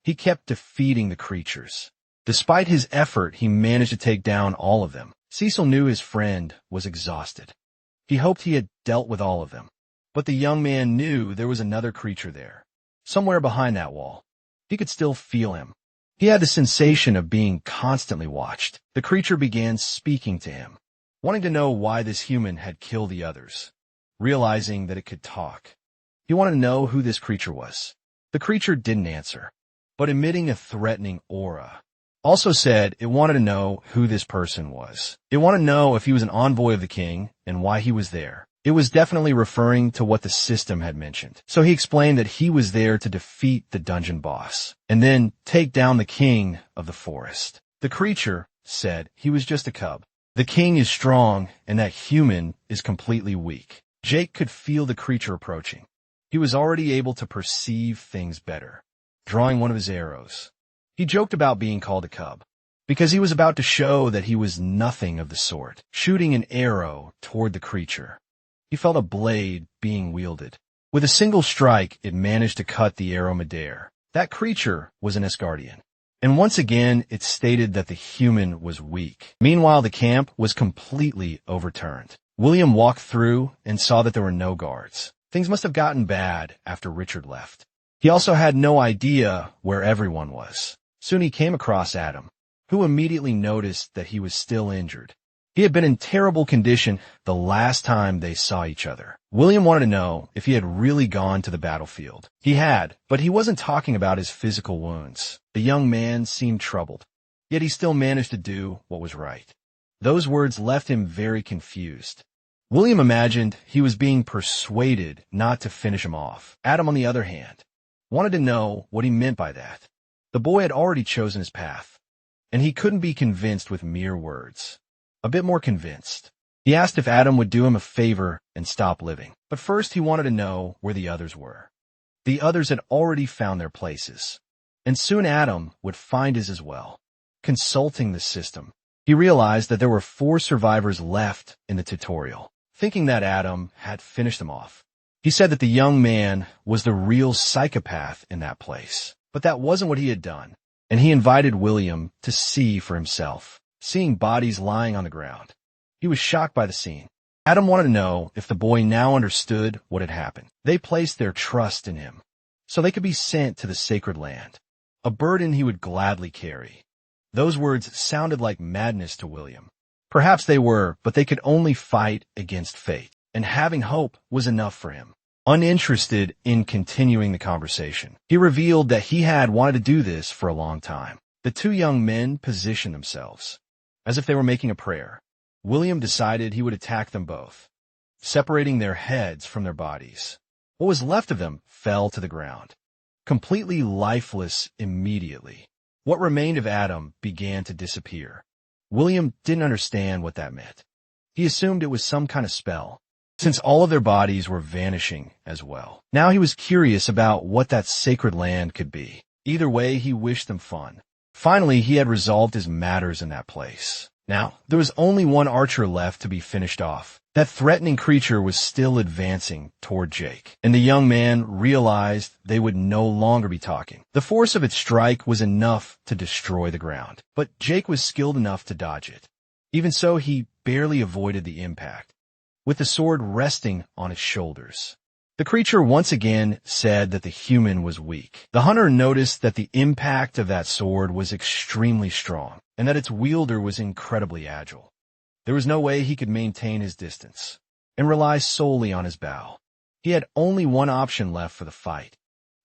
He kept defeating the creatures. Despite his effort, he managed to take down all of them. Cecil knew his friend was exhausted. He hoped he had dealt with all of them. But the young man knew there was another creature there, somewhere behind that wall. He could still feel him. He had the sensation of being constantly watched. The creature began speaking to him, wanting to know why this human had killed the others. Realizing that it could talk, he wanted to know who this creature was. The creature didn't answer, but emitting a threatening aura, Also said it wanted to know who this person was. It wanted to know if he was an envoy of the king and why he was there. It was definitely referring to what the system had mentioned. So he explained that he was there to defeat the dungeon boss and then take down the king of the forest. The creature said he was just a cub. The king is strong and that human is completely weak. Jake could feel the creature approaching. He was already able to perceive things better. Drawing one of his arrows, he joked about being called a cub because he was about to show that he was nothing of the sort, shooting an arrow toward the creature. He felt a blade being wielded. With a single strike, it managed to cut the arrow midair. That creature was an Asgardian. And once again, it stated that the human was weak. Meanwhile, the camp was completely overturned. William walked through and saw that there were no guards. Things must have gotten bad after Richard left. He also had no idea where everyone was. Soon he came across Adam, who immediately noticed that he was still injured. He had been in terrible condition the last time they saw each other. William wanted to know if he had really gone to the battlefield. He had, but he wasn't talking about his physical wounds. The young man seemed troubled, yet he still managed to do what was right. Those words left him very confused. William imagined he was being persuaded not to finish him off. Adam, on the other hand, wanted to know what he meant by that. The boy had already chosen his path, and he couldn't be convinced with mere words. A bit more convinced. He asked if Adam would do him a favor and stop living. But first he wanted to know where the others were. The others had already found their places, and soon Adam would find his as well. Consulting the system, he realized that there were 4 survivors left in the tutorial. Thinking that Adam had finished them off, he said that the young man was the real psychopath in that place. But that wasn't what he had done, and he invited William to see for himself. Seeing bodies lying on the ground, he was shocked by the scene. Adam wanted to know if the boy now understood what had happened. They placed their trust in him, so they could be sent to the sacred land, a burden he would gladly carry. Those words sounded like madness to William. Perhaps they were, but they could only fight against fate, and having hope was enough for him. Uninterested in continuing the conversation, he revealed that he had wanted to do this for a long time. The 2 young men positioned themselves, as if they were making a prayer. William decided he would attack them both, separating their heads from their bodies. What was left of them fell to the ground, completely lifeless immediately. What remained of Adam began to disappear. William didn't understand what that meant. He assumed it was some kind of spell, since all of their bodies were vanishing as well. Now he was curious about what that sacred land could be. Either way, he wished them fun. Finally, he had resolved his matters in that place. Now, there was only one archer left to be finished off. That threatening creature was still advancing toward Jake, and the young man realized they would no longer be talking. The force of its strike was enough to destroy the ground, but Jake was skilled enough to dodge it. Even so, he barely avoided the impact, with the sword resting on his shoulders. The creature once again said that the human was weak. The hunter noticed that the impact of that sword was extremely strong, and that its wielder was incredibly agile. There was no way he could maintain his distance and rely solely on his bow. He had only one option left for the fight,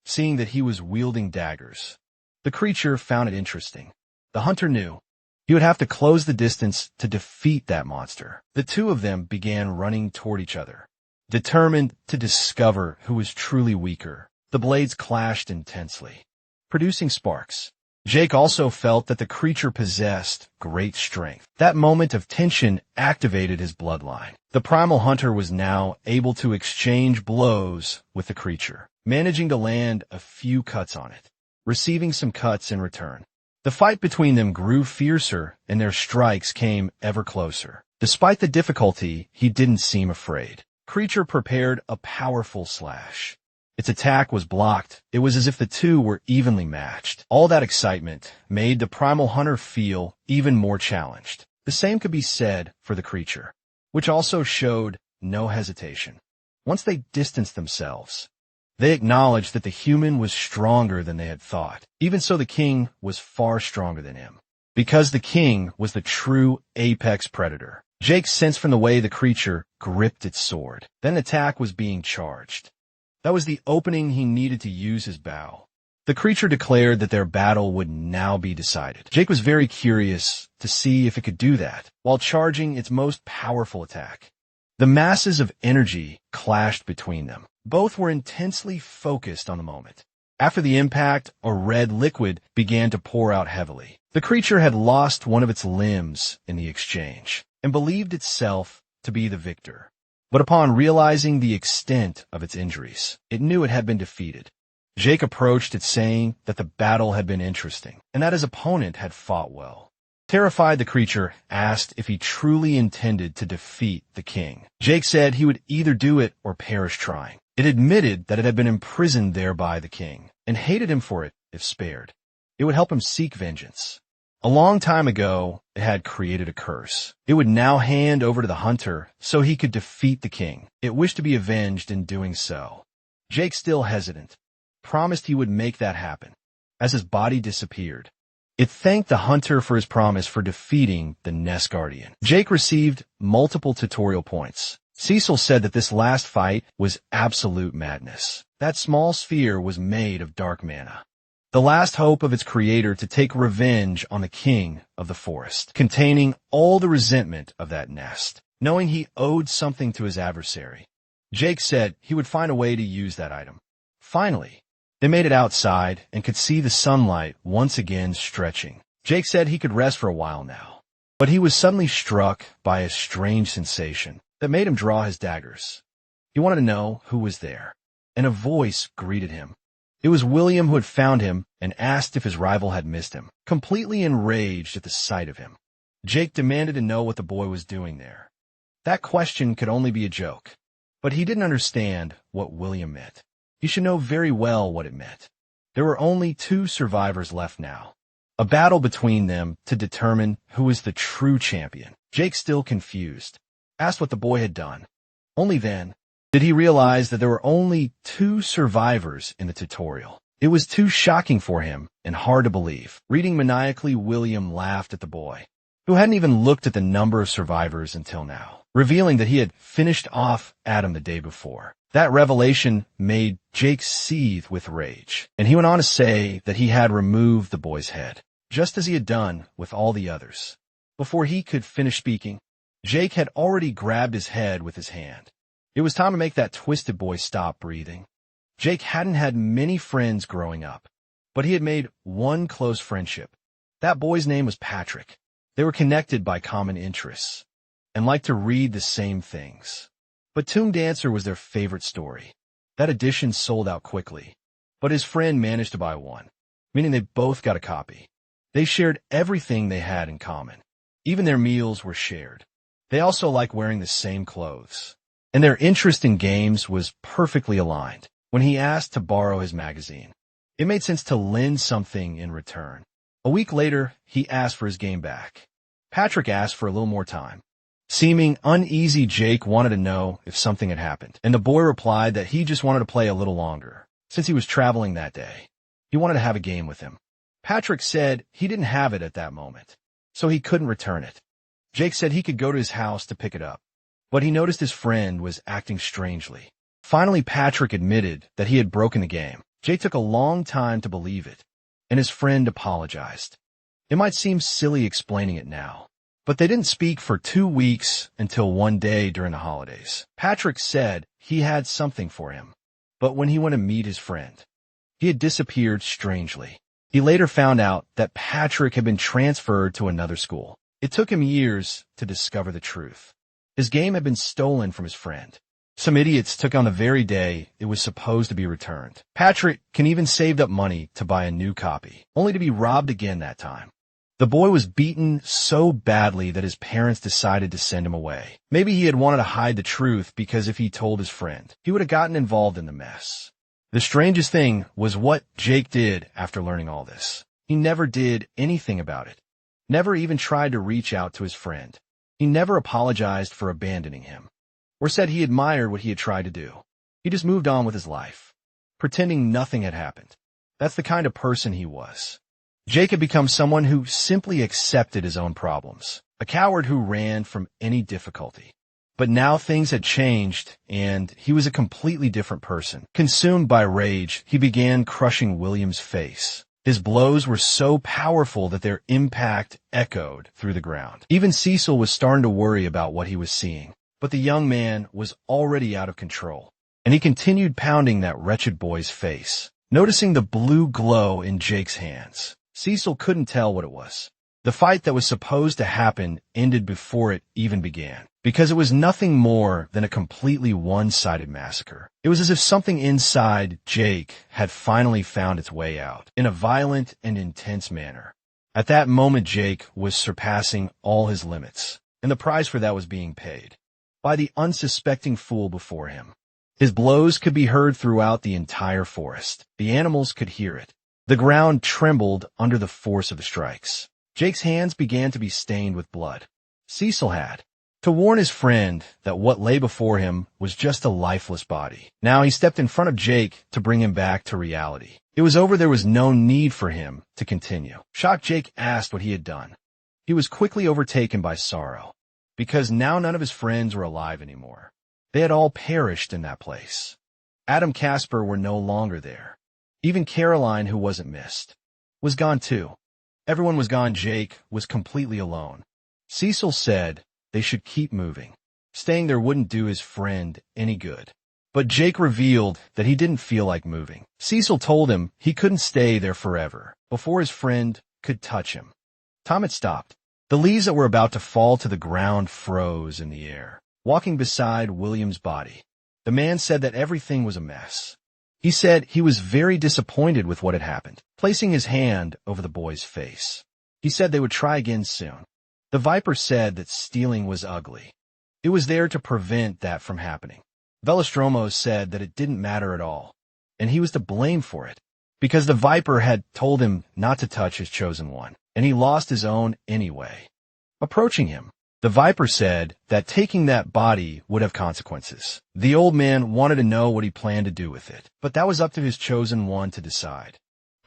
seeing that he was wielding daggers. The creature found it interesting. The hunter knew he would have to close the distance to defeat that monster. The 2 of them began running toward each other, determined to discover who was truly weaker. The blades clashed intensely, producing sparks. Jake also felt that the creature possessed great strength. That moment of tension activated his bloodline. The primal hunter was now able to exchange blows with the creature, managing to land a few cuts on it, receiving some cuts in return. The fight between them grew fiercer, and their strikes came ever closer. Despite the difficulty, he didn't seem afraid. Creature prepared a powerful slash. Its attack was blocked. It was as if the 2 were evenly matched. All that excitement made the primal hunter feel even more challenged. The same could be said for the creature, which also showed no hesitation. Once they distanced themselves, they acknowledged that the human was stronger than they had thought. Even so, the king was far stronger than him, because the king was the true apex predator. Jake sensed from the way the creature gripped its sword. Then an attack was being charged. That was the opening he needed to use his bow. The creature declared that their battle would now be decided. Jake was very curious to see if it could do that, while charging its most powerful attack. The masses of energy clashed between them. Both were intensely focused on the moment. After the impact, a red liquid began to pour out heavily. The creature had lost one of its limbs in the exchange, and believed itself to be the victor. But upon realizing the extent of its injuries, it knew it had been defeated. Jake approached it saying that the battle had been interesting, and that his opponent had fought well. Terrified, the creature asked if he truly intended to defeat the king. Jake said he would either do it or perish trying. It admitted that it had been imprisoned there by the king, and hated him for it if spared. It would help him seek vengeance. A long time ago, it had created a curse. It would now hand over to the hunter so he could defeat the king. It wished to be avenged in doing so. Jake, still hesitant, promised he would make that happen. As his body disappeared, it thanked the hunter for his promise for defeating the Nest Guardian. Jake received multiple tutorial points. Cecil said that this last fight was absolute madness. That small sphere was made of dark mana, the last hope of its creator to take revenge on the king of the forest, containing all the resentment of that nest, knowing he owed something to his adversary. Jake said he would find a way to use that item. Finally, they made it outside and could see the sunlight once again stretching. Jake said he could rest for a while now, but he was suddenly struck by a strange sensation that made him draw his daggers. He wanted to know who was there, and a voice greeted him. It was William, who had found him and asked if his rival had missed him, completely enraged at the sight of him. Jake demanded to know what the boy was doing there. That question could only be a joke, but he didn't understand what William meant. He should know very well what it meant. There were only 2 survivors left now, a battle between them to determine who was the true champion. Jake, still confused, asked what the boy had done. Only then did he realize that there were only 2 survivors in the tutorial. It was too shocking for him and hard to believe. Reading maniacally, William laughed at the boy, who hadn't even looked at the number of survivors until now, revealing that he had finished off Adam the day before. That revelation made Jake seethe with rage, and he went on to say that he had removed the boy's head, just as he had done with all the others. Before he could finish speaking, Jake had already grabbed his head with his hand. It was time to make that twisted boy stop breathing. Jake hadn't had many friends growing up, but he had made one close friendship. That boy's name was Patrick. They were connected by common interests and liked to read the same things. But Tomb Dancer was their favorite story. That edition sold out quickly, but his friend managed to buy one, meaning they both got a copy. They shared everything they had in common. Even their meals were shared. They also liked wearing the same clothes, and their interest in games was perfectly aligned. When he asked to borrow his magazine, it made sense to lend something in return. A week later, he asked for his game back. Patrick asked for a little more time. Seeming uneasy, Jake wanted to know if something had happened, and the boy replied that he just wanted to play a little longer, since he was traveling that day. He wanted to have a game with him. Patrick said he didn't have it at that moment, so he couldn't return it. Jake said he could go to his house to pick it up, but he noticed his friend was acting strangely. Finally, Patrick admitted that he had broken the game. Jake took a long time to believe it, and his friend apologized. It might seem silly explaining it now, but they didn't speak for 2 weeks until one day during the holidays. Patrick said he had something for him, but when he went to meet his friend, he had disappeared strangely. He later found out that Patrick had been transferred to another school. It took him years to discover the truth. His game had been stolen from his friend. Some idiots took on the very day it was supposed to be returned. Patrick can even saved up money to buy a new copy, only to be robbed again that time. The boy was beaten so badly that his parents decided to send him away. Maybe he had wanted to hide the truth because if he told his friend, he would have gotten involved in the mess. The strangest thing was what Jake did after learning all this. He never did anything about it. Never even tried to reach out to his friend. He never apologized for abandoning him, or said he admired what he had tried to do. He just moved on with his life, pretending nothing had happened. That's the kind of person he was. Jake had become someone who simply accepted his own problems, a coward who ran from any difficulty. But now things had changed, and he was a completely different person. Consumed by rage, he began crushing William's face. His blows were so powerful that their impact echoed through the ground. Even Cecil was starting to worry about what he was seeing. But the young man was already out of control, and he continued pounding that wretched boy's face. Noticing the blue glow in Jake's hands, Cecil couldn't tell what it was. The fight that was supposed to happen ended before it even began, because it was nothing more than a completely one-sided massacre. It was as if something inside Jake had finally found its way out, in a violent and intense manner. At that moment, Jake was surpassing all his limits, and the price for that was being paid by the unsuspecting fool before him. His blows could be heard throughout the entire forest. The animals could hear it. The ground trembled under the force of the strikes. Jake's hands began to be stained with blood. Cecil had to warn his friend that what lay before him was just a lifeless body. Now he stepped in front of Jake to bring him back to reality. It was over. There was no need for him to continue. Shocked, Jake asked what he had done. He was quickly overtaken by sorrow, because now none of his friends were alive anymore. They had all perished in that place. Adam and Casper were no longer there. Even Caroline, who wasn't missed, was gone too. Everyone was gone. Jake was completely alone. Cecil said they should keep moving. Staying there wouldn't do his friend any good. But Jake revealed that he didn't feel like moving. Cecil told him he couldn't stay there forever, before his friend could touch him. Time had stopped. The leaves that were about to fall to the ground froze in the air. Walking beside William's body, the man said that everything was a mess. He said he was very disappointed with what had happened, placing his hand over the boy's face. He said they would try again soon. The Viper said that stealing was ugly. It was there to prevent that from happening. Velastromo said that it didn't matter at all, and he was to blame for it, because the Viper had told him not to touch his chosen one, and he lost his own anyway. Approaching him, the Viper said that taking that body would have consequences. The old man wanted to know what he planned to do with it, but that was up to his chosen one to decide.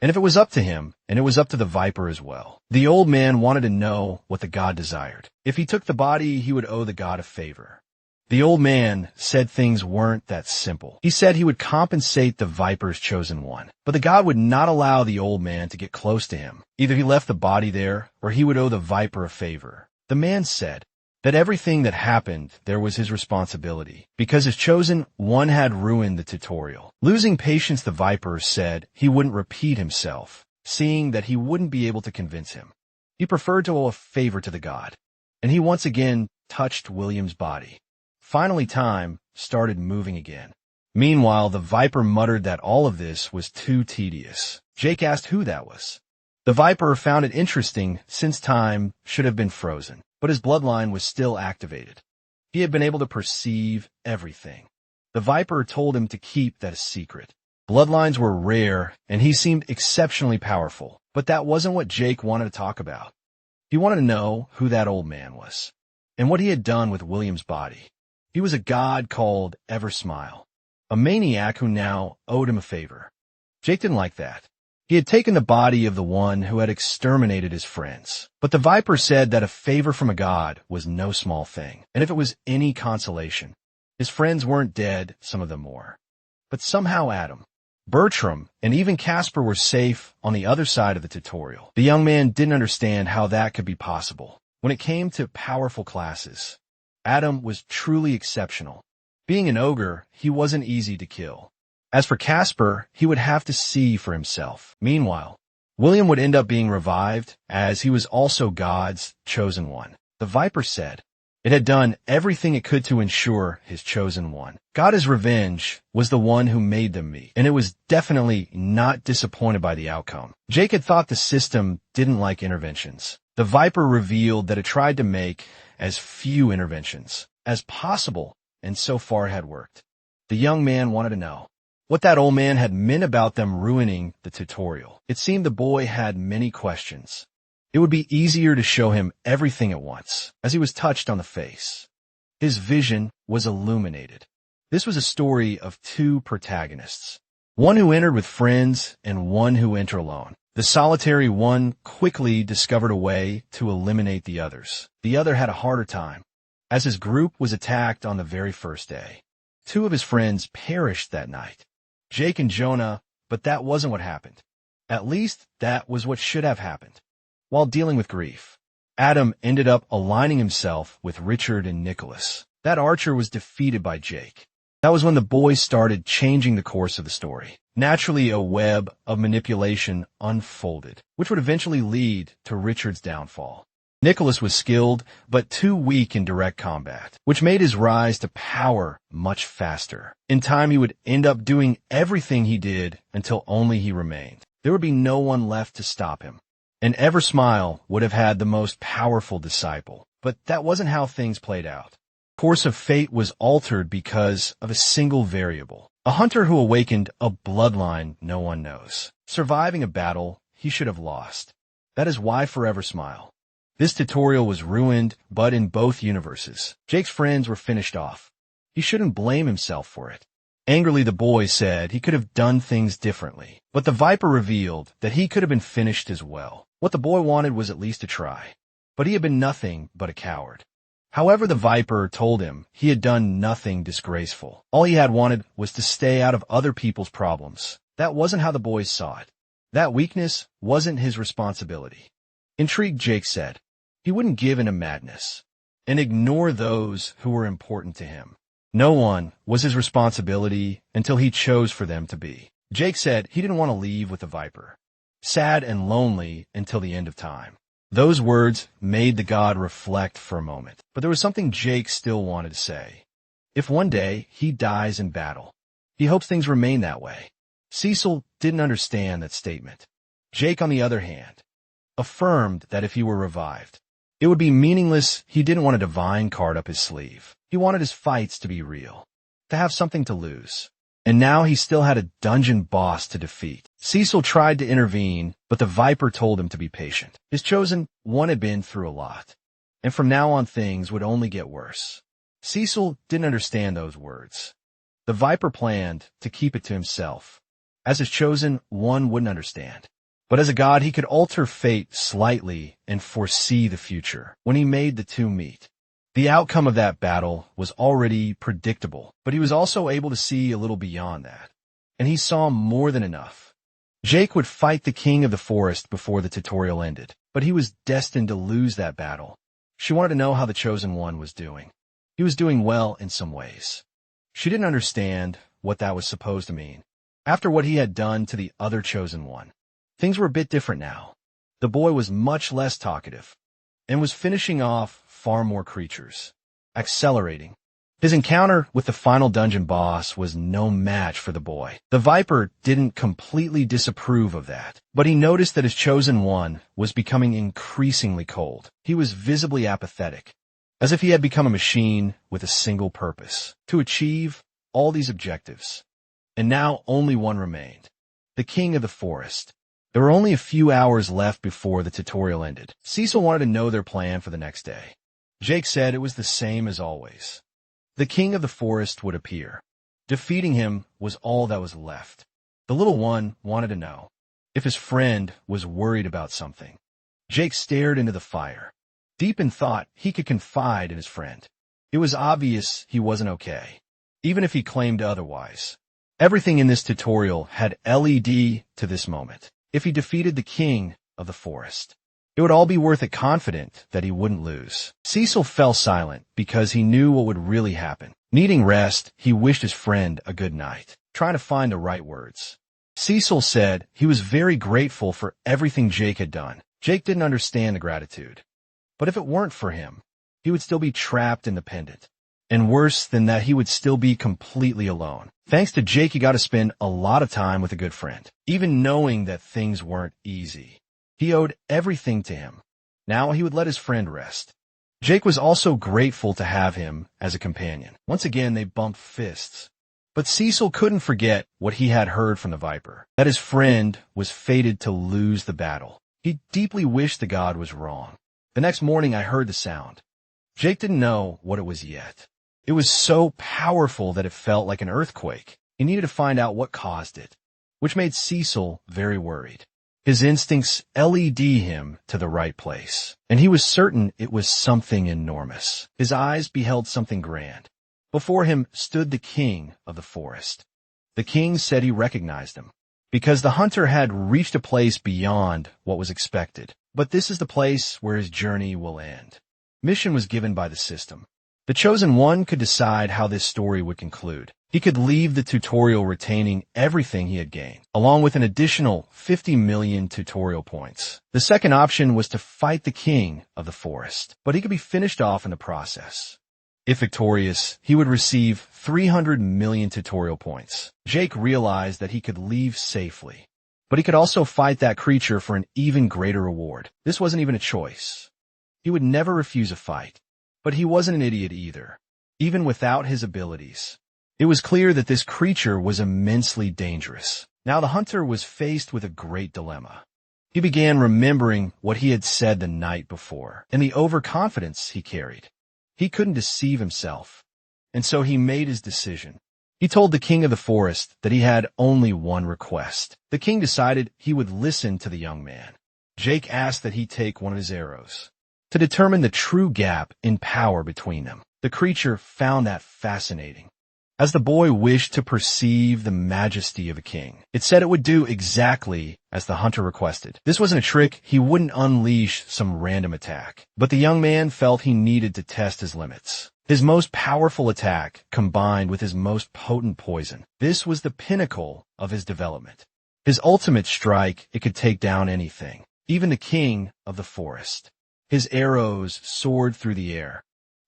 And if it was up to him, and it was up to the Viper as well, the old man wanted to know what the god desired. If he took the body, he would owe the god a favor. The old man said things weren't that simple. He said he would compensate the Viper's chosen one, but the god would not allow the old man to get close to him. Either he left the body there, or he would owe the Viper a favor. The man said that everything that happened there was his responsibility, because his chosen one had ruined the tutorial. Losing patience, the Viper said he wouldn't repeat himself, seeing that he wouldn't be able to convince him. He preferred to owe a favor to the god, and he once again touched William's body. Finally, time started moving again. Meanwhile, the Viper muttered that all of this was too tedious. Jake asked who that was. The Viper found it interesting since time should have been frozen, but his bloodline was still activated. He had been able to perceive everything. The Viper told him to keep that a secret. Bloodlines were rare, and he seemed exceptionally powerful, but that wasn't what Jake wanted to talk about. He wanted to know who that old man was, and what he had done with William's body. He was a god called Eversmile, a maniac who now owed him a favor. Jake didn't like that. He had taken the body of the one who had exterminated his friends. But the Viper said that a favor from a god was no small thing, and if it was any consolation, his friends weren't dead, some of them were. But somehow Adam, Bertram, and even Casper were safe on the other side of the tutorial. The young man didn't understand how that could be possible. When it came to powerful classes, Adam was truly exceptional. Being an ogre, he wasn't easy to kill. As for Casper, he would have to see for himself. Meanwhile, William would end up being revived, as he was also God's chosen one. The Viper said it had done everything it could to ensure his chosen one. God's revenge was the one who made them meet, and it was definitely not disappointed by the outcome. Jake had thought the system didn't like interventions. The Viper revealed that it tried to make as few interventions as possible, and so far it had worked. The young man wanted to know what that old man had meant about them ruining the tutorial. It seemed the boy had many questions. It would be easier to show him everything at once, as he was touched on the face. His vision was illuminated. This was a story of two protagonists, one who entered with friends and one who entered alone. The solitary one quickly discovered a way to eliminate the others. The other had a harder time. as his group was attacked on the very first day. 2 of his friends perished that night, Jake and Jonah, but that wasn't what happened. At least, that was what should have happened. While dealing with grief, Adam ended up aligning himself with Richard and Nicholas. That archer was defeated by Jake. That was when the boys started changing the course of the story. Naturally, a web of manipulation unfolded, which would eventually lead to Richard's downfall. Nicholas was skilled, but too weak in direct combat, which made his rise to power much faster. In time, he would end up doing everything he did until only he remained. There would be no one left to stop him. And Eversmile would have had the most powerful disciple. But that wasn't how things played out. Course of fate was altered because of a single variable. A hunter who awakened a bloodline no one knows. Surviving a battle he should have lost. That is why Forever Smile. This tutorial was ruined, but in both universes. Jake's friends were finished off. He shouldn't blame himself for it. Angrily, the boy said he could have done things differently. But the Viper revealed that he could have been finished as well. What the boy wanted was at least a try. But he had been nothing but a coward. However, the Viper told him he had done nothing disgraceful. All he had wanted was to stay out of other people's problems. That wasn't how the boys saw it. That weakness wasn't his responsibility. Intrigued, Jake said he wouldn't give in to madness and ignore those who were important to him. No one was his responsibility until he chose for them to be. Jake said he didn't want to leave with the Viper, sad and lonely until the end of time. Those words made the god reflect for a moment, but there was something Jake still wanted to say. If one day he dies in battle, he hopes things remain that way. Cecil didn't understand that statement. Jake, on the other hand, affirmed that if he were revived, it would be meaningless. He didn't want a divine card up his sleeve. He wanted his fights to be real, to have something to lose. And now he still had a dungeon boss to defeat. Cecil tried to intervene, but the Viper told him to be patient. His chosen one had been through a lot, and from now on things would only get worse. Cecil didn't understand those words. The Viper planned to keep it to himself. As his chosen one wouldn't understand. But as a god, he could alter fate slightly and foresee the future. When he made the 2 meet, the outcome of that battle was already predictable, but he was also able to see a little beyond that. And he saw more than enough. Jake would fight the king of the forest before the tutorial ended, but he was destined to lose that battle. She wanted to know how the chosen one was doing. He was doing well in some ways. She didn't understand what that was supposed to mean. After what he had done to the other chosen one, things were a bit different now. The boy was much less talkative and was finishing off far more creatures, accelerating. His encounter with the final dungeon boss was no match for the boy. The Viper didn't completely disapprove of that, but he noticed that his chosen one was becoming increasingly cold. He was visibly apathetic, as if he had become a machine with a single purpose, to achieve all these objectives. And now only one remained, the king of the forest. There were only a few hours left before the tutorial ended. Cecil wanted to know their plan for the next day. Jake said it was the same as always. The king of the forest would appear. Defeating him was all that was left. The little one wanted to know if his friend was worried about something. Jake stared into the fire. Deep in thought, he could confide in his friend. It was obvious he wasn't okay, even if he claimed otherwise. Everything in this tutorial had led to this moment. If he defeated the king of the forest, it would all be worth it, confident that he wouldn't lose. Cecil fell silent because he knew what would really happen. Needing rest, he wished his friend a good night, trying to find the right words. Cecil said he was very grateful for everything Jake had done. Jake didn't understand the gratitude. But if it weren't for him, he would still be trapped in the pendant. And worse than that, he would still be completely alone. Thanks to Jake, he got to spend a lot of time with a good friend, even knowing that things weren't easy. He owed everything to him. Now he would let his friend rest. Jake was also grateful to have him as a companion. Once again, they bumped fists. But Cecil couldn't forget what he had heard from the Viper, that his friend was fated to lose the battle. He deeply wished the god was wrong. The next morning, I heard the sound. Jake didn't know what it was yet. It was so powerful that it felt like an earthquake. He needed to find out what caused it, which made Cecil very worried. His instincts led him to the right place, and he was certain it was something enormous. His eyes beheld something grand. Before him stood the king of the forest. The king said he recognized him, because the hunter had reached a place beyond what was expected. But this is the place where his journey will end. Mission was given by the system. The chosen one could decide how this story would conclude. He could leave the tutorial retaining everything he had gained, along with an additional 50 million tutorial points. The second option was to fight the king of the forest, but he could be finished off in the process. If victorious, he would receive 300 million tutorial points. Jake realized that he could leave safely, but he could also fight that creature for an even greater reward. This wasn't even a choice. He would never refuse a fight, but he wasn't an idiot either, even without his abilities. It was clear that this creature was immensely dangerous. Now the hunter was faced with a great dilemma. He began remembering what he had said the night before and the overconfidence he carried. He couldn't deceive himself, and so he made his decision. He told the king of the forest that he had only one request. The king decided he would listen to the young man. Jake asked that he take one of his arrows to determine the true gap in power between them. The creature found that fascinating, as the boy wished to perceive the majesty of a king. It said it would do exactly as the hunter requested. This wasn't a trick. He wouldn't unleash some random attack. But the young man felt he needed to test his limits. His most powerful attack combined with his most potent poison. This was the pinnacle of his development. His ultimate strike, it could take down anything, even the king of the forest. His arrows soared through the air.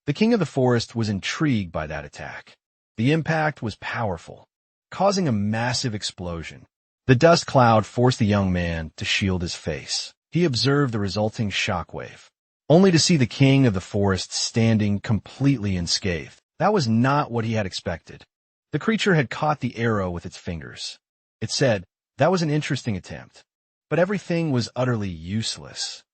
The king of the forest was intrigued by that attack. The impact was powerful, causing a massive explosion. The dust cloud forced the young man to shield his face. He observed the resulting shockwave, only to see the king of the forest standing completely unscathed. That was not what he had expected. The creature had caught the arrow with its fingers. It said, "That was an interesting attempt, but everything was utterly useless."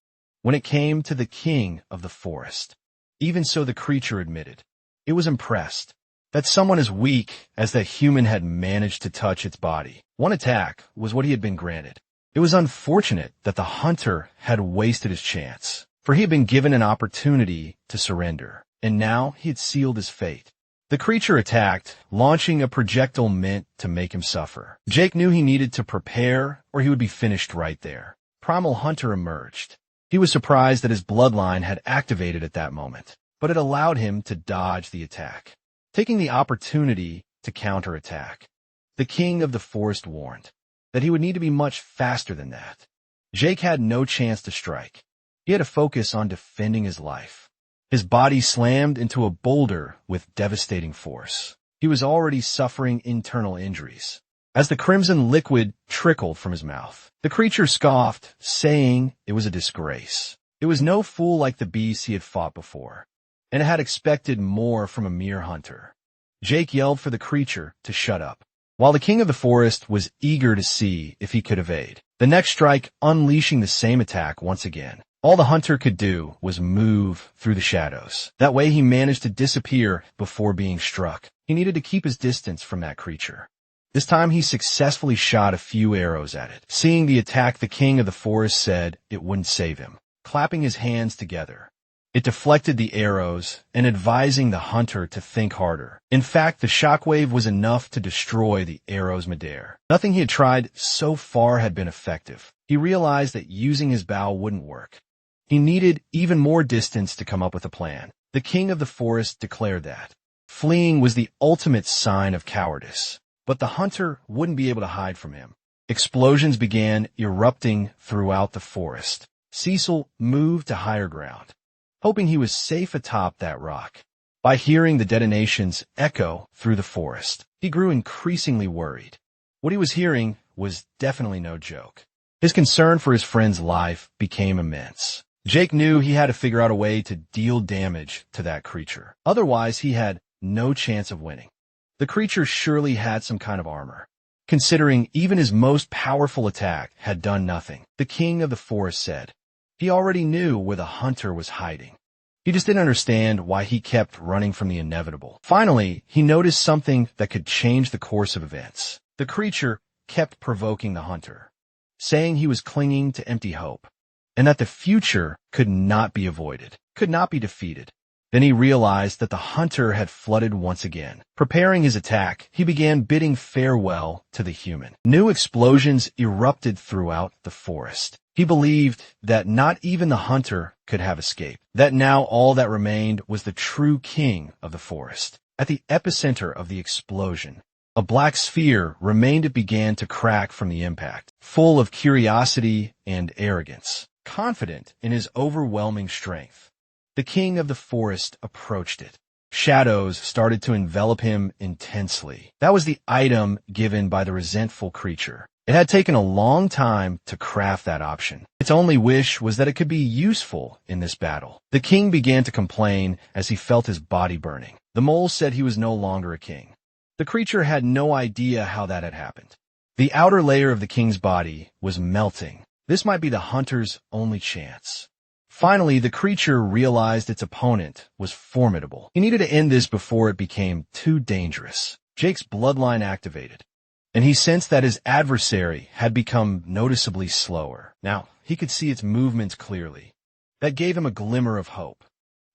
When it came to the king of the forest, even so the creature admitted, it was impressed that someone as weak as that human had managed to touch its body. One attack was what he had been granted. It was unfortunate that the hunter had wasted his chance, for he had been given an opportunity to surrender, and now he had sealed his fate. The creature attacked, launching a projectile meant to make him suffer. Jake knew he needed to prepare, or he would be finished right there. Primal Hunter emerged. He was surprised that his bloodline had activated at that moment, but it allowed him to dodge the attack, taking the opportunity to counterattack. The king of the forest warned that he would need to be much faster than that. Jake had no chance to strike. He had to focus on defending his life. His body slammed into a boulder with devastating force. He was already suffering internal injuries. As the crimson liquid trickled from his mouth, the creature scoffed, saying it was a disgrace. It was no fool like the beasts he had fought before, and it had expected more from a mere hunter. Jake yelled for the creature to shut up, while the king of the forest was eager to see if he could evade. The next strike unleashing the same attack once again. All the hunter could do was move through the shadows. That way he managed to disappear before being struck. He needed to keep his distance from that creature. This time he successfully shot a few arrows at it. Seeing the attack, the king of the forest said it wouldn't save him. Clapping his hands together, it deflected the arrows and advising the hunter to think harder. In fact, the shockwave was enough to destroy the arrow's midair. Nothing he had tried so far had been effective. He realized that using his bow wouldn't work. He needed even more distance to come up with a plan. The king of the forest declared that fleeing was the ultimate sign of cowardice, but the hunter wouldn't be able to hide from him. Explosions began erupting throughout the forest. Cecil moved to higher ground, hoping he was safe atop that rock. By hearing the detonations echo through the forest, he grew increasingly worried. What he was hearing was definitely no joke. His concern for his friend's life became immense. Jake knew he had to figure out a way to deal damage to that creature. Otherwise, he had no chance of winning. The creature surely had some kind of armor, considering even his most powerful attack had done nothing. The king of the forest said he already knew where the hunter was hiding. He just didn't understand why he kept running from the inevitable. Finally, he noticed something that could change the course of events. The creature kept provoking the hunter. saying he was clinging to empty hope, and that the future could not be avoided, could not be defeated. Then he realized that the hunter had flooded once again. Preparing his attack, he began bidding farewell to the human. New explosions erupted throughout the forest. He believed that not even the hunter could have escaped, that now all that remained was the true king of the forest. At the epicenter of the explosion, a black sphere remained. It began to crack from the impact, full of curiosity and arrogance, confident in his overwhelming strength. The king of the forest approached it. Shadows started to envelop him intensely. That was the item given by the resentful creature. It had taken a long time to craft that option. Its only wish was that it could be useful in this battle. The king began to complain as he felt his body burning. The mole said he was no longer a king. The creature had no idea how that had happened. The outer layer of the king's body was melting. This might be the hunter's only chance. Finally, the creature realized its opponent was formidable. He needed to end this before it became too dangerous. Jake's bloodline activated, and he sensed that his adversary had become noticeably slower. Now, he could see its movements clearly. That gave him a glimmer of hope.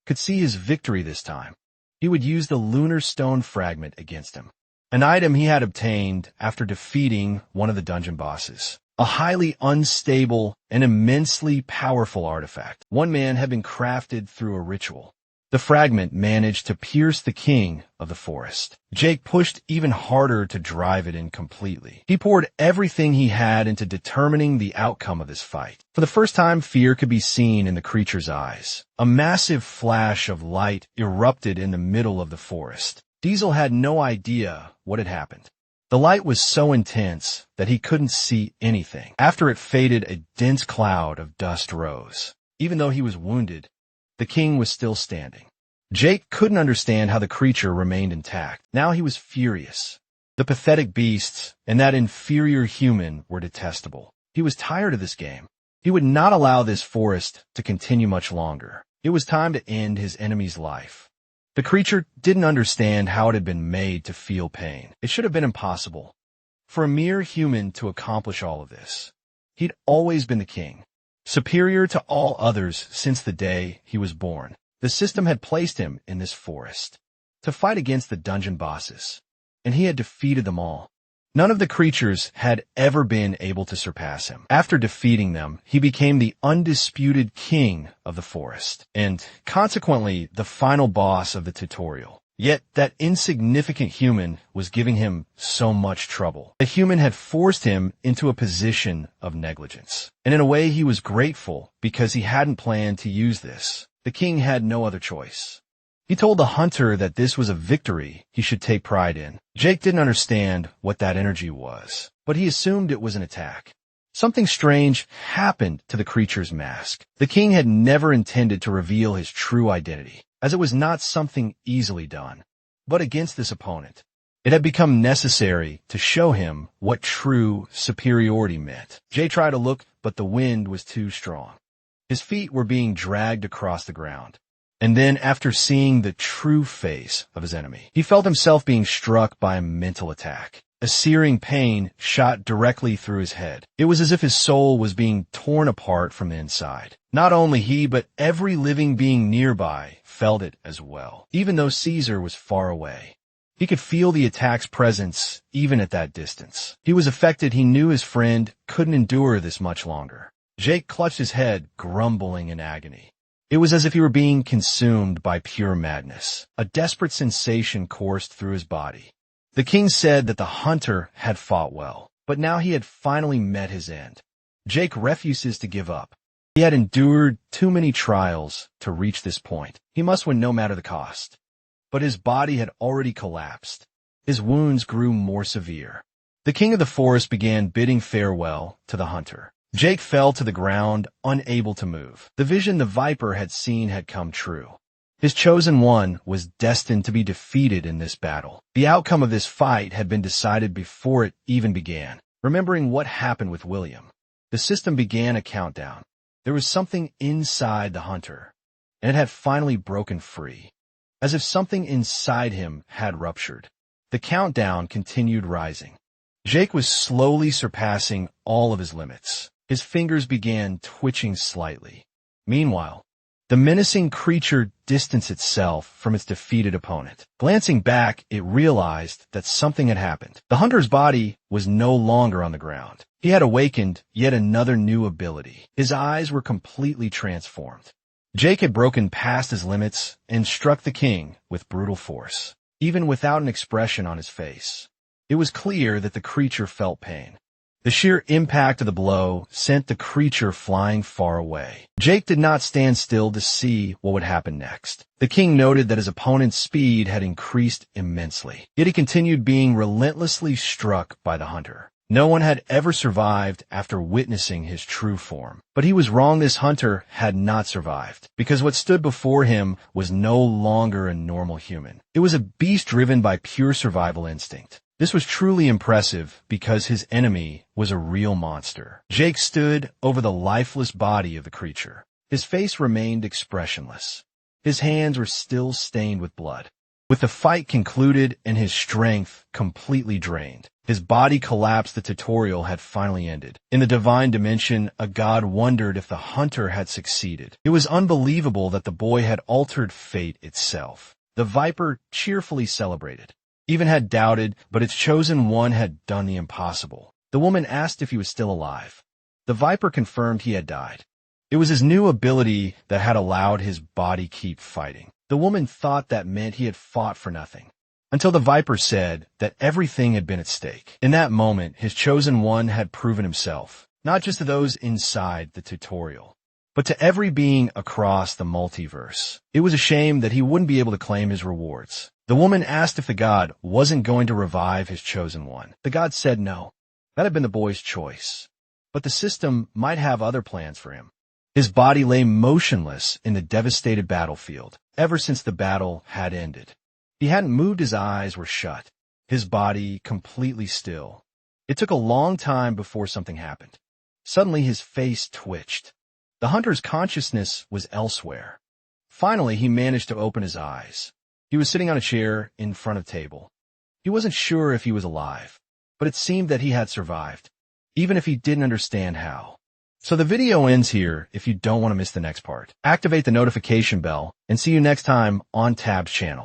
Could see his victory this time. He would use the lunar stone fragment against him, an item he had obtained after defeating one of the dungeon bosses. A highly unstable and immensely powerful artifact. One man had been crafted through a ritual. The fragment managed to pierce the king of the forest. Jake pushed even harder to drive it in completely. He poured everything he had into determining the outcome of this fight. For the first time, fear could be seen in the creature's eyes. A massive flash of light erupted in the middle of the forest. Diesel had no idea what had happened. The light was so intense that he couldn't see anything. After it faded, a dense cloud of dust rose. Even though he was wounded, the king was still standing. Jake couldn't understand how the creature remained intact. Now he was furious. The pathetic beasts and that inferior human were detestable. He was tired of this game. He would not allow this forest to continue much longer. It was time to end his enemy's life. The creature didn't understand how it had been made to feel pain. It should have been impossible for a mere human to accomplish all of this. He'd always been the king, superior to all others since the day he was born. The system had placed him in this forest to fight against the dungeon bosses, and he had defeated them all. None of the creatures had ever been able to surpass him. After defeating them, he became the undisputed king of the forest, and consequently the final boss of the tutorial. Yet that insignificant human was giving him so much trouble. The human had forced him into a position of negligence, and in a way he was grateful because he hadn't planned to use this. The king had no other choice. He told the hunter that this was a victory he should take pride in. Jake didn't understand what that energy was, but he assumed it was an attack. Something strange happened to the creature's mask. The king had never intended to reveal his true identity, as it was not something easily done. But against this opponent, it had become necessary to show him what true superiority meant. Jake tried to look, but the wind was too strong. His feet were being dragged across the ground. And then, after seeing the true face of his enemy, he felt himself being struck by a mental attack. A searing pain shot directly through his head. It was as if his soul was being torn apart from the inside. Not only he, but every living being nearby felt it as well, even though Caesar was far away. He could feel the attack's presence even at that distance. He was affected. He knew his friend couldn't endure this much longer. Jake clutched his head, grumbling in agony. It was as if he were being consumed by pure madness. A desperate sensation coursed through his body. The king said that the hunter had fought well, but now he had finally met his end. Jake refuses to give up. He had endured too many trials to reach this point. He must win no matter the cost. But his body had already collapsed. His wounds grew more severe. The king of the forest began bidding farewell to the hunter. Jake fell to the ground, unable to move. The vision the viper had seen had come true. His chosen one was destined to be defeated in this battle. The outcome of this fight had been decided before it even began. Remembering what happened with William, the system began a countdown. There was something inside the hunter, and it had finally broken free, as if something inside him had ruptured. The countdown continued rising. Jake was slowly surpassing all of his limits. His fingers began twitching slightly. Meanwhile, the menacing creature distanced itself from its defeated opponent. Glancing back, it realized that something had happened. The hunter's body was no longer on the ground. He had awakened yet another new ability. His eyes were completely transformed. Jake had broken past his limits and struck the king with brutal force, even without an expression on his face. It was clear that the creature felt pain. The sheer impact of the blow sent the creature flying far away. Jake did not stand still to see what would happen next. The king noted that his opponent's speed had increased immensely, yet he continued being relentlessly struck by the hunter. No one had ever survived after witnessing his true form. But he was wrong. This hunter had not survived, because what stood before him was no longer a normal human. It was a beast driven by pure survival instinct. This was truly impressive because his enemy was a real monster. Jake stood over the lifeless body of the creature. His face remained expressionless. His hands were still stained with blood. With the fight concluded and his strength completely drained, his body collapsed. The tutorial had finally ended. In the divine dimension, a god wondered if the hunter had succeeded. It was unbelievable that the boy had altered fate itself. The viper cheerfully celebrated. Even had doubted, but its chosen one had done the impossible. The woman asked if he was still alive. The viper confirmed he had died. It was his new ability that had allowed his body keep fighting. The woman thought that meant he had fought for nothing, until the viper said that everything had been at stake. In that moment, his chosen one had proven himself, not just to those inside the tutorial, but to every being across the multiverse. It was a shame that he wouldn't be able to claim his rewards. The woman asked if the god wasn't going to revive his chosen one. The god said no. That had been the boy's choice. But the system might have other plans for him. His body lay motionless in the devastated battlefield ever since the battle had ended. He hadn't moved. His eyes were shut, his body completely still. It took a long time before something happened. Suddenly his face twitched. The hunter's consciousness was elsewhere. Finally, he managed to open his eyes. He was sitting on a chair in front of a table. He wasn't sure if he was alive, but it seemed that he had survived, even if he didn't understand how. So the video ends here. If you don't want to miss the next part, activate the notification bell and see you next time on Tab's channel.